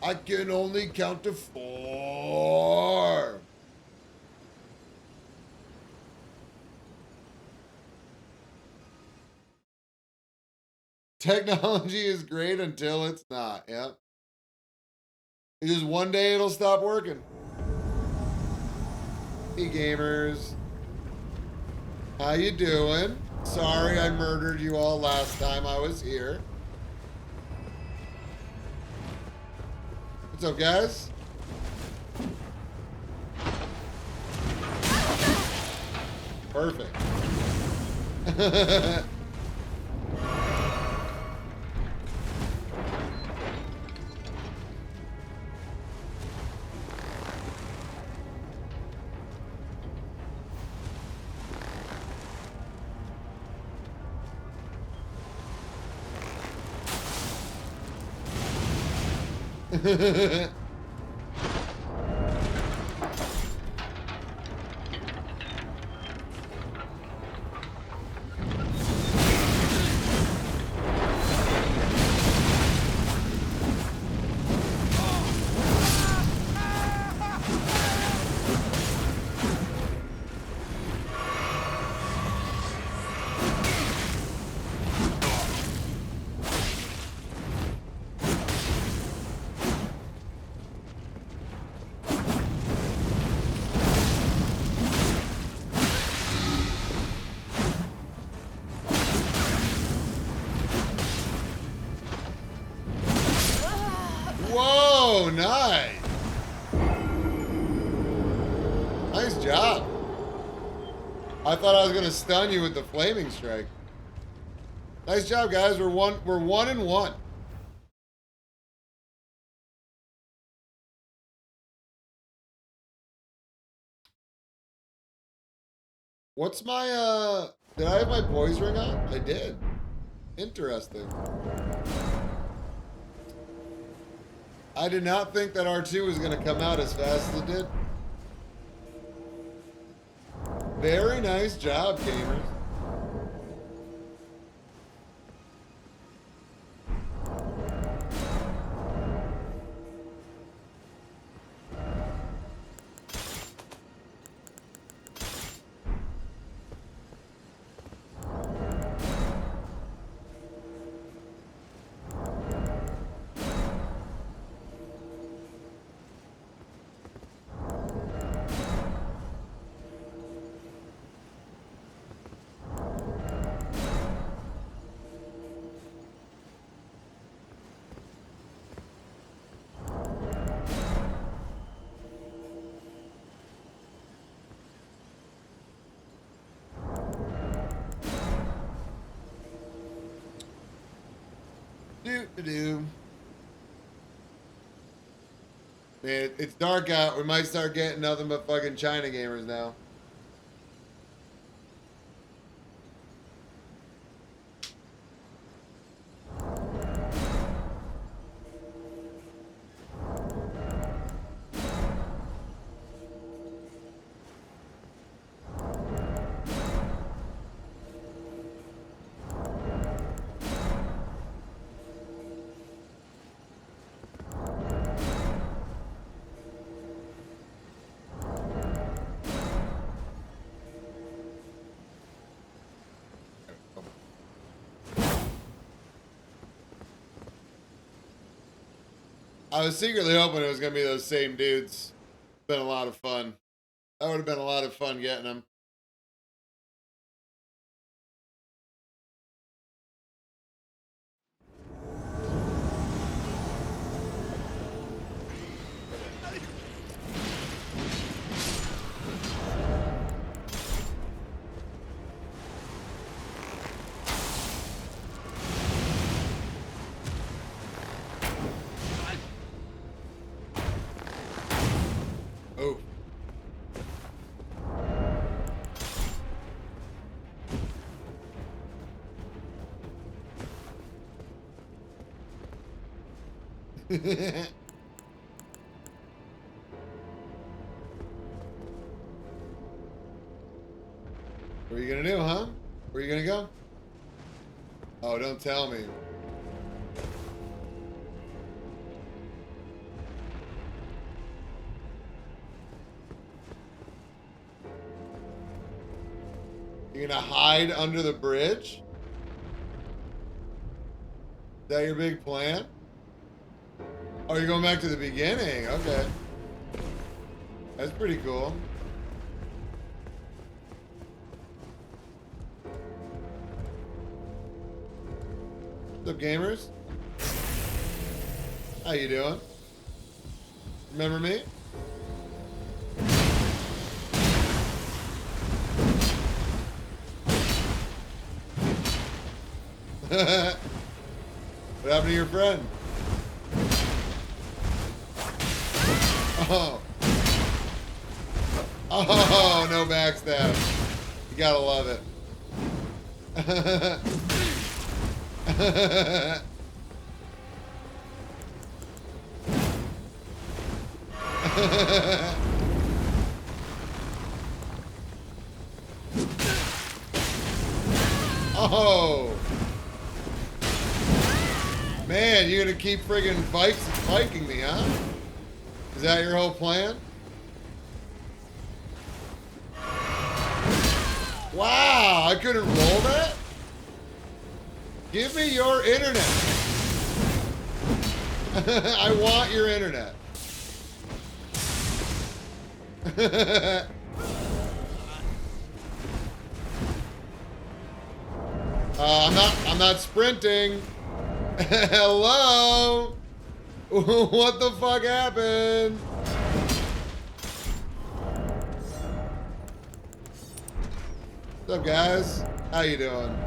I can only count to 4. Technology is great until it's not. Yep. It's just one day it'll stop working. Hey gamers. How you doing? Sorry I murdered you all last time I was here. What's up, guys? Perfect. Whoa, nice. Nice job. I thought I was gonna stun you with the flaming strike. Nice job, guys. We're 1-1. What's my did I have my poise ring on? I did. Interesting. I did not think that R2 was gonna come out as fast as it did. Very nice job, gamers. Do. Man, it's dark out. We might start getting nothing but fucking China gamers now. I was secretly hoping it was going to be those same dudes. Been a lot of fun. That would have been a lot of fun getting them. Oh. What are you gonna do, huh? Where are you gonna go? Oh, don't tell me. You're gonna hide under the bridge? Is that your big plan? Oh, you're going back to the beginning. Okay. That's pretty cool. What's up, gamers? How you doing? Remember me? What happened to your friend? Oh. Oh, no backstab. You gotta love it. Oh. Man, you're gonna keep friggin' Viking me, huh? Is that your whole plan? Wow, I couldn't roll that? Give me your internet. I want your internet. I'm not sprinting. Hello? What the fuck happened? What's up, guys? How you doing?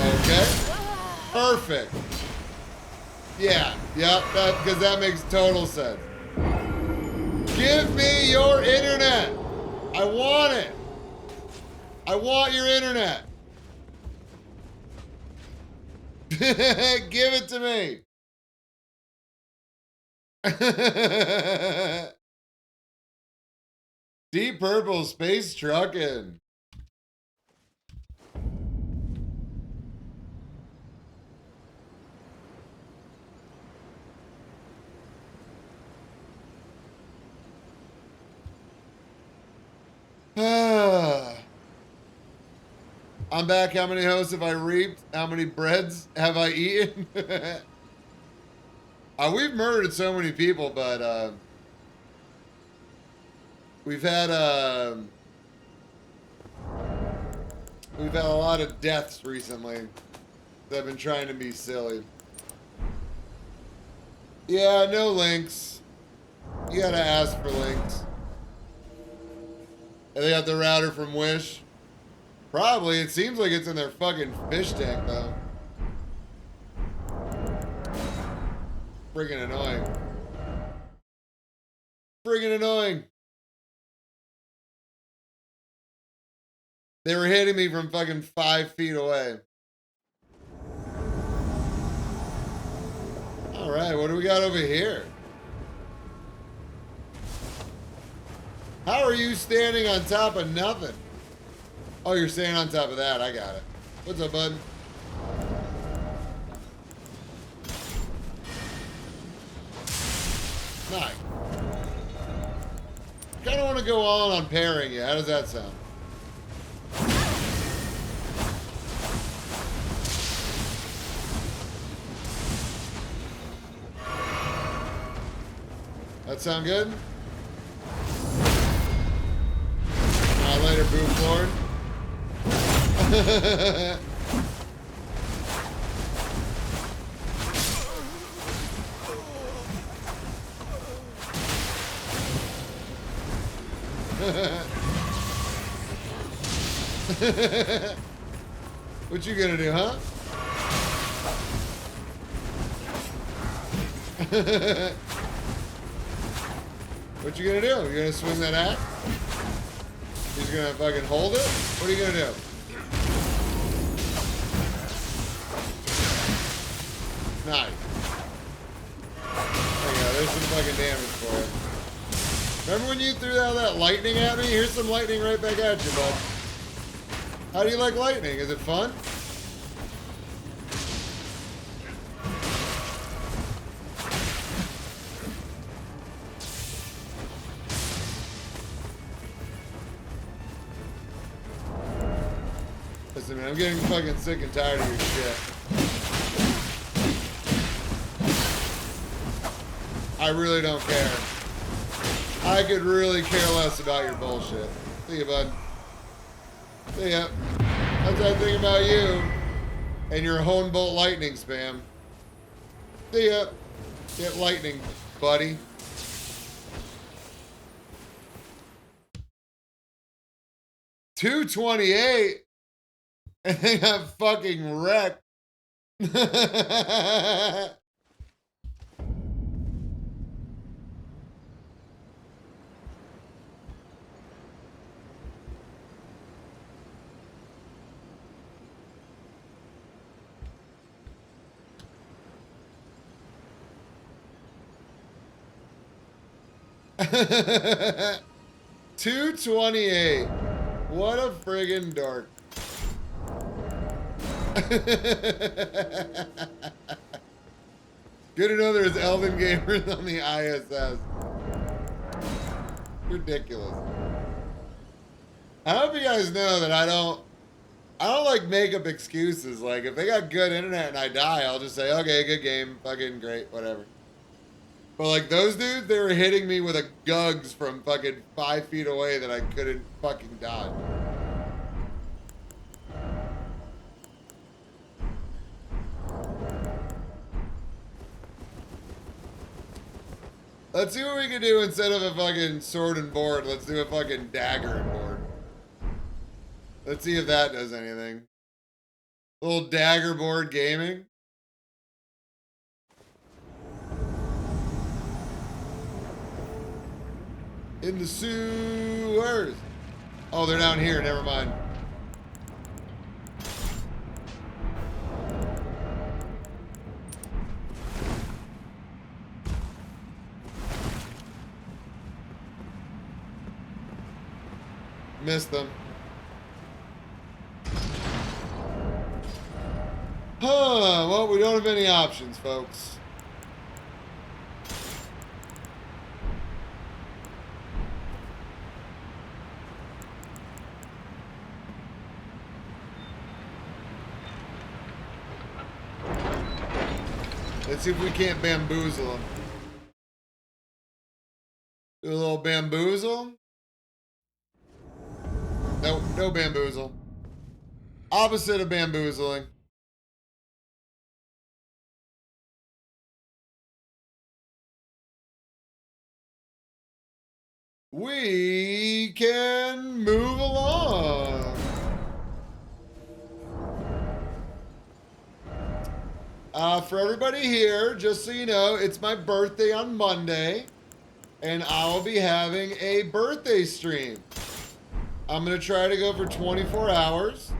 Okay. Perfect. Yeah. Yep. Because that makes total sense. Give me your internet. I want it. I want your internet. Give it to me. Deep Purple Space Truckin'. I'm back. How many hosts have I reaped? How many breads have I eaten? We've murdered so many people, but we've had We've had a lot of deaths recently. I've been trying to be silly. Yeah, no links. You gotta ask for links. And they got the router from Wish. Probably. It seems like it's in their fucking fish tank, though. Friggin' annoying. Friggin' annoying. They were hitting me from fucking 5 feet away. Alright, what do we got over here? How are you standing on top of nothing? Oh, you're standing on top of that. I got it. What's up, bud? Nice. Kind of want to go on pairing you. How does that sound? That sound good? Later, Boof Lord. What you gonna do, huh? What you gonna do? You gonna swing that axe? He's gonna fucking hold it? What are you gonna do? Nice. There you go, there's some fucking damage for it. Remember when you threw out that lightning at me? Here's some lightning right back at you, bud. How do you like lightning? Is it fun? Listen, man, I'm getting fucking sick and tired of your shit. I really don't care. I could really care less about your bullshit. See ya, bud. See ya. That's what I think about you and your Hone Bolt lightning spam. See ya. Get lightning, buddy. $228. And they got fucking wrecked. $228. What a friggin' dork. Good to know there's Elven gamers on the ISS. Ridiculous. I hope you guys know that I don't like make up excuses. Like if they got good internet and I die, I'll just say, okay, good game, fucking great, whatever. But like those dudes, they were hitting me with a gugs from fucking 5 feet away that I couldn't fucking dodge. Let's see what we can do instead of a fucking sword and board. Let's do a fucking dagger and board. Let's see if that does anything. Little dagger board gaming. In the sewers. Oh, they're down here. Never mind. Missed them. Huh, well, we don't have any options, folks. Let's see if we can't bamboozle them. Do a little bamboozle. No, no bamboozle. Opposite of bamboozling. We can move along. For everybody here, just so you know, it's my birthday on Monday, and I'll be having a birthday stream. I'm going to try to go for 24 hours.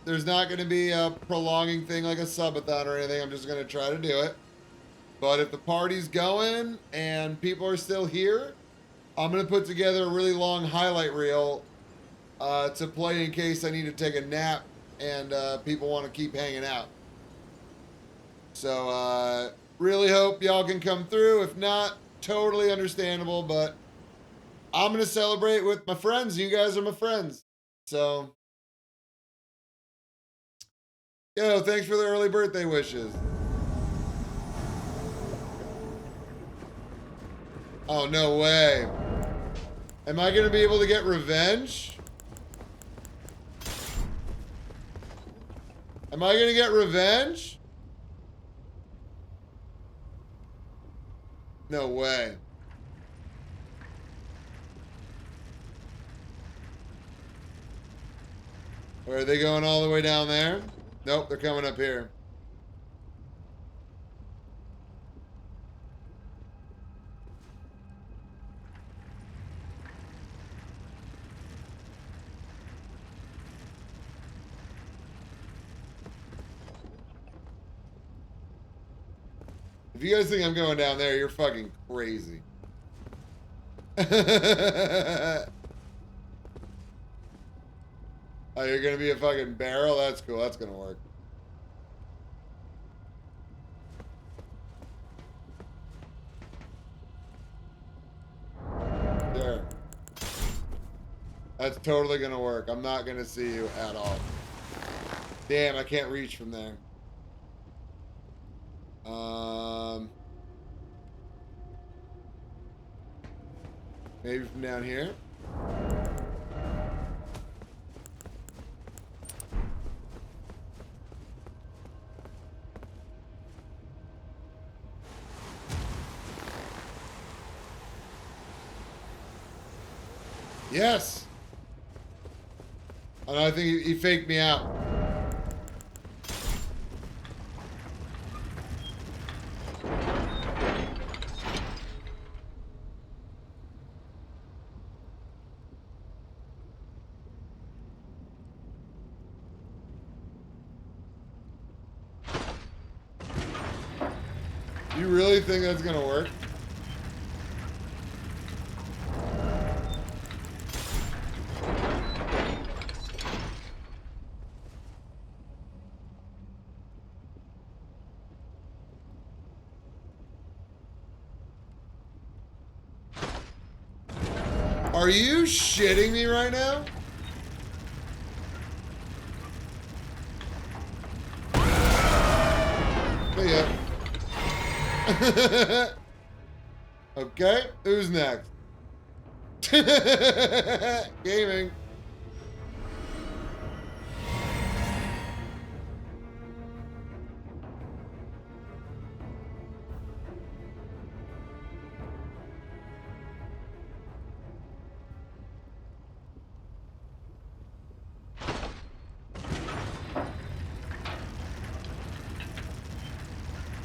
There's not going to be a prolonging thing like a subathon or anything. I'm just going to try to do it. But if the party's going and people are still here, I'm going to put together a really long highlight reel to play in case I need to take a nap and people want to keep hanging out. So, really hope y'all can come through. If not, totally understandable, but I'm going to celebrate with my friends. You guys are my friends. So, yo, thanks for the early birthday wishes. Oh, no way. Am I going to be able to get revenge? Am I going to get revenge? No way. Where are they going all the way down there? Nope, they're coming up here. If you guys think I'm going down there, you're fucking crazy. Oh, you're gonna be a fucking barrel? That's cool. That's gonna work. There. That's totally gonna work. I'm not gonna see you at all. Damn, I can't reach from there. Maybe from down here. Yes. Oh, no, I think he faked me out. You really think that's gonna work? Are you shitting me right now? Yeah. Okay, who's next? Gaming.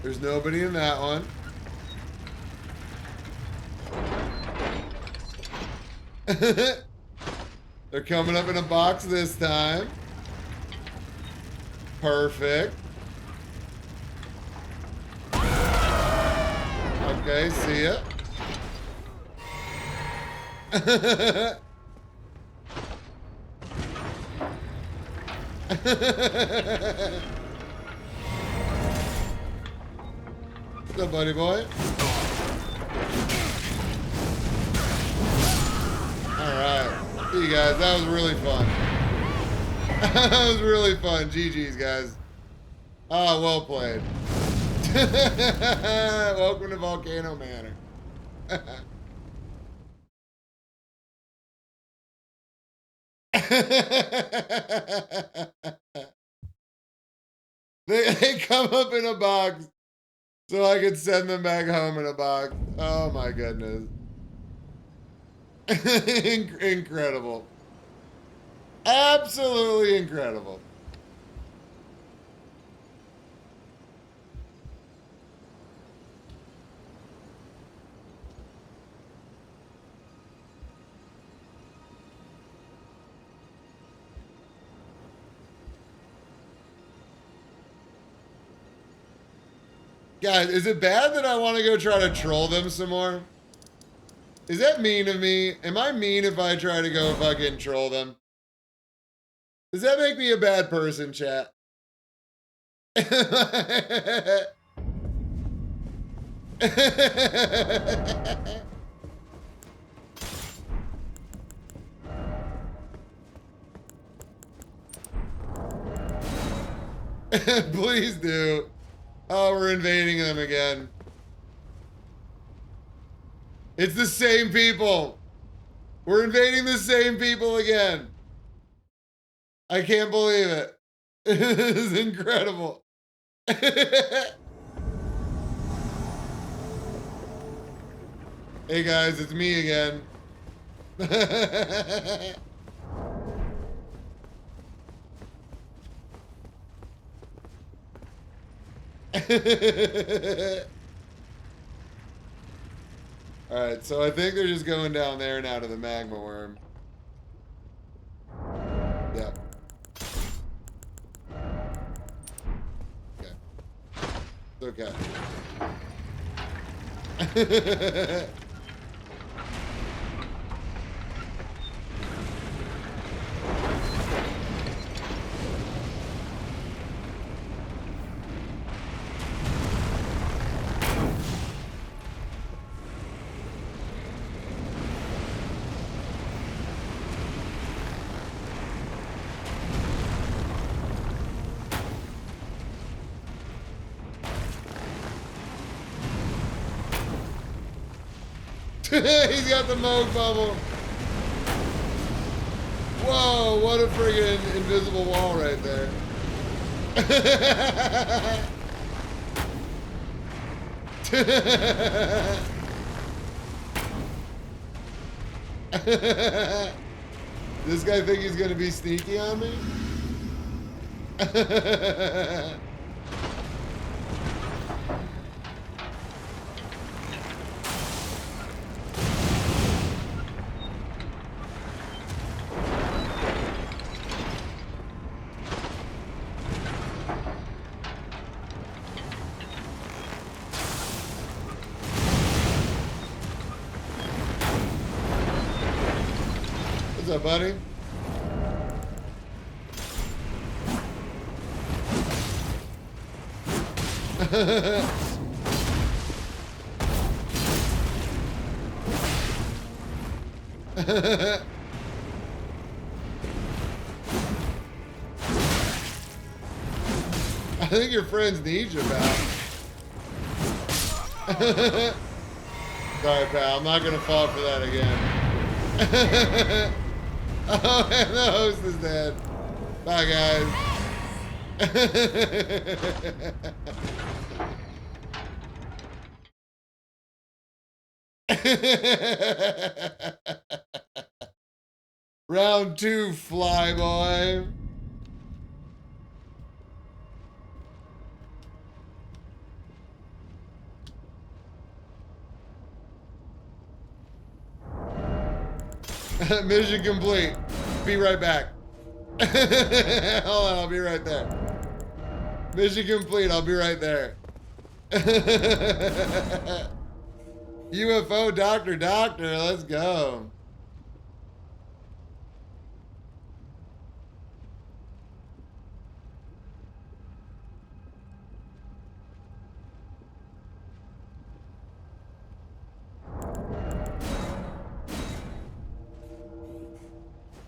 There's nobody in that one. They're coming up in a box this time. Perfect. Okay, see ya. What's up, buddy boy? Alright. See you guys. That was really fun. That was really fun. GG's, guys. Ah, well played. Welcome to Volcano Manor. They come up in a box so I could send them back home in a box. Oh my goodness. Incredible. Absolutely incredible. Guys, is it bad that I want to go try to troll them some more? Is that mean of me? Am I mean if I try to go fucking troll them? Does that make me a bad person, chat? Please do. Oh, we're invading them again. It's the same people. We're invading the same people again. I can't believe it. This is incredible. Hey guys, it's me again. Alright, so I think they're just going down there now to the magma worm. Yep. Okay. It's okay. He's got the Moog bubble. Whoa, what a friggin' invisible wall right there. This guy think he's gonna be sneaky on me? What's up, buddy? I think your friends need you, pal. Sorry, pal. I'm not gonna fall for that again. Oh, and the host is dead. Bye, guys. Round 2, Flyboy. Mission complete. Be right back. Hold on, I'll be right there. Mission complete, I'll be right there. UFO doctor, let's go.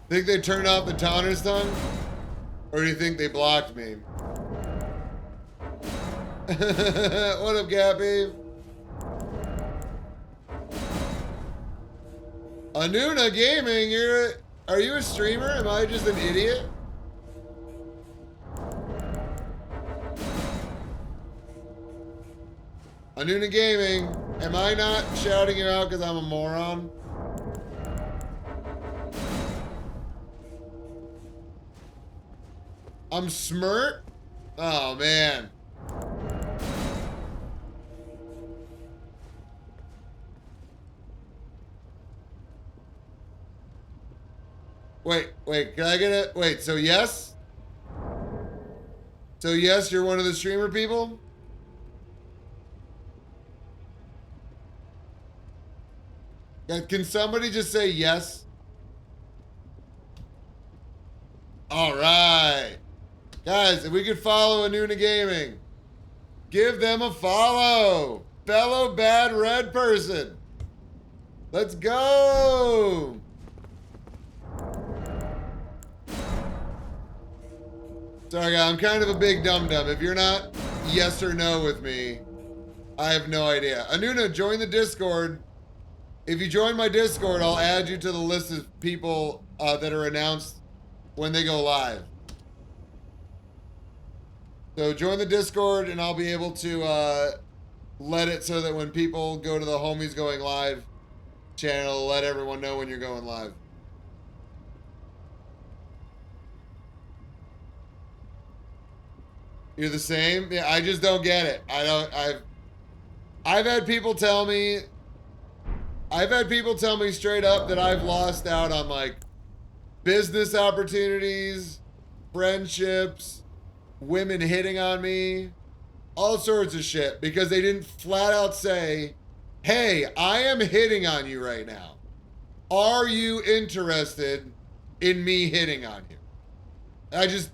Think they turned off the Tanner's tongue? Or do you think they blocked me? What up, Gappy? Anuna Gaming, Are you a streamer? Am I just an idiot? Anuna Gaming, am I not shouting you out because I'm a moron? I'm smirt? Oh, man. Wait, can I get it? Wait, so yes? So yes, you're one of the streamer people? Can somebody just say yes? All right. Guys, if we could follow Anuna Gaming, give them a follow. Fellow bad red person. Let's go. Sorry, guys, I'm kind of a big dum-dum. If you're not yes or no with me, I have no idea. Anuna, join the Discord. If you join my Discord, I'll add you to the list of people that are announced when they go live. So join the Discord and I'll be able to let it so that when people go to the Homies Going Live channel, let everyone know when you're going live. You're the same? Yeah, I just don't get it. I've had people tell me straight up that I've lost out on like business opportunities, friendships, women hitting on me, all sorts of shit because they didn't flat out say, "Hey, I am hitting on you right now. Are you interested in me hitting on you?" I just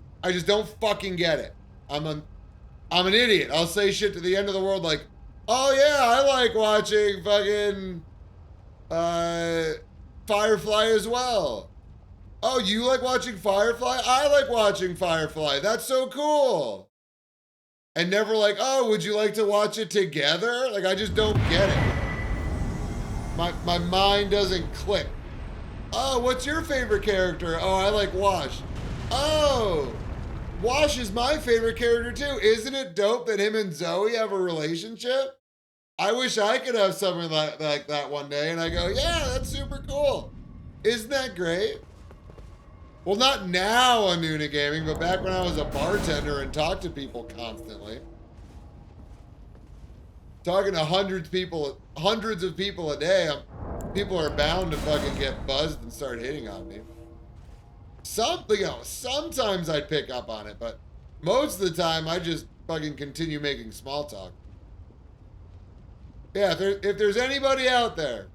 don't fucking get it. I'm an idiot. I'll say shit to the end of the world like, "Oh yeah, I like watching fucking Firefly as well." "Oh, you like watching Firefly? I like watching Firefly. That's so cool." And never like, "Oh, would you like to watch it together?" Like, I just don't get it. My mind doesn't click. "Oh, what's your favorite character?" "Oh, I like Wash." "Oh, Wash is my favorite character too. Isn't it dope that him and Zoe have a relationship? I wish I could have something like that one day." And I go, "Yeah, that's super cool. Isn't that great?" Well, not now on Nuna Gaming, but back when I was a bartender and talked to people constantly. Talking to hundreds of people a day, people are bound to fucking get buzzed and start hitting on me. Sometimes I'd pick up on it, but most of the time I just fucking continue making small talk. Yeah, if there's anybody out there,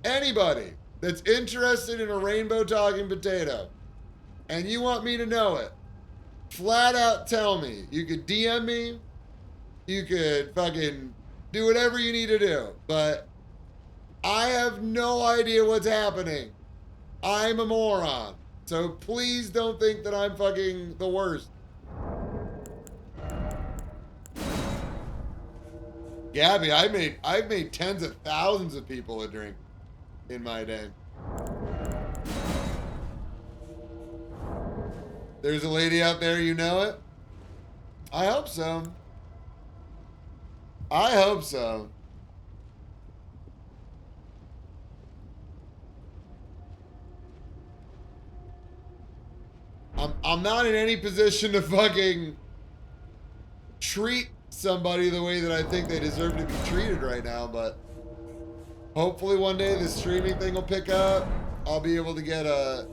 anybody that's interested in a rainbow talking potato, and you want me to know it, flat out tell me. You could DM me, you could fucking do whatever you need to do, but I have no idea what's happening. I'm a moron. So please don't think that I'm fucking the worst. Gabby, I've made tens of thousands of people a drink in my day. There's a lady out there, you know it? I hope so. I hope so. I'm not in any position to fucking treat somebody the way that I think they deserve to be treated right now, but hopefully one day the streaming thing will pick up. I'll be able to get a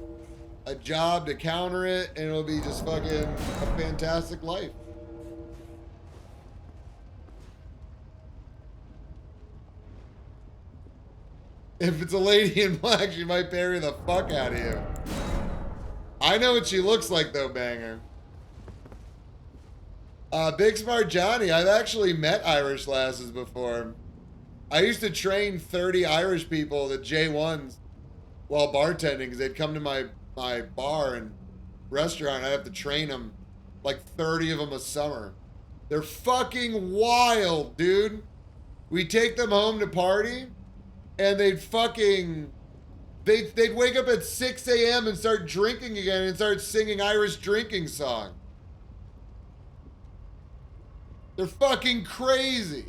job to counter it, and it'll be just fucking a fantastic life. If it's a lady in black, she might bury the fuck out of you. I know what she looks like though, Banger. Big Smart Johnny, I've actually met Irish lasses before. I used to train 30 Irish people, the J1s, while bartending, because they'd come to my bar and restaurant. I'd have to train them, like 30 of them a summer. They're fucking wild, dude. We take them home to party, and they'd fucking They'd wake up at 6 a.m. and start drinking again and start singing Irish drinking song. They're fucking crazy.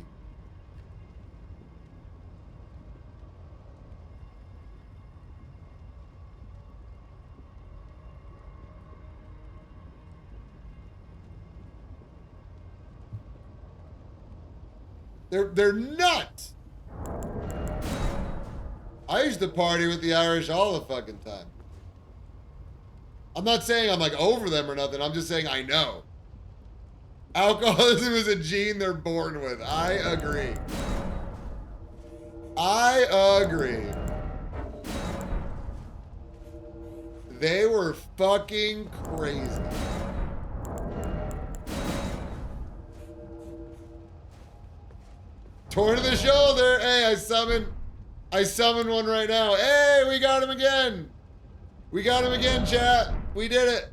They're nuts. I used to party with the Irish all the fucking time. I'm not saying I'm like over them or nothing. I'm just saying I know. Alcoholism is a gene they're born with. I agree. I agree. They were fucking crazy. Torn to the shoulder. Hey, I summoned one right now. Hey, we got him again. We got him again, chat. We did it.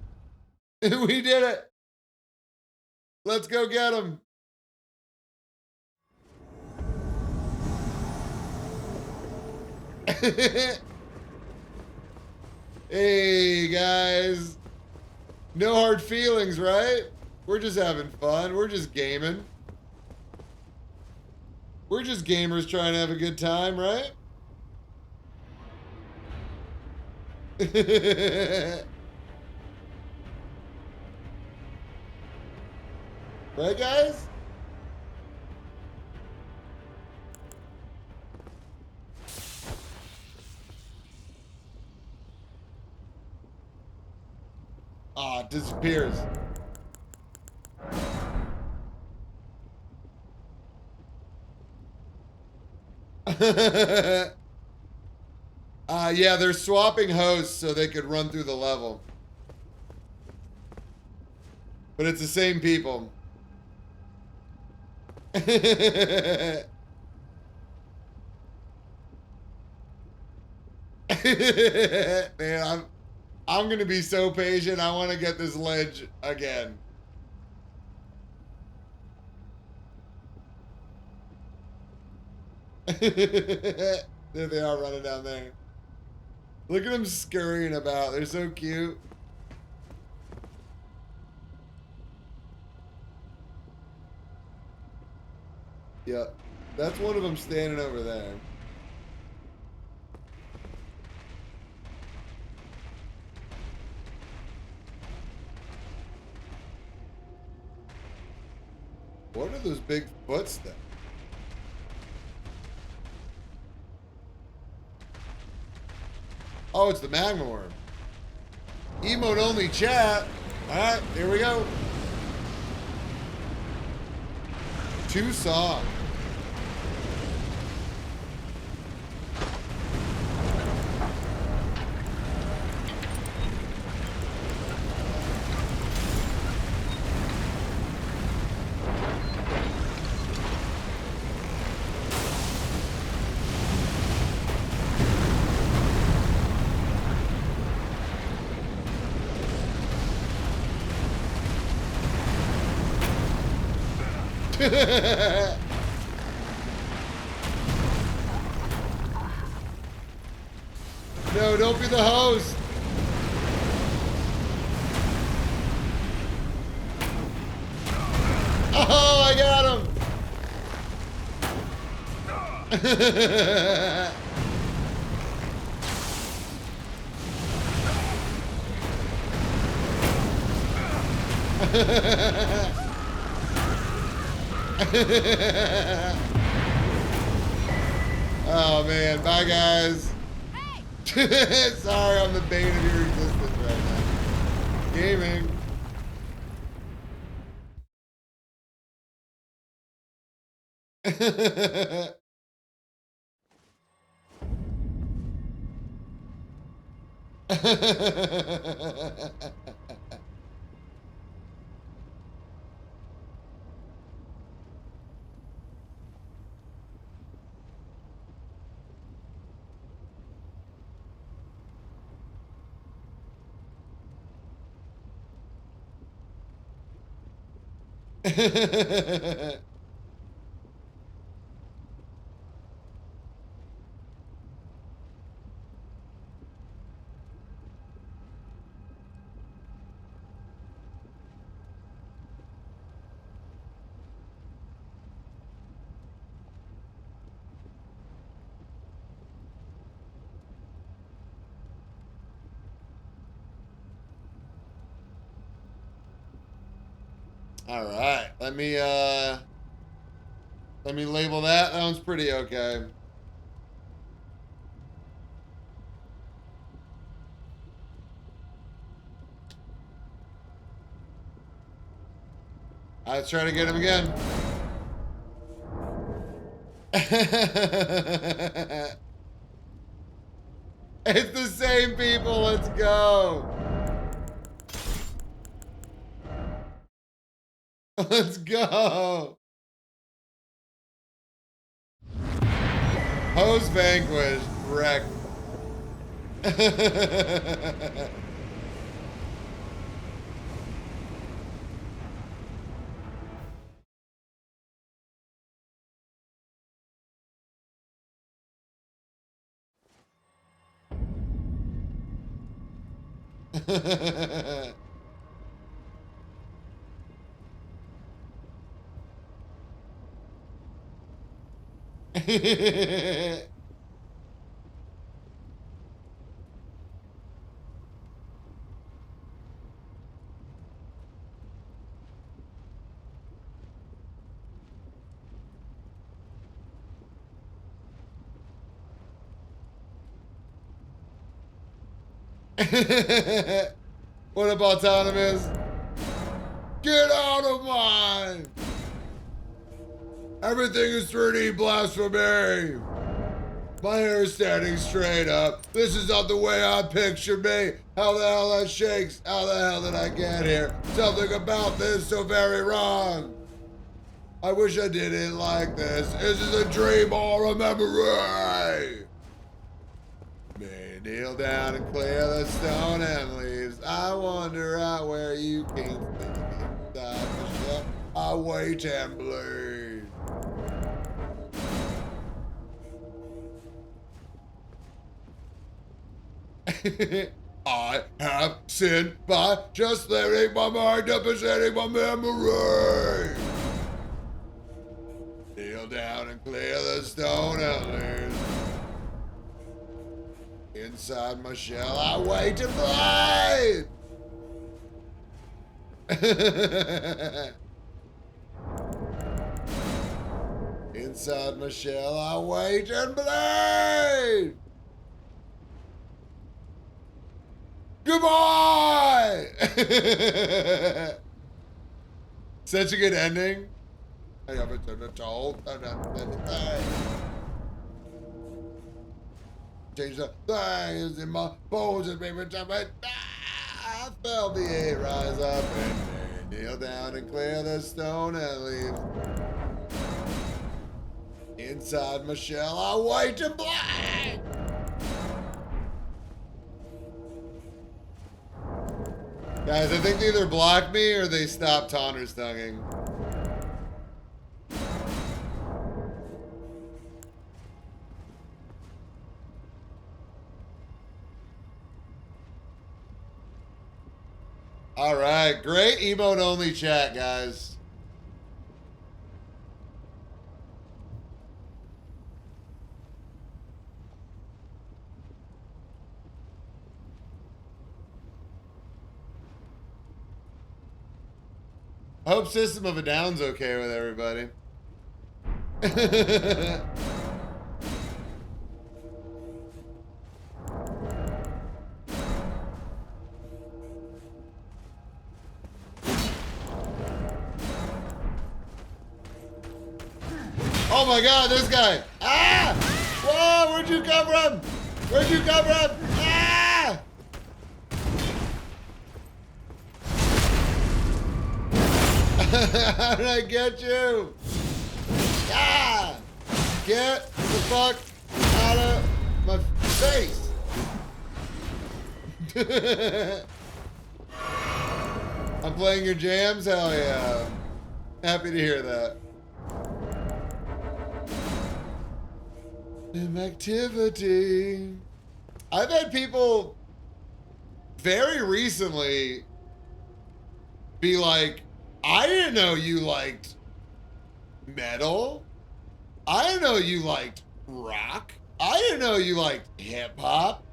We did it. Let's go get him. Hey, guys. No hard feelings, right? We're just having fun. We're just gaming. We're just gamers trying to have a good time, right? Right, guys? Ah, it disappears. Yeah, they're swapping hosts so they could run through the level. But it's the same people. Man, I'm gonna be so patient. I want to get this ledge again. There they are running down there. Look at them scurrying about. They're so cute. Yep. That's one of them standing over there. What are those big footsteps? Oh, it's the magma worm. Emote only chat. Alright, here we go. 2 songs. No, don't be the host. Oh, I got him. Oh man, bye guys. Hey. Sorry, I'm the bane of your existence right now. Gaming. All right, let me label that. That one's pretty okay. Let's try to get him again. It's the same people. Let's go. Let's go. Host vanquished. Wrecked. What up, Autonomous? Get out of mine! Everything is 3D blasphemy! My hair is standing straight up. This is not the way I pictured me. How the hell that shakes? How the hell did I get here? Something about this so very wrong. I wish I did it like this. Is this a dream or a memory? May kneel down and clear the stone and leaves. I wonder out where you came from. Inside the shell, I wait and bleed. I have sinned by just letting my mind up and setting my memory. Kneel down and clear the stone and leave. Inside my shell, I wait to bleed. Inside my shell, I wait and bleed. Goodbye! Such a good ending. I haven't done it all. Change the things in my bones and every time I felt the heat rise up and kneel down and clear the stone and leave. Inside my shell, I wait to bleed. Guys, I think they either blocked me or they stopped Tanner's tonguing. All right, great emote only chat, guys. I hope System of a Down's okay with everybody. Oh my god, this guy! Ah! Whoa, where'd you come from? Where'd you come from? Ah! How did I get you? Ah! Get the fuck out of my face! I'm playing your jams? Hell yeah. Happy to hear that. Activity. I've had people very recently be like, I didn't know you liked metal. I didn't know you liked rock. I didn't know you liked hip hop.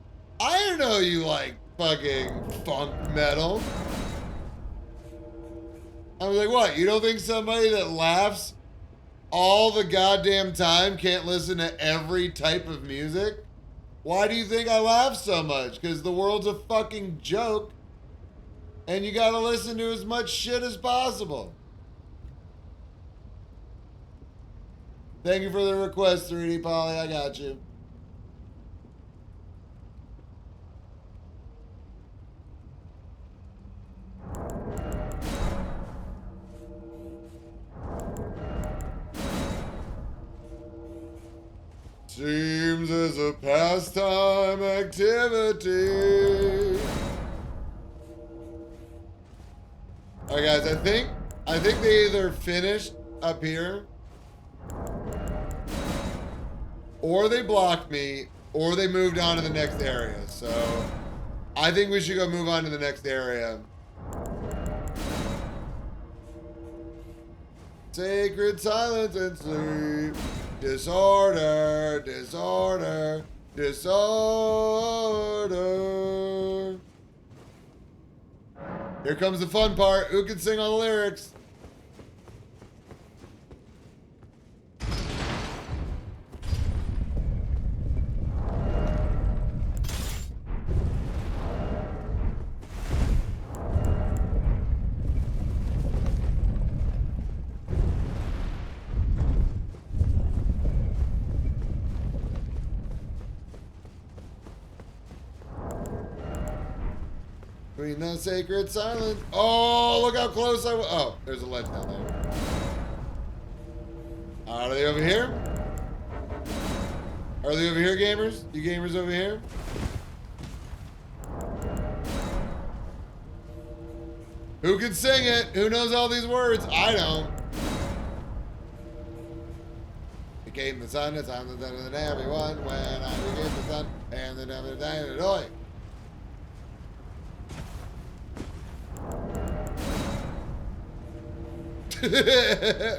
I didn't know you liked fucking funk metal. I was like, what? You don't think somebody that laughs all the goddamn time can't listen to every type of music? Why do you think I laugh so much? Because the world's a fucking joke and you gotta listen to as much shit as possible. Thank you for the request, 3D Polly. I got you. Seems as a pastime activity. All right, guys. I think they either finished up here, or they blocked me, or they moved on to the next area. So I think we should go move on to the next area. Sacred silence and sleep. Disorder, disorder, disorder. Here comes the fun part. Who can sing all the lyrics? Between the sacred silence. Oh, look how close I was. Oh, there's a ledge down there. Are they over here? Are they over here, gamers? You gamers over here? Who can sing it? Who knows all these words? I don't. Became the sun, it's on the everyone when I became the sun and the day.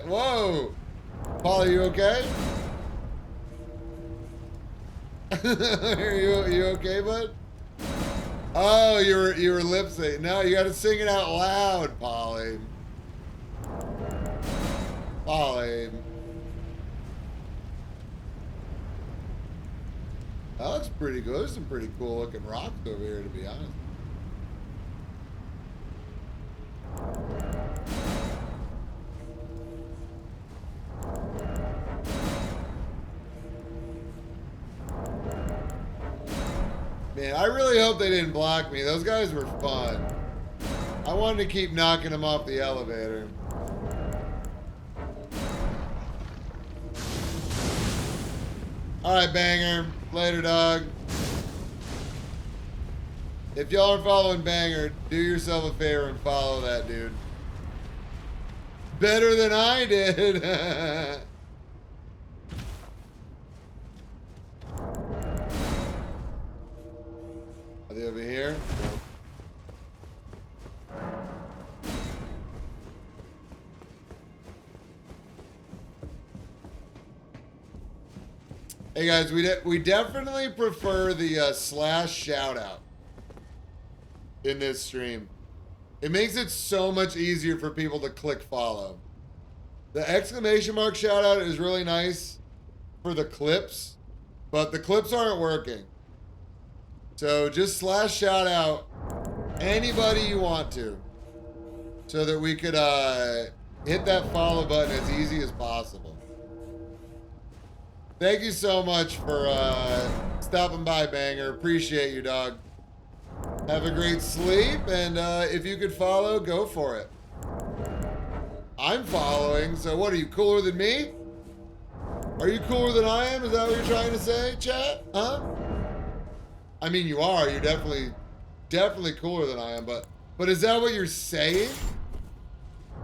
Whoa, Paul, are you okay? Are you okay, bud? Oh, you were lip syncing. No, you got to sing it out loud, Polly. Polly. That looks pretty good. There's some pretty cool looking rocks over here, to be honest. Man, I really hope they didn't block me. Those guys were fun. I wanted to keep knocking them off the elevator. All right, Banger. Later, dog. If y'all are following Banger, do yourself a favor and follow that dude. Better than I did. Are they over here? Hey guys, we definitely prefer the slash shout out in this stream. It makes it so much easier for people to click follow. The exclamation mark shout out is really nice for the clips, but the clips aren't working. So just slash shout out anybody you want to, so that we could hit that follow button as easy as possible. Thank you so much for stopping by, Banger. Appreciate you, dog. Have a great sleep, and if you could follow, go for it. I'm following, so what, are you cooler than me? Are you cooler than I am? Is that what you're trying to say, chat? Huh? I mean, you are. You're definitely cooler than I am, but is that what you're saying?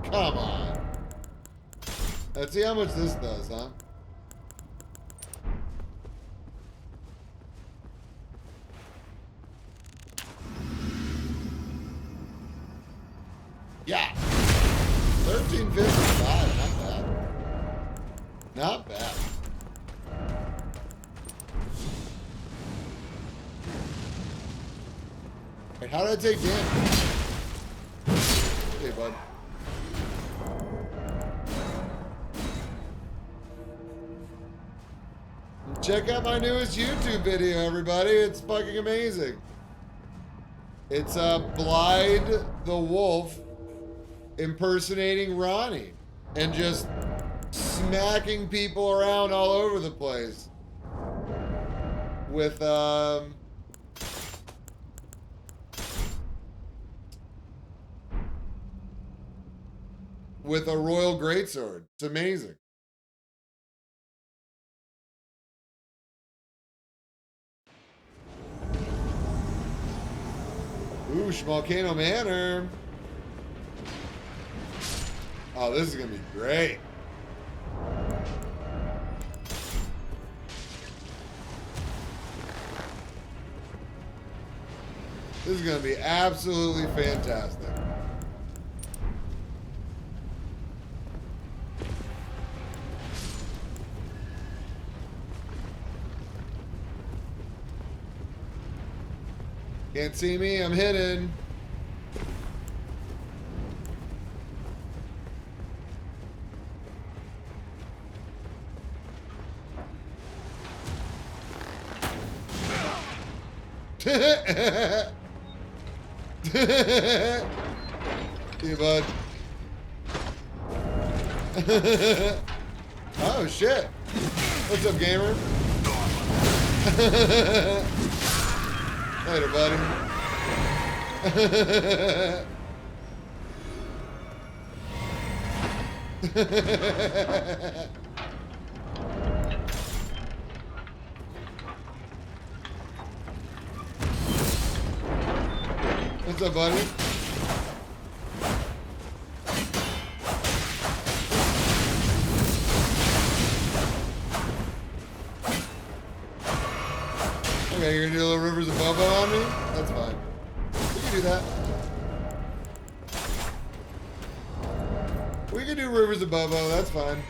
Come on. Let's see how much this does, huh? Yeah. 1355, not bad. Not bad. Wait, how did I take damage? Hey, bud. Check out my newest YouTube video, everybody. It's fucking amazing. It's Blyde the Wolf impersonating Ronnie and just smacking people around all over the place with a royal greatsword. It's amazing. Ooh, Schmalkano Manor. Oh, this is gonna be great. This is gonna be absolutely fantastic. Can't see me, I'm hidden. See you, bud. Oh, shit. What's up, gamer? Later, buddy. What's up, buddy? Okay, you're gonna do a little Rivers of Bobo on me? That's fine. We can do that. We can do Rivers of Bobo, that's fine.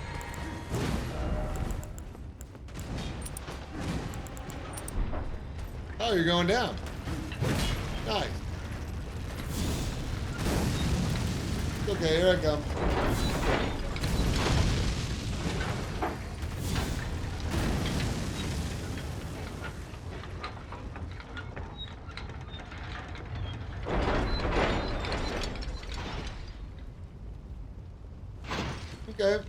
Oh, you're going down. Nice. Okay, here I come. Okay.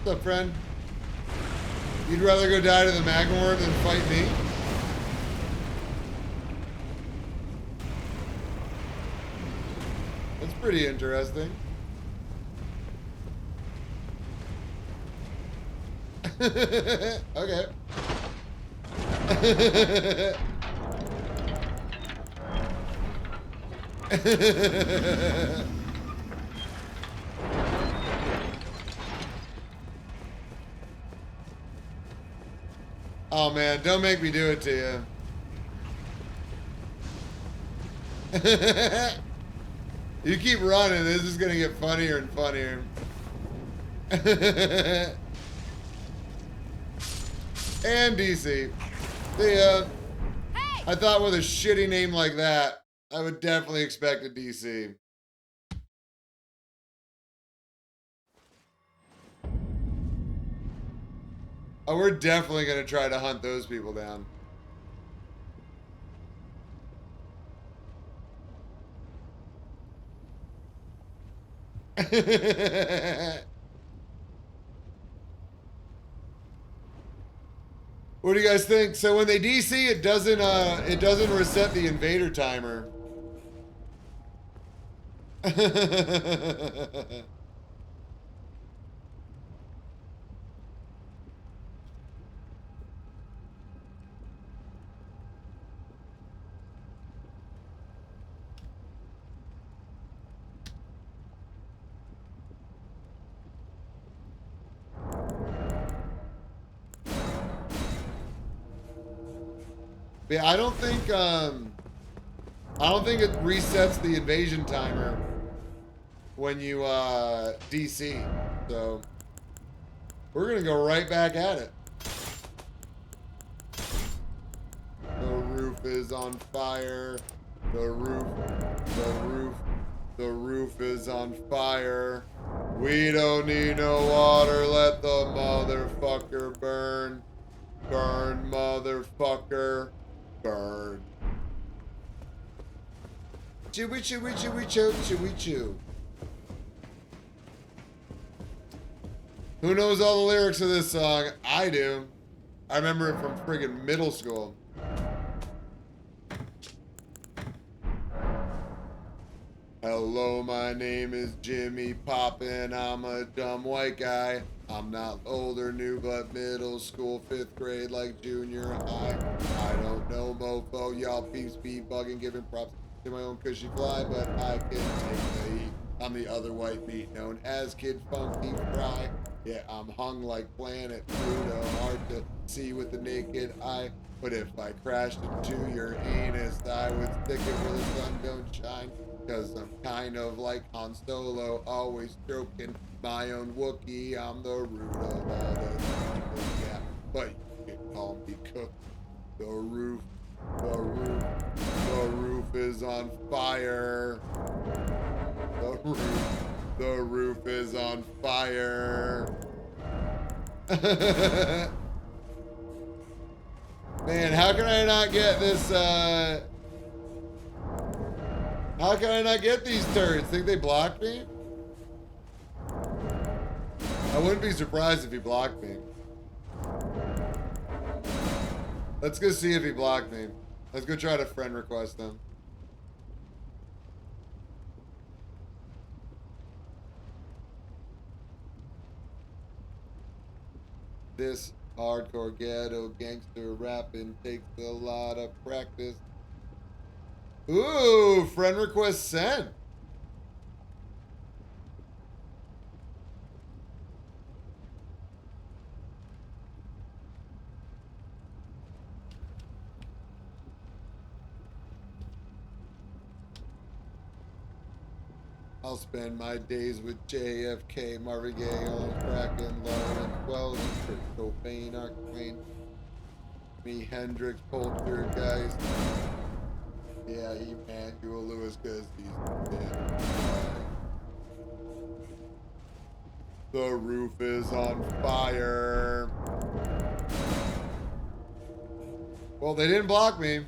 What's up, friend? You'd rather go die to the Magmorn than fight me? That's pretty interesting. Okay. Oh man, don't make me do it to you. You keep running, this is gonna get funnier and funnier. And DC. I thought with a shitty name like that, I would definitely expect a DC. Oh, we're definitely gonna try to hunt those people down. What do you guys think? So when they DC, it doesn't reset the invader timer. Yeah, I don't think it resets the invasion timer when you DC. So we're gonna go right back at it. The roof is on fire. The roof The roof is on fire. We don't need no water. Let the motherfucker burn. Burn, motherfucker. Burn. Chewy, chewy, chewy, chew, chewy, chew. Who knows all the lyrics of this song? I do. I remember it from friggin' middle school. Hello, my name is Jimmy Poppin'. I'm a dumb white guy. I'm not old or new, but middle school, 5th grade, like junior high. I don't know, mofo. Y'all peeps be bugging, giving props to my own cushy fly, but I can take the heat. I'm the other white meat known as Kid Funky Fry. Yeah, I'm hung like planet Pluto, hard to see with the naked eye. But if I crashed into your anus, I would stick it where the sun don't shine. Cause I'm kind of like Han Solo, always stroking my own Wookiee. I'm the root of all the people, yeah. But you can call me Cook. The roof is on fire. The roof is on fire. Man, how can I not get this, how can I not get these turds? Think they blocked me? I wouldn't be surprised if he blocked me. Let's go see if he blocked me. Let's go try to friend request him. This hardcore ghetto gangster rapping takes a lot of practice. Ooh, friend request sent. I'll spend my days with JFK, Marvin Gaye, on Kraken, Lauren, Wells, Kurt Cobain, Mark Twain, me, Hendrix, Poltergeist. Yeah, Emmanuel Lewis, because he's dead. The roof is on fire. Well, they didn't block me.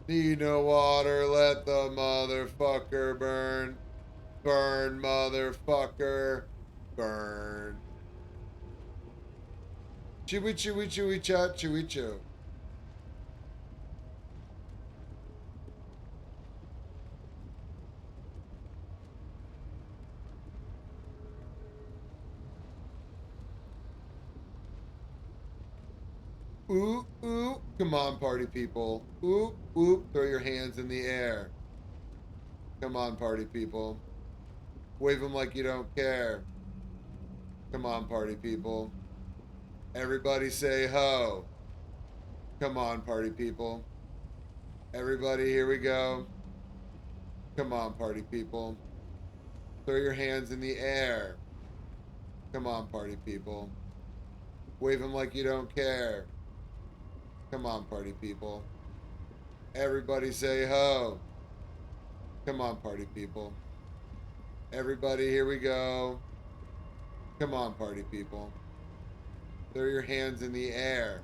Need no water, let the motherfucker burn. Burn, motherfucker. Burn. Chewy, chewy, chewy, cha, chewy, chew. Ooh, ooh. Come on, party people. Ooh, ooh. Throw your hands in the air. Come on, party people. Wave them like you don't care. Come on, party people. Everybody say ho. Come on, party people. Everybody, here we go. Come on, party people. Throw your hands in the air. Come on, party people. Wave them like you don't care. Come on, party people. Everybody say ho. Come on, party people. Everybody, here we go. Come on, party people. Throw your hands in the air.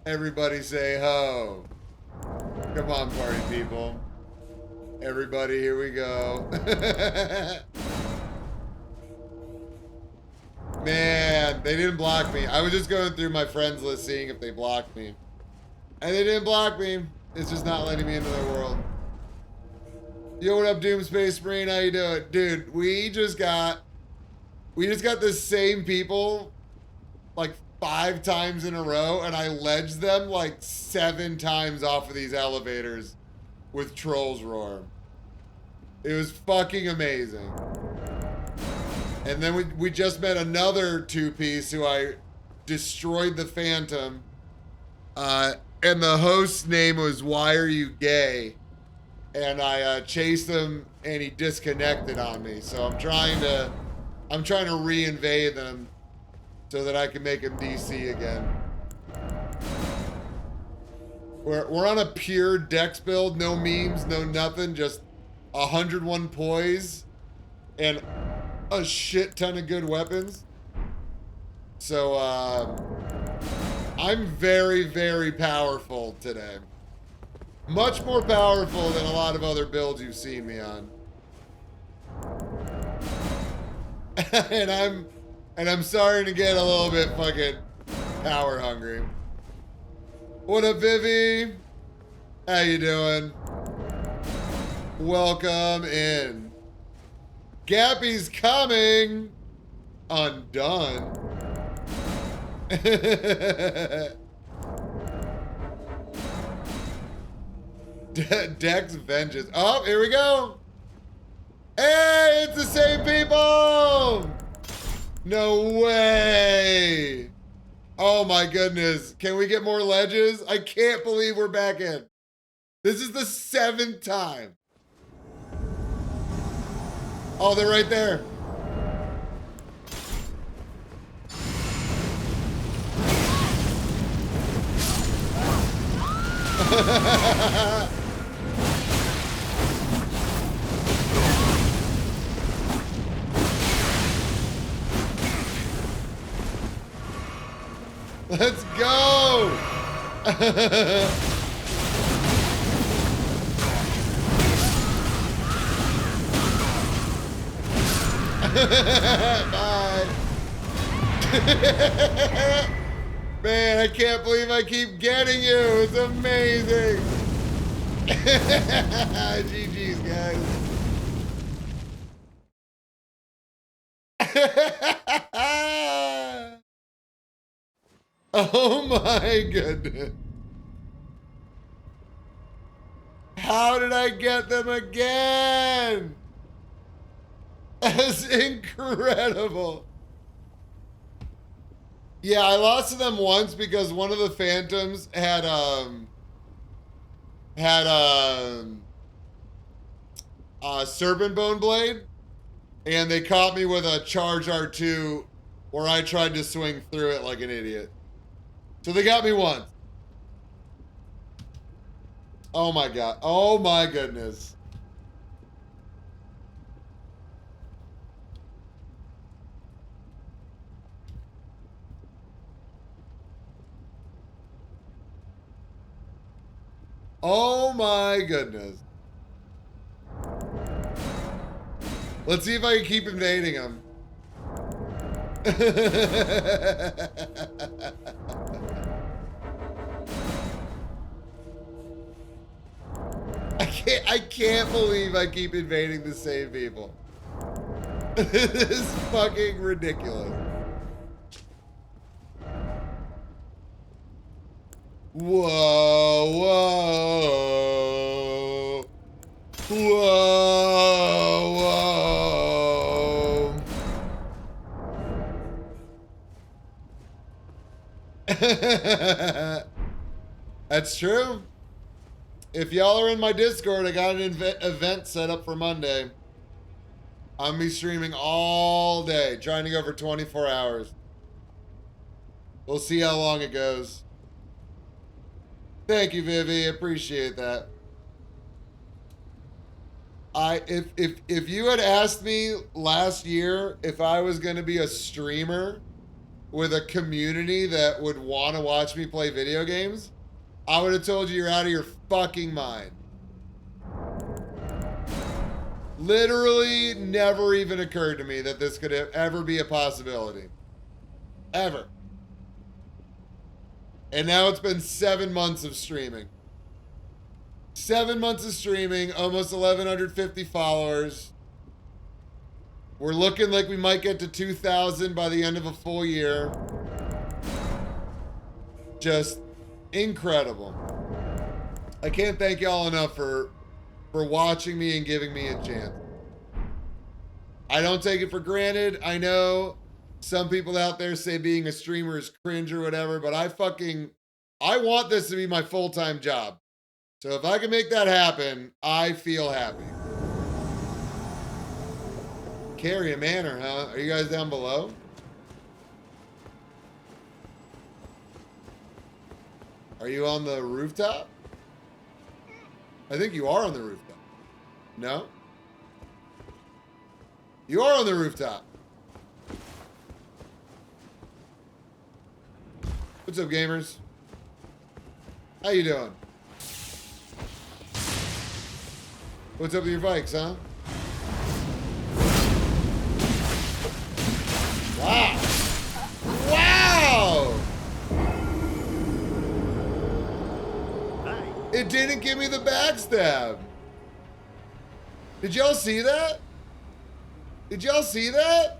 Everybody say ho. Come on, party people. Everybody, here we go. Man, they didn't block me. I was just going through my friends list seeing if they blocked me. And they didn't block me. It's just not letting me into their world. Yo, what up, Doom Space Marine? How you doing? Dude, we just got the same people like 5 times in a row, and I ledged them like 7 times off of these elevators with Trolls Roar. It was fucking amazing. And then we just met another 2-piece who I destroyed the Phantom. And the host's name was Why Are You Gay? and I chased him, and he disconnected on me. So I'm trying to reinvade them so that I can make him DC again. We're on a pure Dex build, no memes, no nothing, just 101 poise and a shit ton of good weapons. So I'm very, very powerful today. Much more powerful than a lot of other builds you've seen me on. and I'm starting to get a little bit fucking power hungry. What up, Vivi? How you doing? Welcome in. Gappy's coming. Undone. Dex Vengeance. Oh, here we go. Hey, it's the same people. No way. Oh my goodness. Can we get more ledges? I can't believe we're back in. This is the 7th time. Oh, they're right there. Let's go. Bye. Man, I can't believe I keep getting you. It's amazing. GG's, guys. Oh my goodness. How did I get them again? That's incredible. Yeah, I lost to them once because one of the phantoms had serpent bone blade, and they caught me with a charge R2 where I tried to swing through it like an idiot. So they got me once. Oh my god. Oh my goodness. Oh my goodness. Let's see if I can keep invading him. I can't believe I keep invading the same people. This is fucking ridiculous. Whoa, whoa. Whoa, whoa. That's true. If y'all are in my Discord, I got an event set up for Monday. I'm gonna be streaming all day, trying to go for 24 hours. We'll see how long it goes. Thank you, Vivi. Appreciate that. If you had asked me last year if I was gonna be a streamer with a community that would want to watch me play video games, I would have told you you're out of your fucking mind. Literally never even occurred to me that this could ever be a possibility. Ever. And now it's been 7 months of streaming. 7 months of streaming, almost 1,150 followers. We're looking like we might get to 2,000 by the end of a full year. Just incredible. I can't thank y'all enough for watching me and giving me a chance. I don't take it for granted. I know some people out there say being a streamer is cringe or whatever, but I want this to be my full-time job. So if I can make that happen, I feel happy. Carry a manor, huh? Are you guys down below? Are you on the rooftop? I think you are on the rooftop. No? You are on the rooftop. What's up, gamers? How you doing? What's up with your bikes, huh? Wow. Wow! It didn't give me the backstab. Did y'all see that? Did y'all see that?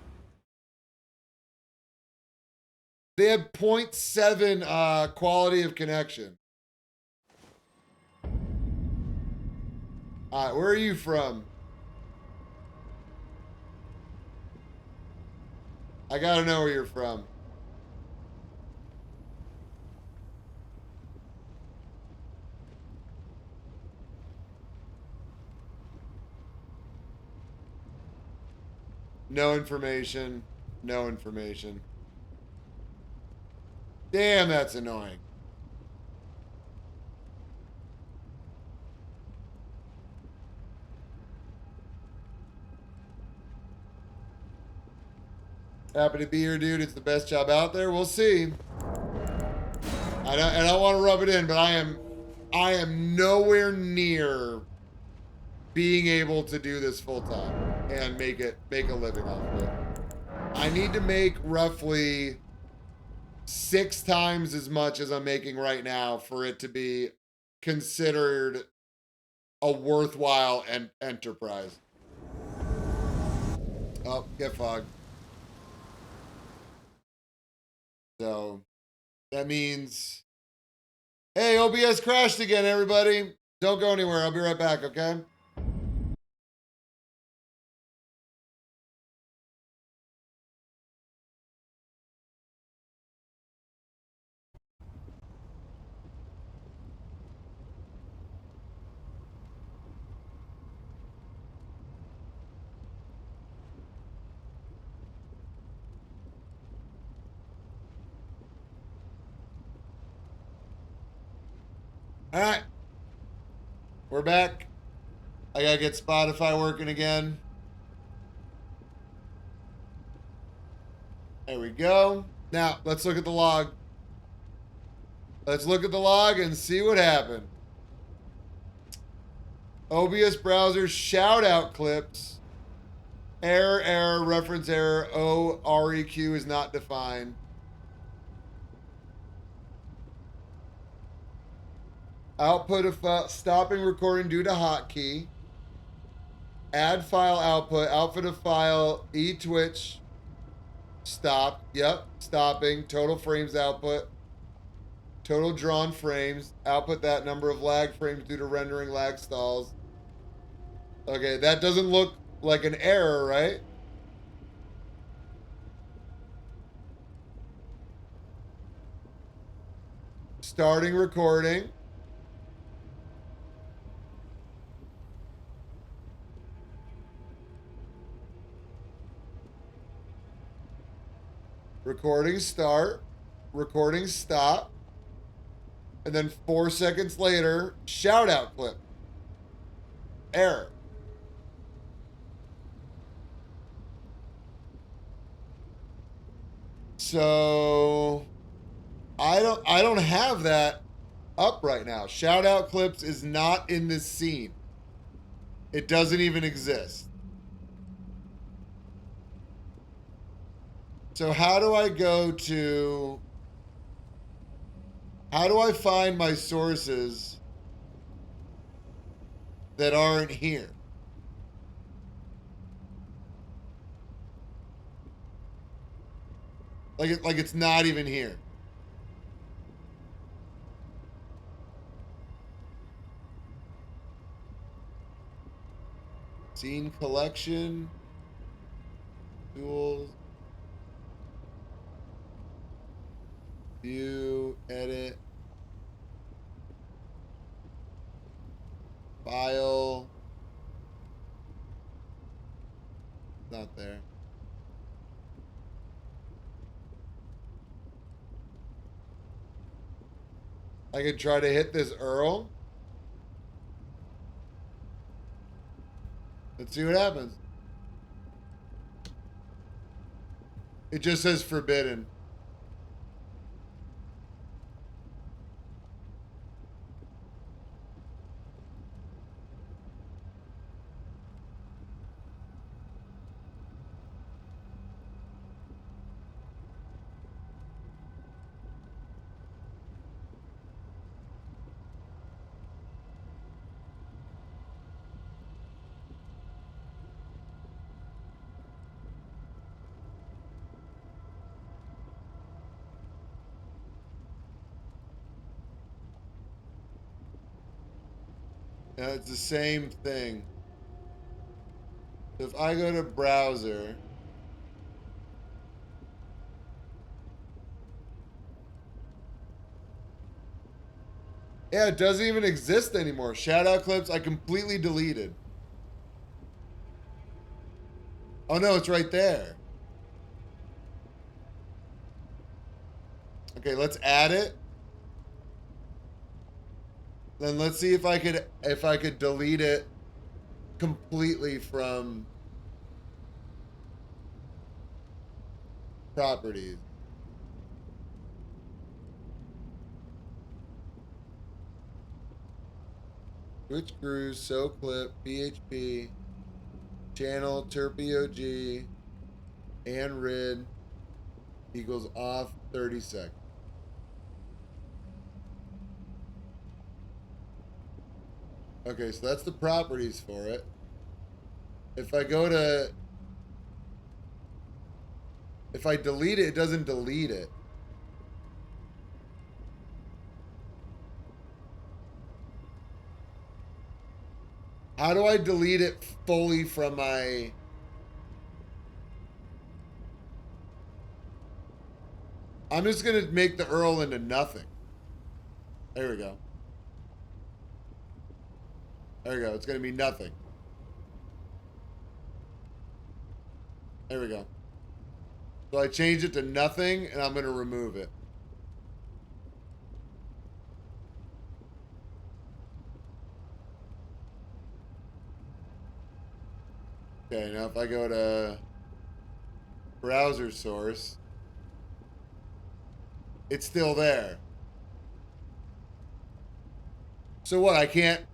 They had 0.7 quality of connection. All right, where are you from? I gotta know where you're from. No information. No information. Damn, that's annoying. Happy to be here, dude. It's the best job out there. We'll see. I don't want to rub it in, but I am nowhere near being able to do this full time and make a living off of it. I need to make roughly 6 times as much as I'm making right now for it to be considered a worthwhile enterprise. Oh, get fogged. So that means, hey, OBS crashed again, everybody. Don't go anywhere. I'll be right back, okay? All right. We're back. I gotta get Spotify working again. There we go. Now, let's look at the log. Let's look at the log and see what happened. OBS browser shout out clips. Error, reference error. OREQ is not defined. Output of stopping recording due to hotkey. Add file output. Output of file. eTwitch. Stopped. Yep. Stopping. Total frames output. Total drawn frames. Output that number of lag frames due to rendering lag stalls. Okay, that doesn't look like an error, right? Starting recording. Recording start. Recording stop. And then 4 seconds later, shout out clip. Error. So I don't have that up right now. Shout out clips is not in this scene. It doesn't even exist. So how do I find my sources that aren't here? Like it's not even here. Scene collection, tools, view, edit. File. Not there. I could try to hit this Earl. Let's see what happens. It just says forbidden. Yeah, it's the same thing. So if I go to browser, yeah, it doesn't even exist anymore. Shout out clips I completely deleted. Oh no, it's right there. Okay, let's add it. Then let's see if I could delete it completely from properties. Switch grooves, so clip, PHP, channel, terpog, and rid equals off 30 seconds. Okay, so that's the properties for it. If I go to, if I delete it, it doesn't delete it. How do I delete it fully from my... I'm just going to make the Earl into nothing. There we go. There we go. It's going to be nothing. There we go. So I changed it to nothing, and I'm going to remove it. Okay, now if I go to browser source, it's still there. So what, I can't...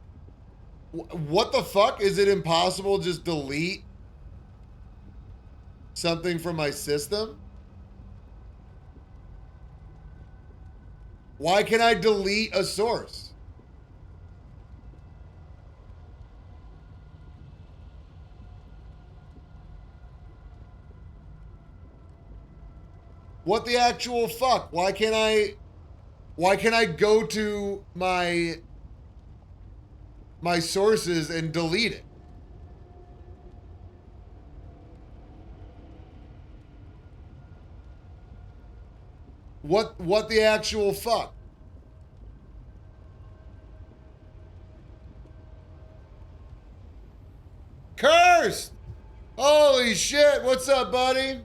What the fuck? Is it impossible to just delete something from my system? Why can I delete a source? What the actual fuck? Why can't I go to my sources and delete it? What the actual fuck? Cursed! Holy shit, what's up, buddy?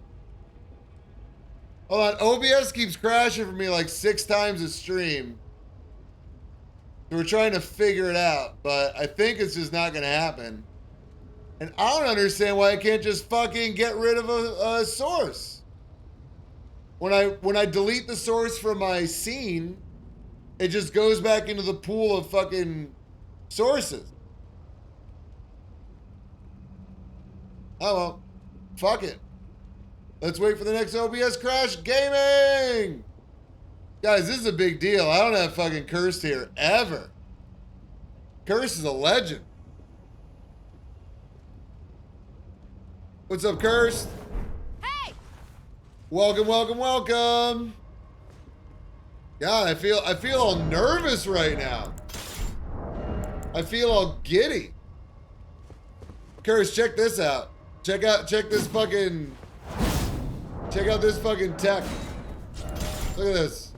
Hold on, OBS keeps crashing for me like 6 times a stream. So we're trying to figure it out, but I think it's just not gonna happen. And I don't understand why I can't just fucking get rid of a source. When I delete the source from my scene, it just goes back into the pool of fucking sources. Oh well, fuck it. Let's wait for the next OBS crash. Gaming! Guys, this is a big deal. I don't have fucking Cursed here, ever. Cursed is a legend. What's up, Cursed? Hey! Welcome, welcome, welcome. God, I feel all nervous right now. I feel all giddy. Cursed, check this out. Check out this fucking... Check out this fucking tech. Look at this.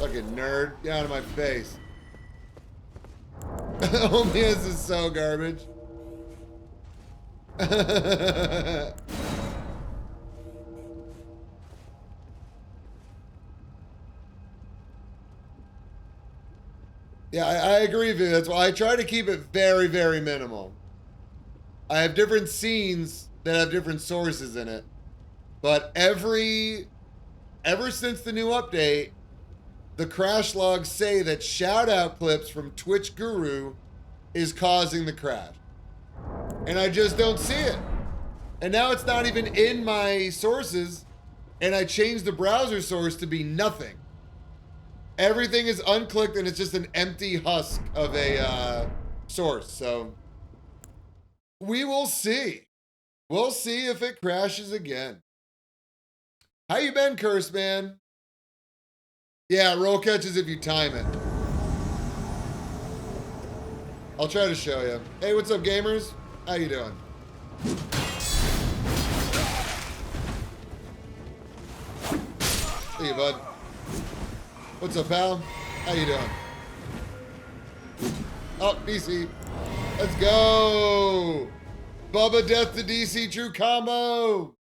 Fucking nerd. Get out of my face. Oh, this is so garbage. Yeah, I agree with you. That's why I try to keep it very, very minimal. I have different scenes that have different sources in it. But ever since the new update, the crash logs say that shout out clips from Twitch Guru is causing the crash. And I just don't see it. And now it's not even in my sources. And I changed the browser source to be nothing. Everything is unclicked and it's just an empty husk of a source. So we will see. We'll see if it crashes again. How you been, Curse Man? Yeah, roll catches if you time it. I'll try to show you. Hey, what's up, gamers? How you doing? Hey, bud. What's up, pal? How you doing? Oh, DC. Let's go. Bubba Death to DC True Combo.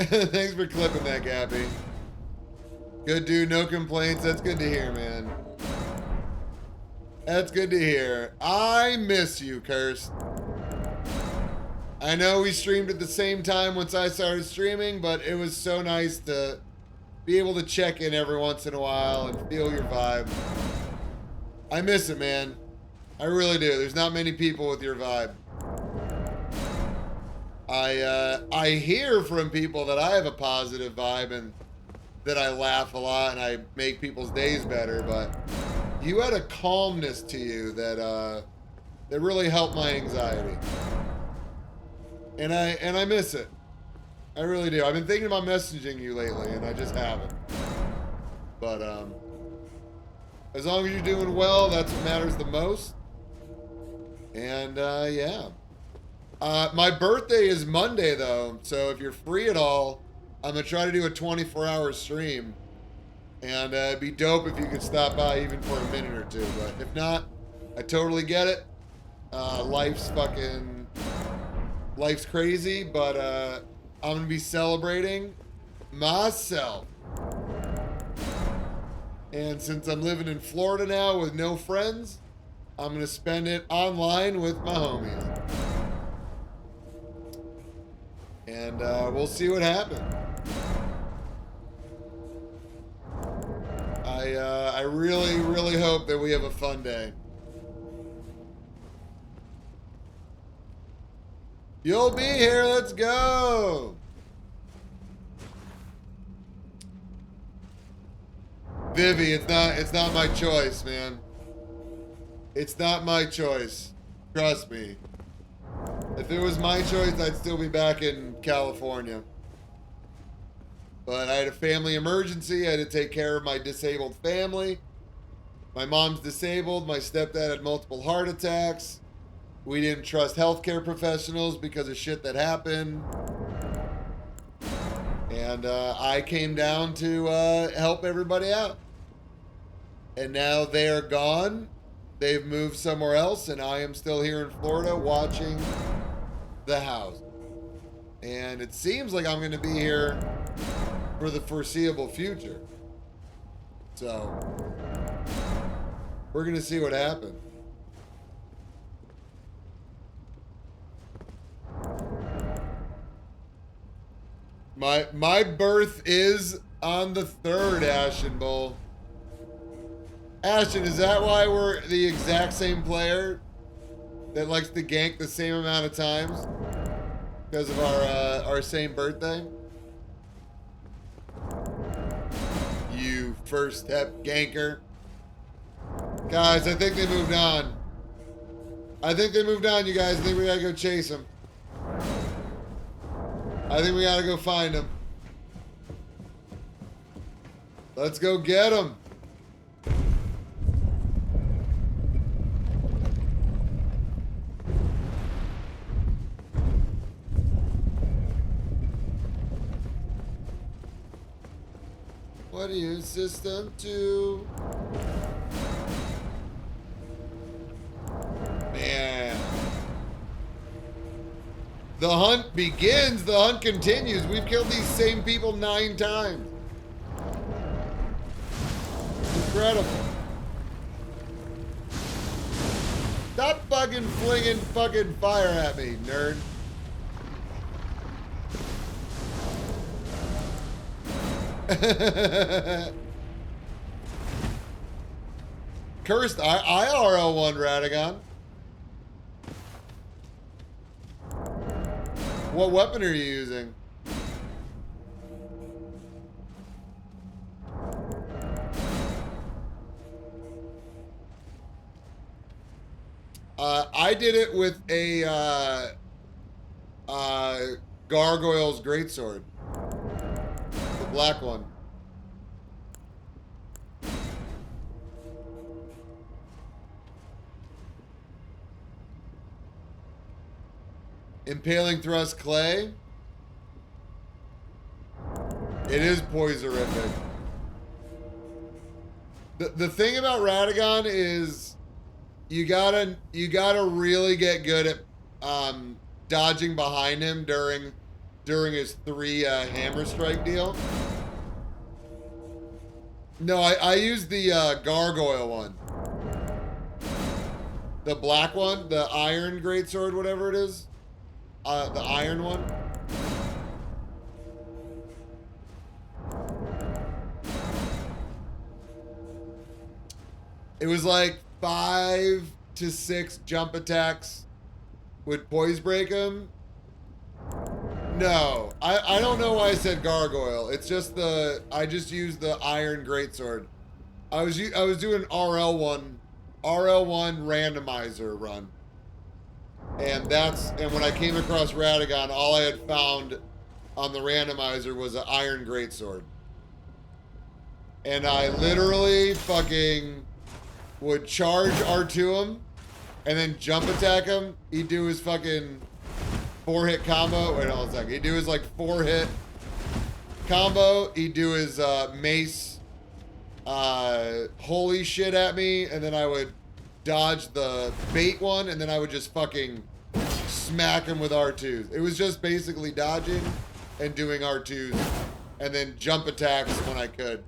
Thanks for clipping that, Gappy. Good dude, no complaints. That's good to hear, man. That's good to hear. I miss you, Curse. I know we streamed at the same time once I started streaming, but it was so nice to be able to check in every once in a while and feel your vibe. I miss it, man. I really do. There's not many people with your vibe. I hear from people that I have a positive vibe and that I laugh a lot and I make people's days better, but you had a calmness to you that that really helped my anxiety. And I miss it. I really do. I've been thinking about messaging you lately and I just haven't. But as long as you're doing well, that's what matters the most. And yeah. My birthday is Monday, though, so if you're free at all, I'm going to try to do a 24-hour stream. And it'd be dope if you could stop by even for a minute or two. But if not, I totally get it. Life's crazy, but I'm going to be celebrating myself. And since I'm living in Florida now with no friends, I'm going to spend it online with my homies. And we'll see what happens. I really, really hope that we have a fun day. You'll be here. Let's go. Vivi, it's not my choice, man. It's not my choice. Trust me. If it was my choice, I'd still be back in California. But I had a family emergency. I had to take care of my disabled family. My mom's disabled. My stepdad had multiple heart attacks. We didn't trust healthcare professionals because of shit that happened. And I came down to help everybody out. And now they are gone. They've moved somewhere else, and I am still here in Florida watching the house. And it seems like I'm going to be here for the foreseeable future. So, we're going to see what happens. My birth is on the 3rd, Ashen Bull. Ashton, is that why we're the exact same player that likes to gank the same amount of times? Because of our same birthday? You first step ganker. Guys, I think they moved on. I think they moved on, you guys. I think we gotta go chase them. I think we gotta go find them. Let's go get them. What are you, System 2? Man. The hunt begins. The hunt continues. We've killed these same people 9 times. Incredible. Stop fucking flinging fucking fire at me, nerd. Cursed IRL1 Radagon. What weapon are you using? I did it with a Gargoyle's Greatsword. The black one. Impaling Thrust Clay. It is poisorific. The thing about Radagon is you gotta really get good at dodging behind him during his 3 hammer strike deal. No, I used the Gargoyle one. The black one, the Iron Greatsword, whatever it is. The iron one. It was like 5 to 6 jump attacks would poise break him. No, I don't know why I said Gargoyle. It's just I just used the Iron Greatsword. I was doing RL1 randomizer run. And when I came across Radagon, all I had found on the randomizer was an Iron Greatsword. And I literally fucking would charge R2 him and then jump attack him. He'd do his fucking 4-hit combo. Wait, hold on a second. He'd do his like 4-hit combo. He'd do his mace holy shit at me, and then I would dodge the bait one, and then I would just fucking smack him with R2s. It was just basically dodging and doing R2s, and then jump attacks when I could.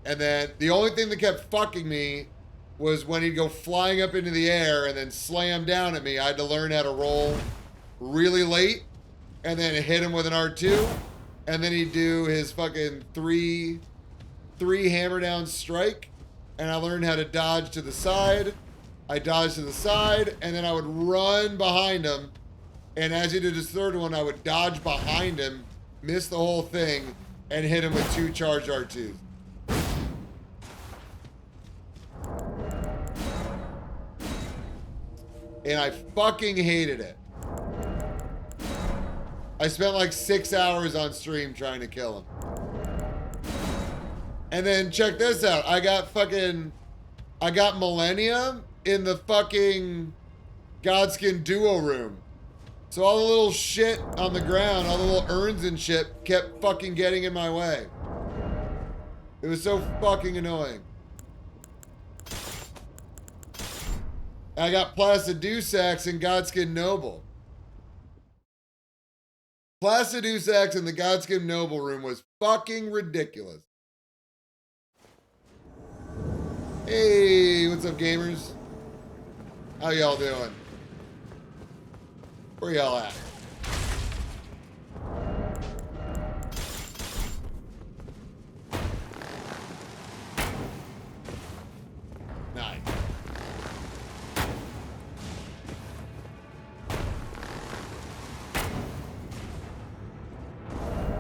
And then the only thing that kept fucking me was when he'd go flying up into the air and then slam down at me. I had to learn how to roll really late and then hit him with an R2, and then he'd do his fucking three hammer down strike, and I learned how to dodge to the side. I dodged to the side, and then I would run behind him, and as he did his 3rd one, I would dodge behind him, miss the whole thing, and hit him with 2 charged R2s. And I fucking hated it. I spent like 6 hours on stream trying to kill him. And then check this out. I got Millennium in the fucking Godskin duo room. So all the little shit on the ground, all the little urns and shit kept fucking getting in my way. It was so fucking annoying. I got Placidusax and Godskin Noble. Placidusax in the Godskin Noble room was fucking ridiculous. Hey, what's up, gamers? How y'all doing? Where y'all at? Nice.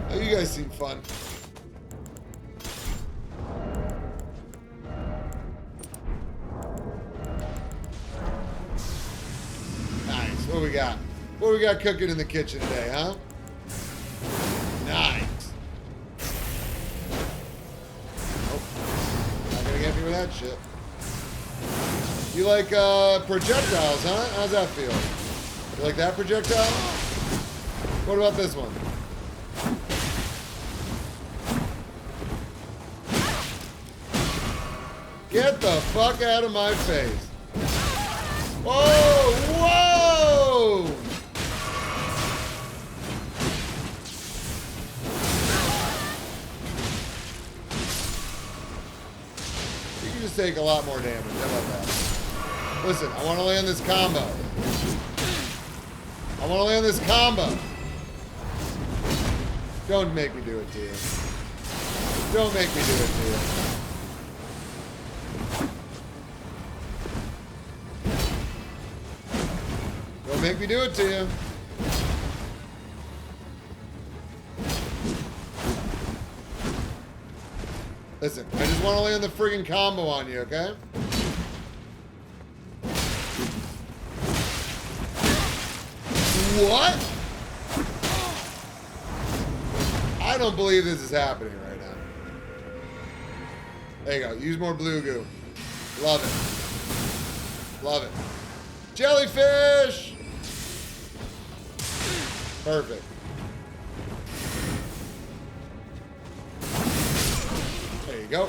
Oh, you guys seem fun. What we got? What we got cooking in the kitchen today, huh? Nice. Oh, not gonna get me with that shit. You like projectiles, huh? How's that feel? You like that projectile? What about this one? Get the fuck out of my face. Whoa! Whoa! You can just take a lot more damage. How about that? Listen, I want to land this combo. I want to land this combo. Don't make me do it to you. Don't make me do it to you. Don't make me do it to you. Listen, I just want to land the friggin' combo on you, okay? What? I don't believe this is happening right now. There you go. Use more blue goo. Love it. Love it. Jellyfish! Perfect. There you go.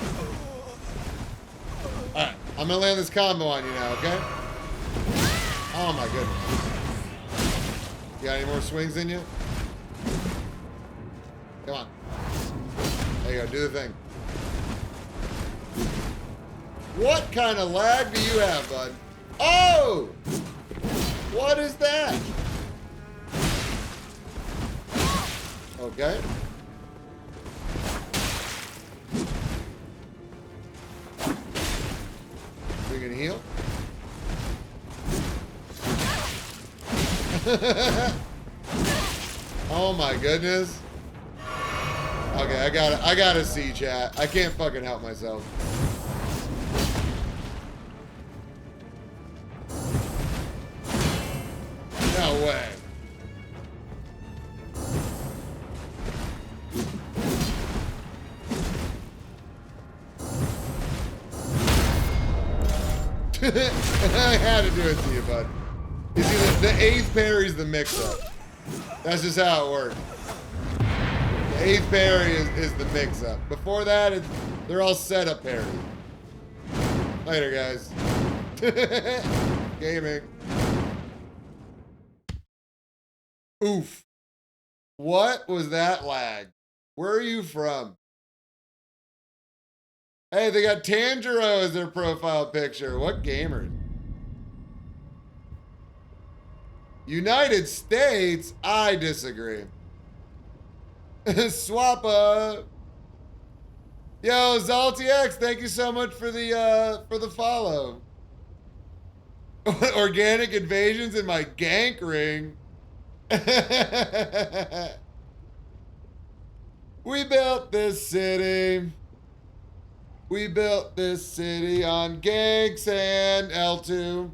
Alright, I'm gonna land this combo on you now, okay? Oh my goodness. You got any more swings in you? Come on. There you go, do the thing. What kind of lag do you have, bud? Oh! What is that? Okay. We can heal. Oh my goodness. Okay, I gotta see, chat. I can't fucking help myself. No way. I had to do it to you, bud. You see, the 8th parry's the mix-up. That's just how it works. The 8th parry is the mix-up. Before that, they're all set-up parry. Later, guys. Gaming. Oof. What was that lag? Where are you from? Hey, they got Tanjiro as their profile picture. What gamers? United States? I disagree. Swap up. Yo, ZaltyX, thank you so much for the follow. Organic invasions in my gank ring. We built this city. We built this city on ganks and L2.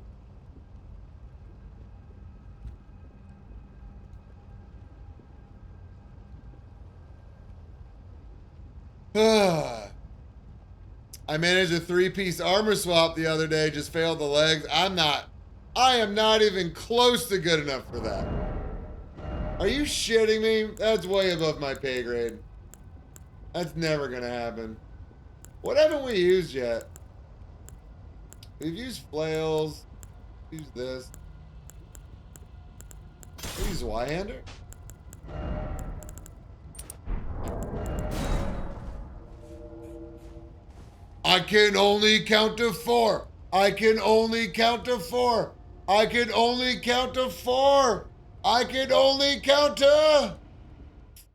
I managed a 3-piece armor swap the other day, just failed the legs. I am not even close to good enough for that. Are you shitting me? That's way above my pay grade. That's never gonna happen. What haven't we used yet? We've used flails. Use this. We use Y-hander? I can only count to 4. I can only count to 4. I can only count to 4. I can only count to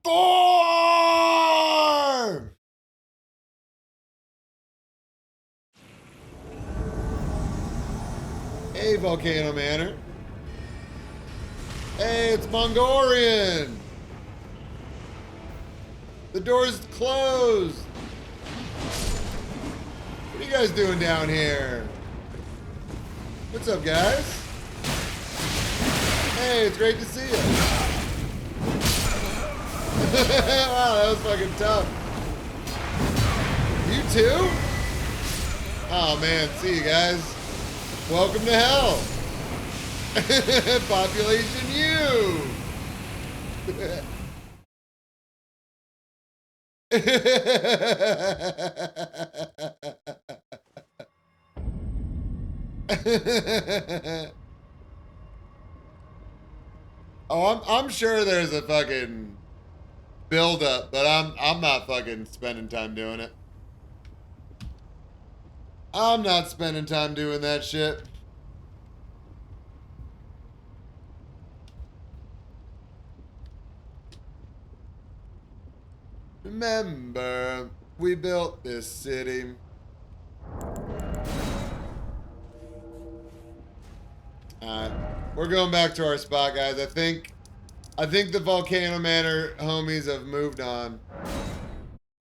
4. Hey, Volcano Manor. Hey, it's Mongolian. The door's closed. What are you guys doing down here? What's up, guys? Hey, it's great to see you. Wow, that was fucking tough. You too? Oh man, see you guys. Welcome to hell. Population U. Oh, I'm sure there's a fucking build up, but I'm not fucking spending time doing it. I'm not spending time doing that shit. Remember, we built this city. Alright. We're going back to our spot, guys. I think the Volcano Manor homies have moved on.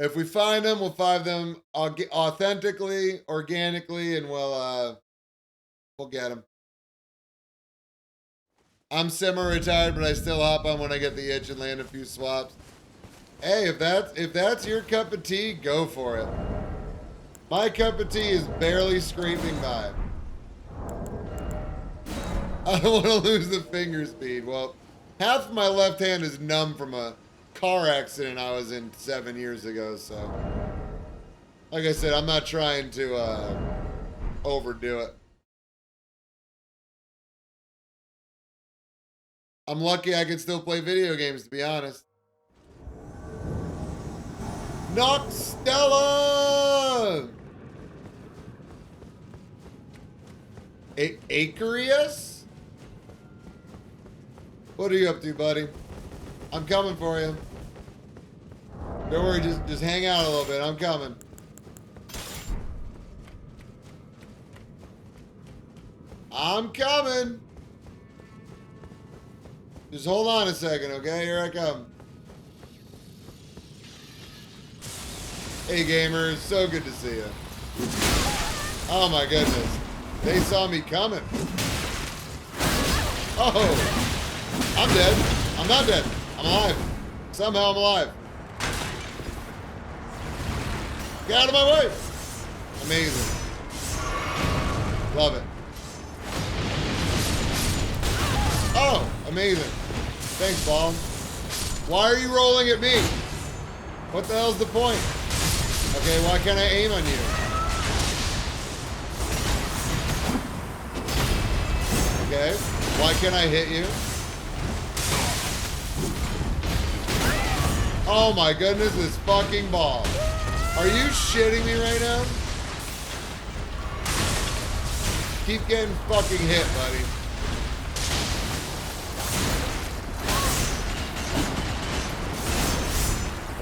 If we find them, we'll find them authentically, organically, and we'll get them. I'm semi-retired, but I still hop on when I get the itch and land a few swaps. Hey, if that's your cup of tea, go for it. My cup of tea is barely scraping by. I don't want to lose the finger speed. Well, half of my left hand is numb from a car accident I was in 7 years ago, so. Like I said, I'm not trying to overdo it. I'm lucky I can still play video games, to be honest. Noxtella! Acarius? What are you up to, buddy? I'm coming for you. Don't worry, just hang out a little bit. I'm coming. I'm coming. Just hold on a second, okay? Here I come. Hey, gamers. So good to see you. Oh, my goodness. They saw me coming. Oh. I'm dead. I'm not dead. I'm alive. Somehow I'm alive. Get out of my way. Amazing. Love it. Oh, amazing. Thanks, ball. Why are you rolling at me? What the hell's the point? Okay, why can't I aim on you? Okay, why can't I hit you? Oh my goodness, this fucking ball. Are you shitting me right now? Keep getting fucking hit, buddy.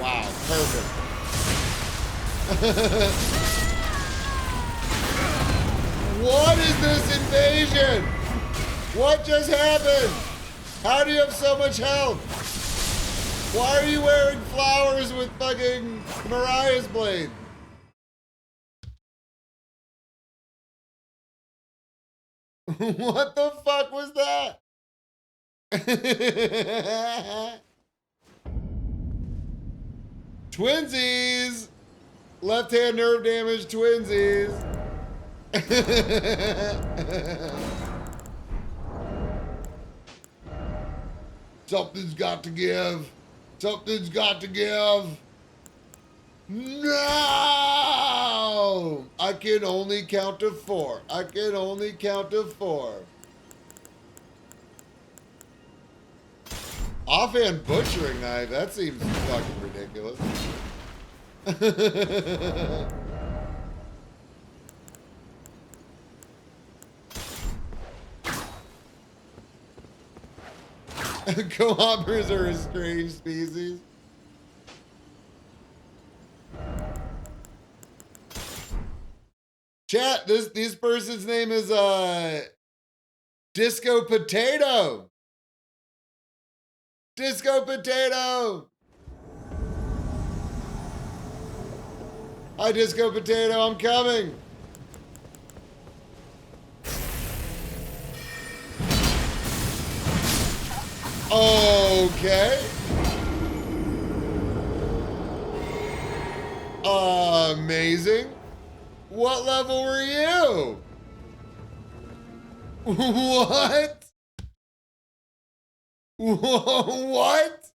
Wow, perfect. What is this invasion? What just happened? How do you have so much health? Why are you wearing flowers with fucking Mariah's blade? What the fuck was that? Twinsies! Left hand nerve damage, twinsies. Something's got to give. Something's got to give. No! I can only count to 4. I can only count to 4. Offhand butchering knife, that seems fucking ridiculous. Co-opers are a strange species. Chat, this person's name is Disco Potato. Disco Potato. Hi, Disco Potato, I'm coming. Okay. Amazing. What level were you? What? What?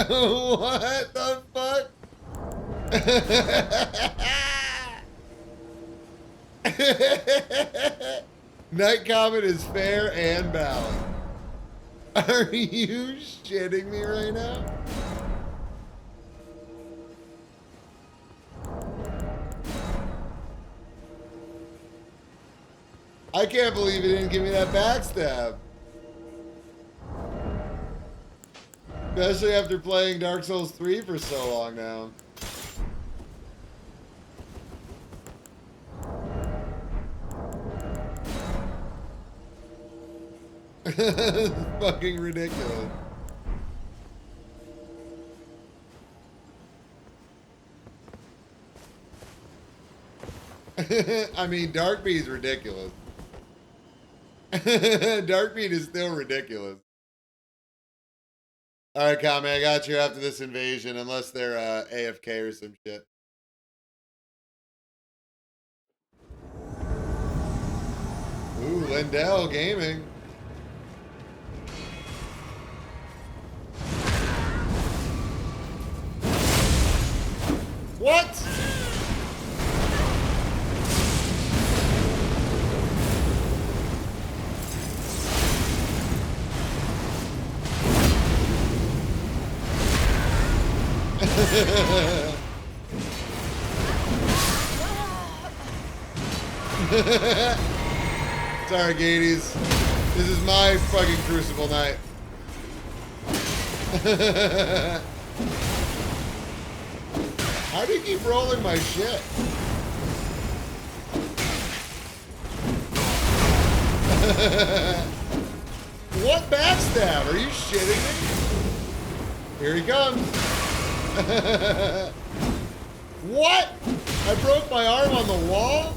What the fuck? Night Comet is fair and balanced. Are you shitting me right now? I can't believe he didn't give me that backstab. Especially after playing Dark Souls 3 for so long now. It's fucking ridiculous. I mean, Dark Beat's ridiculous. Dark Beat is still ridiculous. All right, Kame, I got you after this invasion, unless they're AFK or some shit. Ooh, Lindell Gaming. What? Sorry, Gadies. This is my fucking Crucible night. How do you keep rolling my shit? What backstab? Are you shitting me? Here he comes. What? I broke my arm on the wall?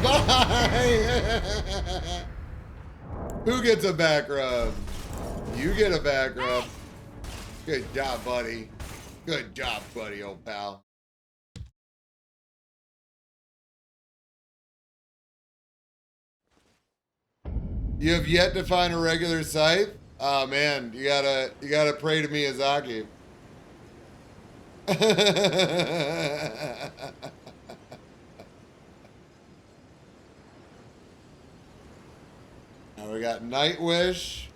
Bye! Who gets a back rub? You get a back rub. Good job, buddy. Good job, buddy, old pal. You have yet to find a regular scythe? Oh man, you gotta pray to Miyazaki. Now we got Nightwish,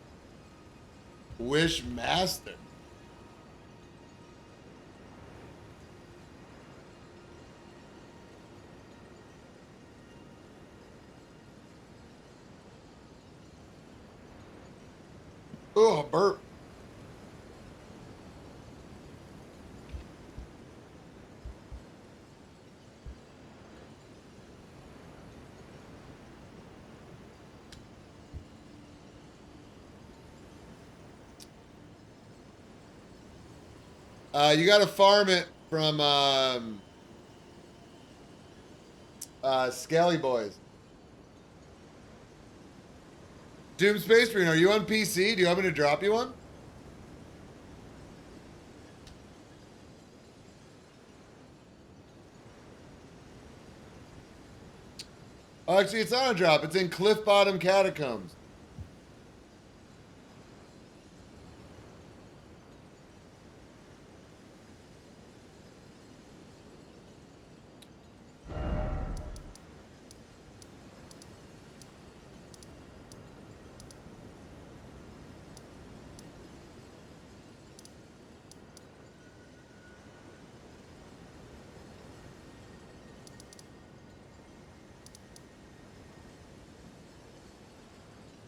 Wish Master. Oh, a burp. You got to farm it from Skelly Boys. Doom Space Marine, are you on PC? Do you want me to drop you one? Oh, actually, it's not a drop. It's in Cliff Bottom Catacombs.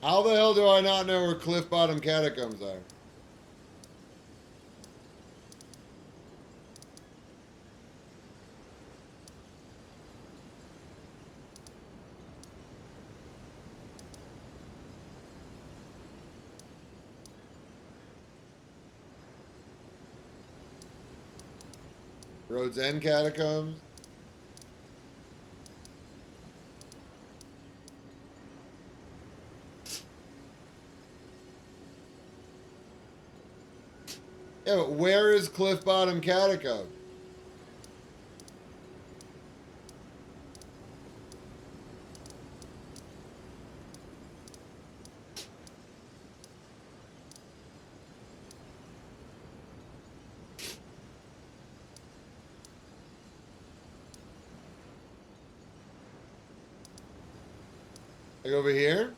How the hell do I not know where Cliff Bottom Catacombs are? Rhodes End Catacombs? Yeah, but where is Cliff Bottom Catacomb? Like over here?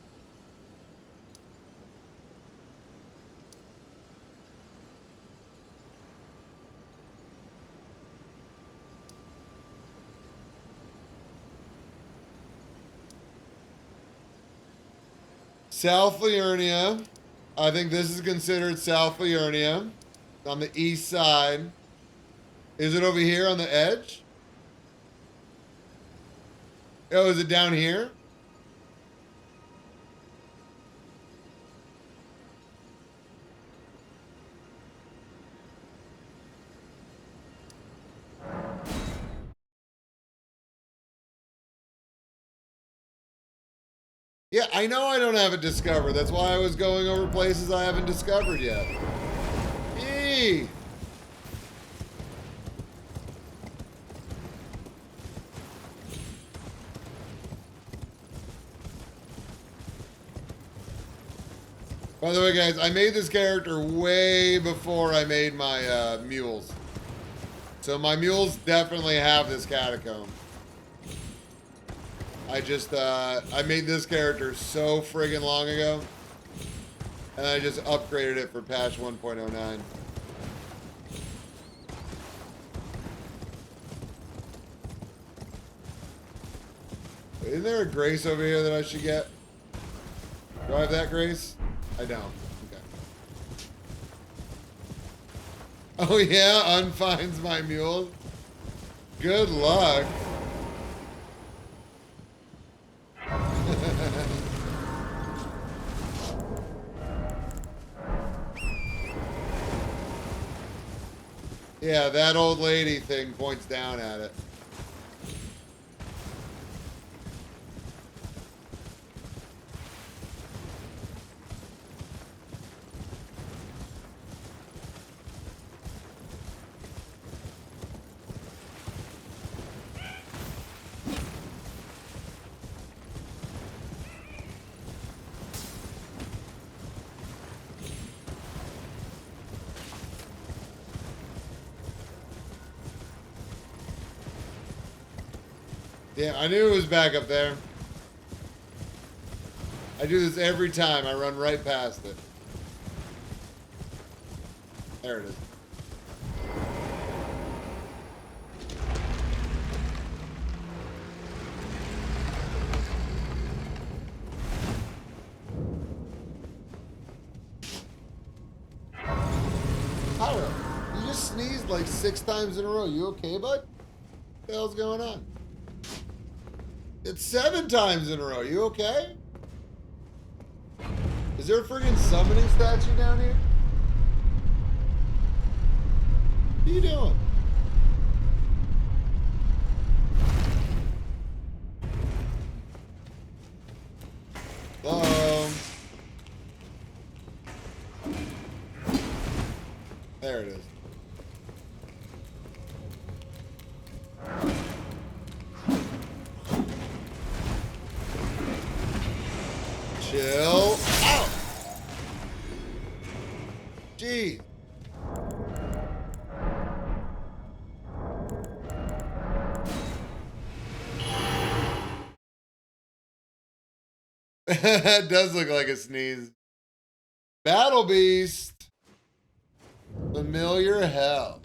South Liurnia. I think this is considered South Liurnia. On the east side. Is it over here on the edge? Oh, is it down here? Yeah, I know I don't have it discovered. That's why I was going over places I haven't discovered yet. Eee! By the way, guys, I made this character way before I made my mules. So my mules definitely have this catacomb. I made this character so friggin' long ago. And I just upgraded it for patch 1.09. Isn't there a grace over here that I should get? Do I have that grace? I don't. Okay. Oh yeah, unfinds my mule. Good luck. Yeah, that old lady thing points down at it. Yeah, I knew it was back up there. I do this every time. I run right past it. There it is. Pyro, you just sneezed like 6 times in a row. You okay, bud? What the hell's going on? It's 7 times in a row. You okay? Is there a friggin' summoning statue down here? What are you doing? There it is. Chill out. Jeez. It does look like a sneeze. Battle Beast. Familiar hell.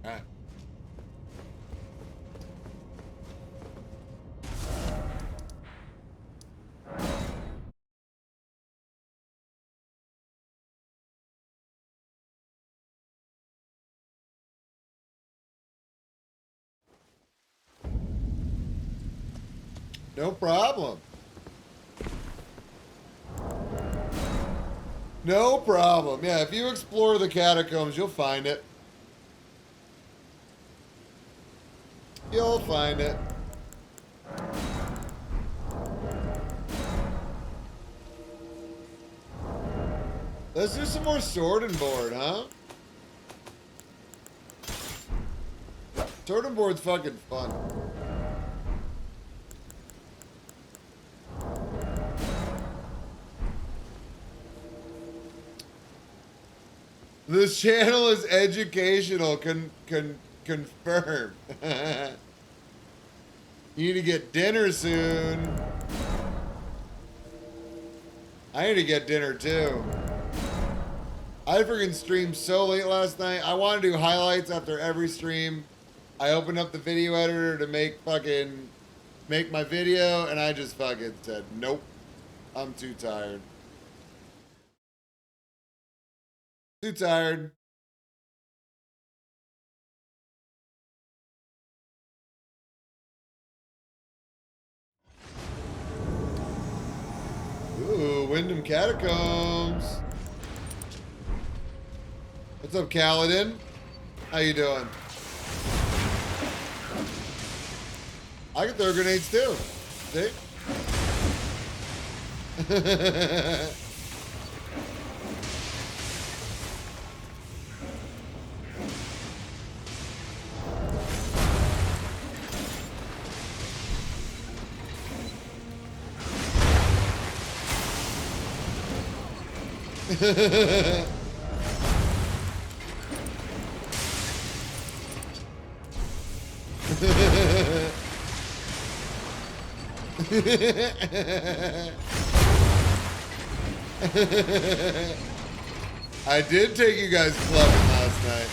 All right. No problem. No problem. Yeah, if you explore the catacombs, you'll find it. You'll find it. Let's do some more sword and board, huh? Sword and board's fucking fun. This channel is educational. Confirm. You need to get dinner soon. I need to get dinner too. I freaking streamed so late last night. I want to do highlights after every stream. I opened up the video editor to make my video, and I just fucking said, nope. I'm too tired. Too tired. Ooh, Wyndham Catacombs. What's up, Kaladin? How you doing? I can throw grenades too. See? I did take you guys clubbing last night.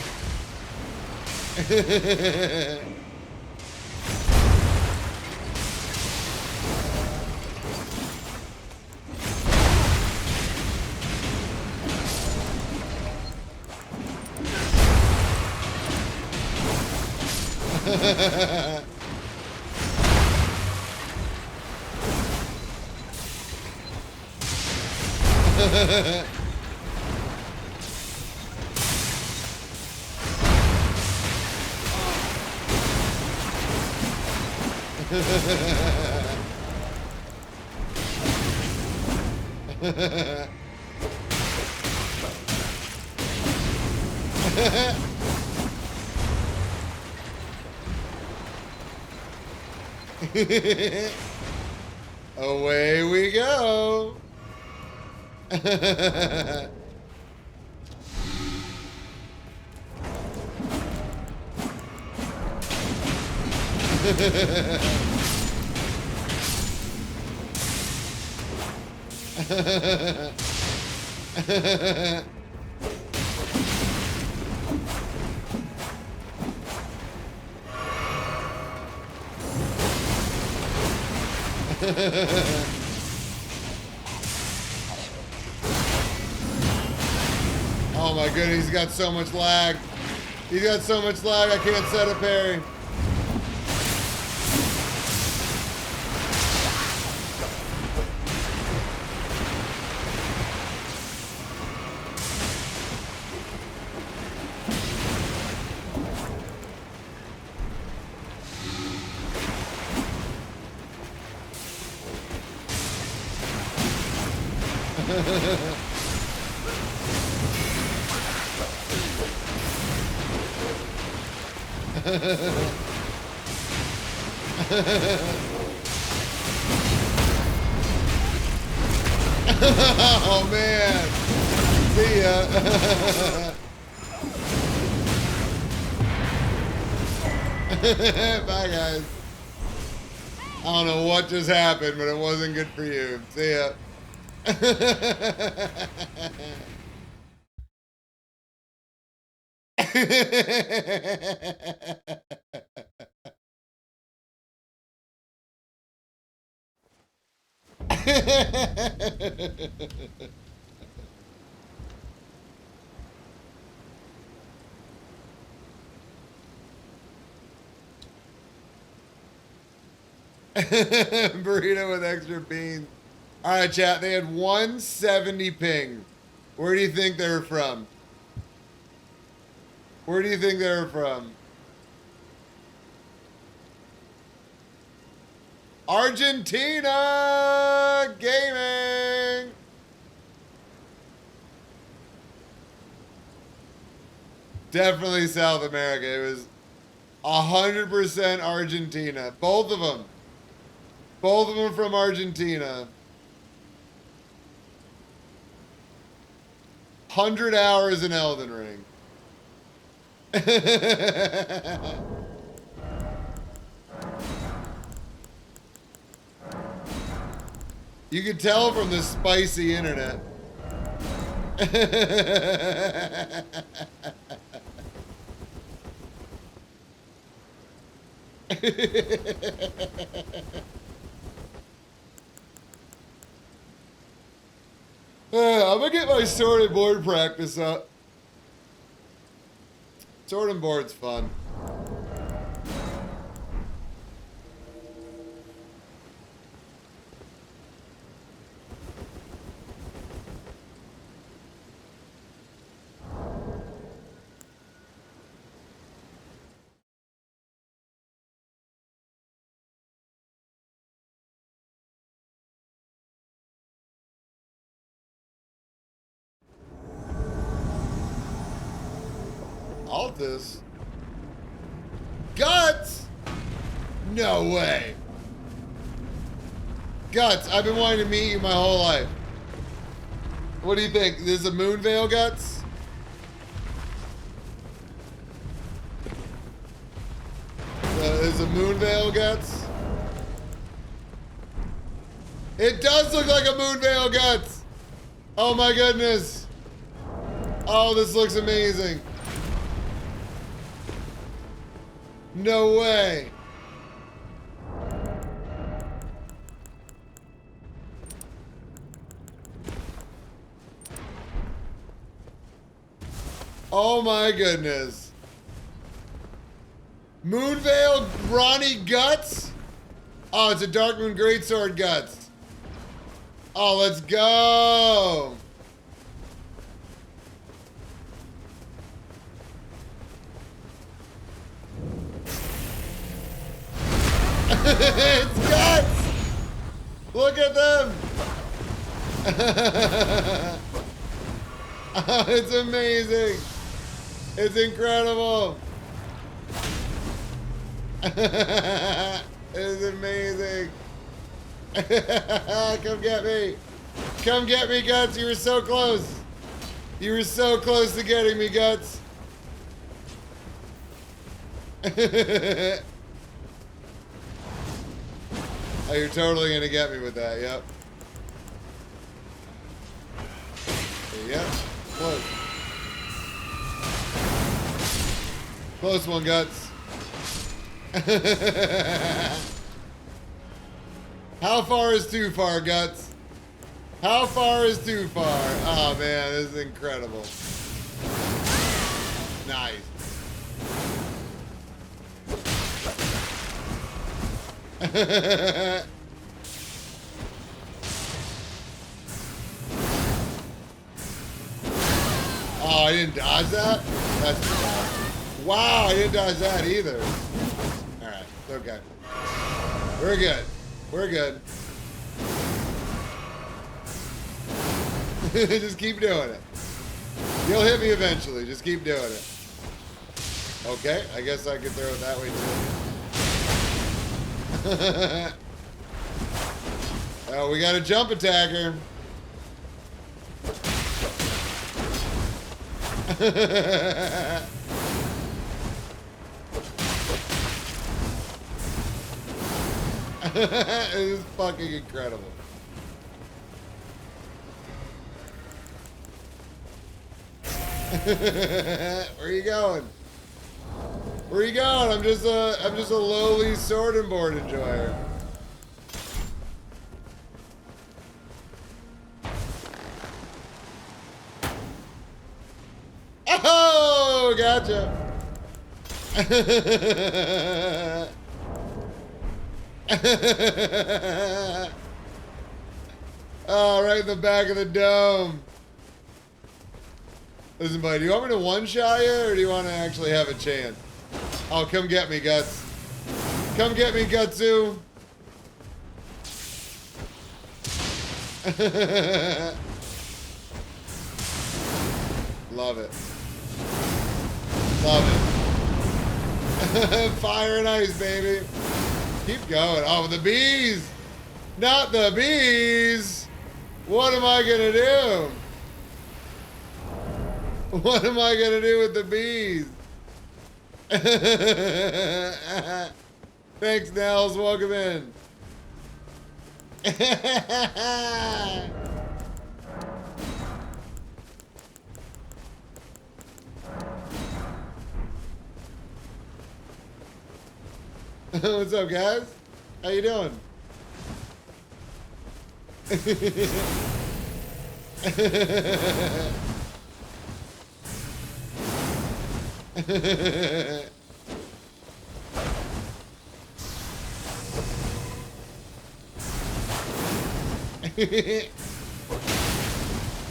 Away we go. Oh my goodness, he's got so much lag. He's got so much lag, I can't set a parry. Oh man. See ya. Bye guys. I don't know what just happened, but it wasn't good for you. See ya. Burrito with extra beans. All right, chat. They had 170 ping. Where do you think they were from? Where do you think they were from? Argentina Gaming. Definitely South America. It was 100% Argentina. Both of them. Both of them from Argentina. 100 hours in Elden Ring. You can tell from the spicy internet. I'm gonna get my sword and board practice up. Sword and board's fun. Altus? Guts? No way. Guts, I've been wanting to meet you my whole life. What do you think? This is a Moonveil, Guts? Is a Moonveil, Guts? It does look like a Moonveil, Guts! Oh my goodness! Oh, this looks amazing. No way. Oh my goodness. Moonveil Ronnie Guts? Oh, it's a Darkmoon Greatsword Guts. Oh, let's go. It's Guts! Look at them! Oh, it's amazing! It's incredible! It is amazing! Come get me! Come get me, Guts! You were so close! You were so close to getting me, Guts! Oh, you're totally gonna get me with that, yep. Yep, close. Close one, Guts. How far is too far, Guts? How far is too far? Oh man, this is incredible. Nice. Oh, I didn't dodge that? That's bad. Wow, I didn't dodge that either. Alright, it's okay. We're good. We're good. Just keep doing it. You'll hit me eventually. Just keep doing it. Okay, I guess I could throw it that way too. Oh, we got a jump attacker. It is fucking incredible. Where are you going? Where are you going? I'm just a lowly sword and board enjoyer. Oh, gotcha. Oh, right in the back of the dome. Listen, buddy, do you want me to one-shot you, or do you want to actually have a chance? Oh, come get me, Guts. Come get me, Gutsu. Love it. Love it. Fire and ice, baby. Keep going. Oh, the bees. Not the bees. What am I going to do? What am I going to do with the bees? Thanks, Nels. Welcome in. What's up, guys? How you doing?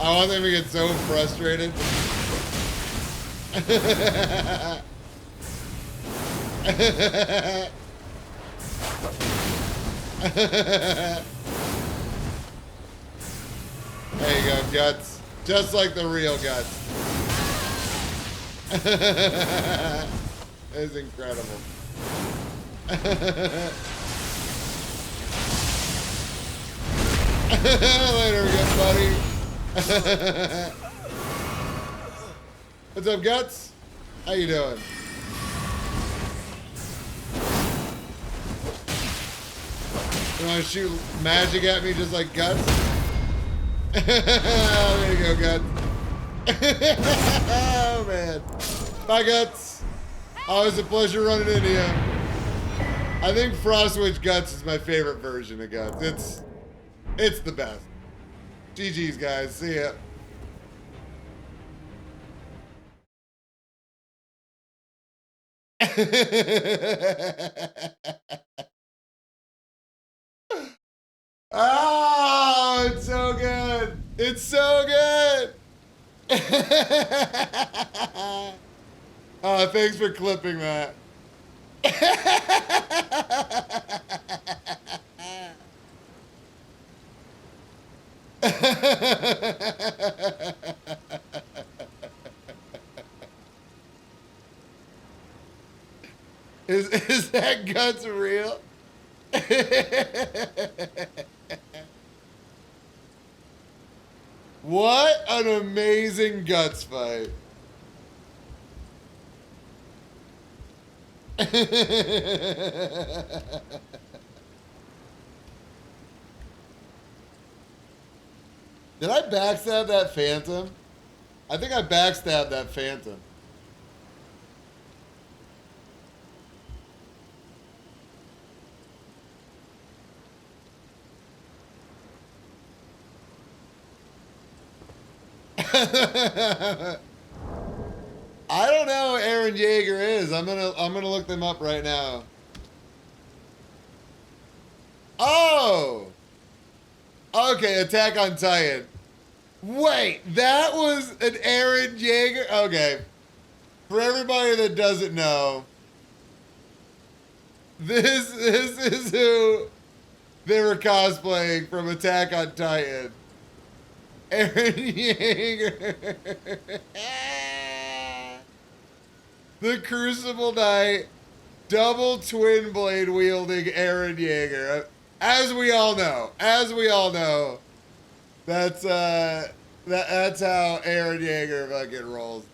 I want them to get so frustrated. There you go, Guts. Just like the real Guts. It's incredible. Later, buddy. What's up, Guts? How you doing? You want to shoot magic at me just like Guts? There you go, Guts. Oh, man. Bye, Guts. Always a pleasure running into you. I think Frostwitch Guts is my favorite version of Guts. It's the best. GG's, guys. See ya. Oh, it's so good. It's so good. Oh, thanks for clipping that. Is that Guts real? What an amazing Guts fight. Did I backstab that Phantom? I think I backstabbed that Phantom. I don't know who Aaron Yeager is. I'm gonna look them up right now. Oh! Okay, Attack on Titan. Wait, that was an Aaron Yeager? Okay. For everybody that doesn't know, this is who they were cosplaying from Attack on Titan. Aaron Yeager. The Crucible Knight, double twin blade wielding Aaron Yeager. As we all know, that's how Aaron Yeager fucking rolls.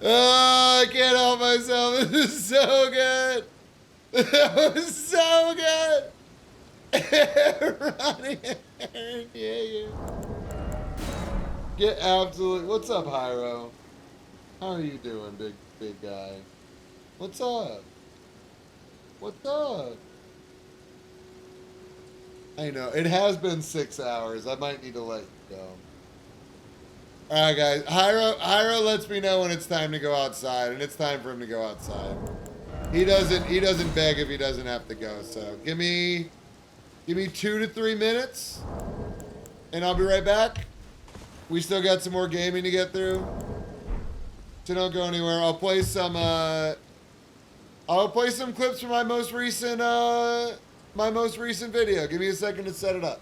Oh, I can't help myself. This is so good. That was so good. Ronnie Aaron Yeager. Get absolutely. What's up, Hyro? How are you doing, big guy? What's up? What's up? I know it has been 6 hours. I might need to let you go. All right, guys. Hyro lets me know when it's time to go outside, and it's time for him to go outside. He doesn't beg if he doesn't have to go. So give me 2 to 3 minutes, and I'll be right back. We still got some more gaming to get through, so don't go anywhere. I'll play some clips from my most recent my most recent video. Give me a second to set it up.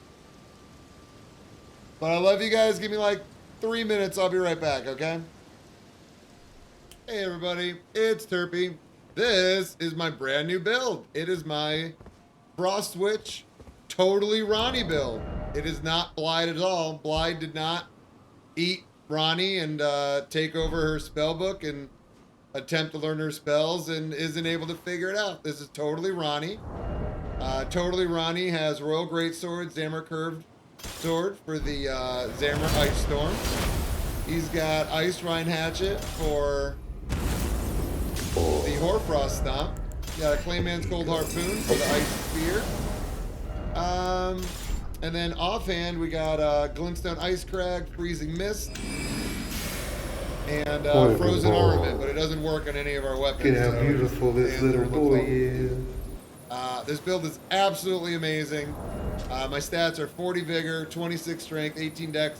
But I love you guys. Give me like 3 minutes. I'll be right back, okay? Hey, everybody. It's Terpy. This is my brand new build. It is my Frost Switch Totally Ronnie build. It is not Blythe at all. Blythe did not eat Ronnie and take over her spell book and attempt to learn her spells and isn't able to figure it out. This is totally Ronnie. Totally Ronnie has Royal Greatsword, Zammer Curved Sword for the Zammer Ice Storm. He's got Ice Rhine Hatchet for the Hoarfrost Stomp. Got a Clayman's Cold Harpoon for the Ice Spear. And then offhand, we got Glintstone Ice Crag, Freezing Mist, and Frozen Armament, but it doesn't work on any of our weapons. Look at how beautiful this little boy is. This build is absolutely amazing. My stats are 40 Vigor, 26 Strength, 18 Dex,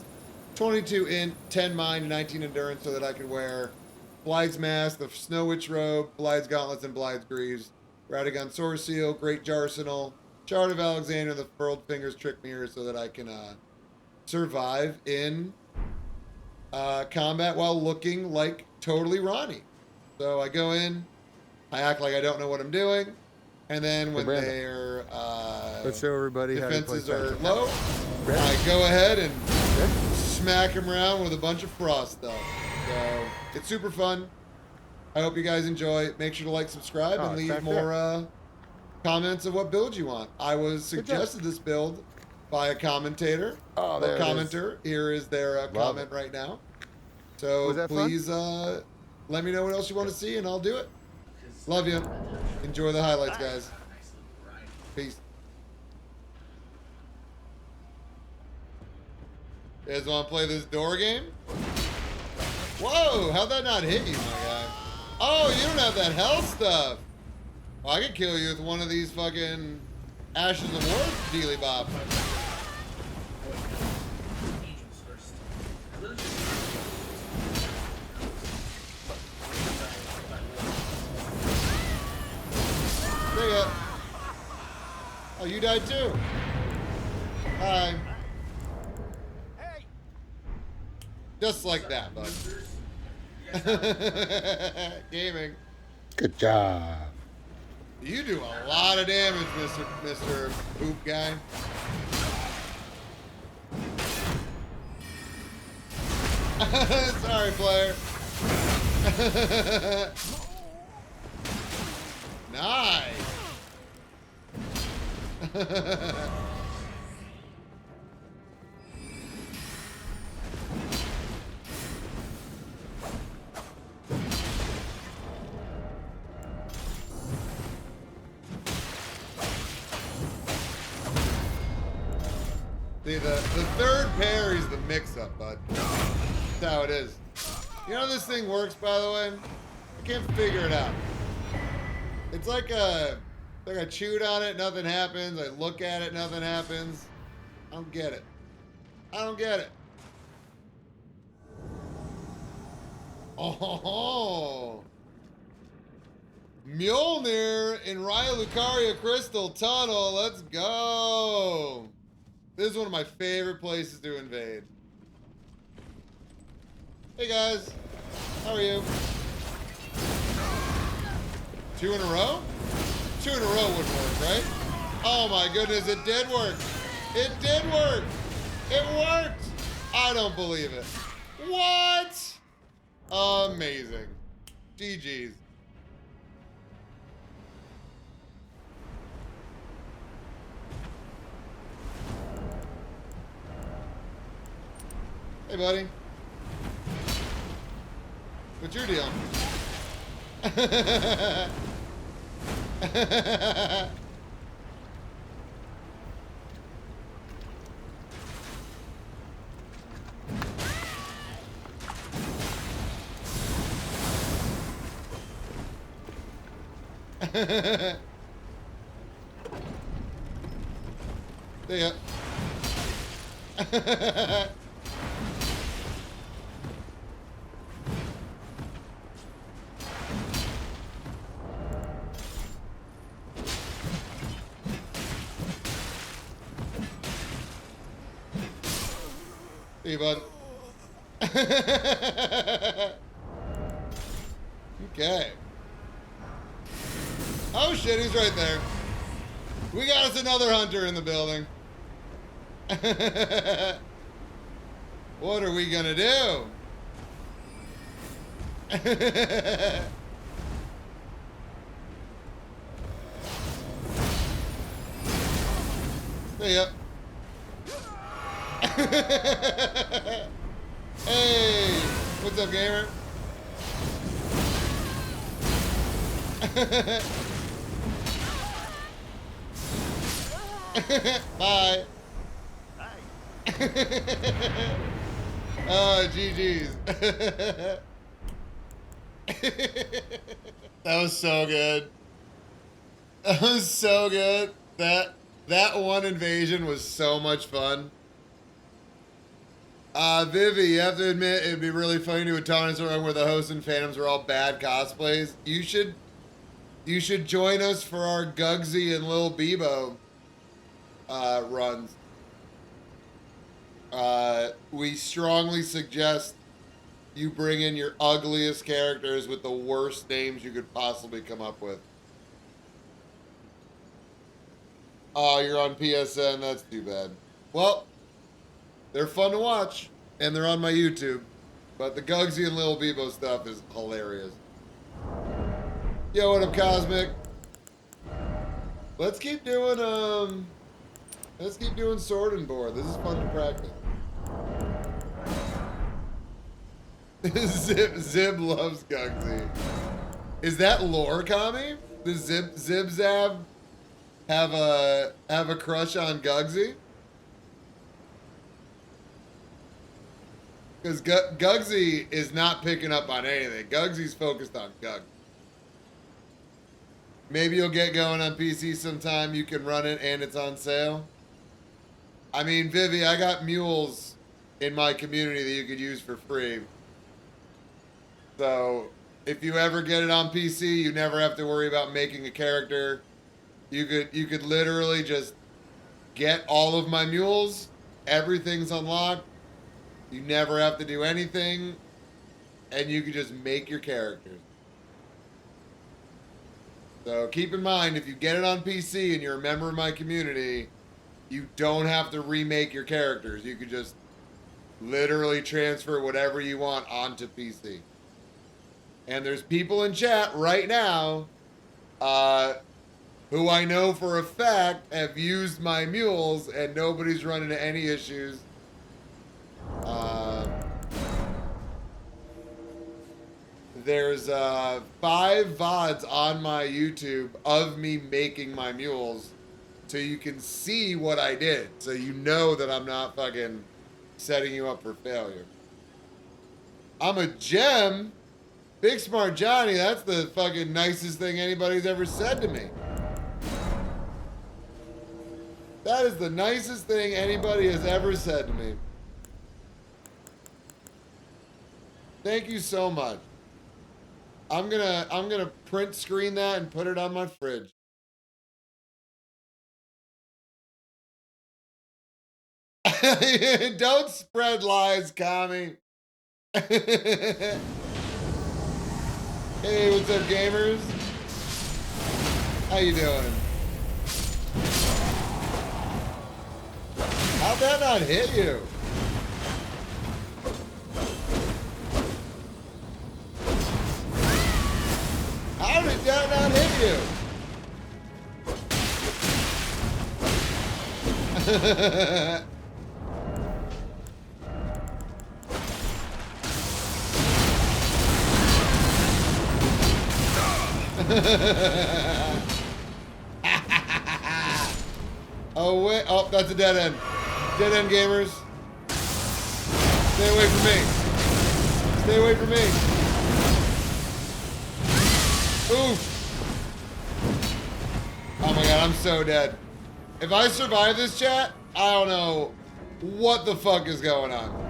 22 Int, 10 Mind, and 19 Endurance so that I can wear Blythe's Mask, the Snow Witch Robe, Blythe's Gauntlets, and Blythe's Greaves, Radagon Sword Seal, Great Jarsenal, Shard of Alexander, the Furled Fingers Trick Mirror so that I can survive in combat while looking like totally Ronnie. So I go in, I act like I don't know what I'm doing, and then when their let's show everybody defenses how to are low, I go ahead and smack them around with a bunch of frost stuff. So it's super fun. I hope you guys enjoy. Make sure to like, subscribe, and leave more comments of what build you want. I was suggested this build by a commentator. Oh, there commenter. Here is their comment right now. So please let me know what else you want to see, and I'll do it. Love you. Enjoy the highlights, guys. Peace. You guys want to play this door game? Whoa, how'd that not hit you, my guy? Oh, you don't have that health stuff. Well, I could kill you with one of these fucking Ashes of War dealy bop. There you go. Oh, you died too. Hi. Just like that, bud. Gaming. Good job. You do a lot of damage, Mr. Poop Guy. Sorry, player. Nice. See, the third parry is the mix-up, bud. That's how it is. You know how this thing works, by the way? I can't figure it out. It's like I chewed on it, nothing happens. I look at it, nothing happens. I don't get it. I don't get it. Oh, Mjolnir in Raya Lucaria Crystal Tunnel. Let's go. This is one of my favorite places to invade. Hey guys, how are you? 2 in a row? 2 in a row wouldn't work, right? Oh my goodness, it did work. It did work. It worked. I don't believe it. What? Amazing. GG's. Hey, buddy. What's your deal? See ya. See you, bud. Okay. Oh shit, he's right there. We got us another hunter in the building. What are we gonna do? See ya. Hey, what's up, gamer? Bye. Oh, GG's. That was so good. That was so good. That one invasion was so much fun. Vivi, you have to admit it'd be really funny to do a tournament run where the hosts and phantoms are all bad cosplays. You should join us for our Gugsy and Lil Bebo runs. We strongly suggest you bring in your ugliest characters with the worst names you could possibly come up with. Oh, you're on PSN? That's too bad. Well, they're fun to watch, and they're on my YouTube. But the Gugsy and Lil Bebo stuff is hilarious. Yo, what up, Cosmic? Let's keep doing Sword and Board. This is fun to practice. Zib loves Gugsy. Is that lore, Kami? Does Zib Zab have a crush on Gugsy? Because Gugsy is not picking up on anything. Gugsy's focused on Gug. Maybe you'll get going on PC sometime. You can run it and it's on sale. I mean, Vivi, I got mules in my community that you could use for free. So if you ever get it on PC, you never have to worry about making a character. You could literally just get all of my mules. Everything's unlocked. You never have to do anything. And you can just make your characters. So keep in mind, if you get it on PC and you're a member of my community, you don't have to remake your characters. You can just literally transfer whatever you want onto PC. And there's people in chat right now who I know for a fact have used my mules and nobody's run into any issues. There's 5 VODs on my YouTube of me making my mules, so you can see what I did, so you know that I'm not fucking setting you up for failure. I'm a gem. Big Smart Johnny, that's the fucking nicest thing anybody's ever said to me. That is the nicest thing anybody has ever said to me. Thank you so much. I'm gonna print screen that and put it on my fridge. Don't spread lies, Kami. Hey, what's up, gamers? How you doing? How'd that not hit you? How did that not hit you? Oh, wait. Oh, that's a dead end. Dead end, gamers. Stay away from me. Stay away from me. Oof. Oh my god, I'm so dead. If I survive this, chat, I don't know what the fuck is going on.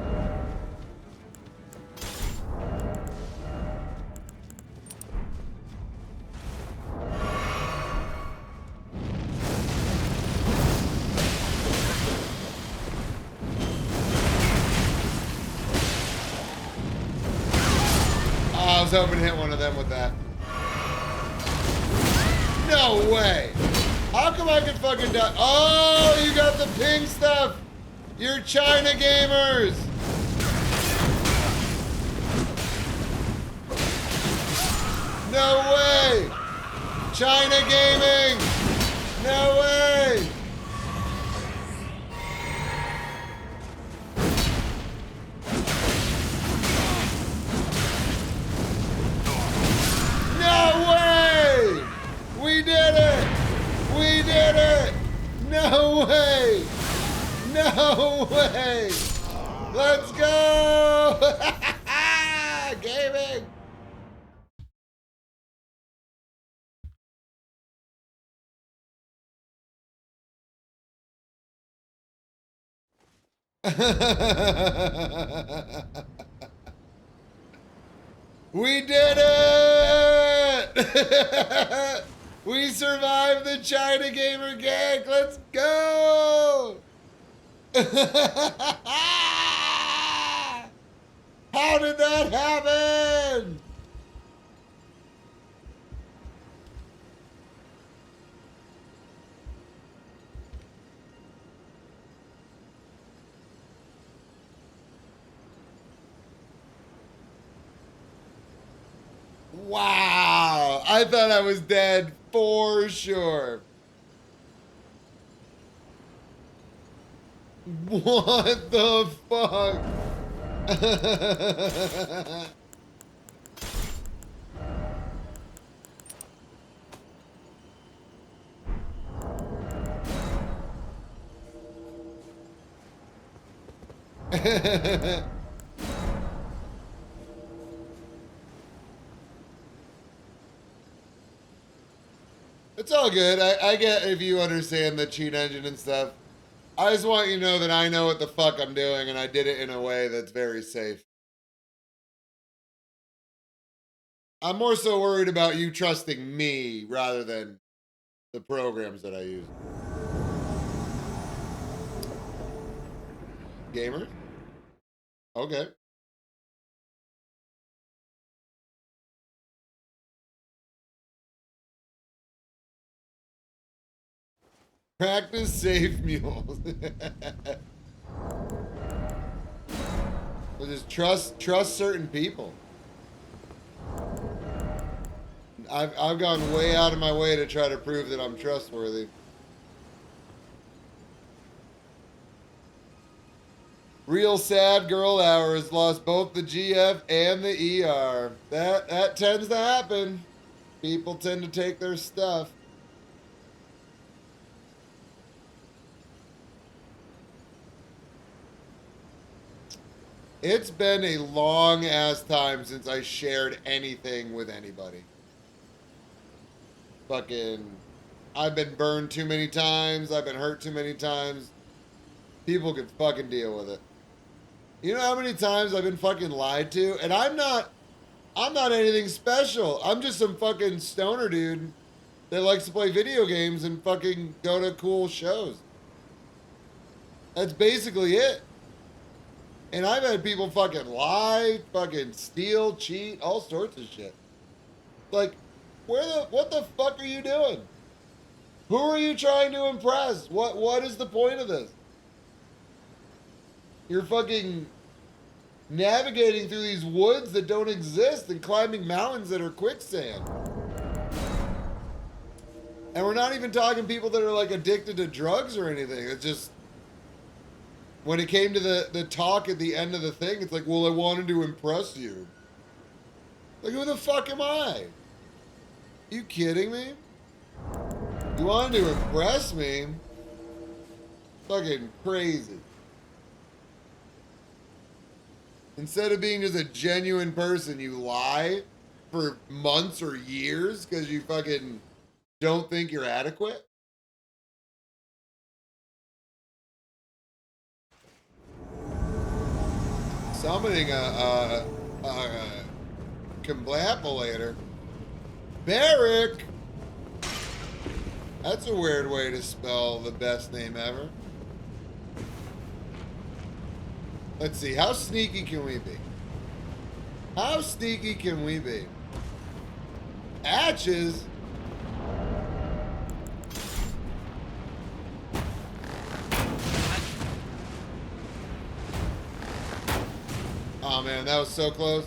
was hoping to hit one of them with that. No way. How come I can fucking die? Oh, you got the ping stuff. You're China gamers. No way. China gaming. No way. No way. We did it. We did it. No way. No way. Let's go. Gaming. We did it! We survived the China Gamer Gank. Let's go! How did that happen? Wow, I thought I was dead for sure. What the fuck? It's all good. I get if you understand the cheat engine and stuff. I just want you to know that I know what the fuck I'm doing, and I did it in a way that's very safe. I'm more so worried about you trusting me rather than the programs that I use. Gamer? Okay. Practice safe mules. Well, just trust certain people. I've gone way out of my way to try to prove that I'm trustworthy. Real sad girl hour has lost both the GF and the ER. That tends to happen. People tend to take their stuff. It's been a long ass time since I shared anything with anybody. Fucking, I've been burned too many times. I've been hurt too many times. People can fucking deal with it. You know how many times I've been fucking lied to? And I'm not anything special. I'm just some fucking stoner dude that likes to play video games and fucking go to cool shows. That's basically it. And I've had people fucking lie, fucking steal, cheat, all sorts of shit. Like, what the fuck are you doing? Who are you trying to impress? What is the point of this? You're fucking navigating through these woods that don't exist and climbing mountains that are quicksand. And we're not even talking people that are like addicted to drugs or anything. It's just, when it came to the talk at the end of the thing, it's like, well, I wanted to impress you. Like, who the fuck am I? You kidding me? You wanted to impress me? Fucking crazy. Instead of being just a genuine person, you lie for months or years because you fucking don't think you're adequate. Summoning a Comblapilator. Barrick! That's a weird way to spell the best name ever. Let's see, how sneaky can we be? How sneaky can we be? Atches? Oh man, that was so close.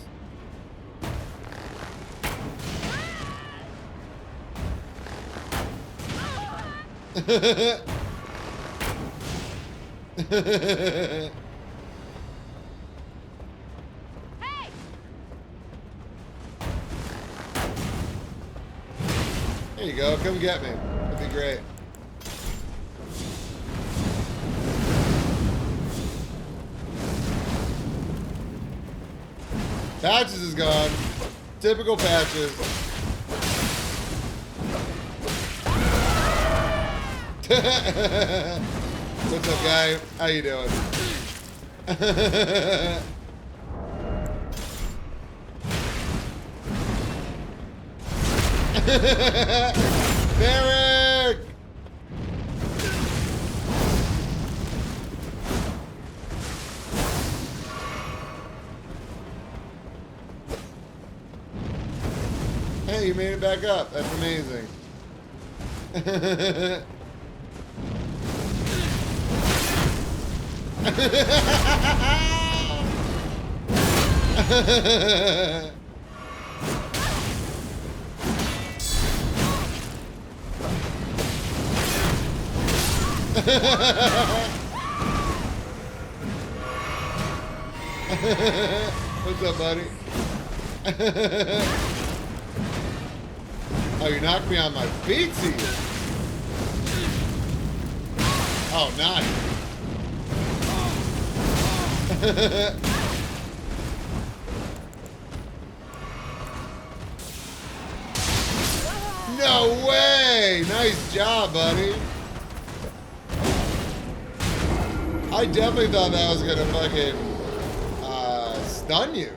There you go, come get me. That'd be great. Patches is gone. Typical Patches. What's up, guy? How you doing? Derek! Hey, you made it back up. That's amazing. What's up, buddy? Oh, you knocked me on my feet, see you. Oh, nice. No way! Nice job, buddy. I definitely thought that was gonna fucking stun you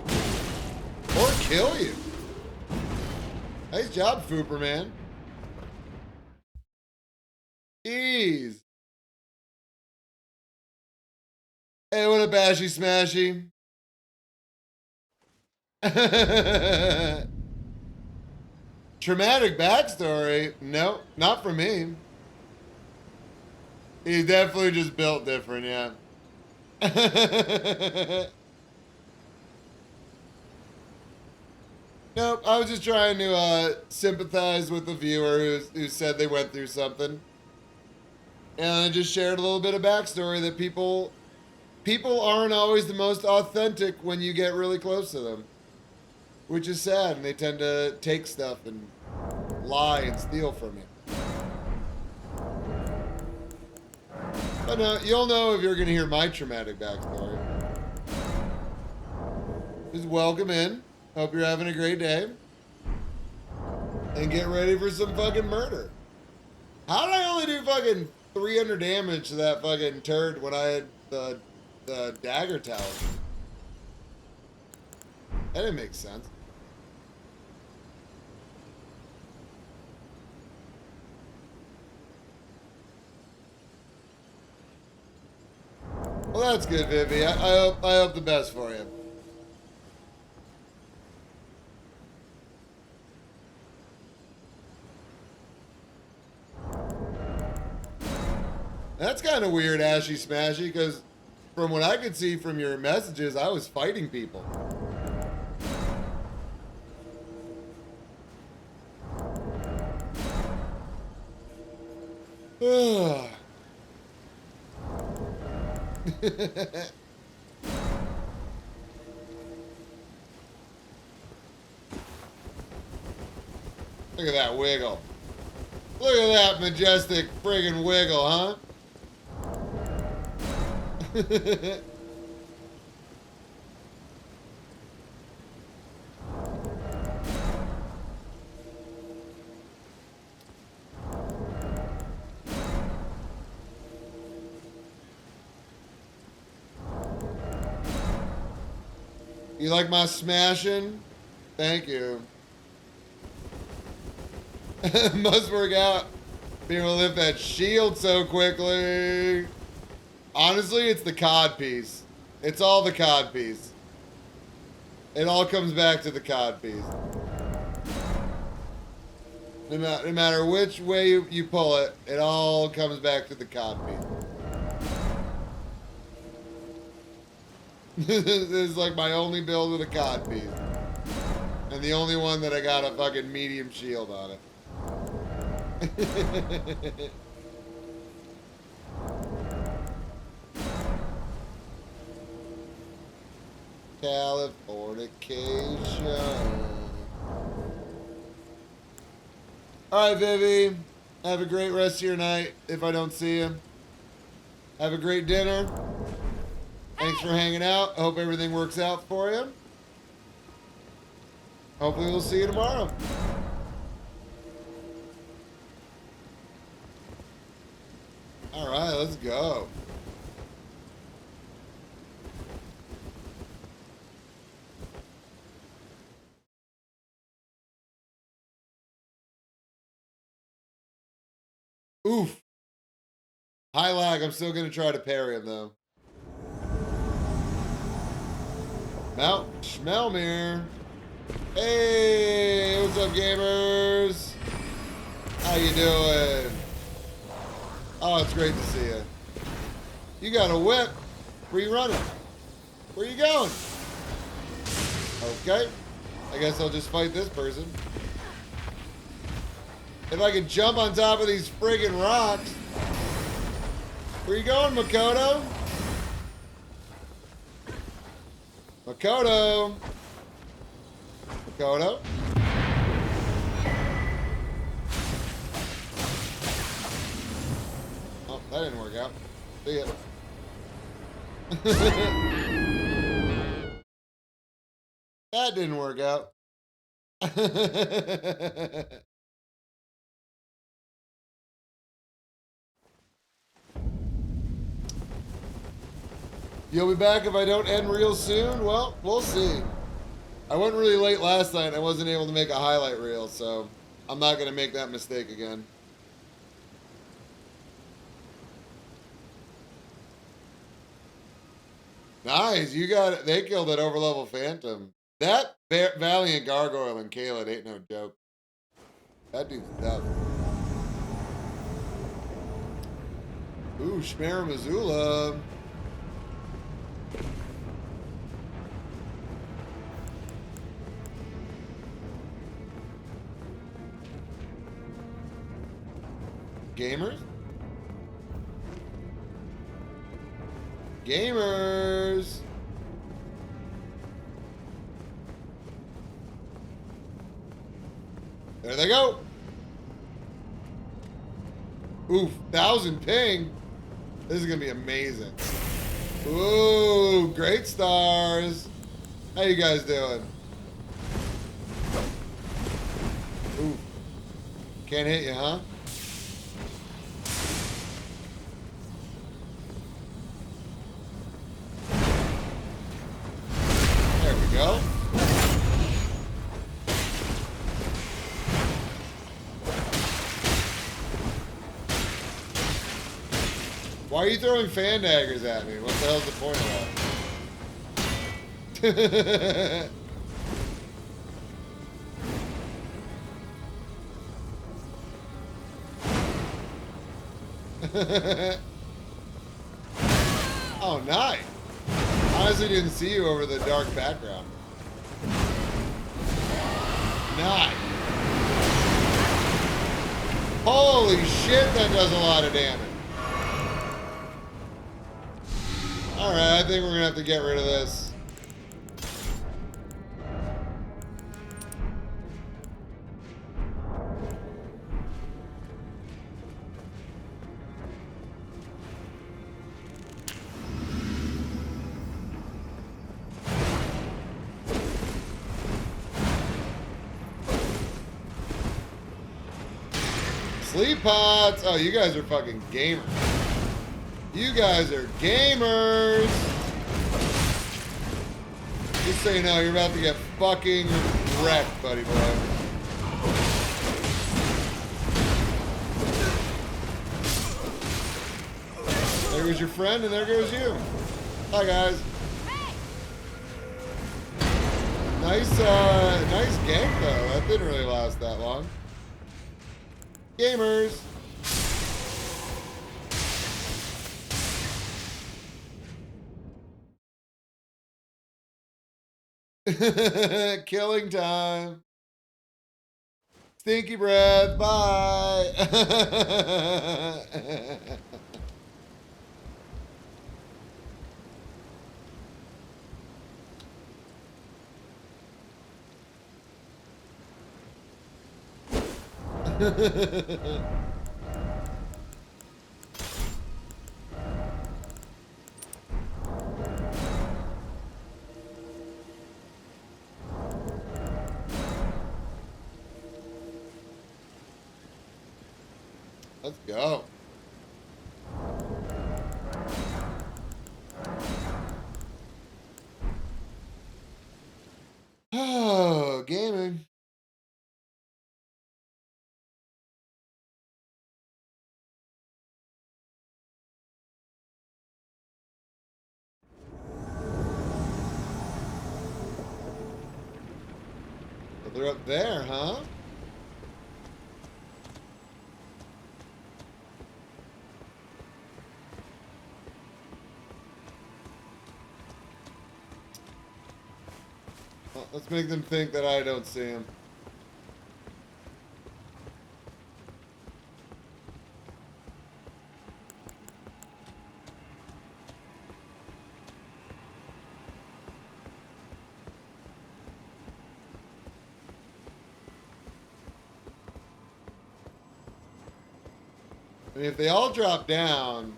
or kill you. Nice job, Fooper, man. Ease. Hey, what up, Ashy Smashy? Traumatic backstory? No, not for me. He's definitely just built different, yeah. Nope, I was just trying to sympathize with the viewer who said they went through something. And I just shared a little bit of backstory that people aren't always the most authentic when you get really close to them. Which is sad, and they tend to take stuff and lie and steal from you. But no, you'll know if you're going to hear my traumatic backstory. Just welcome in. Hope you're having a great day. And get ready for some fucking murder. How did I only do fucking 300 damage to that fucking turd when I had the dagger tower? That didn't make sense. Well, that's good, Vivi. I hope the best for you. That's kind of weird, Ashy Smashy, because from what I could see from your messages, I was fighting people. Look at that wiggle. Look at that majestic friggin' wiggle, huh? You like my smashing? Thank you. Must work out being able to lift that shield so quickly. Honestly, it's the cod piece. It's all the cod piece. It all comes back to the cod piece. No matter which way you pull it, it all comes back to the cod piece. This is like my only build with a cod piece. And the only one that I got a fucking medium shield on it. Californication. Alright, Vivi. Have a great rest of your night if I don't see you. Have a great dinner. Thanks for hanging out. I hope everything works out for you. Hopefully we'll see you tomorrow. Alright, let's go. Oof. High lag. I'm still going to try to parry him, though. Mount Schmelmere. Hey, what's up, gamers? How you doing? Oh, it's great to see you. You got a whip. Where you running? Where you going? Okay. I guess I'll just fight this person. If I could jump on top of these friggin' rocks. Where you going, Makoto? Makoto. Makoto. Oh, that didn't work out. See ya. That didn't work out. You'll be back if I don't end real soon? Well, we'll see. I went really late last night. I wasn't able to make a highlight reel, so I'm not going to make that mistake again. Nice. You got it. They killed that overlevel Phantom. That Valiant Gargoyle and Kaled ain't no joke. That dude's tough. Ooh, Shmera Missoula. Gamers? Gamers! There they go! Oof, 1,000 ping! This is gonna be amazing. Ooh, great stars! How you guys doing? Ooh. Can't hit you, huh? There we go. Why are you throwing fan daggers at me? What the hell's the point of that? Oh, nice. Honestly didn't see you over the dark background. Nice. Holy shit, that does a lot of damage. Alright, I think we're gonna have to get rid of this. Sleep pots! Oh, you guys are fucking gamers. You guys are gamers! Just so you know, you're about to get fucking wrecked, buddy boy. There goes your friend, and there goes you. Hi, guys. Nice gank though. That didn't really last that long. Gamers. Killing time. Stinky breath. Bye. Let's go. Oh, gaming. So they're up there, huh? Well, let's make them think that I don't see him. I mean, if they all drop down,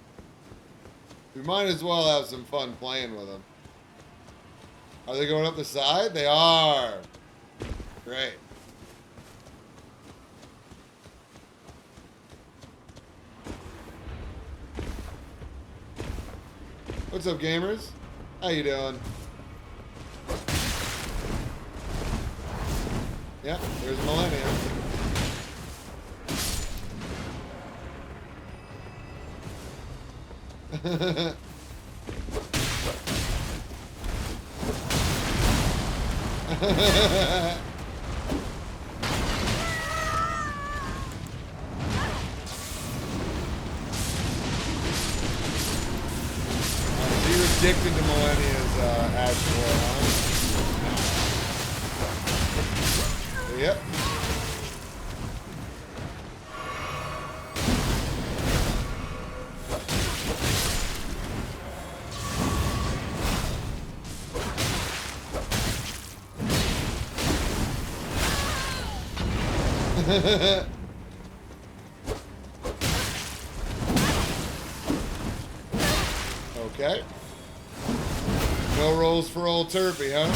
we might as well have some fun playing with them. Are they going up the side? They are. Great. What's up, gamers? How you doing? Yeah, there's Millennium. So you're addicted to Millennia's Ashmore, huh? Yep. Okay. No rolls for old Turpy, huh?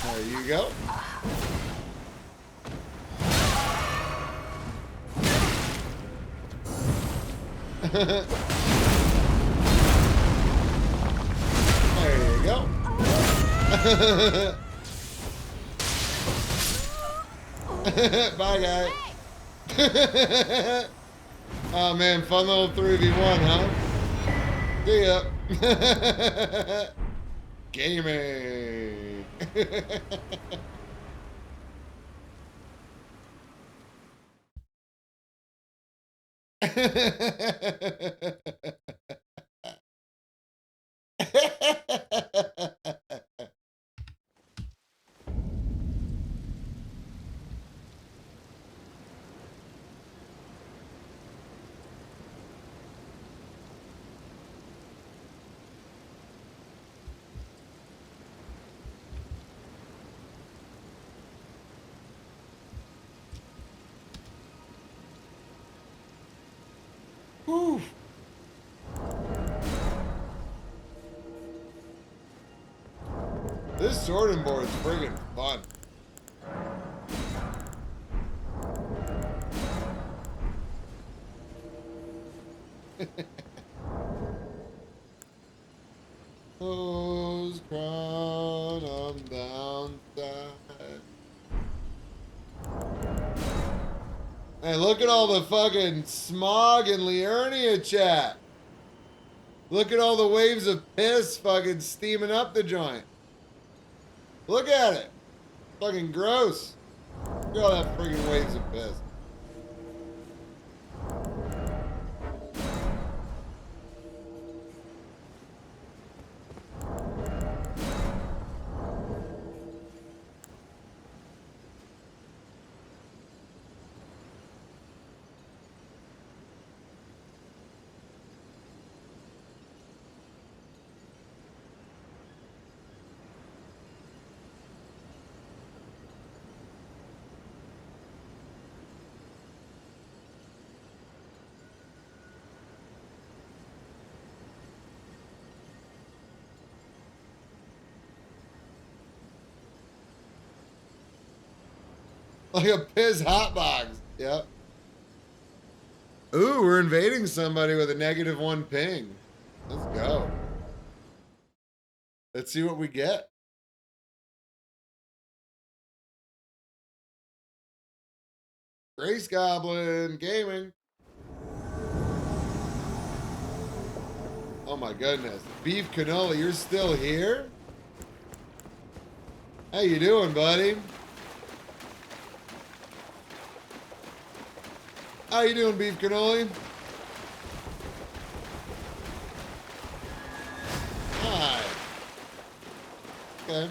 There you go. There you go. Bye, guy. Oh, man. Fun little 3v1, huh? See ya. Gaming. Whew. This sorting board is friggin' fun. Who's crown on downside? Hey, look at all the fucking smog in Liurnia chat. Look at all the waves of piss fucking steaming up the joint. Look at it. Fucking gross. Look at all that freaking waves of piss. Like a piss hotbox. Yep. Ooh, we're invading somebody with a -1 ping. Let's go. Let's see what we get. Grace Goblin Gaming. Oh my goodness. Beef Canola, you're still here? How you doing, buddy? How you doing, Beef Cannoli? Hi. Okay.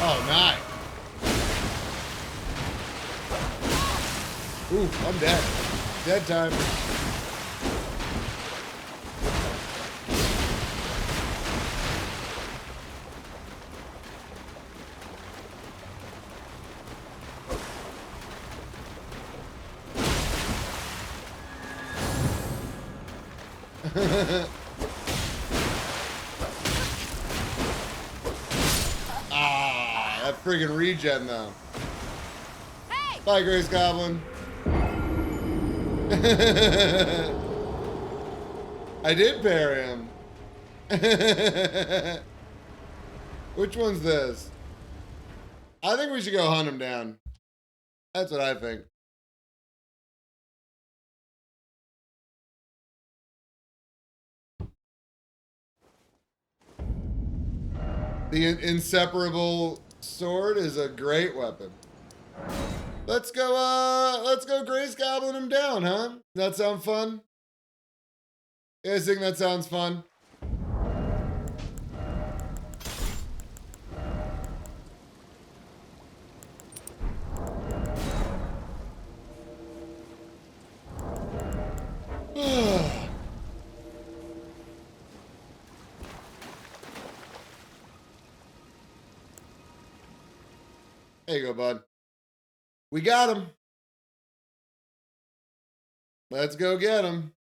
Oh, nice. Ooh, I'm dead. Dead time. Ah, that friggin' regen though. Hey! Bye, Grace Goblin. I did pair him. Which one's this? I think we should go hunt him down. That's what I think. The inseparable sword is a great weapon. Let's go Grace Goblin him down, huh? That sound fun? You guys think that sounds fun? There you go, bud. We got him. Let's go get him.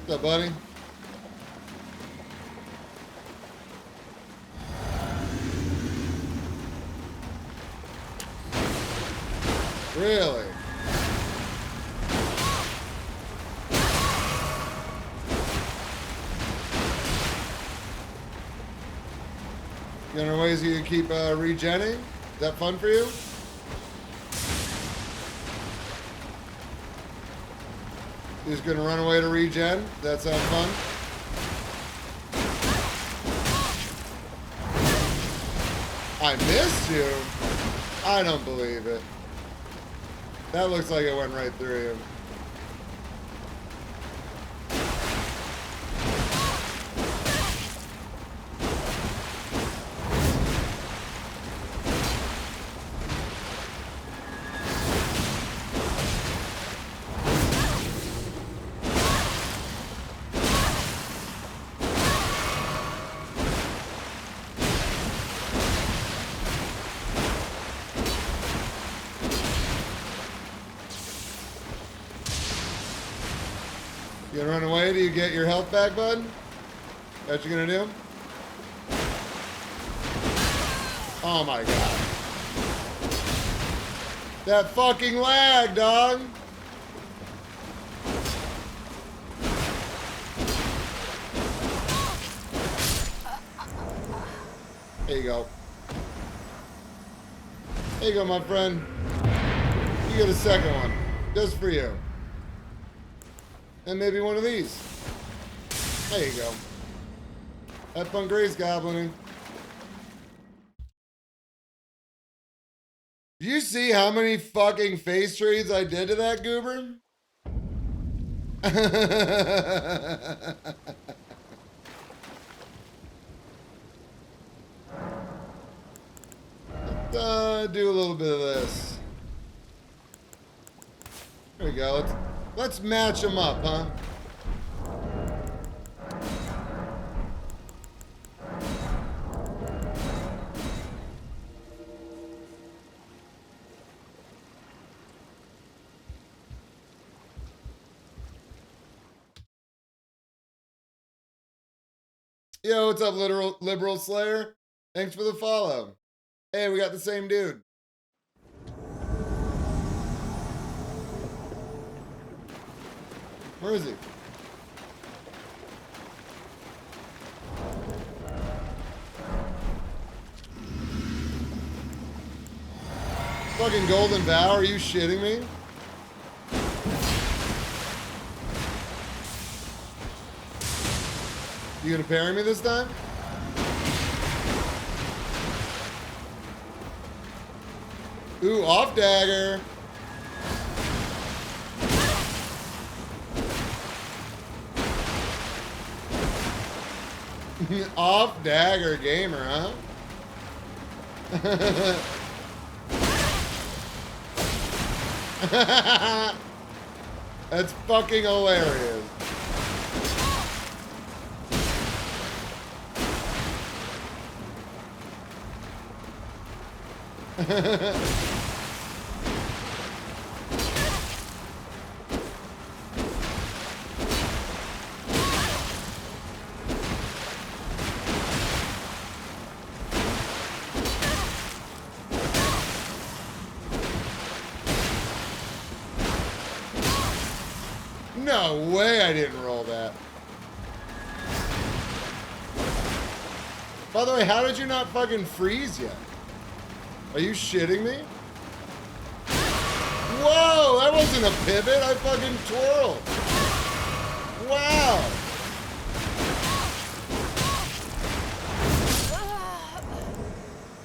What's up, buddy? Really? You know ways you can keep regenning? Is that fun for you? He's gonna run away to regen. That sounds fun. I missed you? I don't believe it. That looks like it went right through you. You gonna run away? Do you get your health back, bud? What you gonna do? Oh my god. That fucking lag, dog! There you go. There you go, my friend. You get a second one. Just for you. And maybe one of these. There you go. Have fun grace goblining. Do you see how many fucking face trades I did to that goober? Let's do a little bit of this. There we go. Let's match them up, huh? Yo, what's up, liberal Slayer? Thanks for the follow. Hey, we got the same dude. Where is he? Fucking Golden Vow, are you shitting me? You gonna parry me this time? Ooh, off dagger. Off dagger gamer, huh? That's fucking hilarious. No way I didn't roll that. By the way, how did you not fucking freeze yet? Are you shitting me? Whoa, that wasn't a pivot. I fucking twirled. Wow.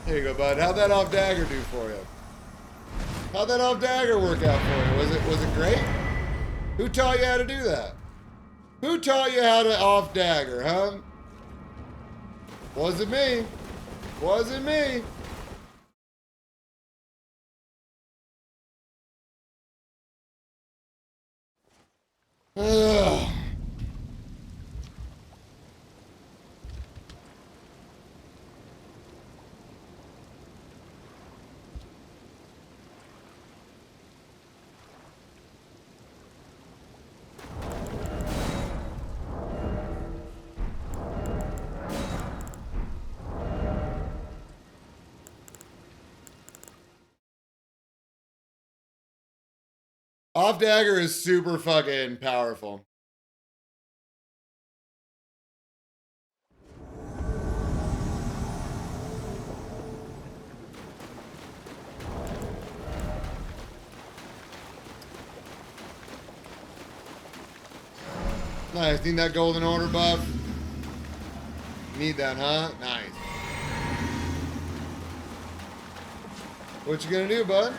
Here you go, bud. How'd that off dagger do for you? How'd that off dagger work out for you? Was it great? Who taught you how to do that? Who taught you how to off dagger, huh? Wasn't me. Wasn't me. Ugh. Off dagger is super fucking powerful. Nice. Need that golden order buff? Need that, huh? Nice. What you gonna do, bud?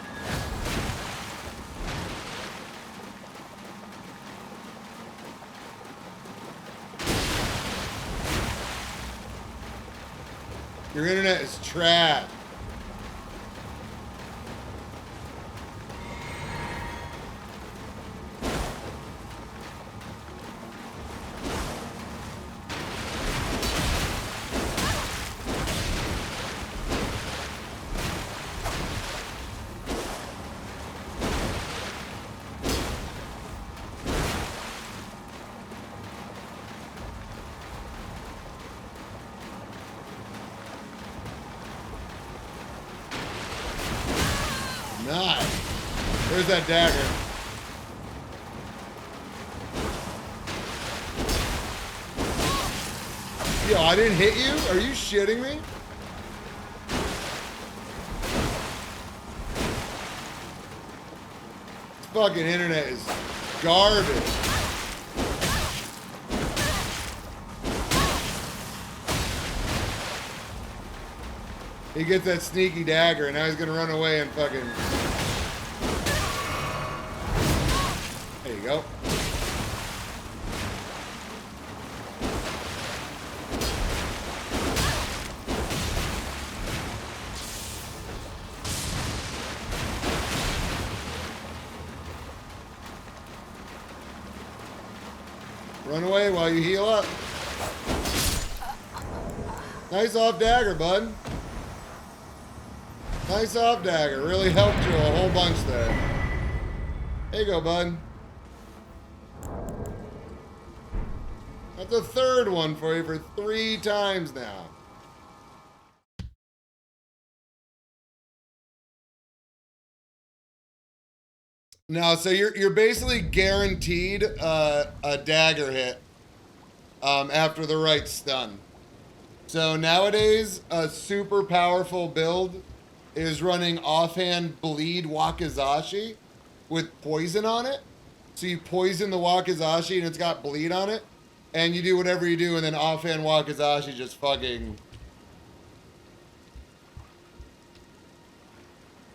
Your internet is trash. Nice. There's that dagger. Yo, I didn't hit you? Are you shitting me? This fucking internet is garbage. He gets that sneaky dagger, and now he's gonna run away and fucking... There you go. Run away while you heal up. Nice off dagger, bud. Nice off dagger. Really helped you a whole bunch there. There you go, bud. That's a third one for you for 3 times now. No, so you're basically guaranteed a dagger hit after the right stun. So nowadays, a super powerful build is running offhand bleed Wakizashi with poison on it. So you poison the Wakizashi and it's got bleed on it. And you do whatever you do and then offhand Wakizashi just fucking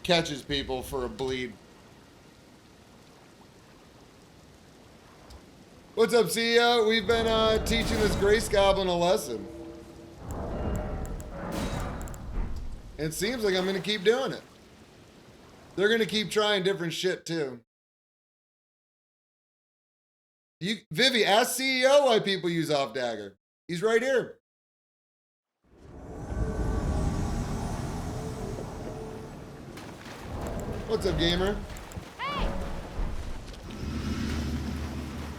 catches people for a bleed. What's up, CEO? We've been teaching this Grace Goblin a lesson. It seems like I'm going to keep doing it. They're going to keep trying different shit, too. Vivi, ask CEO why people use off dagger. He's right here. What's up, gamer? Hey!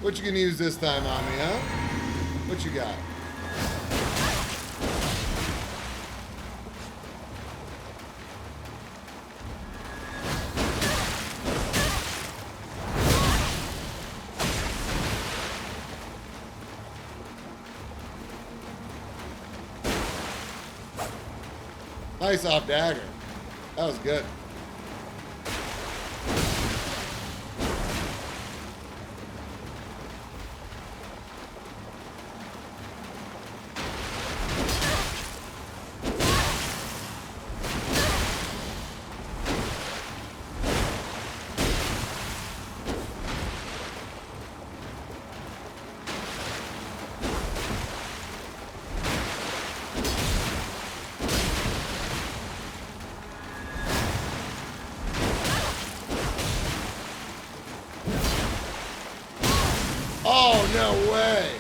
What you going to use this time on me, huh? What you got? Nice off dagger. That was good. Oh, no way.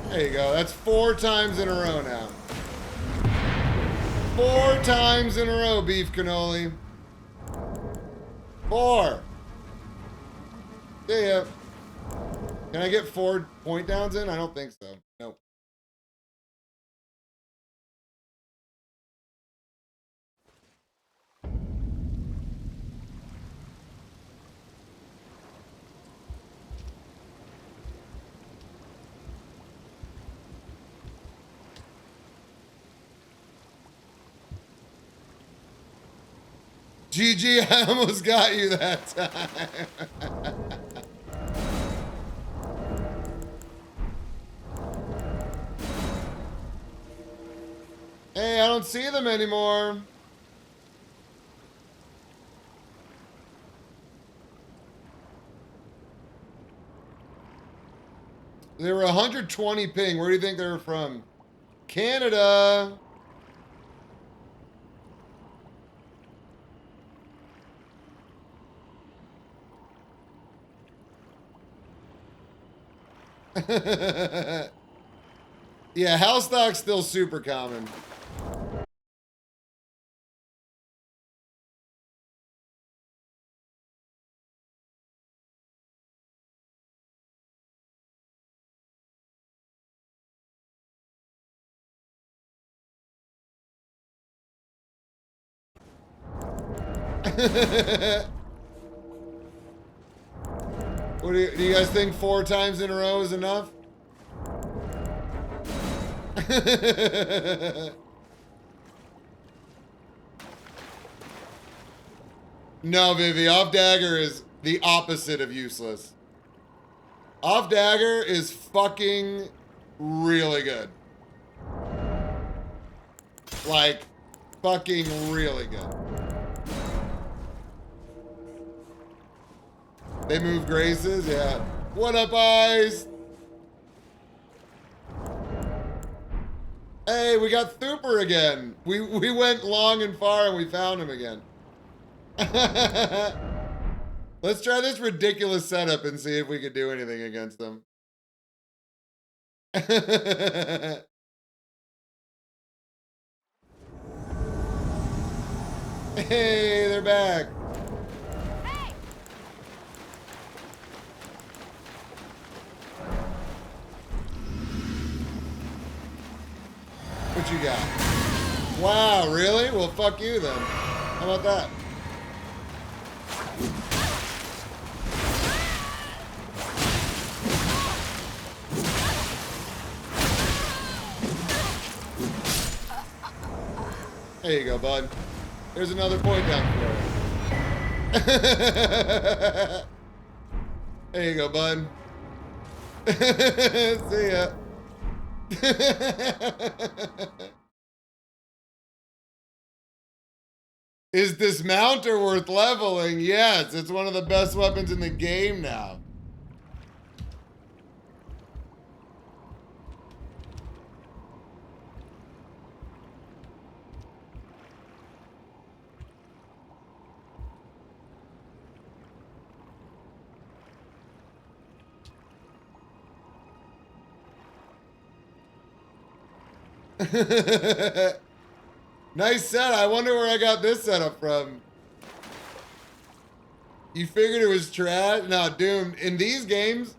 There you go. That's 4 times in a row now. 4 times in a row, beef cannoli. 4. See ya. Can I get 4 point downs in? I don't think so. Nope. GG, I almost got you that time. Hey, I don't see them anymore. They were 120 ping. Where do you think they were from? Canada. Yeah, house stock's still super common. What do you guys think 4 times in a row is enough? No, Vivi, off dagger is the opposite of useless. Off dagger is fucking really good. Like, fucking really good. They move graces, yeah. What up, Ice? Hey, we got Thooper again. We went long and far and we found him again. Let's try this ridiculous setup and see if we can do anything against them. Hey, they're back. Hey! What you got? Wow, really? Well, fuck you then. How about that? There you go, bud. There's another point down for you. There you go, bud. See ya. Is dismounter worth leveling? Yes, it's one of the best weapons in the game now. Nice set. I wonder where I got this setup from. You figured it was trash? No, Doom. In these games,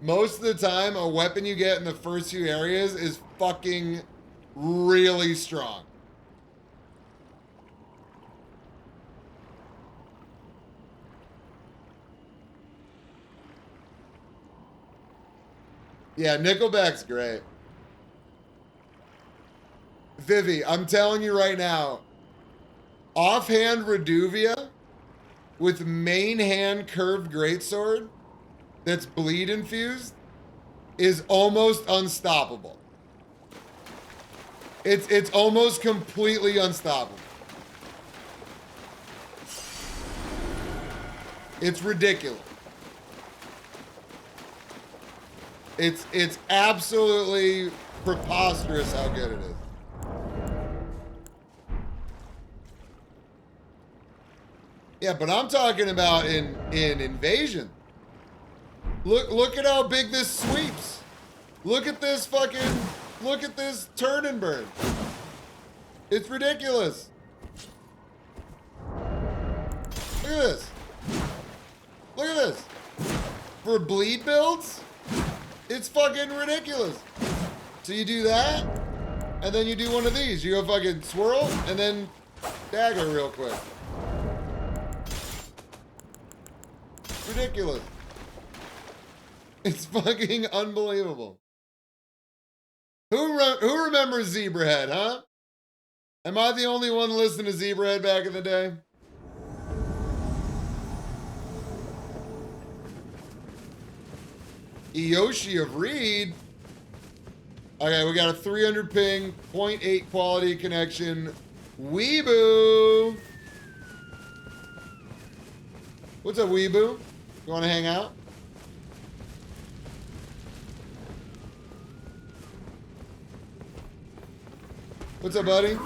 most of the time, a weapon you get in the first few areas is fucking really strong. Yeah, Nickelback's great. Vivi, I'm telling you right now, offhand Reduvia with main hand curved greatsword that's bleed infused is almost unstoppable. It's almost completely unstoppable. It's ridiculous. It's absolutely preposterous how good it is. Yeah, but I'm talking about in Invasion. Look at how big this sweeps. Look at this turn and burn. It's ridiculous. Look at this. Look at this. For bleed builds, it's fucking ridiculous. So you do that, and then you do one of these. You go fucking swirl, and then dagger real quick. Ridiculous. It's fucking unbelievable. Who remembers Zebrahead, huh? Am I the only one listening to Zebrahead back in the day? Iyoshi of Reed. Okay, we got a 300 ping, 0.8 quality connection. Weeboo. What's up, Weeboo? You want to hang out? What's up, buddy?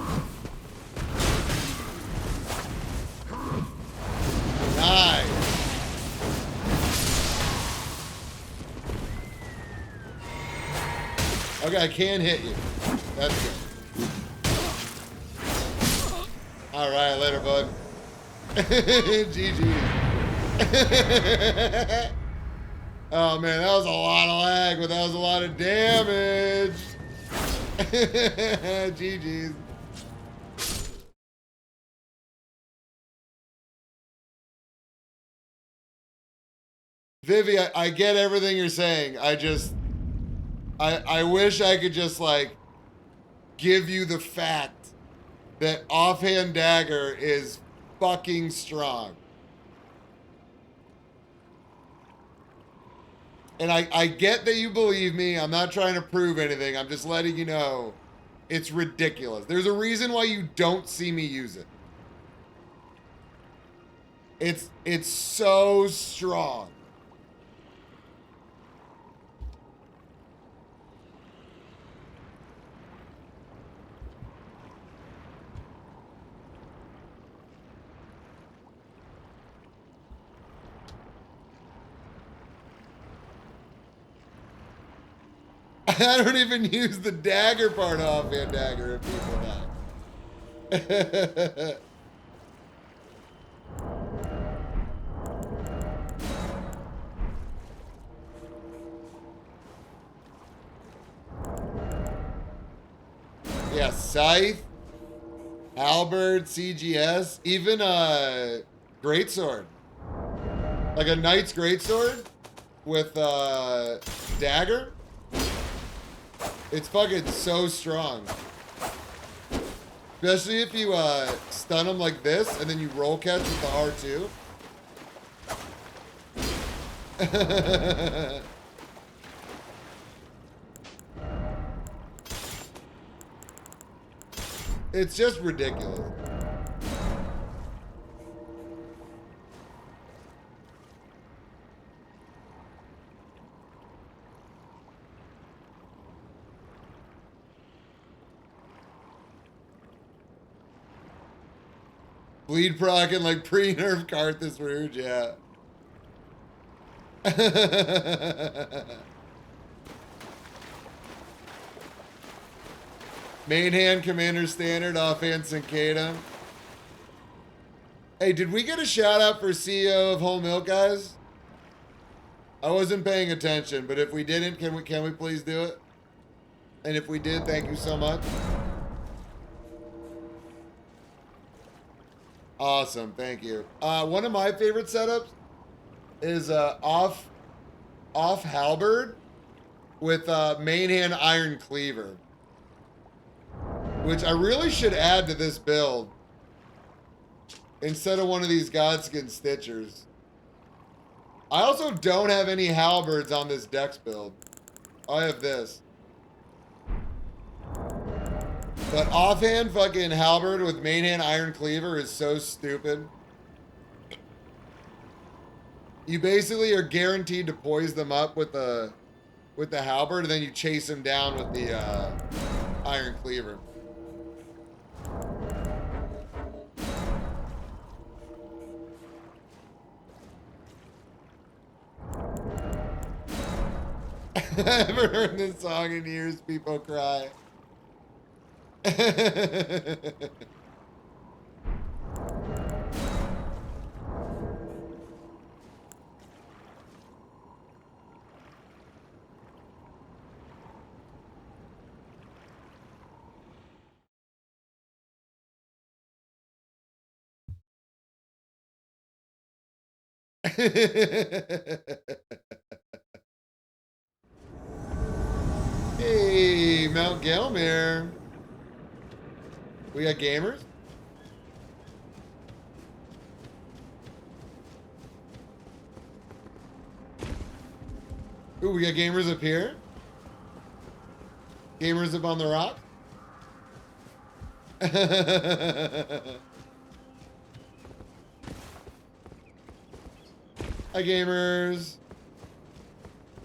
Nice. Okay, I can hit you. That's good. All right, later, bud. GG. Oh, man, that was a lot of lag, but that was a lot of damage. GG's. Vivi, I get everything you're saying. I wish I could just, like, give you the fact that offhand dagger is fucking strong. And I get that you believe me. I'm not trying to prove anything. I'm just letting you know it's ridiculous. There's a reason why you don't see me use it. It's so strong. I don't even use the dagger part of offhand dagger if people die. Yeah, scythe, halberd, CGS, even a greatsword. Like a knight's greatsword with dagger. It's fucking so strong. Especially if you stun them like this and then you roll catch with the R2. It's just ridiculous. Bleed proc and like pre-nerf Karthus Rouge, yeah. Main hand Commander Standard, offhand Cincada. Hey, did we get a shout out for CEO of Whole Milk, guys? I wasn't paying attention, but if we didn't, can we please do it? And if we did, thank you so much. Awesome, thank you. One of my favorite setups is off halberd with main hand iron cleaver, which I really should add to this build instead of one of these Godskin Stitchers. I also don't have any halberds on this Dex build. I have this. But offhand fucking halberd with main hand iron cleaver is so stupid. You basically are guaranteed to poise them up with the halberd, and then you chase them down with the iron cleaver. I haven't heard this song in years. People cry. Hey, Mount Gelmir. We got gamers? Ooh, we got gamers up here. Gamers up on the rock. Hi, gamers.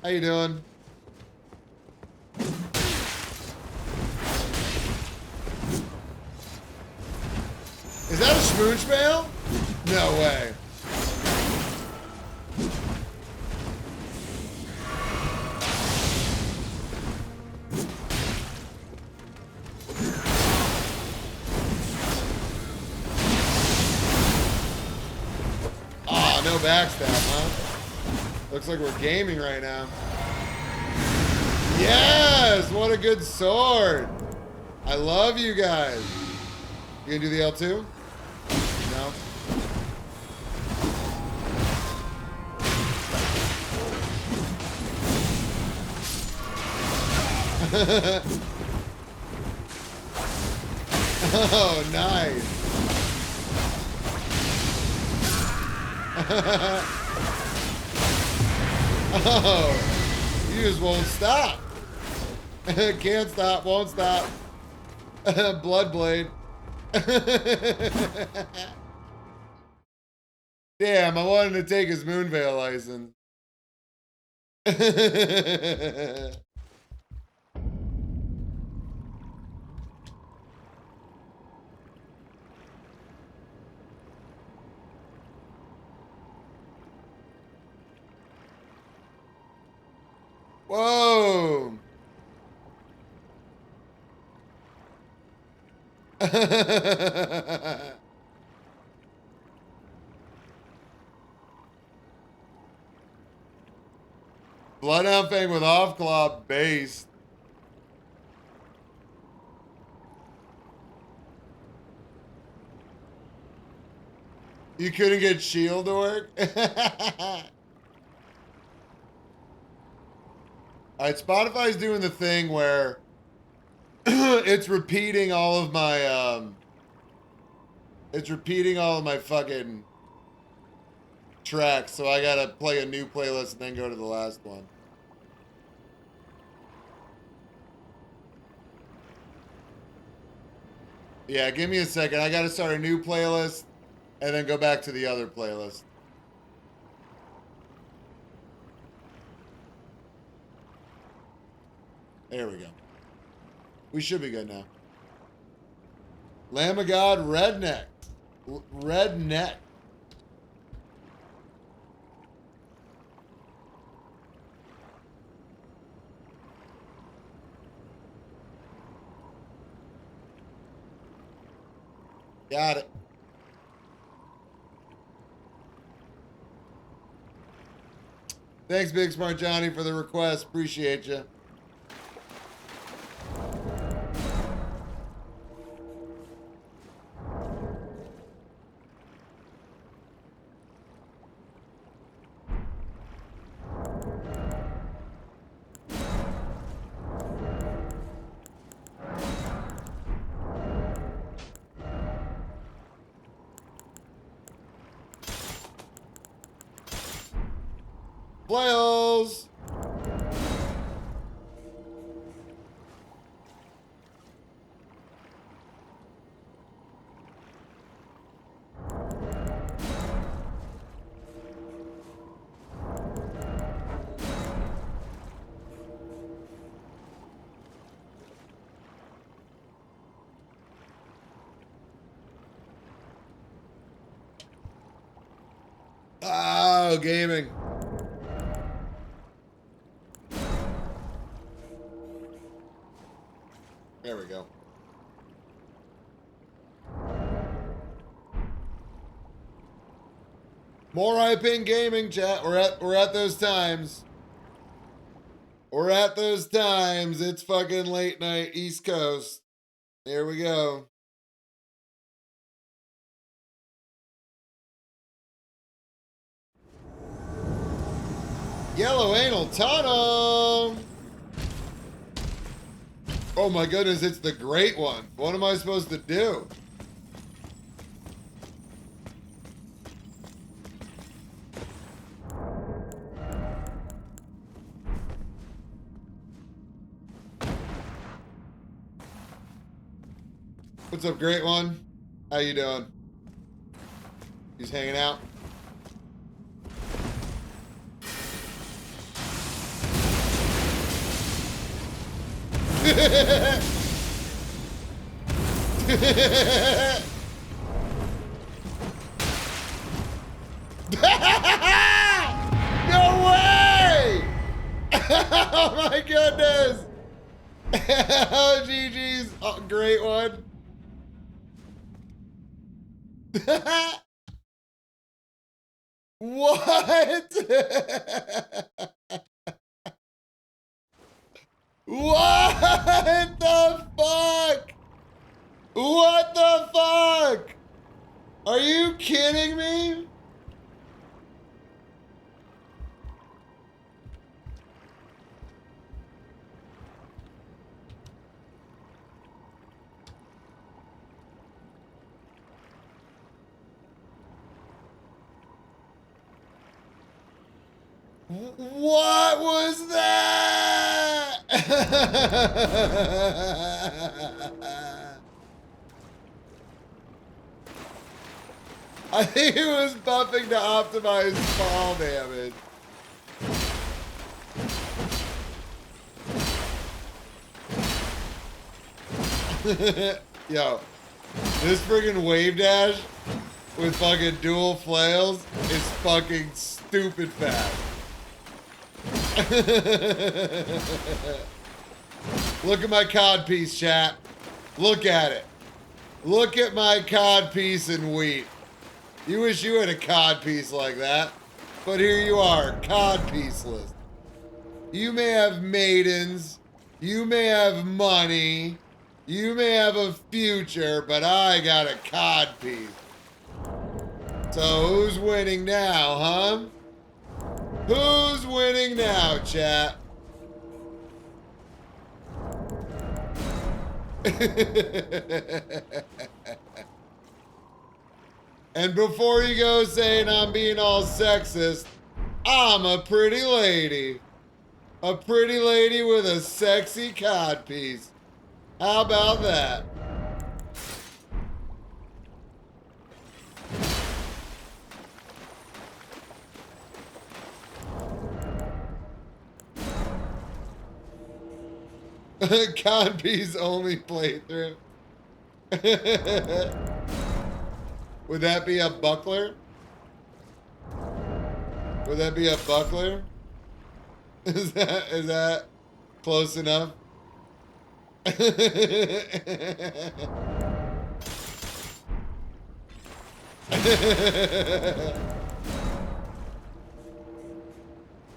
How you doing? Is that a smooch mail? No way. Ah, no backstab, huh? Looks like we're gaming right now. Yes! What a good sword! I love you guys. You gonna do the L2? No? Oh, nice. Oh, you just won't stop. Can't stop, won't stop. Bloodblade. Damn, I wanted to take his Moonveil license. Whoa. Bloodhound Fang with off claw base. You couldn't get shield to work? Alright, Spotify's doing the thing where it's repeating all of my fucking tracks, so I gotta play a new playlist and then go to the last one. Yeah, give me a second. I gotta start a new playlist and then go back to the other playlist. There we go. We should be good now. Lamb of God, redneck. Redneck. Got it. Thanks, Big Smart Johnny, for the request. Appreciate you. Flails! Oh, gaming. There we go. More IP gaming chat. We're at those times. We're at those times. It's fucking late night East Coast. Here we go. Yellow Anal Tunnel. Oh my goodness, it's the great one. What am I supposed to do? What's up, great one? How you doing? He's hanging out. No way! Oh my goodness! Oh, GG's. Oh, great one. What? What the fuck? What the fuck? Are you kidding me? What was that? I think it was buffing to optimize fall damage. Yo, this friggin' wave dash with fucking dual flails is fucking stupid fast. Look at my codpiece, chat. Look at it. Look at my codpiece and wheat. You wish you had a codpiece like that, but here you are, codpieceless. You may have maidens, you may have money, you may have a future, but I got a codpiece. So who's winning now, huh? Who's winning now, chat? And before you go saying I'm being all sexist, I'm a pretty lady. A pretty lady with a sexy codpiece. How about that? Codpiece only playthrough. Would that be a buckler? Would that be a buckler? Is that close enough? I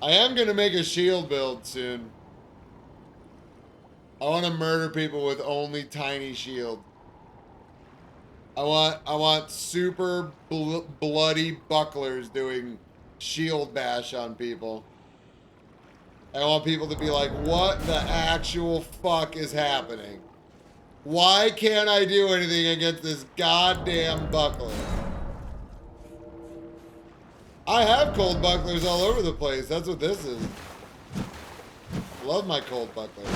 am gonna make a shield build soon. I want to murder people with only tiny shield. I want super bloody bucklers doing shield bash on people. I want people to be like, what the actual fuck is happening? Why can't I do anything against this goddamn buckler? I have cold bucklers all over the place. That's what this is. Love my cold buckler.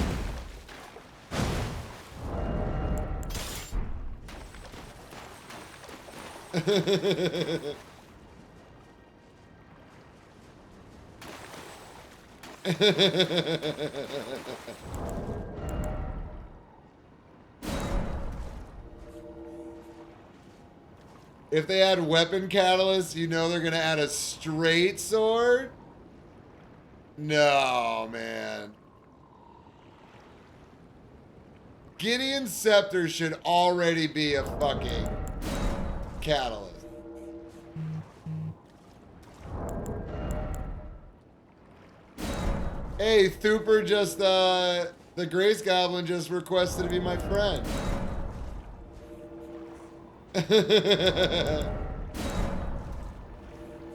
If they add weapon catalyst, you know they're gonna add a straight sword? No, man. Gideon's scepter should already be a fucking catalyst. Hey, Thooper just, the Grace Goblin just requested to be my friend.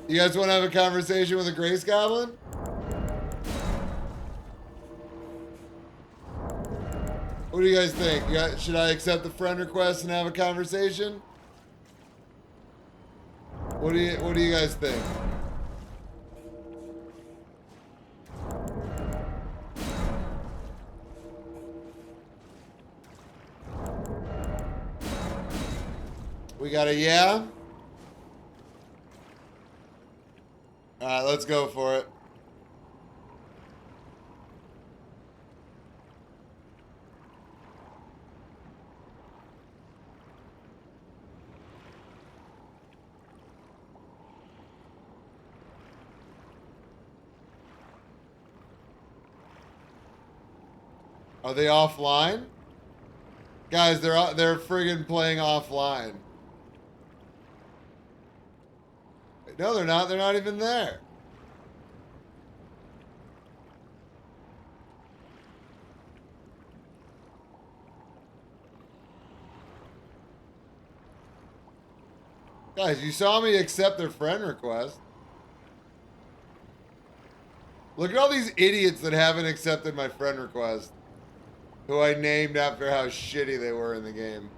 You guys want to have a conversation with a Grace Goblin? What do you guys think? Should I accept the friend request and have a conversation? What do you guys think? We got a yeah? Alright, let's go for it. Are they offline? Guys, they're friggin' playing offline. No, they're not. They're not even there. Guys, you saw me accept their friend request. Look at all these idiots that haven't accepted my friend request. Who I named after how shitty they were in the game.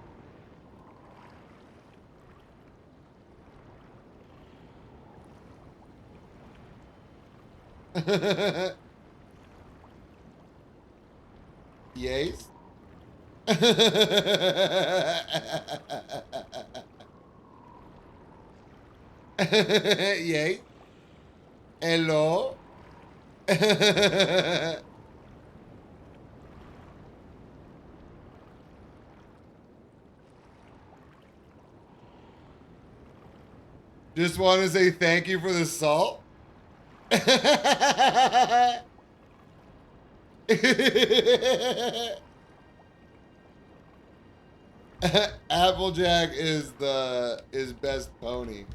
Yes. Yay. Hello. Just want to say thank you for the salt. Applejack is best pony.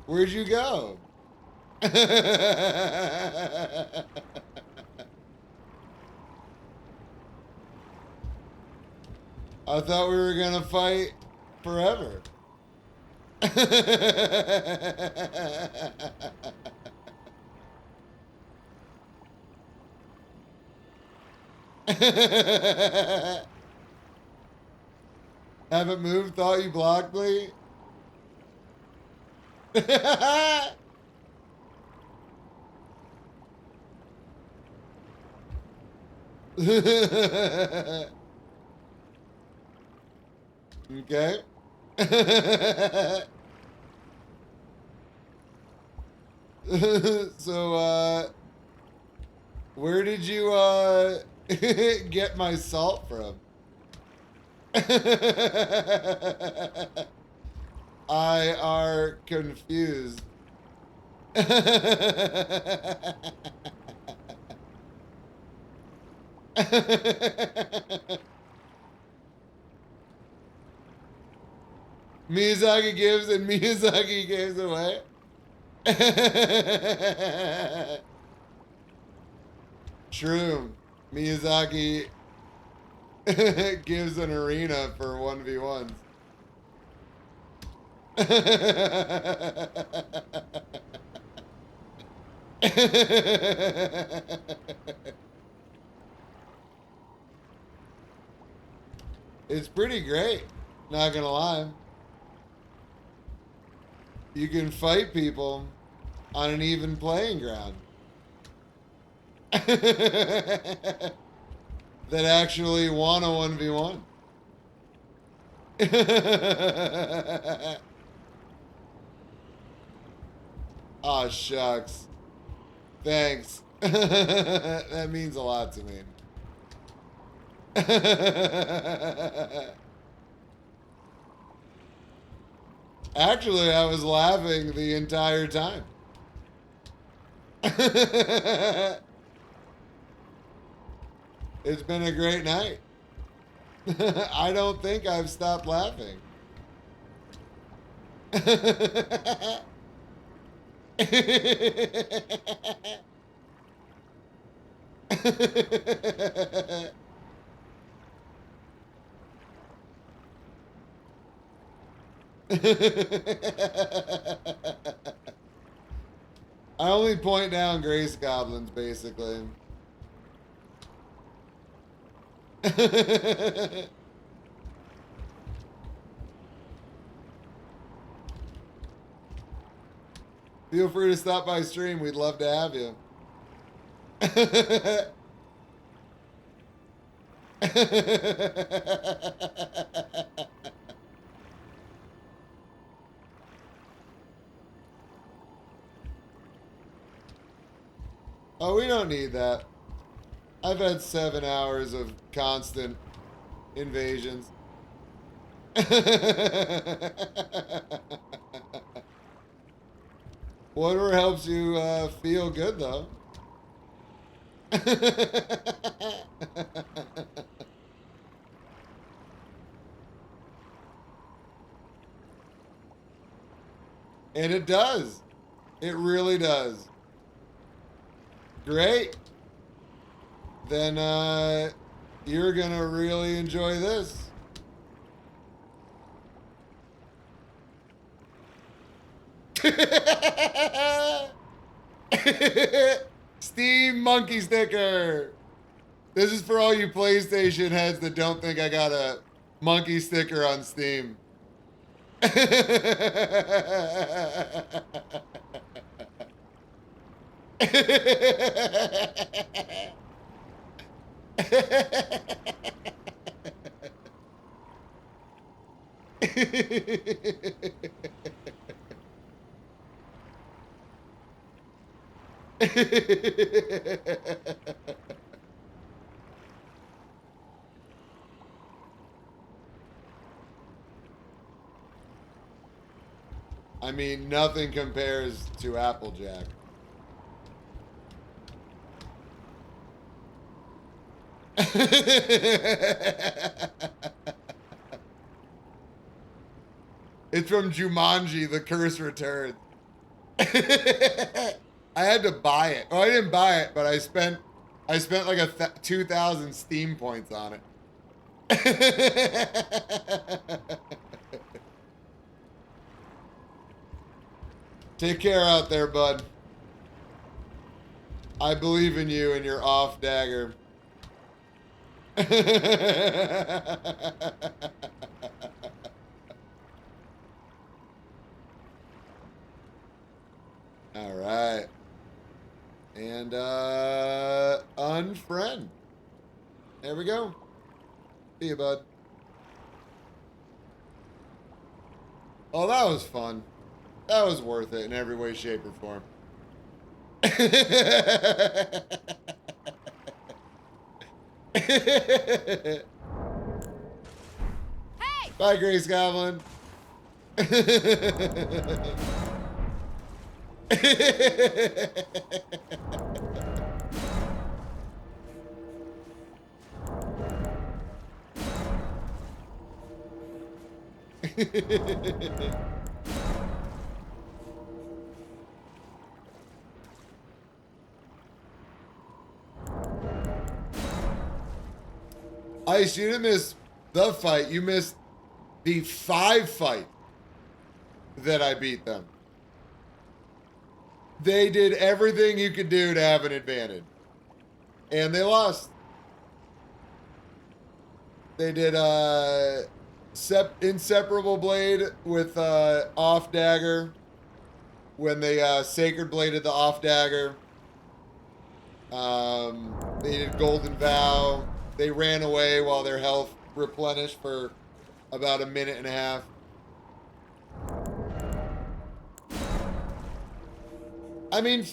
Where'd you go? I thought we were gonna fight forever. Haven't moved, thought you blocked me? Okay. So, where did you, get my salt from? I are confused. Miyazaki gives and Miyazaki gives away. True. Miyazaki gives an arena for 1v1s. It's pretty great, not gonna lie. You can fight people on an even playing ground. That actually want a 1v1. Aw, shucks. Thanks. That means a lot to me. Actually, I was laughing the entire time. It's been a great night. I don't think I've stopped laughing. I only point down Grace Goblins, basically. Feel free to stop by stream. We'd love to have you. Oh, we don't need that. I've had 7 hours of constant invasions. Whatever helps you feel good, though. And it does. It really does. Great. Then you're gonna really enjoy this. Steam monkey sticker. This is for all you PlayStation heads that don't think I got a monkey sticker on Steam. I mean, nothing compares to Applejack. It's from Jumanji, The Curse Returns. I had to buy it. Oh, I didn't buy it, but I spent like 2,000 Steam points on it. Take care out there, bud. I believe in you and your off dagger. All right. And unfriend. There we go. See you, bud. Oh, that was fun. That was worth it in every way, shape, or form. Hey! Bye, Grace Goblin. Ice, you didn't miss the fight. You missed the 5 fight that I beat them. They did everything you could do to have an advantage. And they lost. They did Inseparable Blade with off dagger. When they Sacred Bladed the off dagger. They did Golden Vow. They ran away while their health replenished for about a minute and a half. I mean,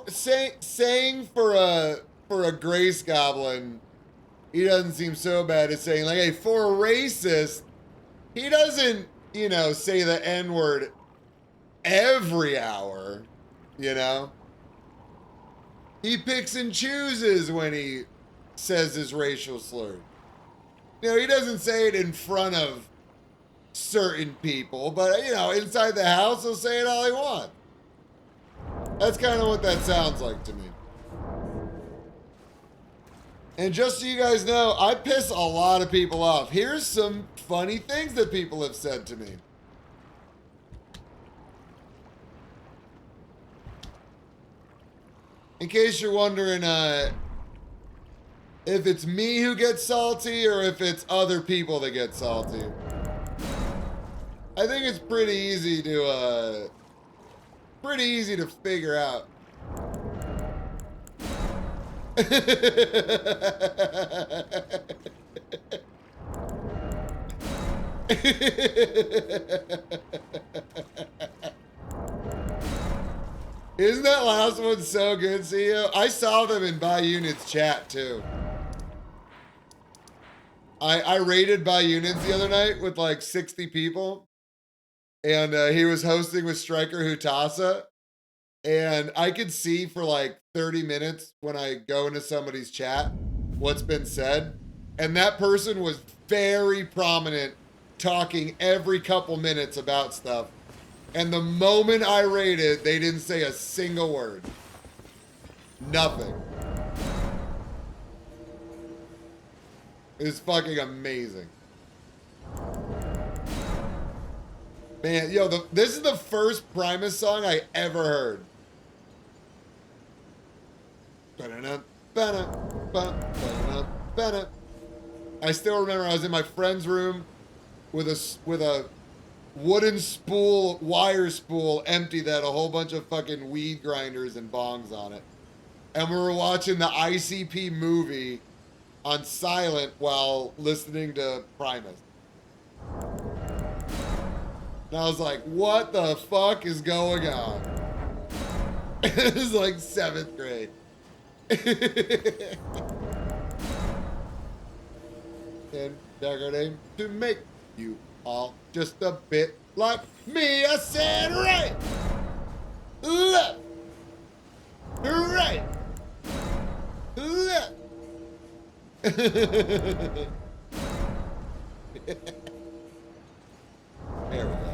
saying for a Grace Goblin, he doesn't seem so bad as saying, like, hey, for a racist, he doesn't, you know, say the N-word every hour, you know? He picks and chooses when he says his racial slur. You know, he doesn't say it in front of certain people, but, you know, inside the house, he'll say it all he wants. That's kind of what that sounds like to me. And just so you guys know, I piss a lot of people off. Here's some funny things that people have said to me. In case you're wondering, if it's me who gets salty or if it's other people that get salty. I think it's pretty easy to figure out. Isn't that last one so good, CEO? I saw them in Buy Units chat too. I raided Buy Units the other night with like 60 people. And he was hosting with Striker Hutasa. And I could see for like 30 minutes when I go into somebody's chat what's been said. And that person was very prominent, talking every couple minutes about stuff. And the moment I raided, they didn't say a single word. Nothing. It's fucking amazing. Man, yo, this is the first Primus song I ever heard. I still remember I was in my friend's room with a wooden spool, wire spool, empty that had a whole bunch of fucking weed grinders and bongs on it. And we were watching the ICP movie on silent while listening to Primus. And I was like, what the fuck is going on? It was like 7th grade. And they're going to make you all just a bit like me. I said right, left, right, left. There we go.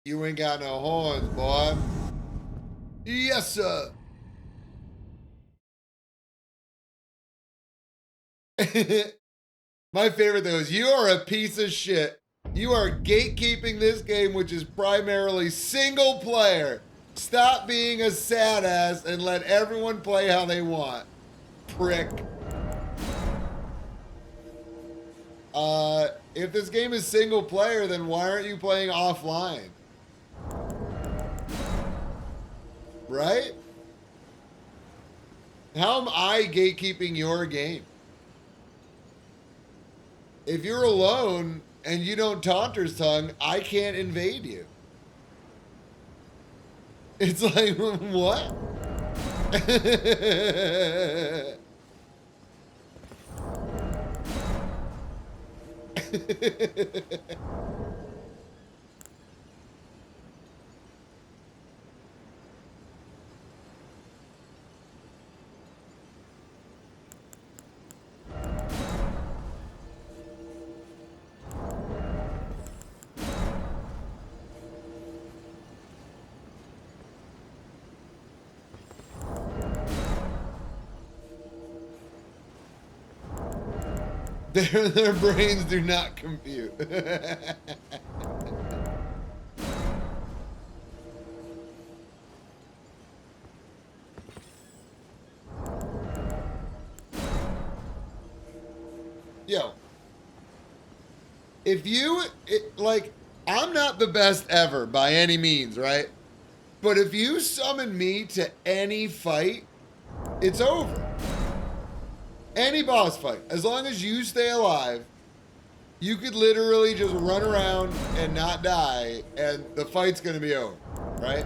You ain't got no horns, boy. Yes, sir. My favorite though is you are a piece of shit. You are gatekeeping this game, which is primarily single player. Stop being a sad ass and let everyone play how they want. Prick. If this game is single player, then why aren't you playing offline? Right? How am I gatekeeping your game? If you're alone and you don't Taunter's Tongue, I can't invade you. It's like, what? Their brains do not compute. Yo, if you, like, I'm not the best ever by any means, right? But if you summon me to any fight, it's over. Any boss fight, as long as you stay alive, you could literally just run around and not die, and the fight's gonna be over, right?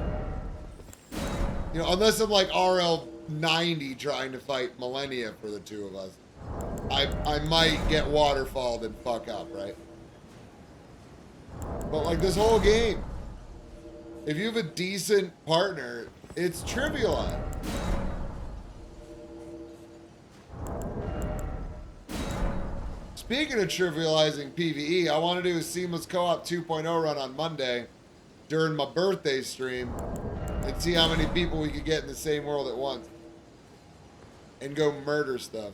You know, unless I'm like RL 90 trying to fight Millennia for the two of us. I might get waterfalled and fuck up, right? But like this whole game, if you have a decent partner, it's trivialized. Speaking of trivializing PvE, I want to do a Seamless Co-op 2.0 run on Monday during my birthday stream and see how many people we could get in the same world at once. and go murder stuff.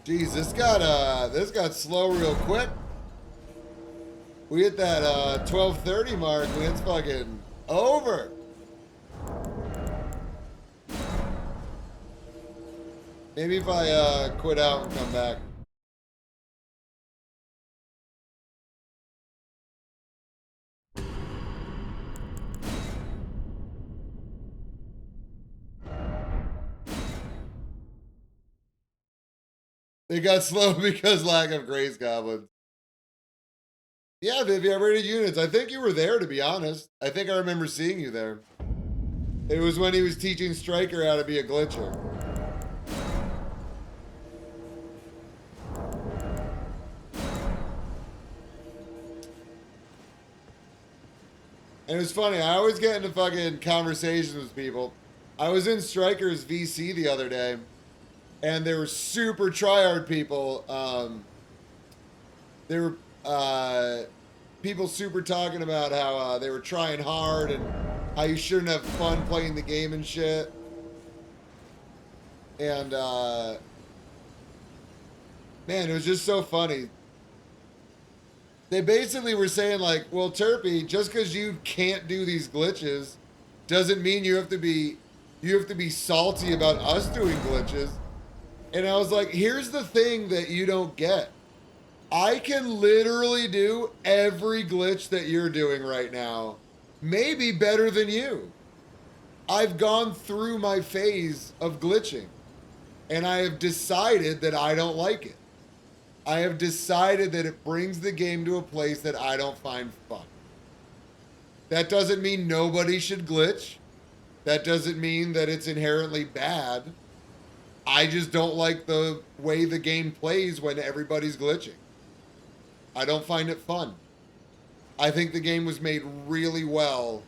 Jeez, this got slow real quick. We hit that 12:30 mark and it's fucking over. Maybe if I quit out and come back. It got slow because lack of grace goblins. Yeah, Vivi, I rated units. I think you were there, to be honest. I think I remember seeing you there. It was when he was teaching Striker how to be a glitcher. And it was funny, I always get into fucking conversations with people. I was in Striker's VC the other day, and there were super tryhard people. There were people super talking about how they were trying hard and how you shouldn't have fun playing the game and shit. And man, it was just so funny. They basically were saying like, well, Terpy, just because you can't do these glitches doesn't mean you have to be salty about us doing glitches. And I was like, here's the thing that you don't get. I can literally do every glitch that you're doing right now, maybe better than you. I've gone through my phase of glitching, and I have decided that I don't like it. I have decided that it brings the game to a place that I don't find fun. That doesn't mean nobody should glitch. That doesn't mean that it's inherently bad. I just don't like the way the game plays when everybody's glitching. I don't find it fun. I think the game was made really well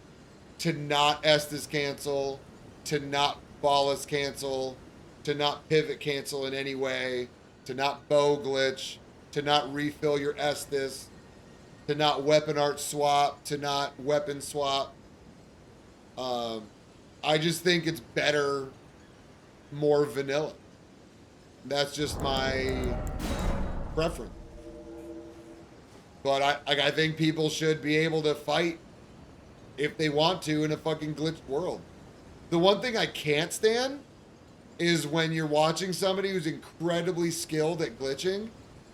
to not Estus cancel, to not Ballast cancel, to not pivot cancel in any way, to not bow glitch, to not refill your Estus, to not weapon art swap, to not weapon swap. I just think it's better, more vanilla. That's just my preference. But I think people should be able to fight if they want to in a fucking glitched world. The one thing I can't stand is when you're watching somebody who's incredibly skilled at glitching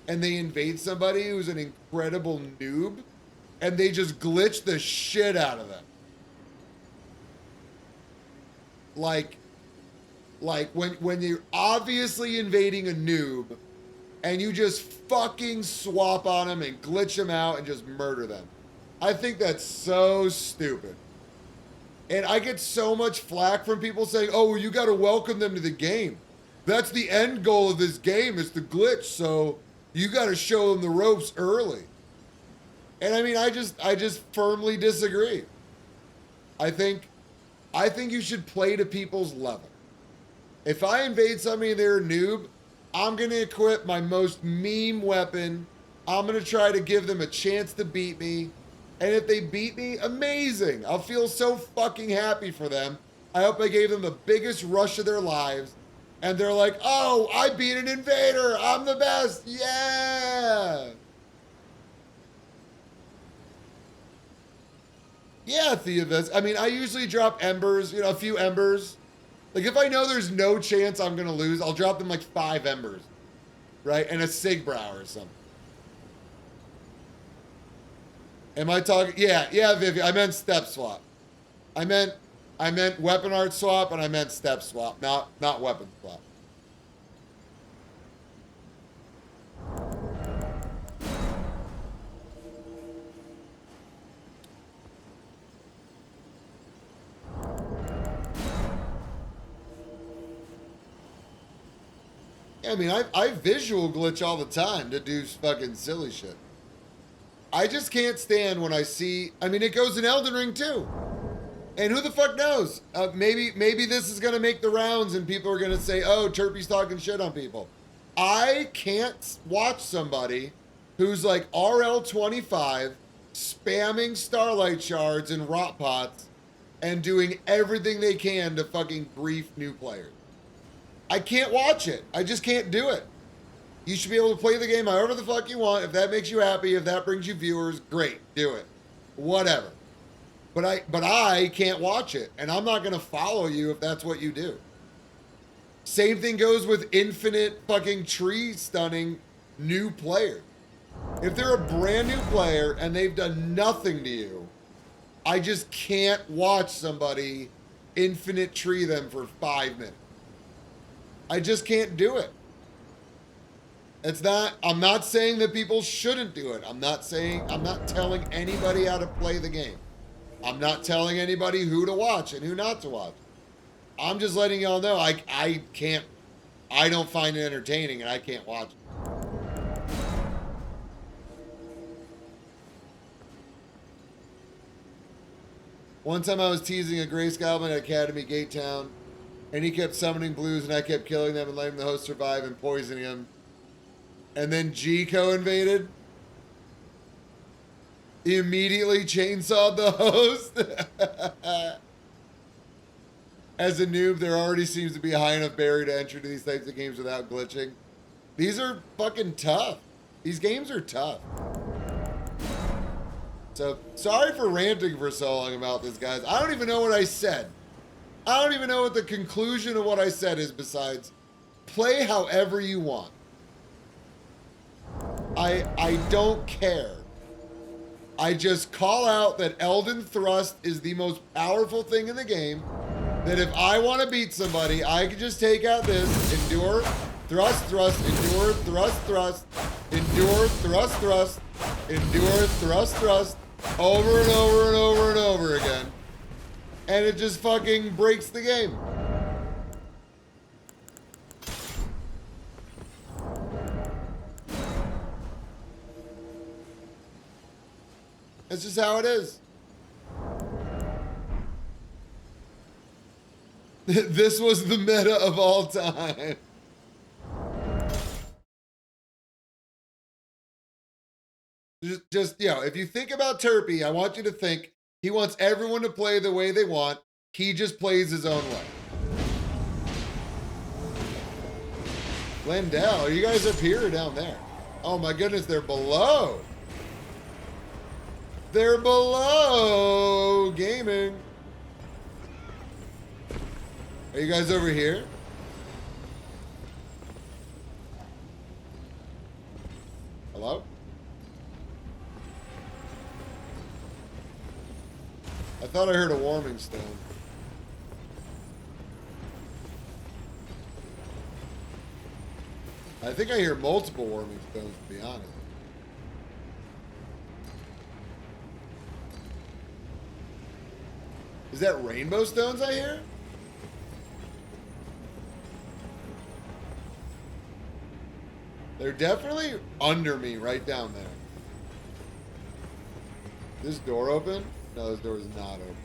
and they invade somebody who's an incredible noob and they just glitch the shit out of them. Like when you're obviously invading a noob and you just fucking swap on them and glitch them out and just murder them. I think that's so stupid. And I get so much flack from people saying, oh, well, you got to welcome them to the game. That's the end goal of this game is to glitch, so you got to show them the ropes early. And I mean, I just firmly disagree. I think you should play to people's level. If I invade somebody and they're a noob, I'm going to equip my most meme weapon. I'm going to try to give them a chance to beat me. And if they beat me, amazing. I'll feel so fucking happy for them. I hope I gave them the biggest rush of their lives. And they're like, oh, I beat an invader. I'm the best. Yeah. Yeah, Theovis. I mean, I usually drop embers, a few embers. Like, if I know there's no chance I'm going to lose, I'll drop them like 5 embers, right? And a Sigbrow or something. Am I talking? Yeah, Vivi, I meant step swap. I meant weapon art swap and I meant step swap, not weapon swap. I mean, I visual glitch all the time to do fucking silly shit. I just can't stand when I see, I mean, it goes in Elden Ring too. And who the fuck knows? Maybe this is going to make the rounds and people are going to say, oh, Terpy's talking shit on people. I can't watch somebody who's like RL25 spamming Starlight Shards and Rot Pots and doing everything they can to fucking grief new players. I can't watch it. I just can't do it. You should be able to play the game however the fuck you want. If that makes you happy, if that brings you viewers, great, do it. Whatever. But I can't watch it, and I'm not gonna follow you if that's what you do. Same thing goes with infinite fucking tree stunning new players. If they're a brand new player and they've done nothing to you, I just can't watch somebody infinite tree them for 5 minutes. I just can't do it. I'm not saying that people shouldn't do it. I'm not telling anybody how to play the game. I'm not telling anybody who to watch and who not to watch. I'm just letting y'all know I don't find it entertaining and I can't watch it. One time I was teasing a Grace Goblin at Academy Gate Town, and he kept summoning blues and I kept killing them and letting the host survive and poisoning him. And then G-Co invaded. He immediately chainsawed the host. As a noob, there already seems to be a high enough barrier to entry to these types of games without glitching. These are fucking tough. These games are tough. So, sorry for ranting for so long about this, guys. I don't even know what I said. I don't even know what the conclusion of what I said is besides play however you want. I don't care. I just call out that Elden Thrust is the most powerful thing in the game. That if I want to beat somebody, I can just take out this, endure, thrust, thrust, endure, thrust, thrust, endure, thrust, thrust, endure, thrust, thrust, over and over and over and over again. And it just fucking breaks the game. That's just how it is. This was the meta of all time. Just, you know, if you think about Turpy, I want you to think he wants everyone to play the way they want. He just plays his own way. Glendale, are you guys up here or down there? Oh my goodness, they're below. They're below gaming. Are you guys over here? Hello? I thought I heard a warming stone. I think I hear multiple warming stones, to be honest. Is that rainbow stones I hear? They're definitely under me, right down there. This door open? No, this door is not open.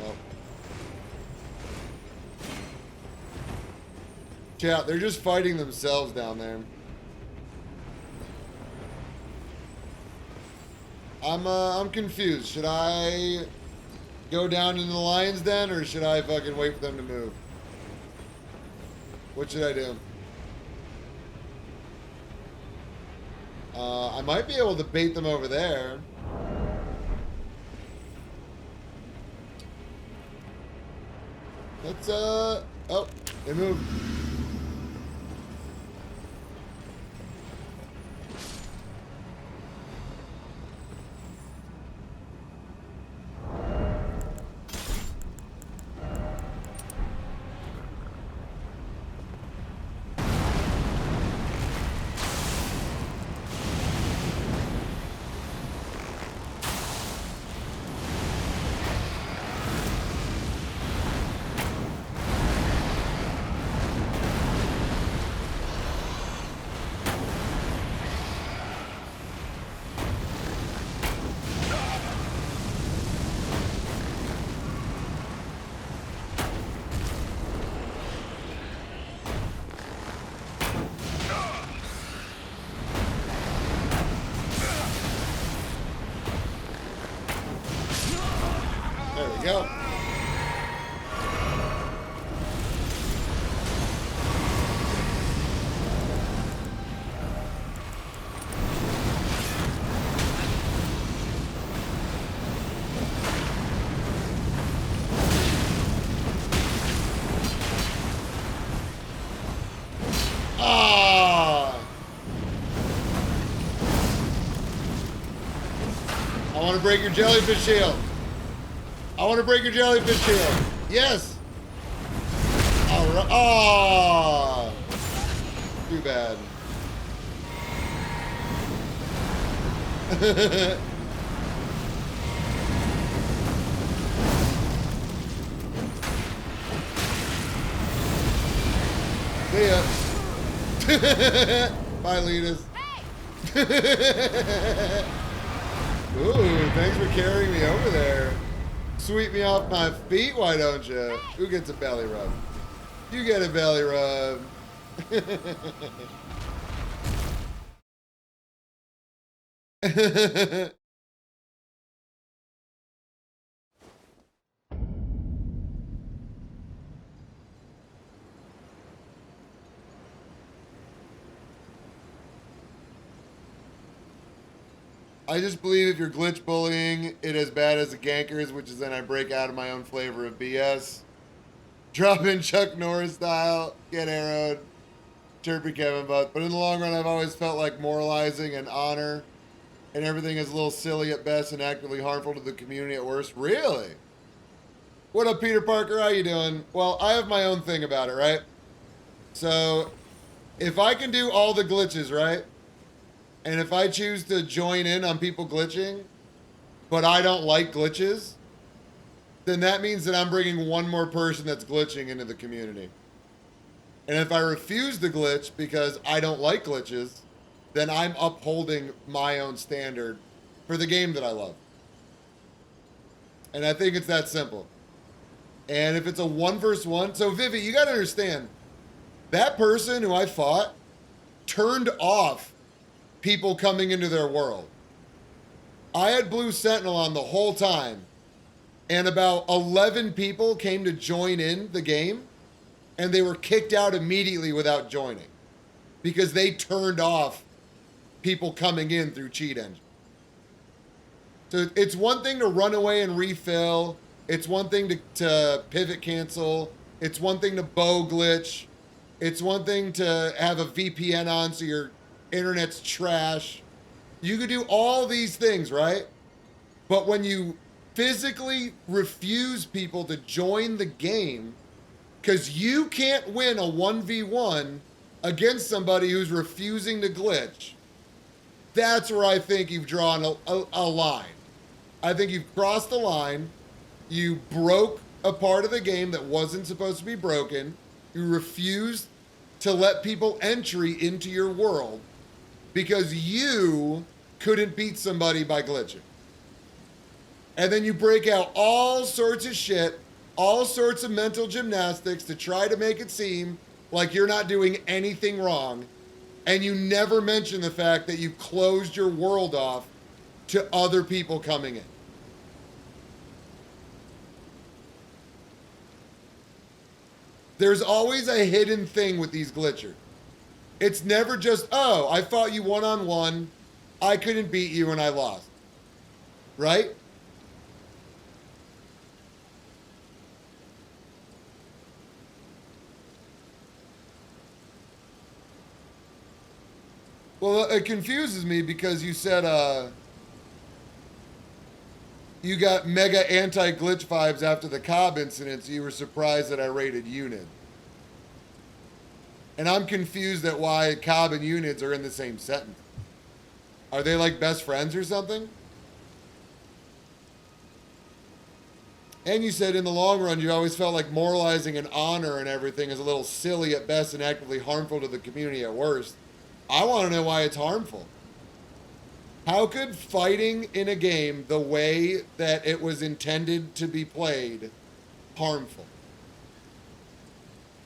Oh. Chat, they're just fighting themselves down there. I'm confused. Should I go down in the lion's den or should I fucking wait for them to move? What should I do? I might be able to bait them over there. Let's, oh, they moved. you go. Ah! I want to break your jellyfish shield. I want to break your jellyfish shield. Yes. All right. Oh, too bad. See ya. Bye, Letus. Ooh, thanks for carrying me over there. Sweep me off my feet, why don't you? Who gets a belly rub? You get a belly rub. I just believe if you're glitch bullying it as bad as the gankers, which is then I break out of my own flavor of BS. Drop in Chuck Norris style, get arrowed, chirpy Kevin butt. But in the long run, I've always felt like moralizing and honor and everything is a little silly at best and actively harmful to the community at worst. Really? What up, Peter Parker? How you doing? Well, I have my own thing about it, right? So if I can do all the glitches, right? And if I choose to join in on people glitching, but I don't like glitches, then that means that I'm bringing one more person that's glitching into the community. And if I refuse the glitch because I don't like glitches, then I'm upholding my own standard for the game that I love. And I think it's that simple. And if it's a 1v1, so Vivi, you gotta understand, that person who I fought turned off people coming into their world. I had Blue Sentinel on the whole time, and about 11 people came to join in the game, and they were kicked out immediately without joining because they turned off people coming in through cheat engine. So it's one thing to run away and refill. It's one thing to pivot cancel. It's one thing to bow glitch. It's one thing to have a VPN on so your internet's trash. You could do all these things, right? But when you physically refuse people to join the game because you can't win a 1v1 against somebody who's refusing to glitch, that's where I think you've drawn a line. I think you've crossed the line. You broke a part of the game that wasn't supposed to be broken. You refused to let people entry into your world because you couldn't beat somebody by glitching. And then you break out all sorts of shit, all sorts of mental gymnastics to try to make it seem like you're not doing anything wrong. And you never mention the fact that you closed your world off to other people coming in. There's always a hidden thing with these glitchers. It's never just, oh, I fought you one-on-one, I couldn't beat you and I lost. Right? Well, it confuses me because you said you got mega anti-glitch vibes after the Cobb incident, so you were surprised that I rated Unid. And I'm confused at why Cobb and Unids are in the same sentence. Are they like best friends or something? And you said in the long run, you always felt like moralizing and honor and everything is a little silly at best and actively harmful to the community at worst. I want to know why it's harmful. How could fighting in a game the way that it was intended to be played harmful?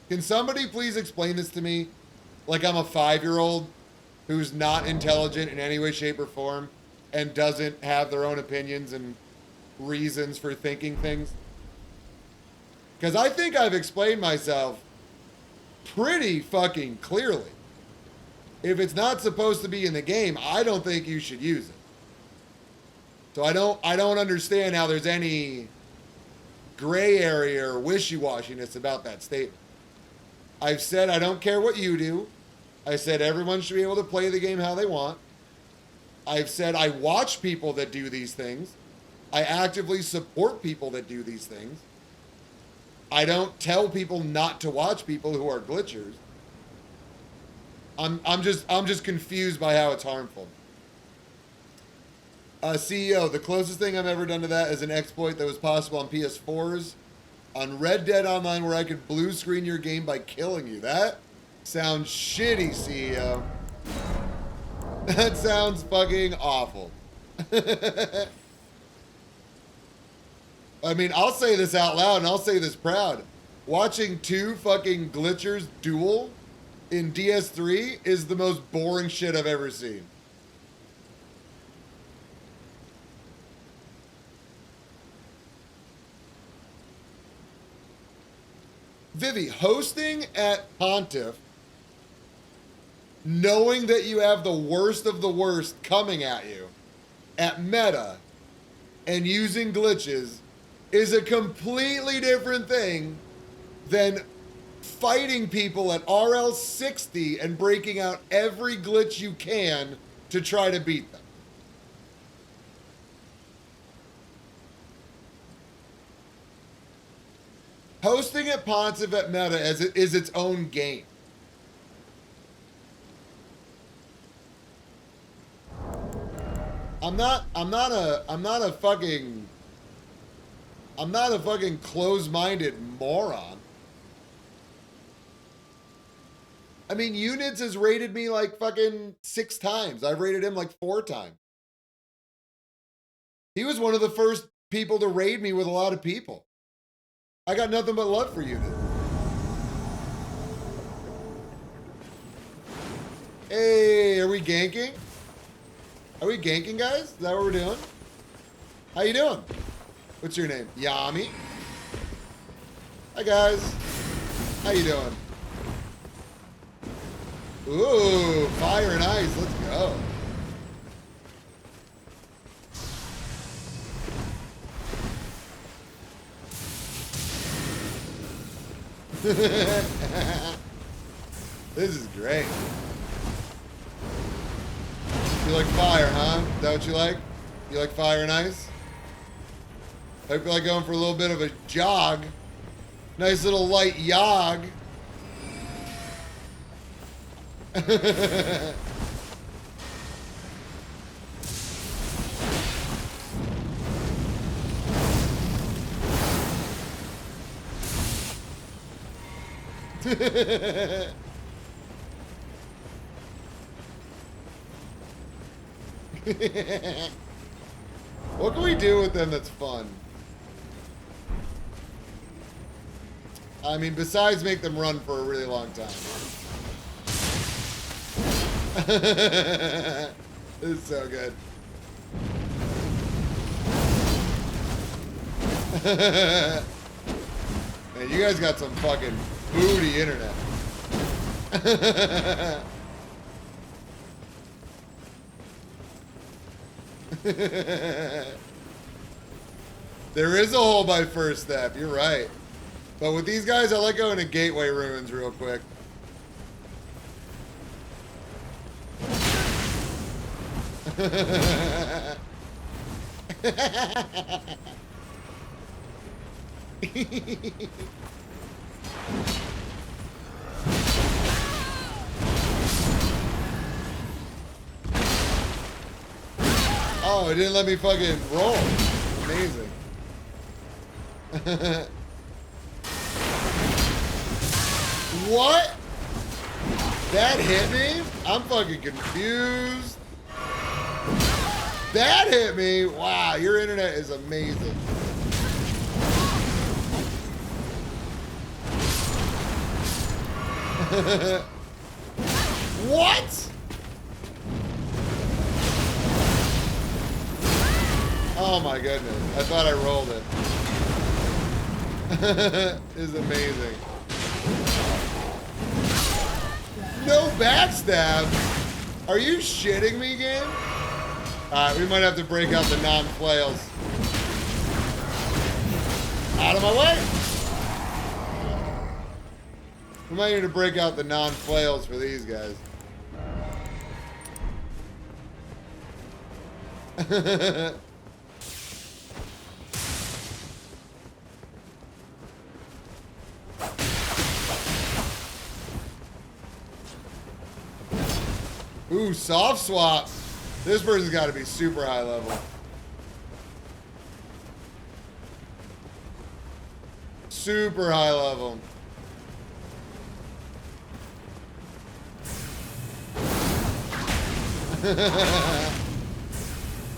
Can somebody please explain this to me like I'm a 5-year-old who's not intelligent in any way, shape, or form and doesn't have their own opinions and reasons for thinking things. Because I think I've explained myself pretty fucking clearly. If it's not supposed to be in the game, I don't think you should use it. So I don't understand how there's any gray area or wishy-washiness about that statement. I've said I don't care what you do. I said everyone should be able to play the game how they want. I've said I watch people that do these things. I actively support people that do these things. I don't tell people not to watch people who are glitchers. I'm just confused by how it's harmful. CEO, the closest thing I've ever done to that is an exploit that was possible on PS4s on Red Dead Online where I could blue screen your game by killing you. That sounds shitty, CEO. That sounds fucking awful. I mean, I'll say this out loud and I'll say this proud. Watching two fucking glitchers duel in DS3 is the most boring shit I've ever seen. Vivi, hosting at Pontiff, knowing that you have the worst of the worst coming at you at Meta and using glitches is a completely different thing than fighting people at RL60 and breaking out every glitch you can to try to beat them. Hosting at Pontiff at Meta is its own game. I'm not a fucking close-minded moron. I mean, Units has rated me like fucking 6 times. I've rated him like 4 times. He was one of the first people to raid me with a lot of people. I got nothing but love for Unit. Hey, are we ganking? Are we ganking, guys? Is that what we're doing? How you doing? What's your name? Yami. Hi, guys. How you doing? Ooh, fire and ice. Let's go. This is great. You like fire, huh? Is that what you like? You like fire and ice? Hope you like going for a little bit of a jog. Nice little light jog. What can we do with them that's fun? I mean, besides make them run for a really long time. This is so good. Man, you guys got some fucking booty internet. There is a hole by first step, you're right. But with these guys, I like going to Gateway Ruins real quick. Oh, it didn't let me fucking roll. Amazing. What? That hit me? I'm fucking confused. That hit me? Wow, your internet is amazing. What? Oh my goodness. I thought I rolled it. This is amazing. No backstab? Are you shitting me, game? Alright, we might have to break out the non-flails. Out of my way! We might need to break out the non-flails for these guys. Ooh, soft swap. This person's got to be super high level. Super high level.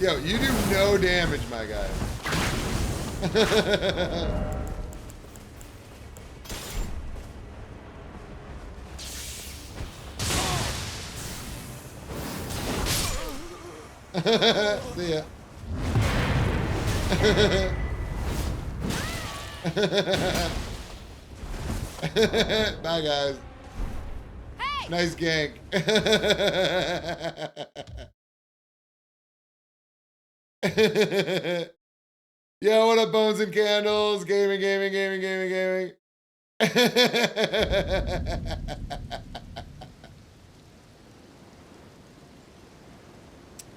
Yo, you do no damage, my guy. See ya. Bye, guys. Hey! Nice gank. Yo, what up, Bones and Candles? Gaming, gaming, gaming, gaming, gaming.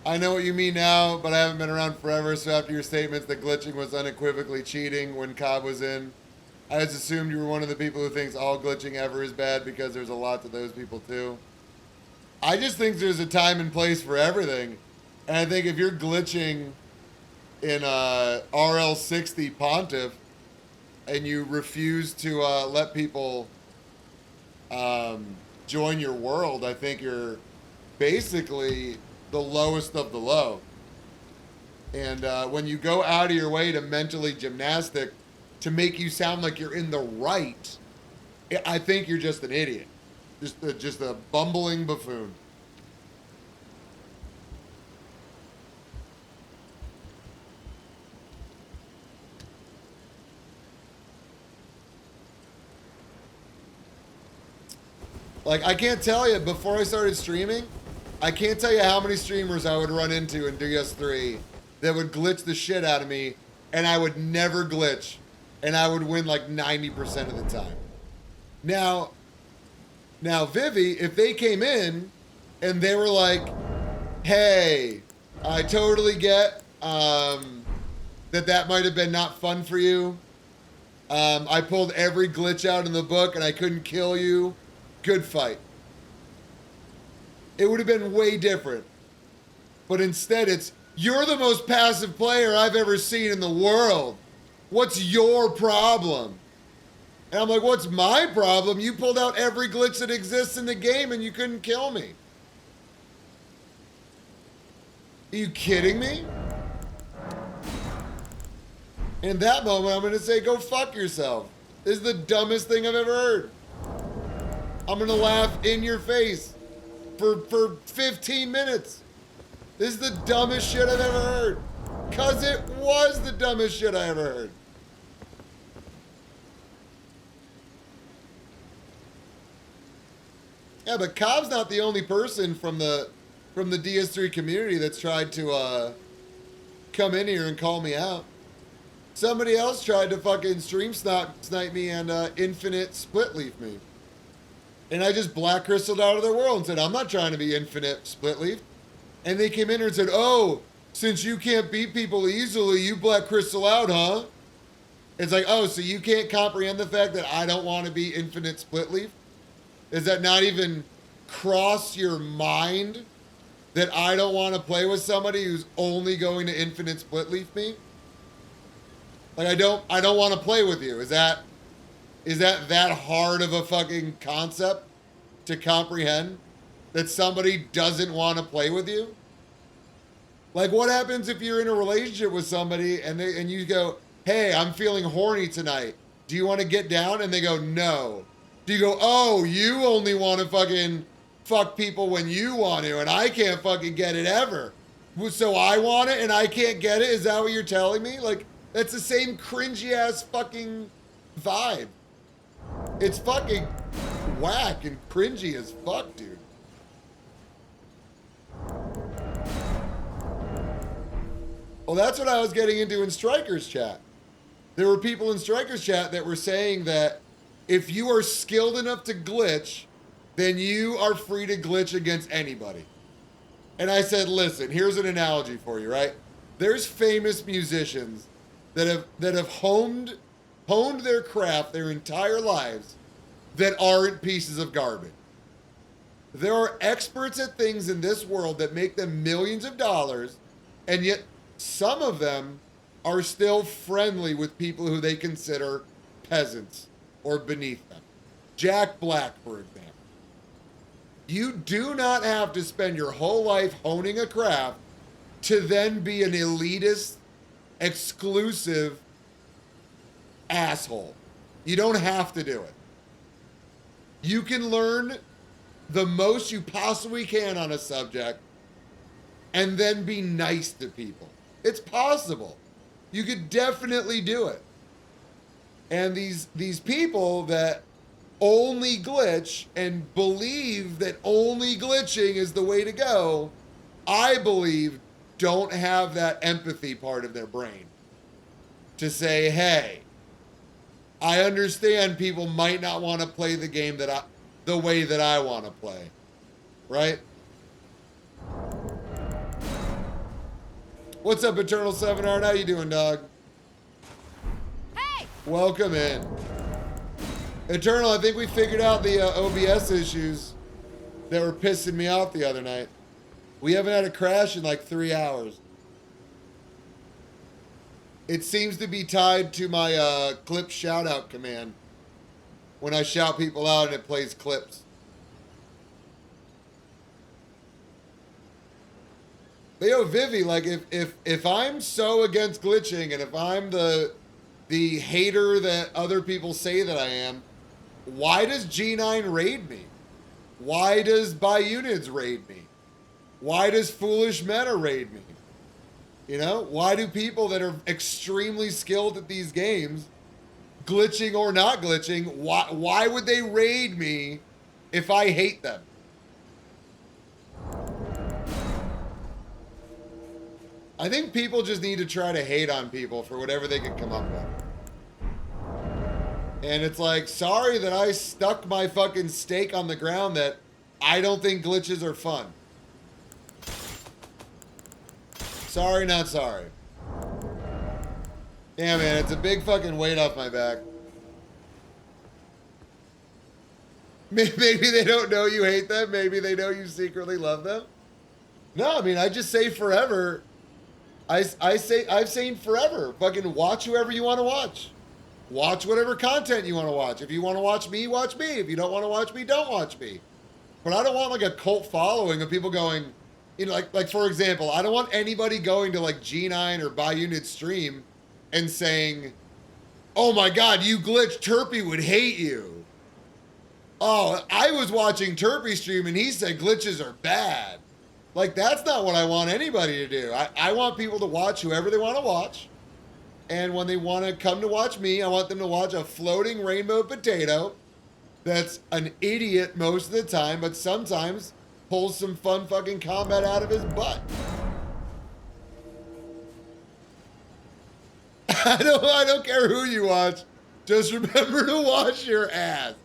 I know what you mean now, but I haven't been around forever, so after your statements that glitching was unequivocally cheating when Cobb was in, I just assumed you were one of the people who thinks all glitching ever is bad because there's a lot to those people too. I just think there's a time and place for everything. And I think if you're glitching in RL60 Pontiff and you refuse to let people join your world, I think you're basically the lowest of the low. And when you go out of your way to mentally gymnastic to make you sound like you're in the right, I think you're just an idiot. Just a bumbling buffoon. Like, I can't tell you, before I started streaming, I can't tell you how many streamers I would run into in DS3 that would glitch the shit out of me, and I would never glitch, and I would win like 90% of the time. Now, Vivi, if they came in and they were like, hey, I totally get that might have been not fun for you. I pulled every glitch out in the book and I couldn't kill you. Good fight. It would have been way different. But instead it's, you're the most passive player I've ever seen in the world. What's your problem? And I'm like, what's my problem? You pulled out every glitch that exists in the game and you couldn't kill me. Are you kidding me? In that moment, I'm going to say, go fuck yourself. This is the dumbest thing I've ever heard. I'm going to laugh in your face for 15 minutes. This is the dumbest shit I've ever heard. Because it was the dumbest shit I ever heard. Yeah, but Cobb's not the only person from the DS3 community that's tried to come in here and call me out. Somebody else tried to fucking stream snipe me and infinite split leaf me. And I just black crystalled out of their world and said, I'm not trying to be infinite split leaf. And they came in here and said, oh, since you can't beat people easily, you black crystal out, huh? It's like, oh, so you can't comprehend the fact that I don't want to be infinite split leaf? Does that not even cross your mind that I don't want to play with somebody who's only going to infinite split leaf me? Like, I don't want to play with you. Is that hard of a fucking concept to comprehend? That somebody doesn't want to play with you? Like, what happens if you're in a relationship with somebody and you go, hey, I'm feeling horny tonight. Do you want to get down? And they go, no. Do you go, oh, you only want to fucking fuck people when you want to, and I can't fucking get it ever. So I want it and I can't get it? Is that what you're telling me? Like, that's the same cringy ass fucking vibe. It's fucking whack and cringy as fuck, dude. Well, that's what I was getting into in Strikers chat. There were people in Strikers chat that were saying that if you are skilled enough to glitch, then you are free to glitch against anybody. And I said, listen, here's an analogy for you, right? There's famous musicians that have honed their craft their entire lives that aren't pieces of garbage. There are experts at things in this world that make them millions of dollars, and yet some of them are still friendly with people who they consider peasants or beneath them. Jack Black, for example. You do not have to spend your whole life honing a craft to then be an elitist, exclusive asshole. You don't have to do it. You can learn the most you possibly can on a subject and then be nice to people. It's possible. You could definitely do it. And these people that only glitch and believe that only glitching is the way to go, I believe don't have that empathy part of their brain to say, hey, I understand people might not want to play the game the way that I want to play, right? What's up, Eternal 7R? How you doing, dog? Hey! Welcome in. Eternal, I think we figured out the OBS issues that were pissing me off the other night. We haven't had a crash in like 3 hours. It seems to be tied to my clip shout-out command. When I shout people out and it plays clips. But yo, Vivi, like if I'm so against glitching and if I'm the hater that other people say that I am, why does G9 raid me? Why does Biunids raid me? Why does Foolish Meta raid me? You know, why do people that are extremely skilled at these games, glitching or not glitching, why would they raid me if I hate them? I think people just need to try to hate on people for whatever they can come up with. And it's like, sorry that I stuck my fucking stake on the ground that I don't think glitches are fun. Sorry, not sorry. Yeah, man, it's a big fucking weight off my back. Maybe they don't know you hate them. Maybe they know you secretly love them. No, I mean, I just say forever. I've saying forever. Fucking watch whoever you want to watch. Watch whatever content you want to watch. If you want to watch me, watch me. If you don't want to watch me, don't watch me. But I don't want like a cult following of people going, you know, like for example, I don't want anybody going to like G9 or Biunid's stream and saying, oh my God, you glitched, Turpy would hate you. Oh, I was watching Turpy stream and he said glitches are bad. Like, that's not what I want anybody to do. I want people to watch whoever they want to watch. And when they want to come to watch me, I want them to watch a floating rainbow potato that's an idiot most of the time, but sometimes pulls some fun fucking combat out of his butt. I don't care who you watch. Just remember to wash your ass.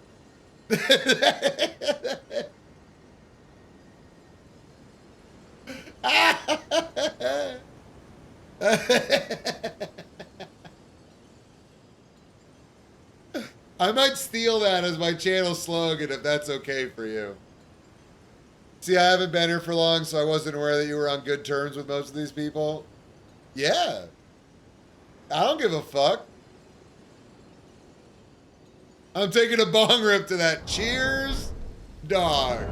I might steal that as my channel slogan if that's okay for you. See, I haven't been here for long, so I wasn't aware that you were on good terms with most of these people. Yeah. I don't give a fuck. I'm taking a bong rip to that. Cheers, dog.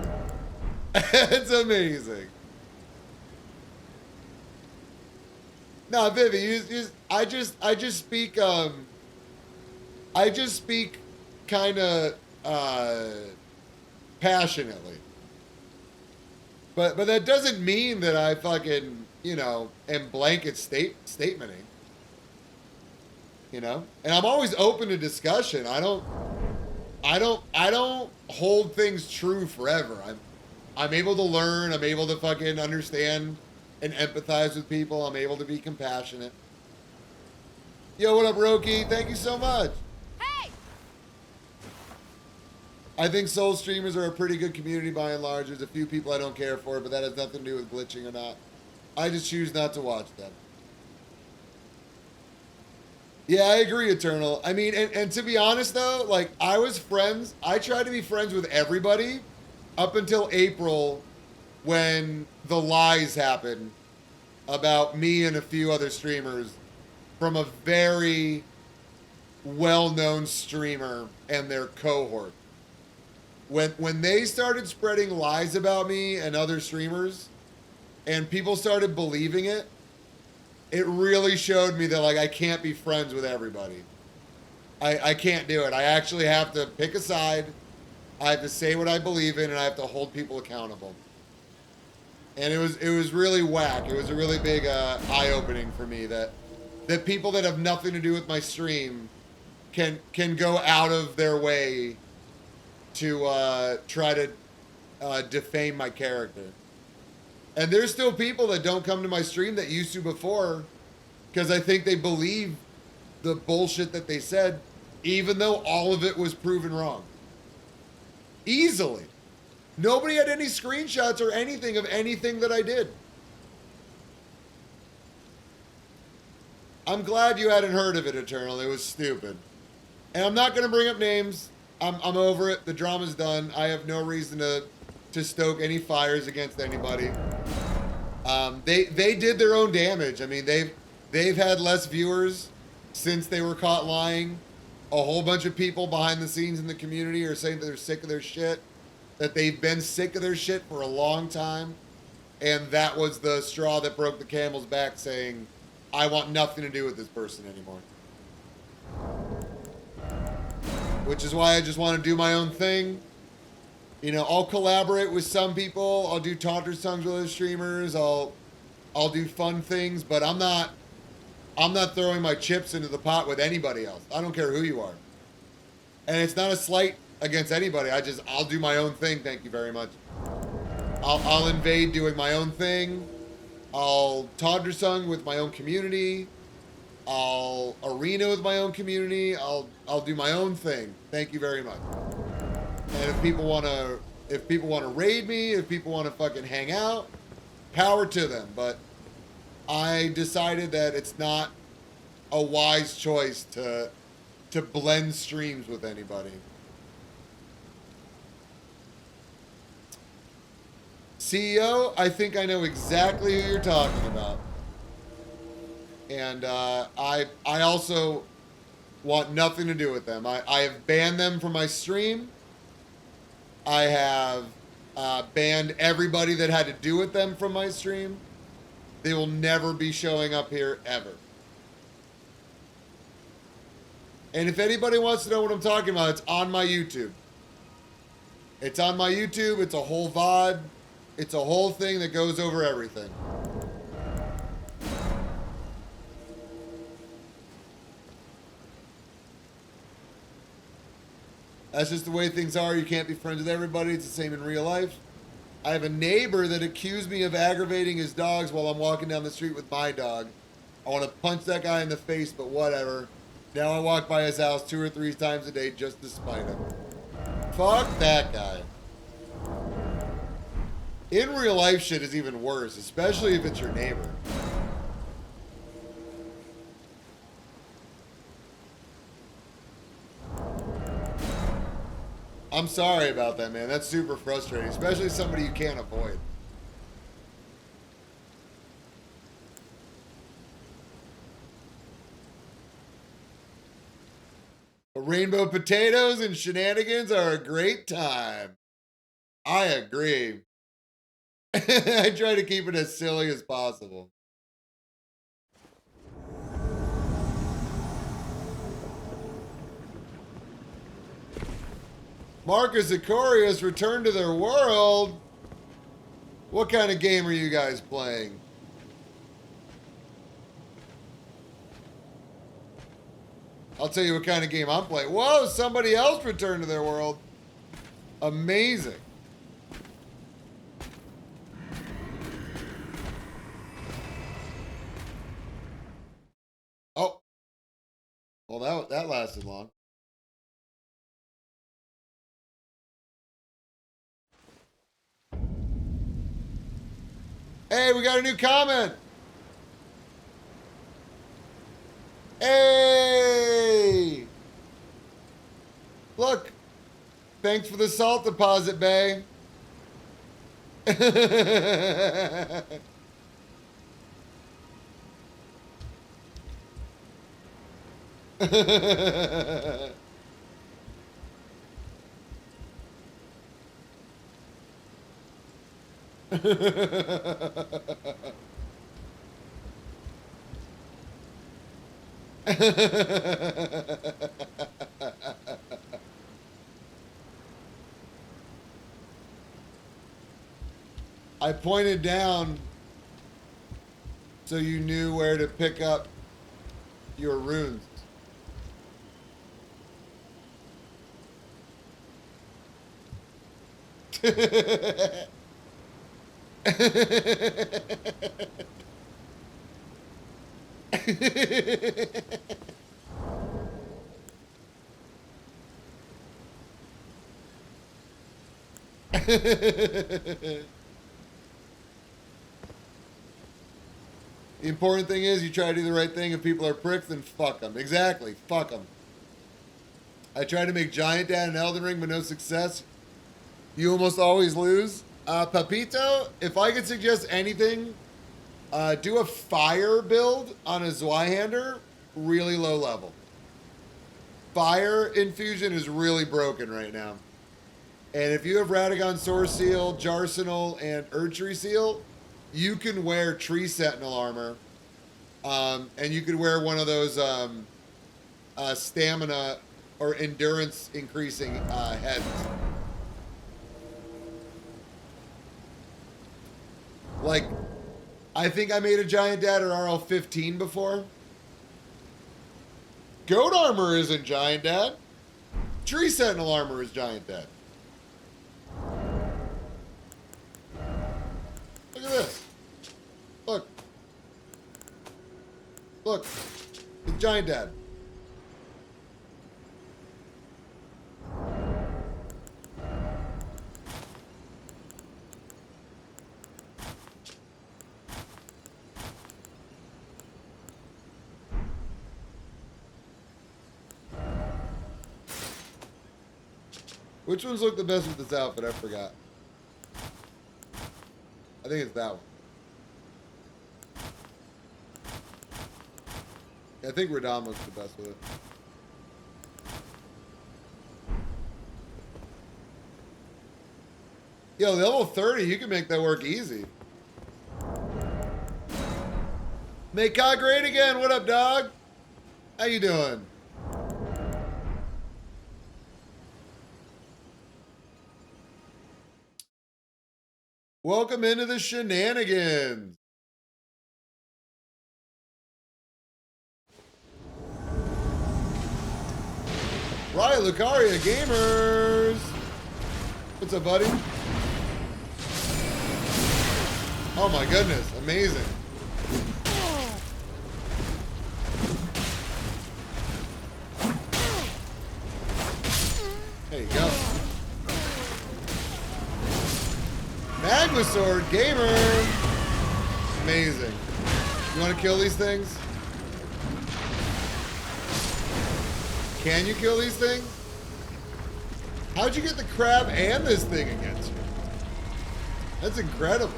It's amazing. No, Vivi, I just speak kind of passionately. But that doesn't mean that I fucking you know, am blanket statementing. You know? And I'm always open to discussion. I don't hold things true forever. I'm able to learn, I'm able to fucking understand and empathize with people. I'm able to be compassionate. Yo, what up, Roki? Thank you so much. Hey! I think soul streamers are a pretty good community by and large. There's a few people I don't care for, but that has nothing to do with glitching or not. I just choose not to watch them. Yeah, I agree, Eternal. I mean, and to be honest, though, like, I tried to be friends with everybody up until April when the lies happened about me and a few other streamers from a very well-known streamer and their cohort. When they started spreading lies about me and other streamers, and people started believing it, it really showed me that, like, I can't be friends with everybody. I can't do it. I actually have to pick a side. I have to say what I believe in, and I have to hold people accountable. And it was really whack. It was a really big eye-opening for me that people that have nothing to do with my stream can go out of their way to try to defame my character. And there's still people that don't come to my stream that used to before because I think they believe the bullshit that they said, even though all of it was proven wrong. Easily. Nobody had any screenshots or anything of anything that I did. I'm glad you hadn't heard of it, Eternal. It was stupid. And I'm not going to bring up names. I'm over it. The drama's done. I have no reason to stoke any fires against anybody. They did their own damage. I mean, they've had less viewers since they were caught lying. A whole bunch of people behind the scenes in the community are saying that they're sick of their shit, that they've been sick of their shit for a long time. And that was the straw that broke the camel's back, saying, I want nothing to do with this person anymore. Which is why I just want to do my own thing. You know, I'll collaborate with some people. I'll do taunter songs with other streamers. I'll do fun things, but I'm not throwing my chips into the pot with anybody else. I don't care who you are. And it's not a slight against anybody. I'll do my own thing. Thank you very much. I'll invade doing my own thing. I'll taunter song with my own community. I'll arena with my own community. I'll do my own thing. Thank you very much. And if people want to raid me, if people want to fucking hang out, power to them. But I decided that it's not a wise choice to blend streams with anybody. CEO, I think I know exactly who you're talking about. And I also want nothing to do with them. I have banned them from my stream. I have banned everybody that had to do with them from my stream. They will never be showing up here ever. And if anybody wants to know what I'm talking about, it's on my YouTube. It's on my YouTube. It's a whole VOD. It's a whole thing that goes over everything. That's just the way things are. You can't be friends with everybody. It's the same in real life. I have a neighbor that accused me of aggravating his dogs while I'm walking down the street with my dog. I want to punch that guy in the face, but whatever. Now I walk by his house 2 or 3 times a day just to spite him. Fuck that guy. In real life shit is even worse, especially if it's your neighbor. I'm sorry about that, man. That's super frustrating, especially somebody you can't avoid. Rainbow potatoes and shenanigans are a great time. I agree. I try to keep it as silly as possible. Marcus Icorius returned to their world. What kind of game are you guys playing? I'll tell you what kind of game I'm playing. Whoa, somebody else returned to their world. Amazing. Oh. Well, that lasted long. Hey, we got a new comment. Hey! Look. Thanks for the salt deposit, Bay. I pointed down so you knew where to pick up your runes. The important thing is you try to do the right thing. If people are pricks, then fuck them. Exactly. Fuck them. I tried to make Giant Dad in Elden Ring, but no success. You almost always lose. Papito, if I could suggest anything, do a fire build on a Zweihander, really low level. Fire infusion is really broken right now. And if you have Radagon Source Seal, Jarsenal, and Erdtree Seal, you can wear Tree Sentinel armor. And you could wear one of those stamina or endurance increasing heads. Like, I think I made a Giant Dad or RL15 before. Goat armor isn't Giant Dad. Tree Sentinel armor is Giant Dad. Look at this. Look. Look. It's Giant Dad. Which ones look the best with this outfit? I forgot. I think it's that one. Yeah, I think Radon looks the best with it. Yo, level 30, you can make that work easy. Make God great again. What up, dog? How you doing? Welcome into the shenanigans. Right, Lucaria Gamers. What's up, buddy? Oh my goodness, amazing. There you go. Magmasword Gamer. Amazing. You want to kill these things? Can you kill these things? How'd you get the crab and this thing against you? That's incredible.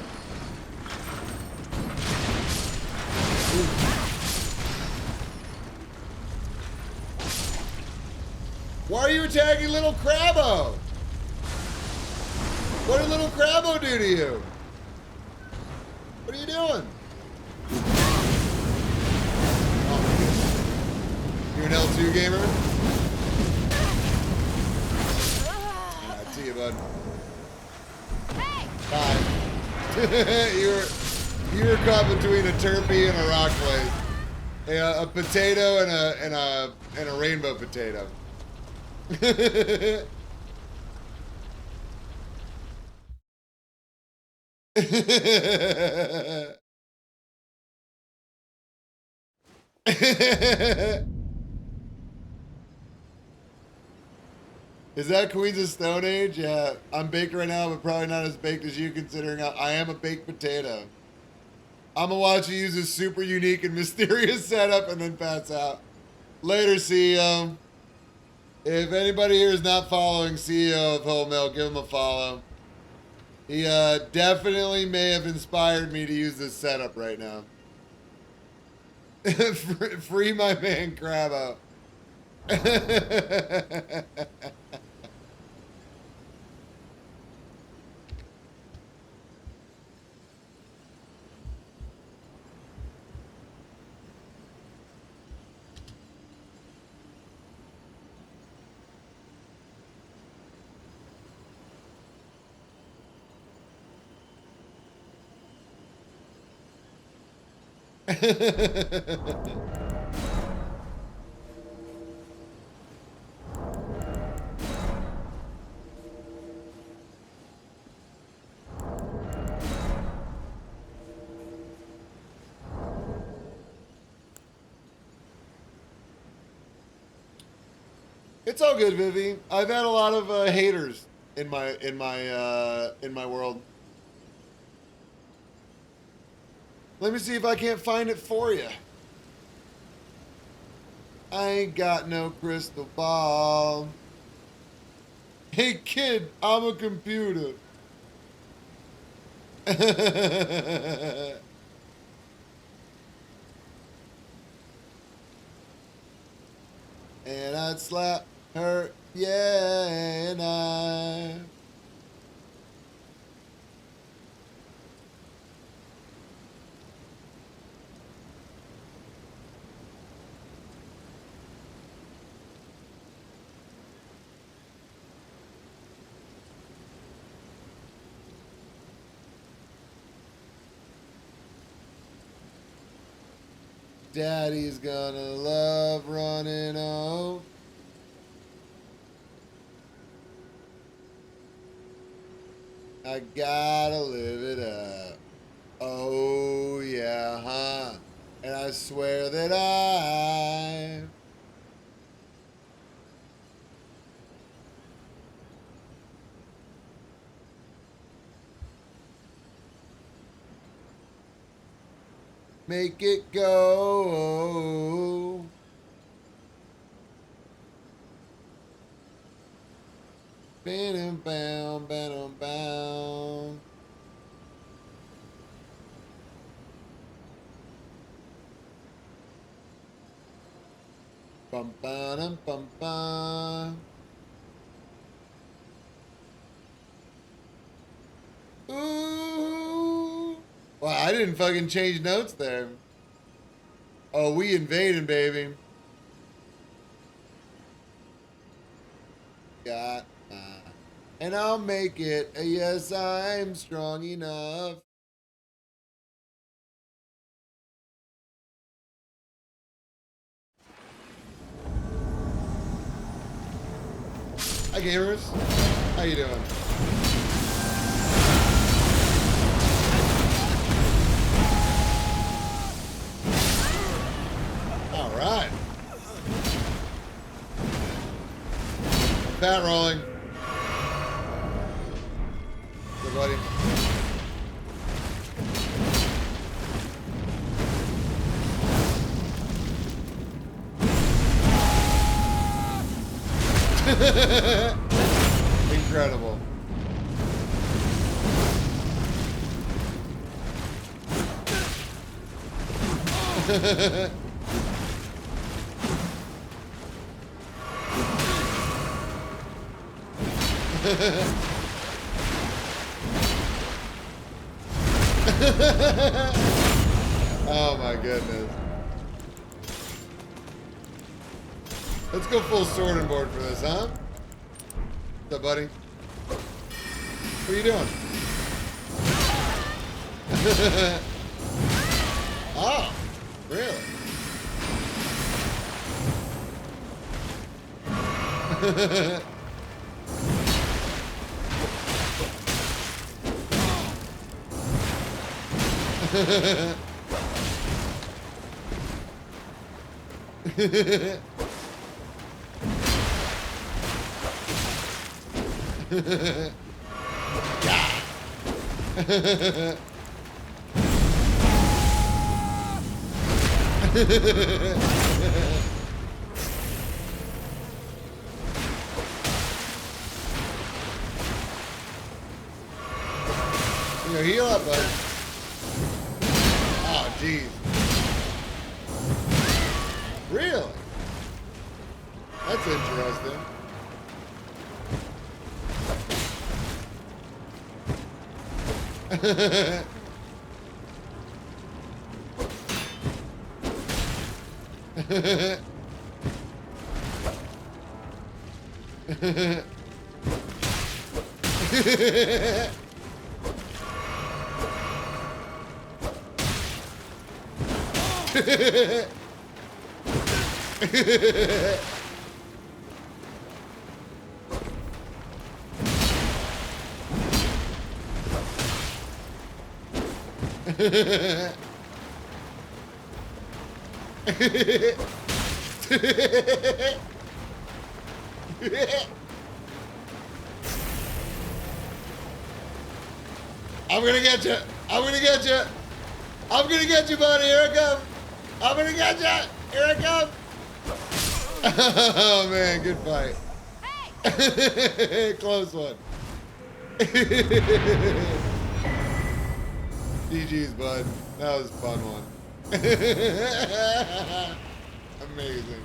Ooh. Why are you attacking little Crabbo? What did little Crabbo do to you? What are you doing? Oh, you're an L2 gamer? I see you, bud. Hey! Bye. you were caught between a turpie and a rock blade. A potato and a rainbow potato. Is that Queens of Stone Age? Yeah, I'm baked right now, but probably not as baked as you, considering I am a baked potato. I'm gonna watch you use a super unique and mysterious setup and then pass out. Later, CEO. If anybody here is not following CEO of Whole Milk, give him a follow. He definitely may have inspired me to use this setup right now. Free my man Crabbo. It's all good, Vivi. I've had a lot of haters in my world. Let me see if I can't find it for you. I ain't got no crystal ball. Hey kid, I'm a computer. And I'd slap her, yeah, and I. Daddy's gonna love running home. I gotta live it up. Oh yeah, huh? And I swear that I make it go. Bam, bam, bam, bam. Bum, bum, bum, bum. Ooh. Wow, I didn't fucking change notes there. Oh, we invading, baby. Got and I'll make it. Yes, I'm strong enough. Hi, gamers. How you doing? All right. Fat rolling. Good, buddy. Incredible. Oh my goodness. Let's go full sword and board for this, huh? What's up, buddy? What are you doing? Oh, really? Heal up, bud. Oh, jeez. Really? That's interesting. I'm gonna get you. I'm gonna get you. I'm gonna get you, buddy. Here I come. I'm gonna get you. Here I come. Oh man, good fight. Hey. Close one. GG's, bud. That was a fun one. Amazing.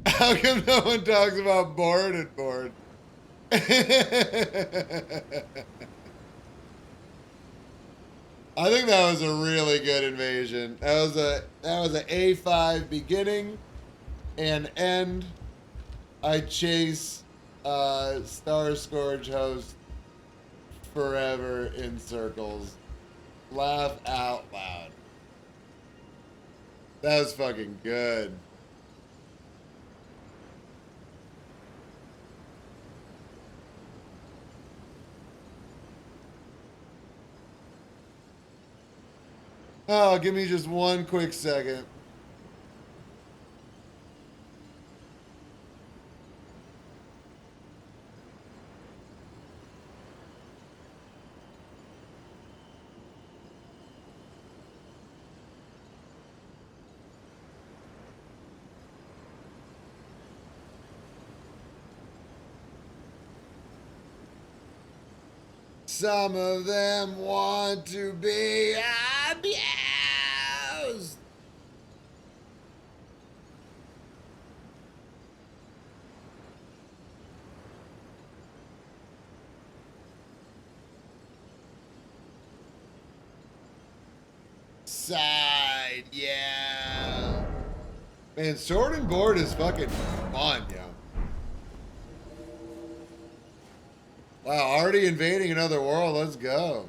How come no one talks about board and board? I think that was a really good invasion. That was a A5 beginning and end. I chase Star Scourge host forever in circles. Laugh out loud. That was fucking good. Oh, give me just one quick second. Some of them want to be abused. Side, yeah. Man, sword and board is fucking fun, yo. Wow, already invading another world. Let's go.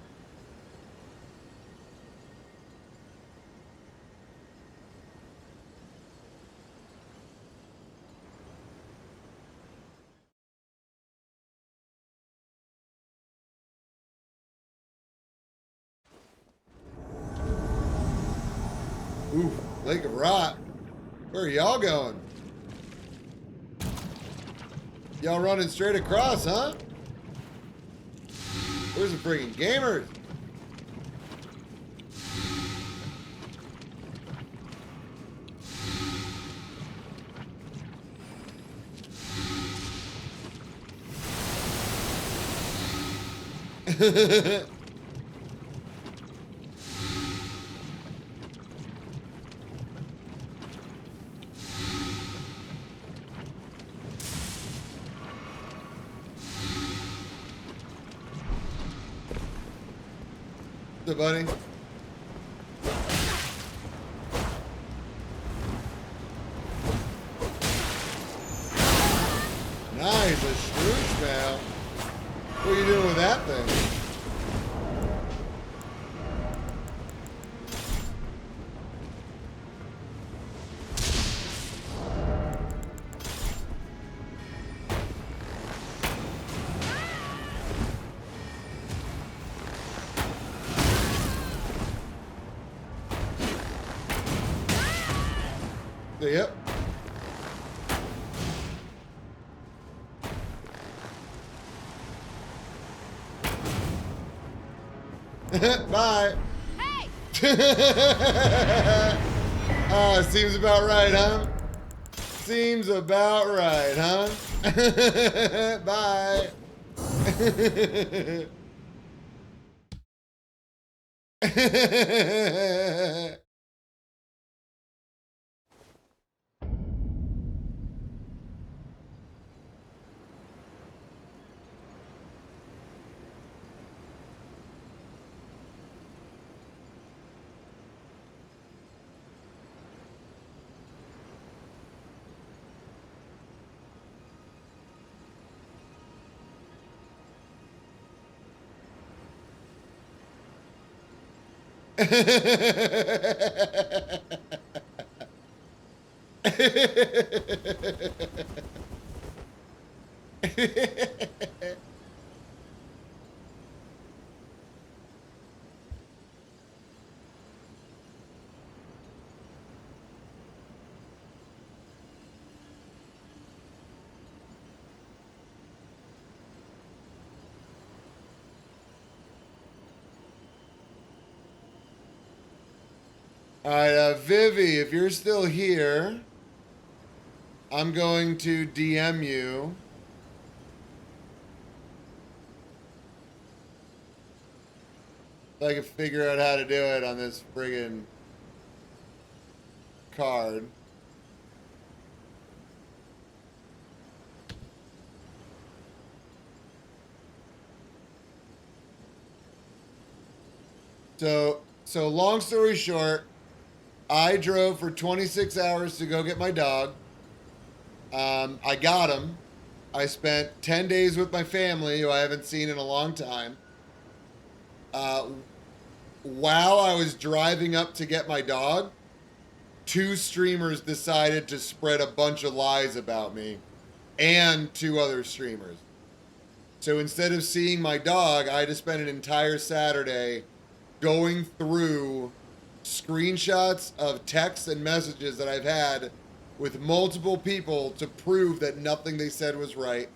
Ooh, Lake of Rot. Where are y'all going? Y'all running straight across, huh? Where's the freaking gamers? What's up, buddy? Nice. Nice, a Scrooge mail. What are you doing with that thing? Yep. Bye. Hey! Seems about right, huh? Seems about right, huh? Bye. All right, Vivi, if you're still here, I'm going to DM you. If I can figure out how to do it on this friggin' card. So long story short, I drove for 26 hours to go get my dog. I got him. I spent 10 days with my family, who I haven't seen in a long time. While I was driving up to get my dog, two streamers decided to spread a bunch of lies about me, and two other streamers. So instead of seeing my dog, I had to spend an entire Saturday going through screenshots of texts and messages that I've had with multiple people to prove that nothing they said was right.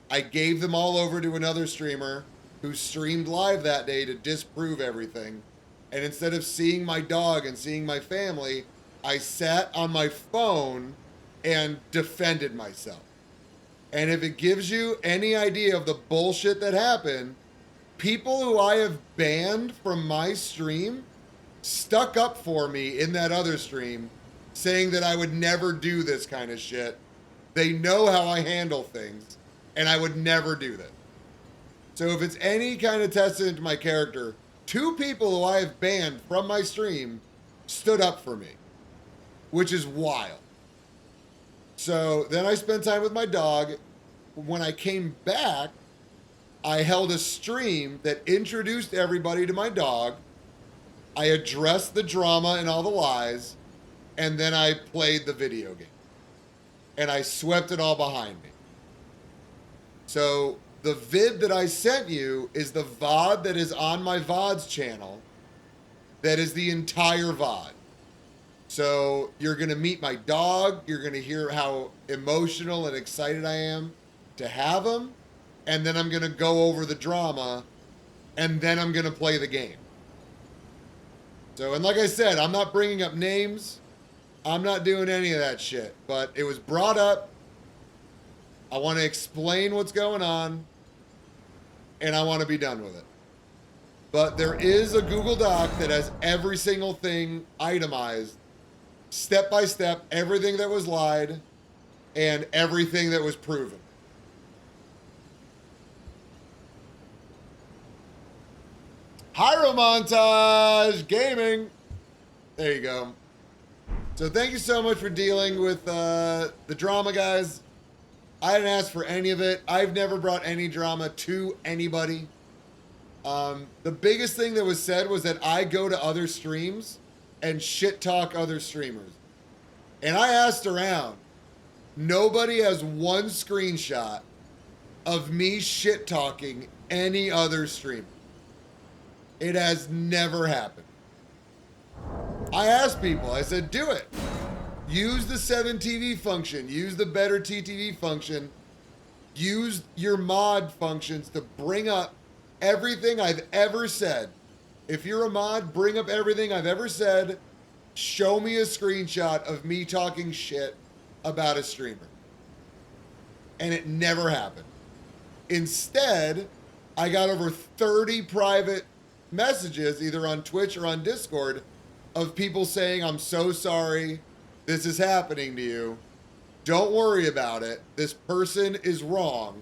I gave them all over to another streamer who streamed live that day to disprove everything. And instead of seeing my dog and seeing my family, I sat on my phone and defended myself. And if it gives you any idea of the bullshit that happened, people who I have banned from my stream stuck up for me in that other stream, saying that I would never do this kind of shit. They know how I handle things, and I would never do that. So if it's any kind of testament to my character, two people who I have banned from my stream stood up for me, which is wild. So then I spent time with my dog. When I came back, I held a stream that introduced everybody to my dog. I addressed the drama and all the lies, and then I played the video game. And I swept it all behind me. So the vid that I sent you is the VOD that is on my VODs channel. That is the entire VOD. So you're going to meet my dog. You're going to hear how emotional and excited I am to have him. And then I'm going to go over the drama. And then I'm going to play the game. So, and like I said, I'm not bringing up names. I'm not doing any of that shit. But it was brought up. I want to explain what's going on. And I want to be done with it. But there is a Google Doc that has every single thing itemized. Step by step, everything that was lied. And everything that was proven. Pyro Montage Gaming. There you go. So thank you so much for dealing with the drama, guys. I didn't ask for any of it. I've never brought any drama to anybody. The biggest thing that was said was that I go to other streams and shit talk other streamers. And I asked around. Nobody has one screenshot of me shit talking any other streamer. It has never happened. I asked people, I said, do it. Use the 7TV function. Use the better TTV function. Use your mod functions to bring up everything I've ever said. If you're a mod, bring up everything I've ever said. Show me a screenshot of me talking shit about a streamer. And it never happened. Instead, I got over 30 private messages, either on Twitch or on Discord, of people saying, I'm so sorry. This is happening to you. Don't worry about it. This person is wrong.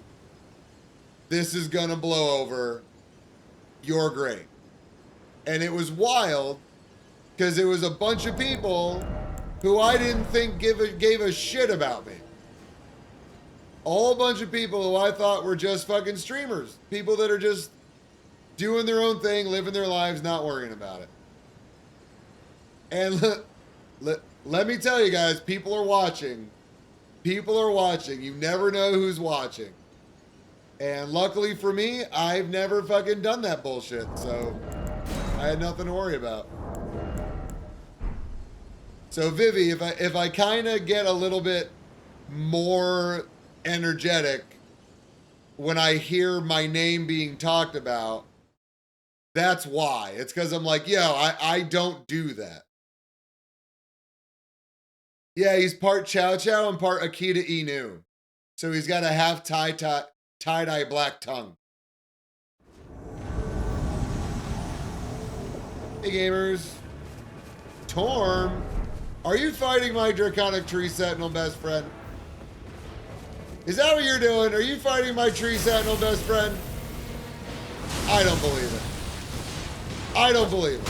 This is gonna blow over. You're great. And it was wild because it was a bunch of people who I didn't think gave a shit about me. All a bunch of people who I thought were just fucking streamers. People that are just doing their own thing, living their lives, not worrying about it. And let me tell you guys, people are watching. People are watching. You never know who's watching. And luckily for me, I've never fucking done that bullshit. So I had nothing to worry about. So Vivi, if I kind of get a little bit more energetic when I hear my name being talked about, that's why. It's because I'm like, yo, I don't do that. Yeah, he's part Chow Chow and part Akita Inu. So he's got a half tie-dye black tongue. Hey gamers. Torm, are you fighting my Draconic Tree Sentinel best friend? Is that what you're doing? Are you fighting my Tree Sentinel best friend? I don't believe it. I don't believe it.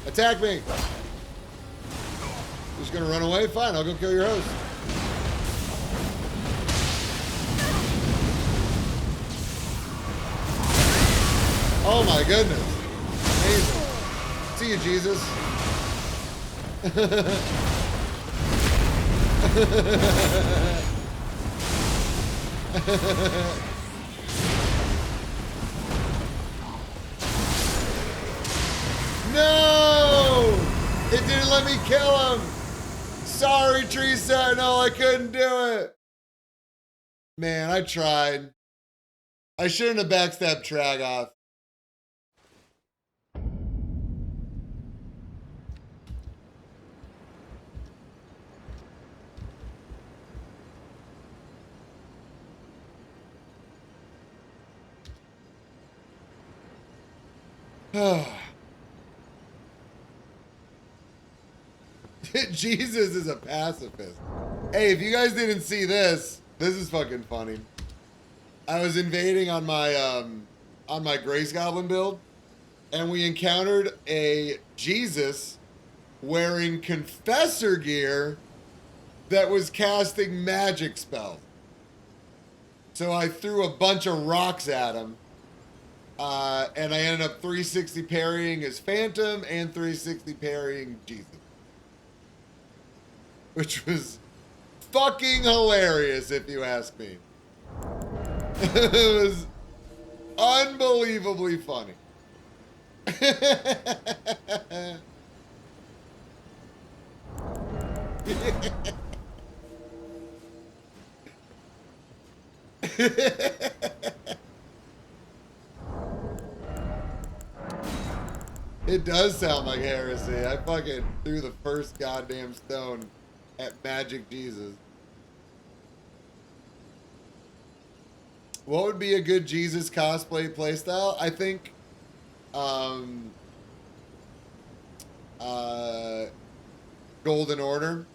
Attack me. Just gonna run away? Fine, I'll go kill your host. Oh my goodness. Amazing. See you, Jesus. No! It didn't let me kill him! Sorry, Tree Sentinel, I couldn't do it. Man, I tried. I shouldn't have backstabbed Tragoth. Jesus is a pacifist. Hey, if you guys didn't see this, this is fucking funny. I was invading on my Grace Goblin build, and we encountered a Jesus wearing Confessor gear that was casting magic spells. So I threw a bunch of rocks at him, and I ended up 360 parrying his Phantom and 360 parrying Jesus. Which was fucking hilarious, if you ask me. It was unbelievably funny. It does sound like heresy. I fucking threw the first goddamn stone at Magic Jesus. What would be a good Jesus cosplay playstyle? I think Golden Order.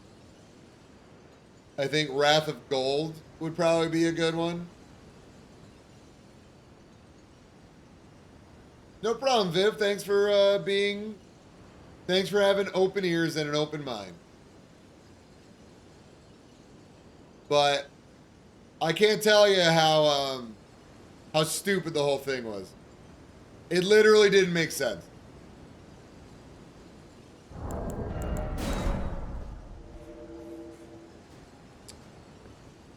I think Wrath of Gold would probably be a good one. No problem, Viv. Thanks for having open ears and an open mind. But I can't tell you how stupid the whole thing was. It literally didn't make sense.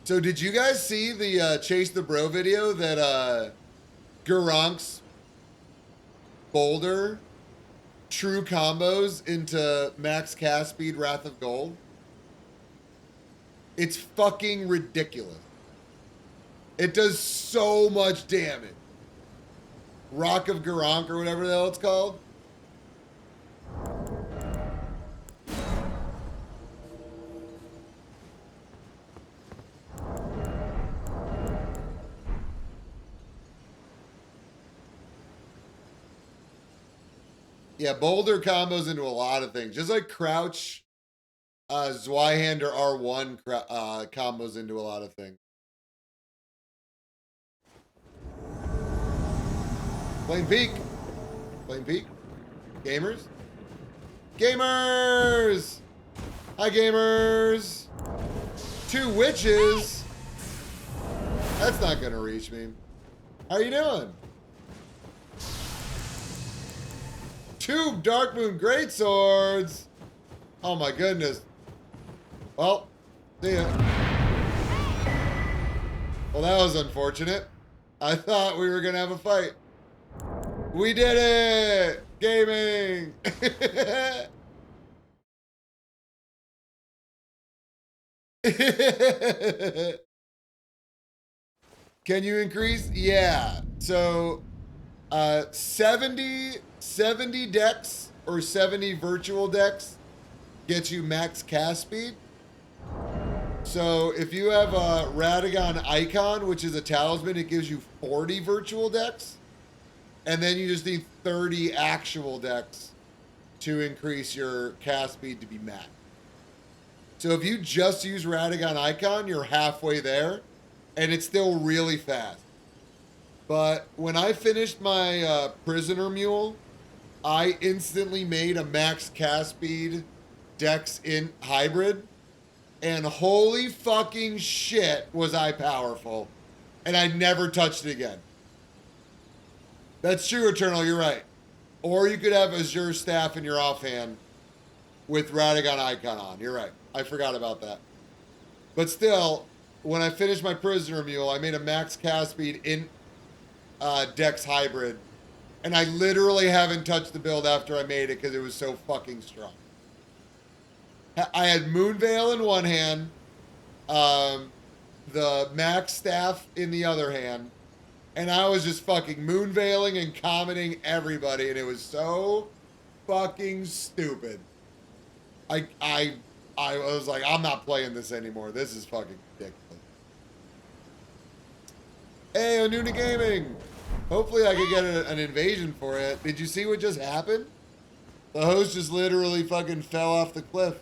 So did you guys see the Chase the Bro video that Garonk's Boulder true combos into max cast speed Wrath of Gold? It's fucking ridiculous. It does so much damage. Rock of Garonk or whatever the hell it's called. Yeah, Boulder combos into a lot of things. Just like Crouch, Zweihander R1 combos into a lot of things. Plain Peak. Plain Peak. Gamers. Gamers! Hi, gamers! 2 witches? That's not gonna reach me. How you doing? 2 Dark Moon Greatswords! Oh my goodness. Well, see ya. Well, that was unfortunate. I thought we were gonna have a fight. We did it! Gaming! Can you increase? Yeah. So 70 decks or 70 virtual decks gets you max cast speed. So if you have a Radagon Icon, which is a talisman, it gives you 40 virtual decks. And then you just need 30 actual decks to increase your cast speed to be max. So if you just use Radagon Icon, you're halfway there, and it's still really fast. But when I finished my Prisoner Mule, I instantly made a max cast speed Dex in hybrid, and holy fucking shit was I powerful, and I never touched it again. That's true, Eternal, you're right. Or you could have Azure Staff in your offhand with Radagon Icon on. You're right. I forgot about that. But still, when I finished my Prisoner Mule, I made a max cast speed in Dex Hybrid. And I literally haven't touched the build after I made it because it was so fucking strong. I had Moonveil in one hand, the max staff in the other hand, and I was just fucking moonveiling and commenting everybody, and it was so fucking stupid. I was like, I'm not playing this anymore. This is fucking ridiculous. Hey, Onuna Gaming! Hopefully I could get an invasion for it. Did you see what just happened? The host just literally fucking fell off the cliff.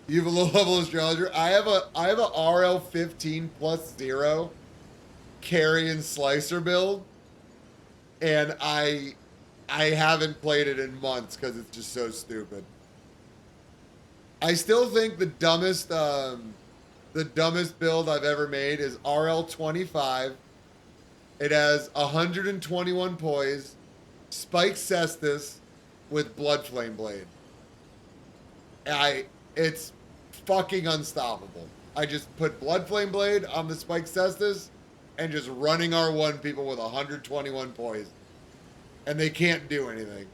You have a low level astrologer. I have a RL 15 plus 0 carry and slicer build, and I haven't played it in months because it's just so stupid. I still think the dumbest build I've ever made is RL 25. It has 121 poise, Spike Cestus with Bloodflame Blade. It's fucking unstoppable. I just put Bloodflame Blade on the Spike Cestus and just running R1 people with 121 poise. And they can't do anything.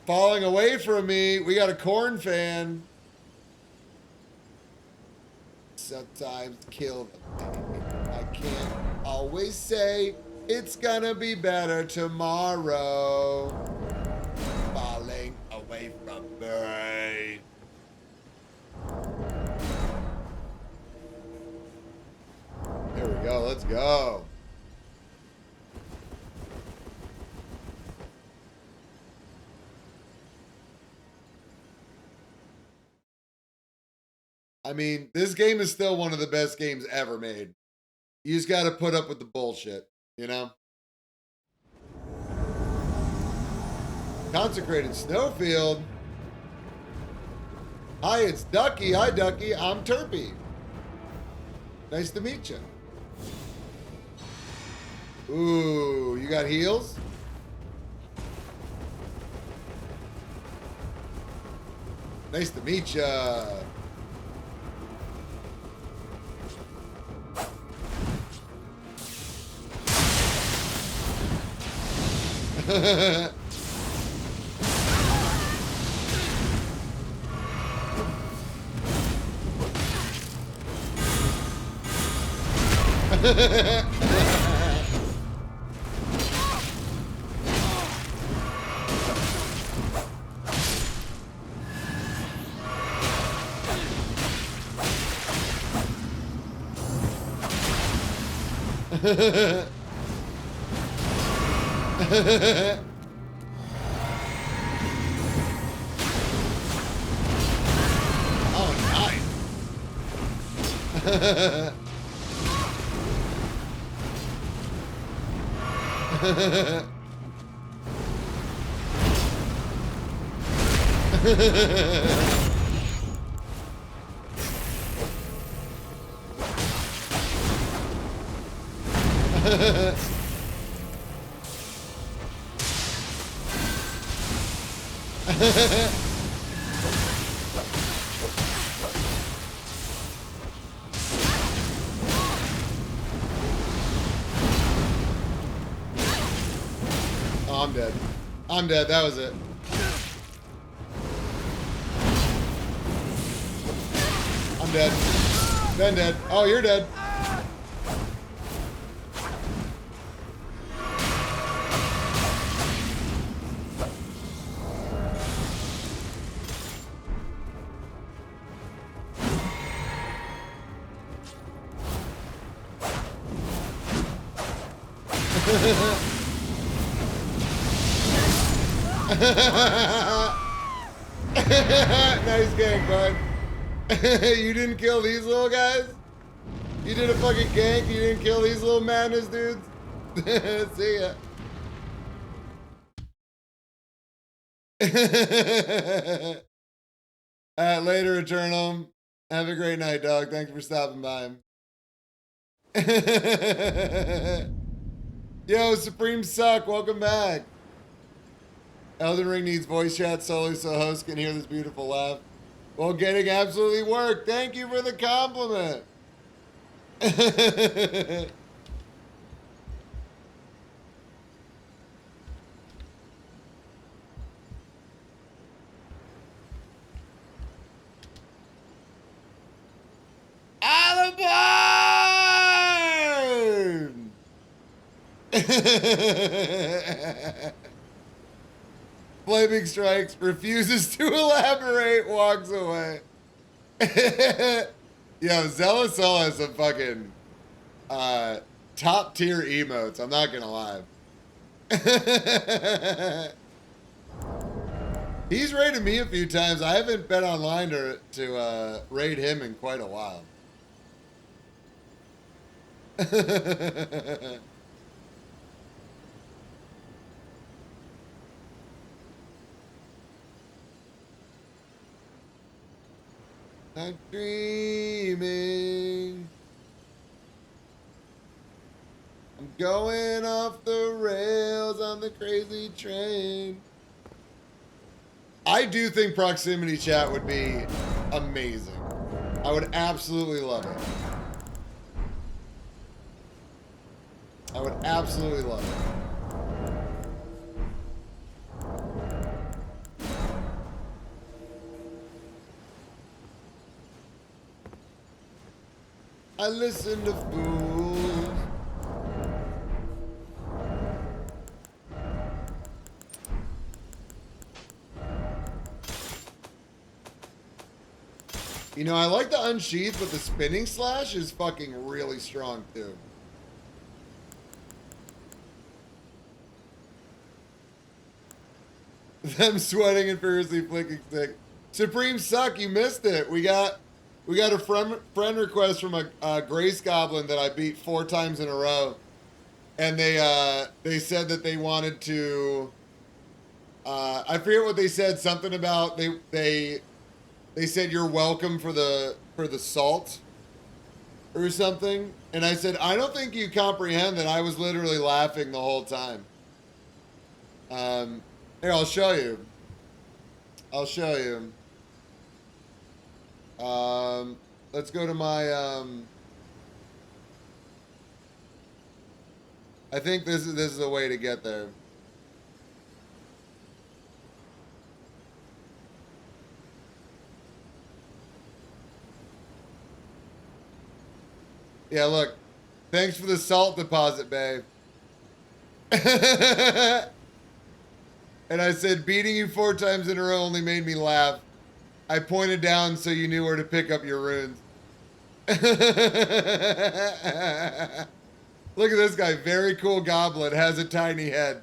Falling away from me, we got a Corn fan. Sometimes kill them. I can't always say it's gonna be better tomorrow. Falling away from me. There we go, let's go. I mean, this game is still one of the best games ever made. You just got to put up with the bullshit, you know? Consecrated Snowfield. Hi, it's Ducky. Hi, Ducky. I'm Turpy. Nice to meet you. Ooh, you got heals? Nice to meet ya. Oh, nice. Oh, I'm dead. I'm dead. That was it. I'm dead. Ben dead. Oh, you're dead. Nice gank, bud. You didn't kill these little guys? You did a fucking gank, you didn't kill these little madness dudes? See ya. Later, Eternal. Have a great night, dog. Thanks for stopping by. Yo, Supreme Suck, welcome back. Elden Ring needs voice chat solely so hosts can hear this beautiful laugh. Well, getting absolutely worked. Thank you for the compliment. Alabama! Flaming Strikes refuses to elaborate, walks away. Yo, Zealous Soul has some fucking top tier emotes, I'm not gonna lie. He's raided me a few times. I haven't been online to raid him in quite a while. Not dreaming. I'm going off the rails on the crazy train. I do think proximity chat would be amazing. I would absolutely love it. I would absolutely love it. I listen to fools. You know, I like the unsheath, but the spinning slash is fucking really strong too. Them sweating and furiously flicking stick. Supreme Suck, you missed it. We got We got a friend request from a Grace Goblin that I beat 4 times in a row, and they said that they wanted to. I forget what they said. Something about they said you're welcome for the salt or something, and I said I don't think you comprehend that I was literally laughing the whole time. Here, I'll show you. I'll show you. Let's go to my, I think this is a way to get there. Yeah, look. Thanks for the salt deposit, babe. And I said, beating you 4 times in a row only made me laugh. I pointed down so you knew where to pick up your runes. Look at this guy. Very cool goblin. Has a tiny head.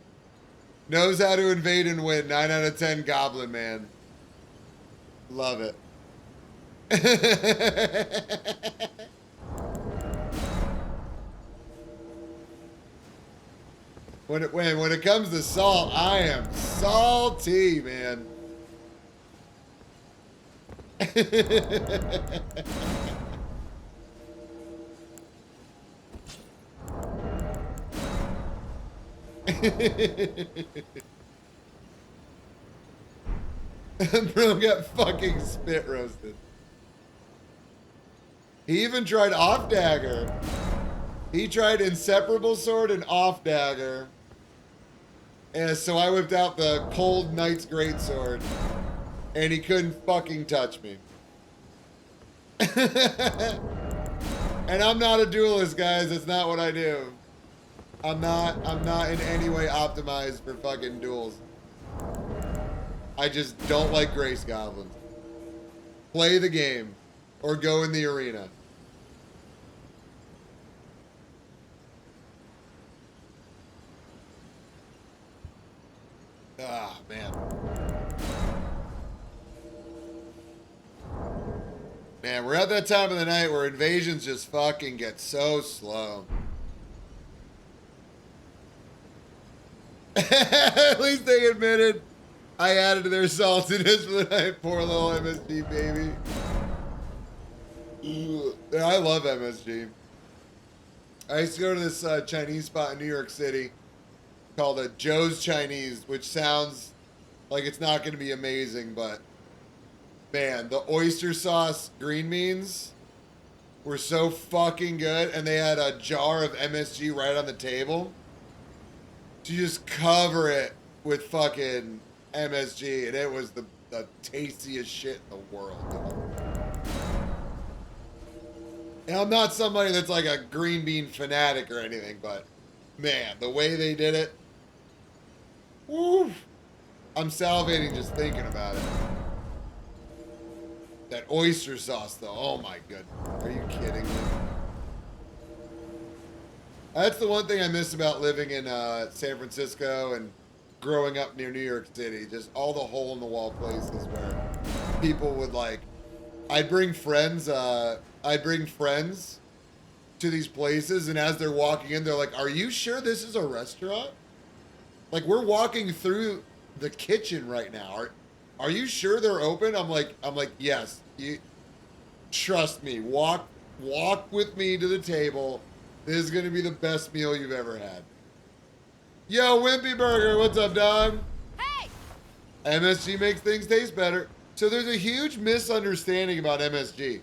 Knows how to invade and win. 9 out of 10 goblin, man. Love it. When it comes to salt, I am salty, man. Bro got fucking spit roasted. He even tried off dagger. He tried inseparable sword and off dagger. And so I whipped out the cold knight's greatsword. And he couldn't fucking touch me. And I'm not a duelist, guys. That's not what I do. I'm not in any way optimized for fucking duels. I just don't like Grace Goblins. Play the game. Or go in the arena. Ah, man. Man, we're at that time of the night where invasions just fucking get so slow. At least they admitted I added to their saltiness for the night. Poor little MSG, baby. Yeah, I love MSG. I used to go to this Chinese spot in New York City called Joe's Chinese, which sounds like it's not going to be amazing, but man, the oyster sauce green beans were so fucking good, and they had a jar of MSG right on the table to just cover it with fucking MSG, and it was the tastiest shit in the world. You know? And I'm not somebody that's like a green bean fanatic or anything, but man, the way they did it, woo, I'm salivating just thinking about it. That oyster sauce, though, oh my goodness. Are you kidding me? That's the one thing I miss about living in San Francisco and growing up near New York City. Just all the hole-in-the-wall places where people would like... I'd bring friends to these places, and as they're walking in, they're like, "Are you sure this is a restaurant? Like, we're walking through the kitchen right now. Are you sure they're open?" I'm like, yes. You trust me. Walk with me to the table. This is gonna be the best meal you've ever had. Yo, Wimpy Burger, what's up, dog? Hey! MSG makes things taste better. So there's a huge misunderstanding about MSG.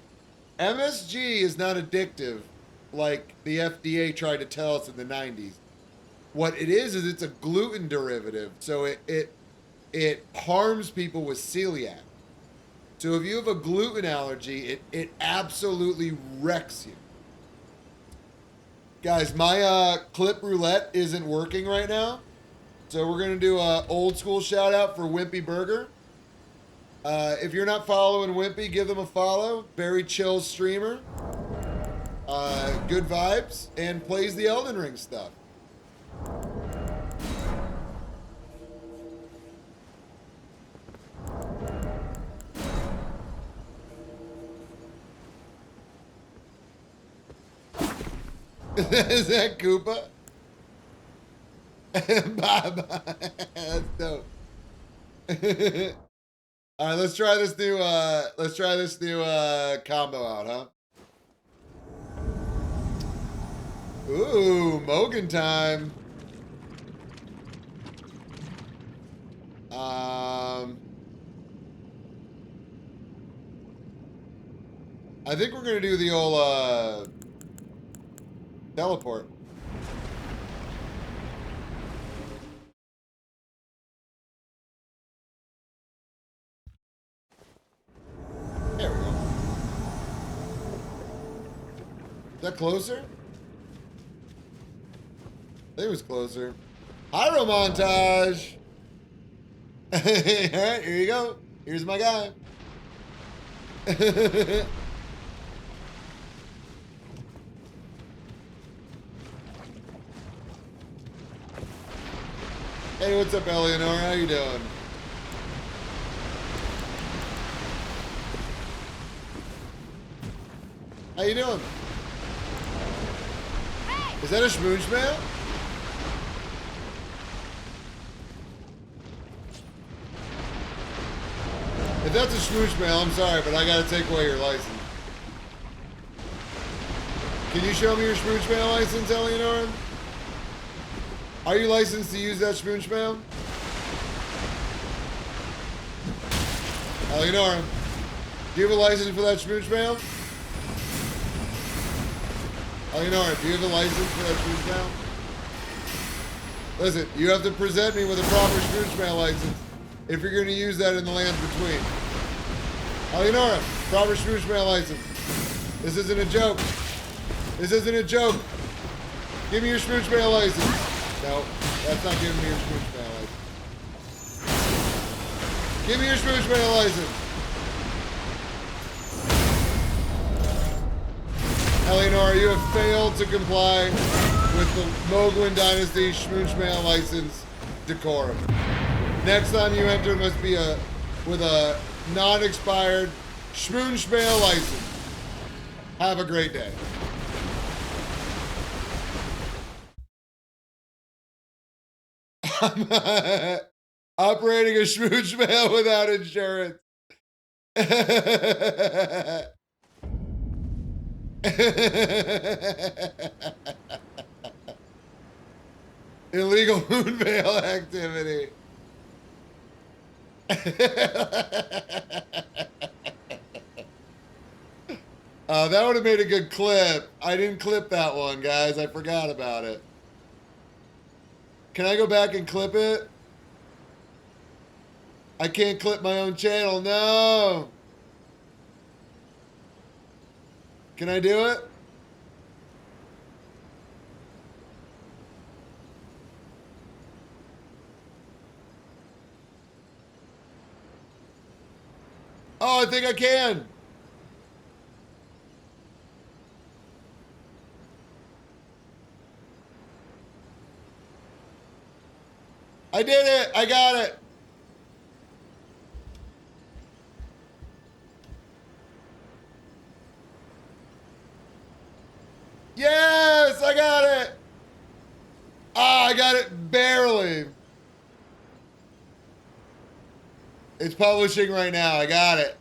MSG is not addictive like the FDA tried to tell us in the 90s. What it is it's a gluten derivative. So it harms people with celiac. So if you have a gluten allergy, it absolutely wrecks you. Guys, my clip roulette isn't working right now. So we're going to do a old school shout out for Wimpy Burger. If you're not following Wimpy, give them a follow. Very chill streamer. Good vibes. And plays the Elden Ring stuff. Is that Koopa? Bye-bye. That's dope. All right, let's try this new combo out, huh? Ooh, Mogan time. I think we're gonna do the old teleport. There we go. Is that closer? I think it was closer. Pyro montage. All right, here you go. Here's my guy. Hey, what's up, Eleanor? How you doing? How you doing? Hey! Is that a schmooch mail? If that's a schmooch mail, I'm sorry, but I gotta take away your license. Can you show me your schmooch mail license, Eleanor? Are you licensed to use that schmooch mail? Eleanor, do you have a license for that schmooch mail? Eleanor, do you have a license for that schmooch mail? Listen, you have to present me with a proper schmooch mail license if you're going to use that in the lands between. Eleonora, proper schmooch mail license. This isn't a joke. This isn't a joke. Give me your schmooch mail license. No, that's not giving me your schmooch mail license. Give me your schmooch mail license. Eleonora, you have failed to comply with the Mogwin Dynasty schmooch mail license decorum. Next time you enter must be with a non-expired schmooch mail license. Have a great day. I'm operating a schmooch mail without insurance. Illegal moon mail activity. That would have made a good clip. I didn't clip that one, guys. I forgot about it. Can I go back and clip it? I can't clip my own channel. No. Can I do it? Oh, I think I can. I did it. I got it. Yes, I got it. Ah, I got it barely. It's publishing right now. I got it.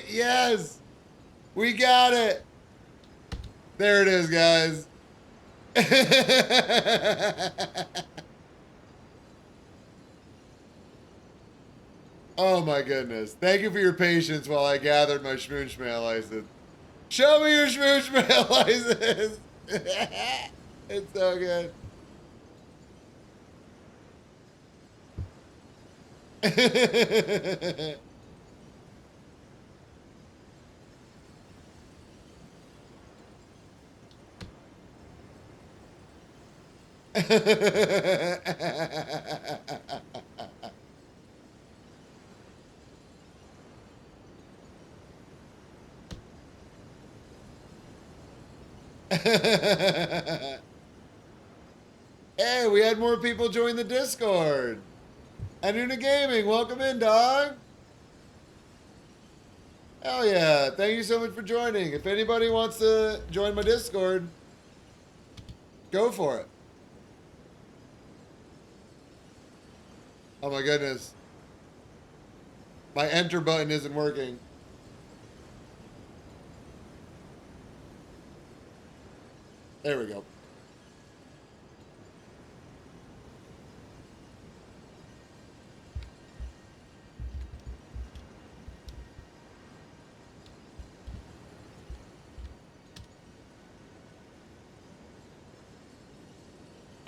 Yes, we got it. There it is, guys. Oh my goodness. Thank you for your patience while I gathered my schmooch mail license. Show me your schmooch mail license. It's so good. Hey, we had more people join the Discord. Anuna Gaming, welcome in, dog. Hell yeah. Thank you so much for joining. If anybody wants to join my Discord, go for it. Oh my goodness. My enter button isn't working. There we go.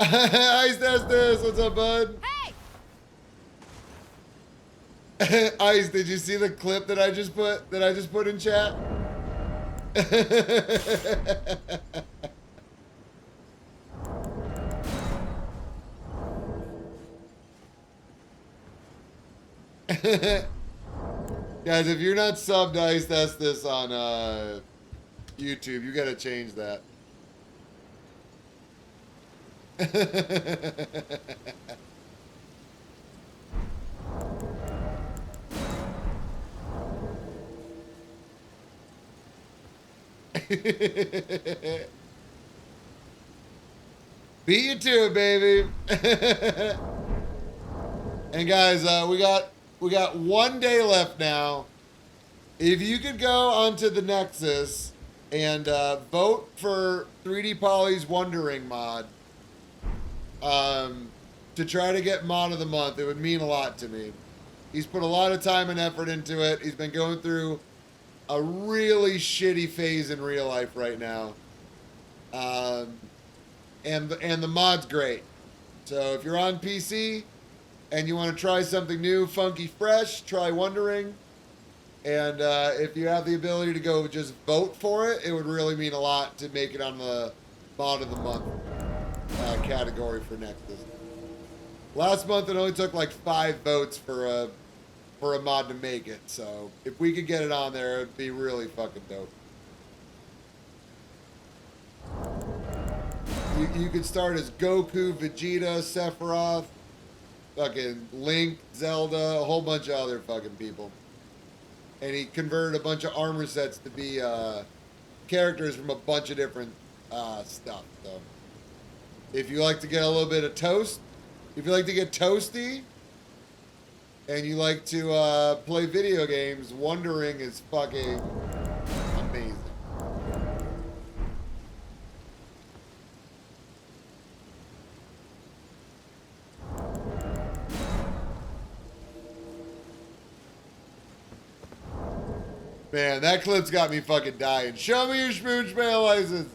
Ice Testis, what's up, bud? Hey! Ice, did you see the clip that I just put in chat? Guys, if you're not subbed to Ice Testis on YouTube, you gotta change that. Beat you to it, baby. And guys, we got 1 day left now. If you could go onto the Nexus and vote for 3D Poly's Wondering mod to try to get mod of the month, it would mean a lot to me. He's put a lot of time and effort into it. He's been going through a really shitty phase in real life right now. And the mod's great. So if you're on PC and you want to try something new, funky, fresh, try Wondering. And if you have the ability to go just vote for it, it would really mean a lot to make it on the mod of the month category for Nexus. Last month it only took like 5 votes for a mod to make it. So if we could get it on there, it'd be really fucking dope. You could start as Goku, Vegeta, Sephiroth, fucking Link, Zelda, a whole bunch of other fucking people. And he converted a bunch of armor sets to be characters from a bunch of different stuff. So if you like to get a little bit of toast, if you like to get toasty, and you like to play video games, Wondering is fucking amazing. Man, that clip's got me fucking dying. Show me your smooch mail license.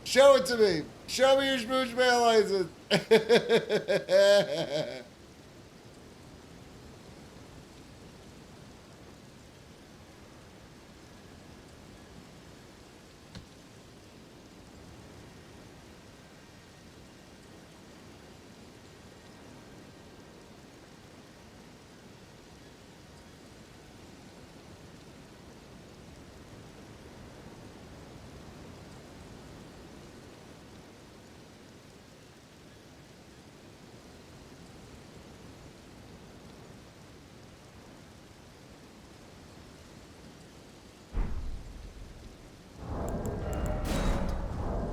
Show it to me. Show me your smooch mail license.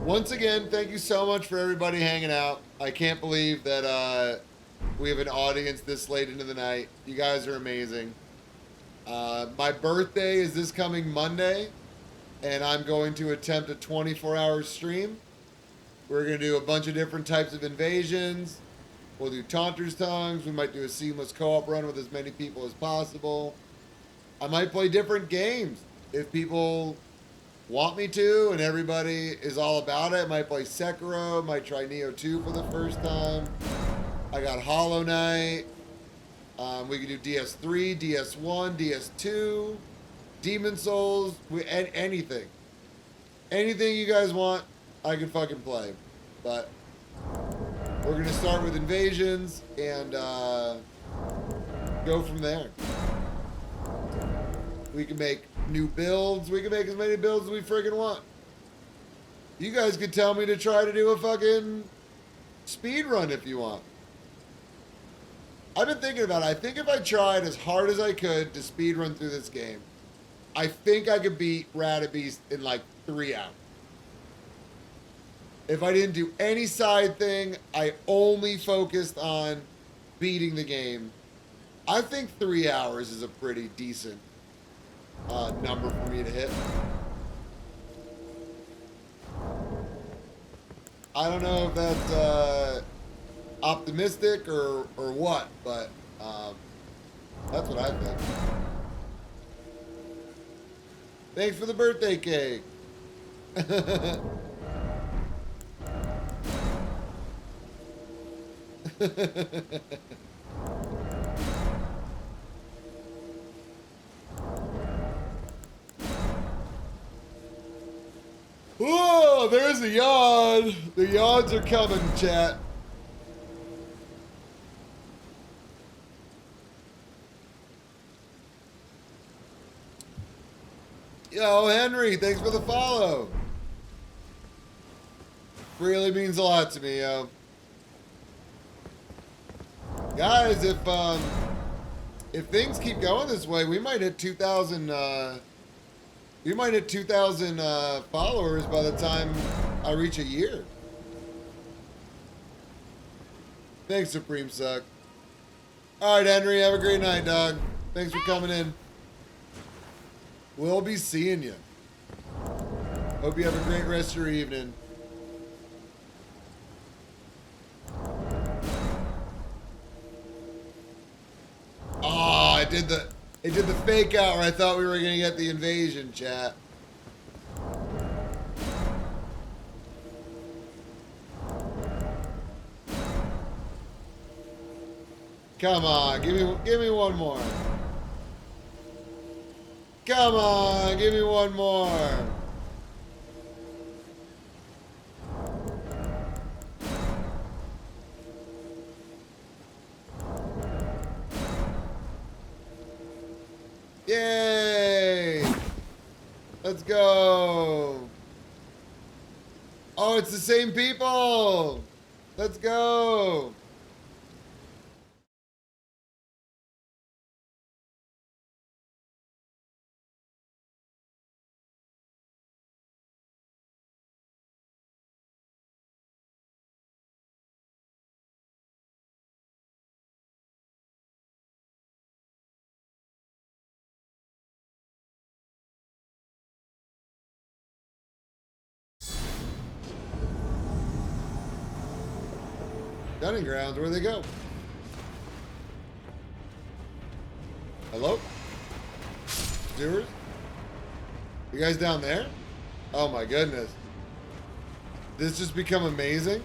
Once again, thank you so much for everybody hanging out. I can't believe that we have an audience this late into the night. You guys are amazing. My birthday is this coming Monday, and I'm going to attempt a 24-hour stream. We're going to do a bunch of different types of invasions. We'll do Taunter's Tongues. We might do a seamless co-op run with as many people as possible. I might play different games if people want me to, and everybody is all about it. Might play Sekiro, might try Neo 2 for the first time. I got Hollow Knight. We can do DS3, DS1, DS2, Demon Souls, anything. Anything you guys want, I can fucking play. But We're gonna start with invasions and go from there. We can make new builds. We can make as many builds as we friggin' want. You guys could tell me to try to do a fucking speed run if you want. I've been thinking about it. I think if I tried as hard as I could to speed run through this game, I think I could beat Radabeast in like 3 hours. If I didn't do any side thing, I only focused on beating the game. I think 3 hours is a pretty decent number for me to hit. I don't know if that's optimistic or what, but that's what I think. Thanks for the birthday cake. Whoa, there's a yawn. The yawns are coming, chat. Yo, Henry, thanks for the follow. Really means a lot to me, yo. Guys, if things keep going this way, we might hit 2,000. We might hit 2,000 followers by the time I reach a year. Thanks, Supreme Suck. All right, Henry, have a great night, dog. Thanks for coming in. We'll be seeing you. Hope you have a great rest of your evening. Oh, it did the fake out where I thought we were gonna get the invasion, chat. Come on, give me one more. Come on, give me one more. Yay! Let's go. Oh, it's the same people. Let's go. Dunning grounds, where'd they go? Hello? Stewards? You guys down there? Oh my goodness. This just become amazing?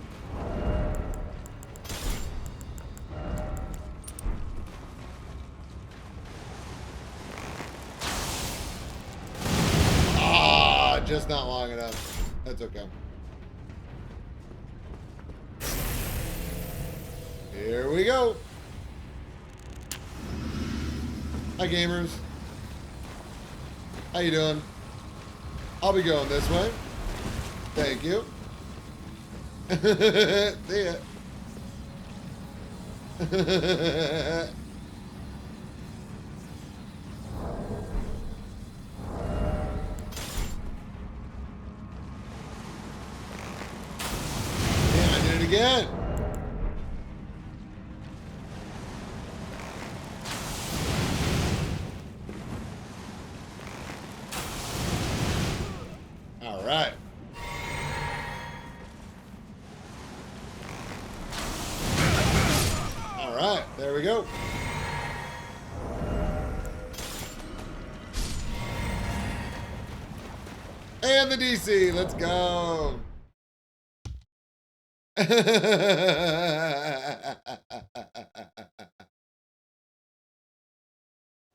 Ah, just not long enough. That's okay. Here we go. Hi, gamers. How you doing? I'll be going this way. Thank you. See ya. Damn, I did it again. All right. All right, there we go. And the DC, let's go.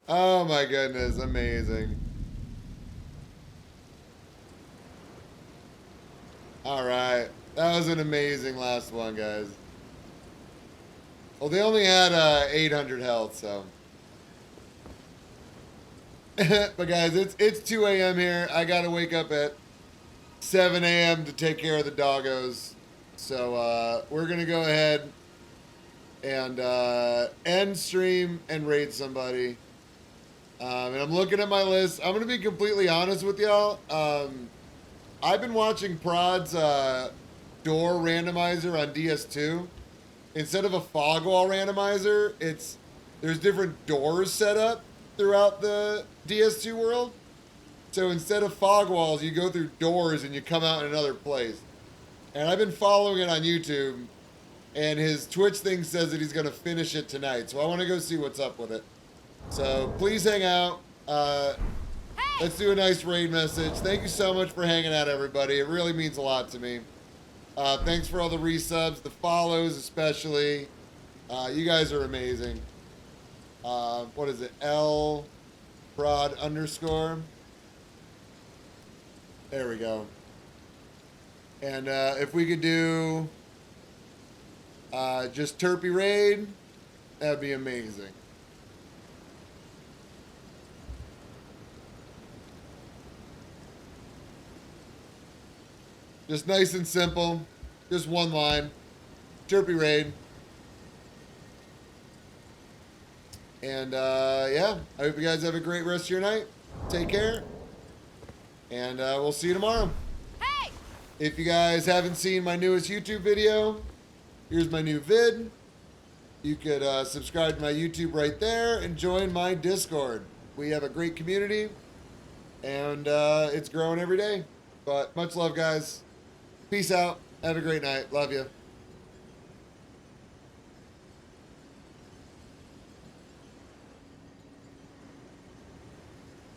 Oh my goodness, amazing. All right, that was an amazing last one, guys. Well, they only had 800 health, so. But guys, it's 2 a.m. here. I gotta wake up at 7 a.m. to take care of the doggos. So we're gonna go ahead and end stream and raid somebody. And I'm looking at my list. I'm gonna be completely honest with y'all. I've been watching Prod's door randomizer on DS2. Instead of a fog wall randomizer, there's different doors set up throughout the DS2 world. So instead of fog walls, you go through doors and you come out in another place. And I've been following it on YouTube, and his Twitch thing says that he's going to finish it tonight. So I want to go see what's up with it. So please hang out. Let's do a nice raid message. Thank you so much for hanging out, everybody. It really means a lot to me. Thanks for all the resubs, the follows especially. You guys are amazing. What is it? L prod _ There we go. And if we could do just Terpy raid, that'd be amazing. Just nice and simple. Just one line. Terpy raid. And yeah, I hope you guys have a great rest of your night. Take care. And we'll see you tomorrow. Hey! If you guys haven't seen my newest YouTube video, here's my new vid. You could subscribe to my YouTube right there and join my Discord. We have a great community, and it's growing every day. But much love, guys. Peace out. Have a great night. Love you.